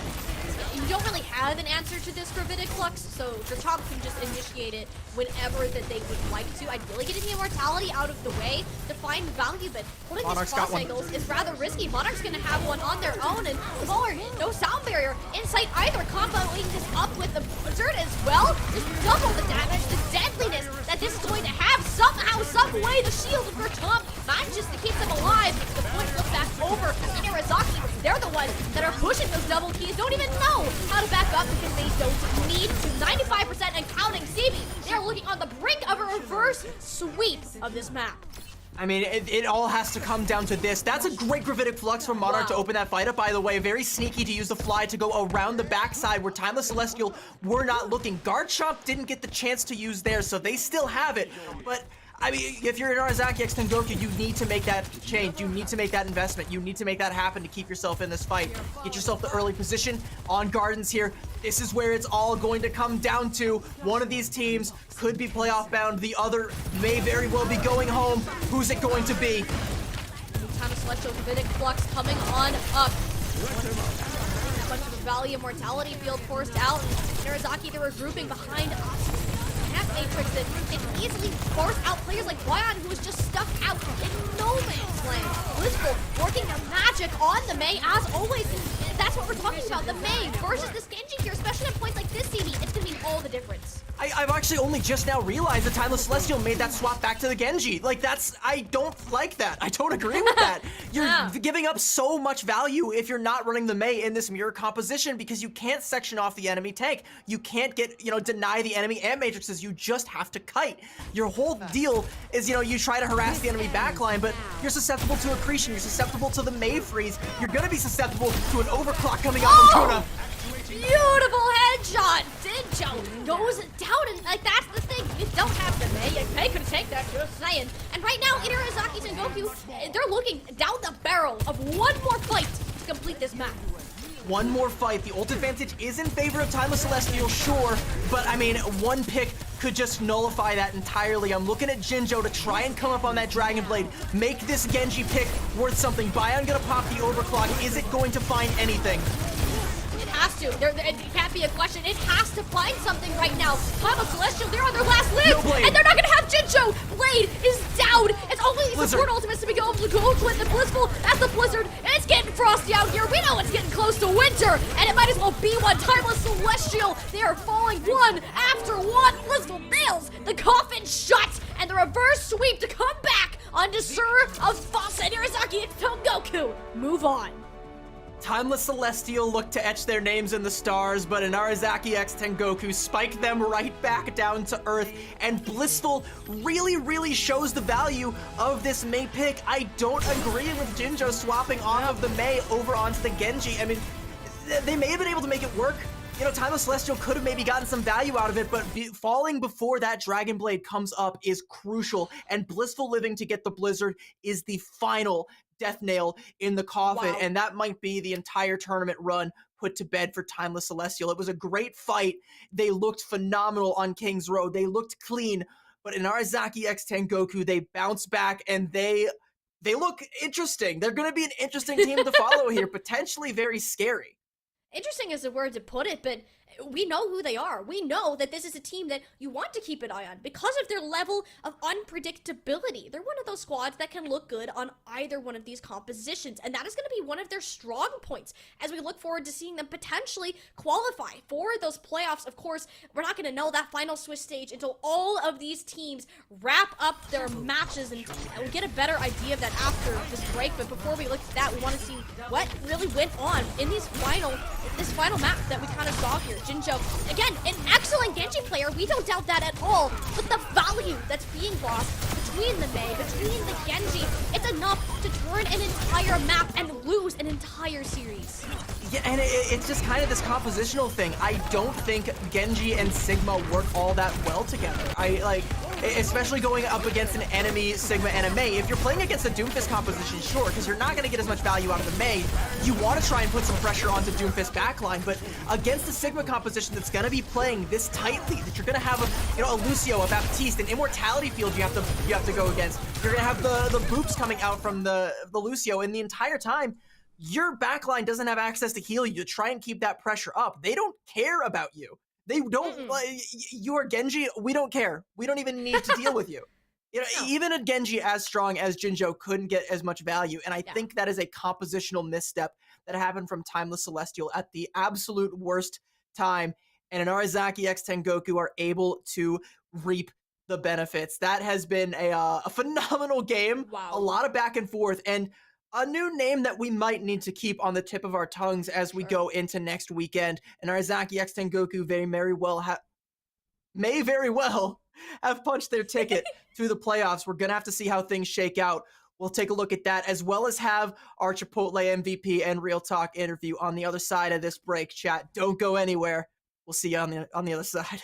you don't really have an answer to this gravitic flux, so the top can just initiate it whenever that they would like to. Ideally getting the immortality out of the way to find value, but holding these cross angles is rather risky. Monarch's gonna have one on their own, and Baller, no sound barrier in sight either. Comboing this up with the Blizzard as well. Just double the damage, the deadliness that this is going to have. Somehow, some way, the shield of Tom manages to keep them alive. The point flip back over to Irizaki. They're the ones that are pushing those double keys, don't even know how to back up because they don't need to. 95% and counting. CB, they're looking on the brink of a reverse sweep of this map. I mean, it all has to come down to this. That's a great gravitic flux from Monarch to open that fight up, by the way. Very sneaky to use the fly to go around the backside where Timeless Celestial were not looking. Guard Chomp didn't get the chance to use theirs, so they still have it. But I mean, if you're in Narazaki X Tengoku, you need to make that change. You need to make that investment. You need to make that happen to keep yourself in this fight. Get yourself the early position on Gardens here. This is where it's all going to come down to. One of these teams could be playoff bound. The other may very well be going home. Who's it going to be? Time of Celestial Gravitic Flux coming on up. A bunch of Valley Immortality field forced out. Narazaki, they were grouping behind us. Matrix that can easily force out players like Raidiant, who was just stuck out in no man's land. Blissful working their magic on the Mei as always. That's what we're talking about. The Mei versus this Genji here, especially at points like this, CB. It's gonna be all the difference. I've actually only just now realized that Timeless Celestial made that swap back to the Genji. Like, I don't like that. I don't agree with that. You're giving up so much value if you're not running the Mei in this mirror composition because you can't section off the enemy tank. You can't deny the enemy and matrices. You just have to kite. Your whole deal is, you try to harass the enemy backline, but you're susceptible to accretion. You're susceptible to the Mei freeze. You're gonna be susceptible to an overclock coming out from Tuna. Beautiful headshot! Jinjo goes down, and that's the thing. You don't have the Mei. Mei could take that, just saying. And right now, Inarizaki Tengoku, they're looking down the barrel of one more fight to complete this map. One more fight. The ult advantage is in favor of Timeless Celestial, sure, but I mean, one pick could just nullify that entirely. I'm looking at Jinjo to try and come up on that Dragon Blade, make this Genji pick worth something. Bion gonna pop the overclock. Is it going to find anything? Has to. It can't be a question. It has to find something right now. Timeless Celestial, they're on their last live, and they're not gonna have Jinjo. Blade is down. It's only the support ultimates to be able to go with the Blissful. That's the Blizzard. It's getting frosty out here. We know it's getting close to winter, and it might as well be one. Timeless Celestial, they are falling one after one. Blissful nails the coffin shut, and the reverse sweep to come back on Desur of Fossa and Irizaki and Tengoku. Move on. Timeless Celestial looked to etch their names in the stars, but Inarizaki X Tengoku spiked them right back down to earth, and Blissful really shows the value of this Mei pick. I don't agree with Jinjo swapping off of the Mei over onto the Genji. I mean, they may have been able to make it work. Timeless Celestial could have maybe gotten some value out of it, but falling before that Dragon Blade comes up is crucial, and Blissful living to get the Blizzard is the final death nail in the coffin, and that might be the entire tournament run put to bed for Timeless Celestial. It was a great fight. They looked phenomenal on King's Road. They looked clean, but in Inarizaki X Tengoku, they bounce back, and they look interesting. They're going to be an interesting team to follow here, potentially very scary. Interesting is the word to put it, but we know who they are. We know that this is a team that you want to keep an eye on because of their level of unpredictability. They're one of those squads that can look good on either one of these compositions, and that is going to be one of their strong points as we look forward to seeing them potentially qualify for those playoffs. Of course, we're not going to know that final Swiss stage until all of these teams wrap up their matches, and we'll get a better idea of that after this break. But before we look at that, we want to see what really went on in this final map that we kind of saw here. Jinjo, again, an excellent Genji player, we don't doubt that at all, but the value that's being lost between the Mei, between the Genji, it's enough to turn an entire map and lose an entire series. Yeah, and it's just kind of this compositional thing. I don't think Genji and Sigma work all that well together. Especially going up against an enemy Sigma and a Mei. If you're playing against a Doomfist composition, sure, because you're not going to get as much value out of the Mei. You want to try and put some pressure onto Doomfist backline, but against the Sigma composition that's going to be playing this tightly, that you're going to have a Lucio, a Baptiste, an Immortality field you have to go against. You're going to have the boops coming out from the Lucio, and the entire time your backline doesn't have access to heal you to try and keep that pressure up. They don't care about you. They don't, you are Genji, we don't care. We don't even need to deal with you. You know, No. even a Genji as strong as Jinjo couldn't get as much value, and I think that is a compositional misstep that happened from Timeless Celestial at the absolute worst time, and Inarizaki X Tengoku are able to reap the benefits. That has been a phenomenal game, a lot of back and forth, and a new name that we might need to keep on the tip of our tongues as we go into next weekend. And Inarizaki X Tengoku may very well have punched their ticket through the playoffs. We're going to have to see how things shake out. We'll take a look at that, as well as have our Chipotle MVP and Real Talk interview on the other side of this break. Chat, don't go anywhere. We'll see you on the other side.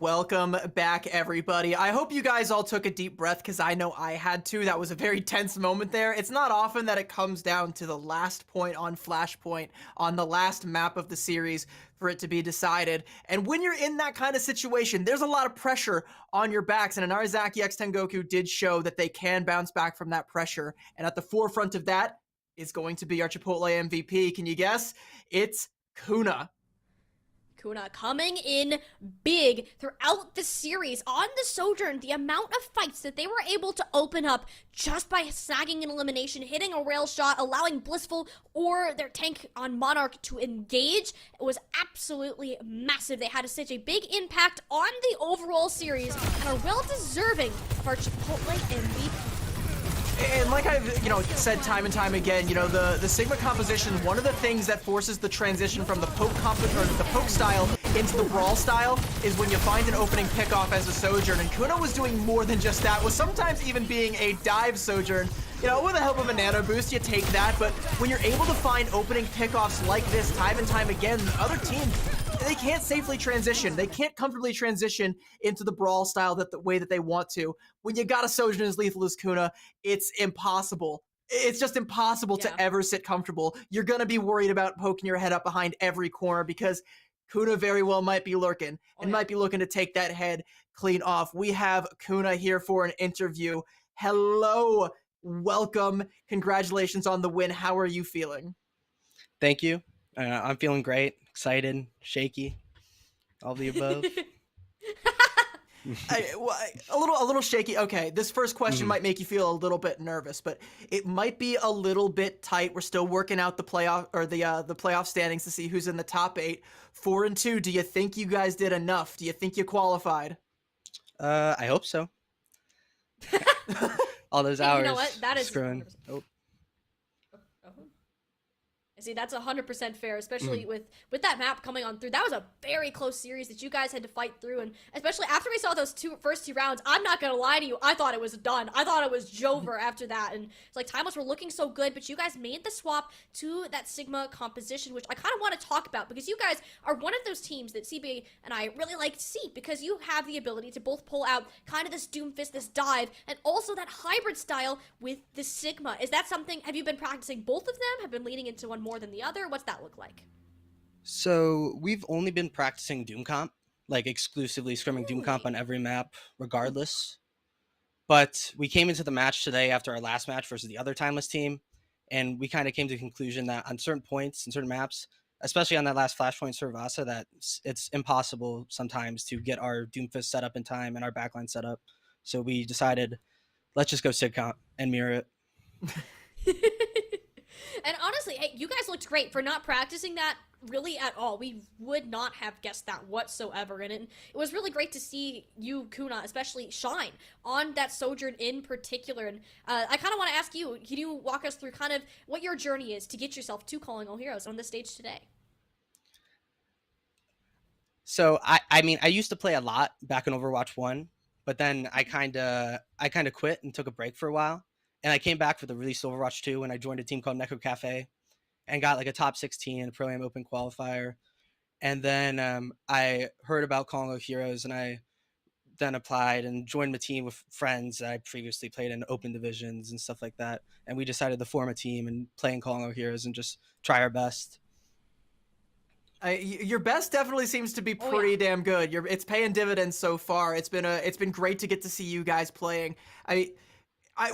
Welcome back, everybody. I hope you guys all took a deep breath, because I know I had to. That was a very tense moment there. It's not often that it comes down to the last point on Flashpoint, on the last map of the series, for it to be decided. And when you're in that kind of situation, there's a lot of pressure on your backs, and Inarizaki X Tengoku did show that they can bounce back from that pressure. And at the forefront of that is going to be our Chipotle MVP. Can you guess? It's Kuna. Kuna coming in big throughout the series. On the Sojourn, the amount of fights that they were able to open up just by snagging an elimination, hitting a rail shot, allowing Blissful or their tank on Monarch to engage was absolutely massive. They had such a big impact on the overall series and are well deserving of our Chipotle MVP. And like I've said time and time again, the Sigma composition, one of the things that forces the transition from the poke style into the brawl style is when you find an opening pickoff as a Sojourn, and Kuno was doing more than just that, with sometimes even being a dive Sojourn. With the help of a nano boost, you take that, but when you're able to find opening pickoffs like this time and time again, the other team, they can't safely transition. They can't comfortably transition into the brawl style the way that they want to. When you got a Sojourn as lethal as Kuna, it's impossible. It's just impossible to ever sit comfortable. You're going to be worried about poking your head up behind every corner because Kuna very well might be lurking and might be looking to take that head clean off. We have Kuna here for an interview. Hello, welcome. Congratulations on the win. How are you feeling? Thank you. I'm feeling great, excited, shaky, all the above. A little shaky. Okay, this first question might make you feel a little bit nervous, but it might be a little bit tight. We're still working out the playoff or the playoff standings to see who's in the top 8. 4-2. Do you think you guys did enough? Do you think you qualified? I hope so. All those hours. You know what? That is screwing. See, that's 100% fair, especially with that map coming on through. That was a very close series that you guys had to fight through, and especially after we saw those first two rounds, I'm not gonna lie to you, I thought it was done. I thought it was Jover after that, and it's like timeless were looking so good, but you guys made the swap to that Sigma composition, which I kind of want to talk about because you guys are one of those teams that CB and I really like to see because you have the ability to both pull out kind of this Doomfist, this dive, and also that hybrid style with the Sigma. Is that something? Have you been practicing both of them? Have been leaning into one more than the other? What's that look like? So we've only been practicing Doom Comp, like exclusively scrimming Doom Comp on every map, regardless. But we came into the match today after our last match versus the other timeless team, and we kind of came to the conclusion that on certain points and certain maps, especially on that last Flashpoint Surasa, that it's impossible sometimes to get our Doomfist set up in time and our backline set up. So we decided, let's just go Sig Comp and mirror it. And honestly, hey, you guys looked great for not practicing that really at all. We would not have guessed that whatsoever. And it was really great to see you, Kuna, especially shine on that Sojourn in particular. And I kind of want to ask you, can you walk us through kind of what your journey is to get yourself to Calling All Heroes on the stage today? So I mean, I used to play a lot back in Overwatch 1, but then I kind of quit and took a break for a while. And I came back for the release of Overwatch 2, and I joined a team called Neko Cafe and got like a top 16 in a Pro-Am Open qualifier. And then I heard about Calling All Heroes, and I then applied and joined a team with friends that I previously played in open divisions and stuff like that. And we decided to form a team and play in Calling All Heroes and just try our best. Your best definitely seems to be pretty damn good. It's paying dividends so far. It's been great to get to see you guys playing.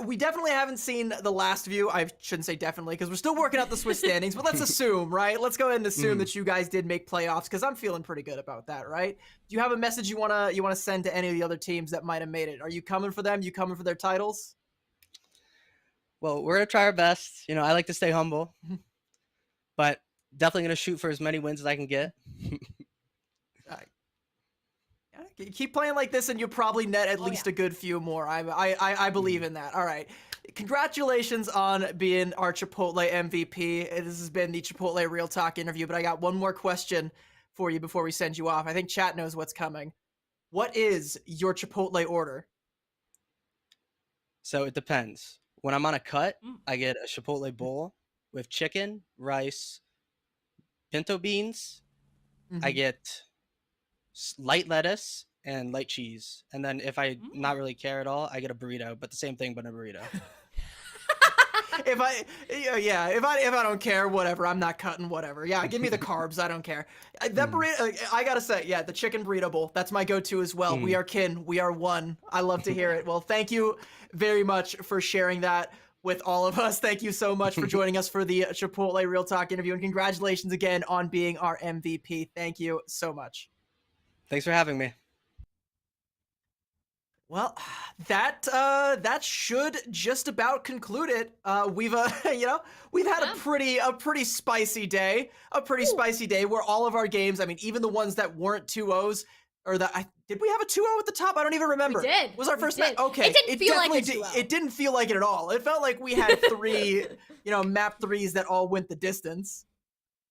We definitely haven't seen the last of you. I shouldn't say definitely because we're still working out the Swiss standings, but let's assume, right? Let's go ahead and assume that you guys did make playoffs because I'm feeling pretty good about that, right? Do you have a message you wanna send to any of the other teams that might have made it? Are you coming for them? You coming for their titles? Well, we're gonna try our best. I like to stay humble, but definitely gonna shoot for as many wins as I can get. Keep playing like this and you'll probably net at least a good few more. I believe in that. All right. Congratulations on being our Chipotle MVP. This has been the Chipotle Real Talk interview, but I got one more question for you before we send you off. I think chat knows what's coming. What is your Chipotle order? So it depends. When I'm on a cut, I get a Chipotle bowl with chicken, rice, pinto beans. I get light lettuce and light cheese, and then if I not really care at all, I get a burrito, but the same thing but a burrito. If I don't care, whatever, I'm not cutting, whatever. Yeah, give me the carbs, I don't care. That burrito, I gotta say, the chicken burrito bowl, that's my go-to as well. We are kin, we are one. I love to hear it. Well, thank you very much for sharing that with all of us. Thank you so much for joining us for the Chipotle Real Talk interview, and congratulations again on being our MVP. Thank you so much. Thanks for having me. Well, that should just about conclude it. We've had a pretty spicy day. Spicy day where all of our games, I mean, even the ones that weren't 2-0s, Or did we have a 2-0 at the top? I don't even remember. We did. Was our We first did. match? Okay. It didn't feel like a definitely 2-0. It didn't feel like it at all. It felt like we had 3, map 3s that all went the distance.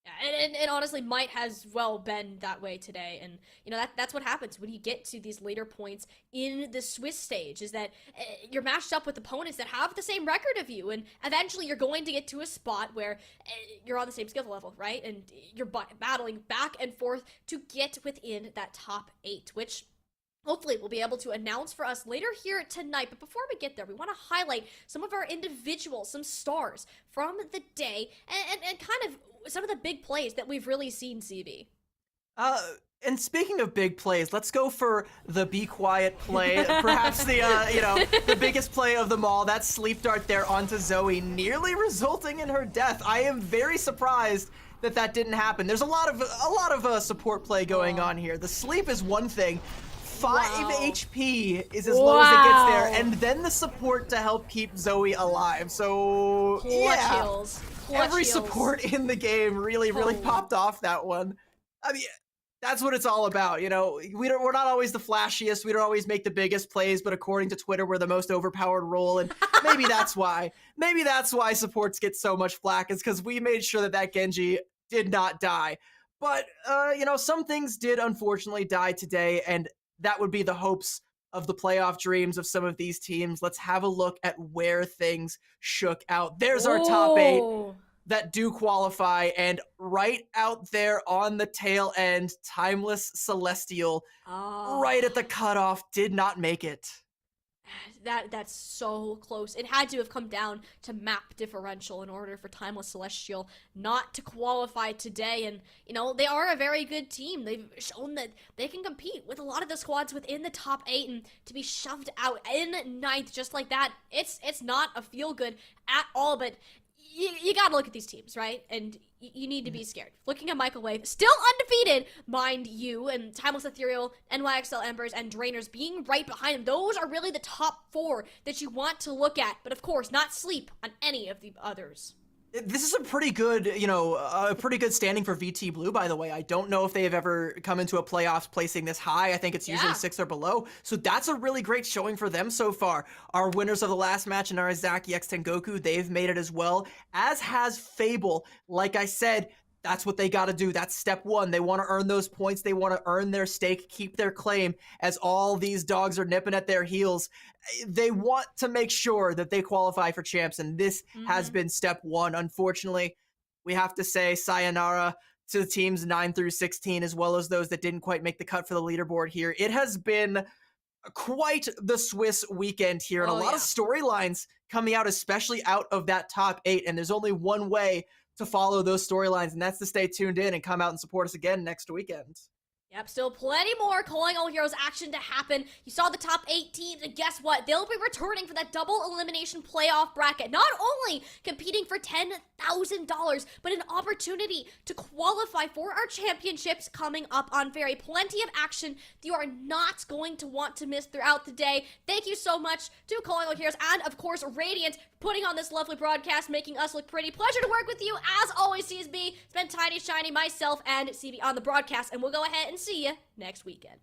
Yeah, and it honestly might has well been that way today, and that's what happens when you get to these later points in the Swiss stage, is that you're matched up with opponents that have the same record of you, and eventually you're going to get to a spot where you're on the same skill level, right? And you're battling back and forth to get within that top 8, which hopefully we'll be able to announce for us later here tonight. But before we get there, we want to highlight some of our individuals, some stars from the day, and kind of some of the big plays that we've really seen, CB. And speaking of big plays, let's go for the be quiet play. Perhaps the biggest play of them all. That sleep dart there onto Zoe, nearly resulting in her death. I am very surprised that didn't happen. There's a lot of support play going on here. The sleep is one thing. 5 HP is as low as it gets there, and then the support to help keep Zoe alive. So Clutch every heals. support in the game really popped off that one. I mean, that's what it's all about. We're not always the flashiest, we don't always make the biggest plays, but according to Twitter, we're the most overpowered role, and maybe that's why supports get so much flack, is because we made sure that Genji did not die. But some things did unfortunately die today, and that would be the hopes of the playoff dreams of some of these teams. Let's have a look at where things shook out. There's our top 8 that do qualify, and right out there on the tail end, Timeless Celestial, right at the cutoff, did not make it. That's so close. It had to have come down to map differential in order for Timeless Celestial not to qualify today. And they are a very good team. They've shown that they can compete with a lot of the squads within the top 8, and to be shoved out in 9th just like that, it's not a feel good at all. But you gotta look at these teams, right? And you need to be scared. Looking at Microwave, still undefeated, mind you, and Timeless Ethereal, NYXL, Embers, and Drainers being right behind them. Those are really the top 4 that you want to look at, but of course, not sleep on any of the others. This is a pretty good, a pretty good standing for VT Blue, by the way. I don't know if they have ever come into a playoffs placing this high. I think it's usually 6th or below. So that's a really great showing for them so far. Our winners of the last match, Narazaki X Tengoku, they've made it as well, as has Fable. Like I said, that's what they got to do. That's step 1. They want to earn those points. They want to earn their stake, keep their claim, as all these dogs are nipping at their heels. They want to make sure that they qualify for champs, and this has been step 1. Unfortunately, we have to say sayonara to the teams 9 through 16, as well as those that didn't quite make the cut for the leaderboard here. It has been quite the Swiss weekend here, and a lot of storylines coming out, especially out of that top 8, and there's only one way to follow those storylines, and that's to stay tuned in and come out and support us again next weekend. Yep, still plenty more Calling All Heroes action to happen. You saw the top 8 teams, and guess what? They'll be returning for that double elimination playoff bracket. Not only competing for $10,000, but an opportunity to qualify for our championships coming up on Fairy. Plenty of action that you are not going to want to miss throughout the day. Thank you so much to Calling All Heroes, and of course, Radiant, putting on this lovely broadcast, making us look pretty. Pleasure to work with you, as always, CSB. It's been Tiny Shiny, myself, and CB on the broadcast, and we'll go ahead and see you next weekend.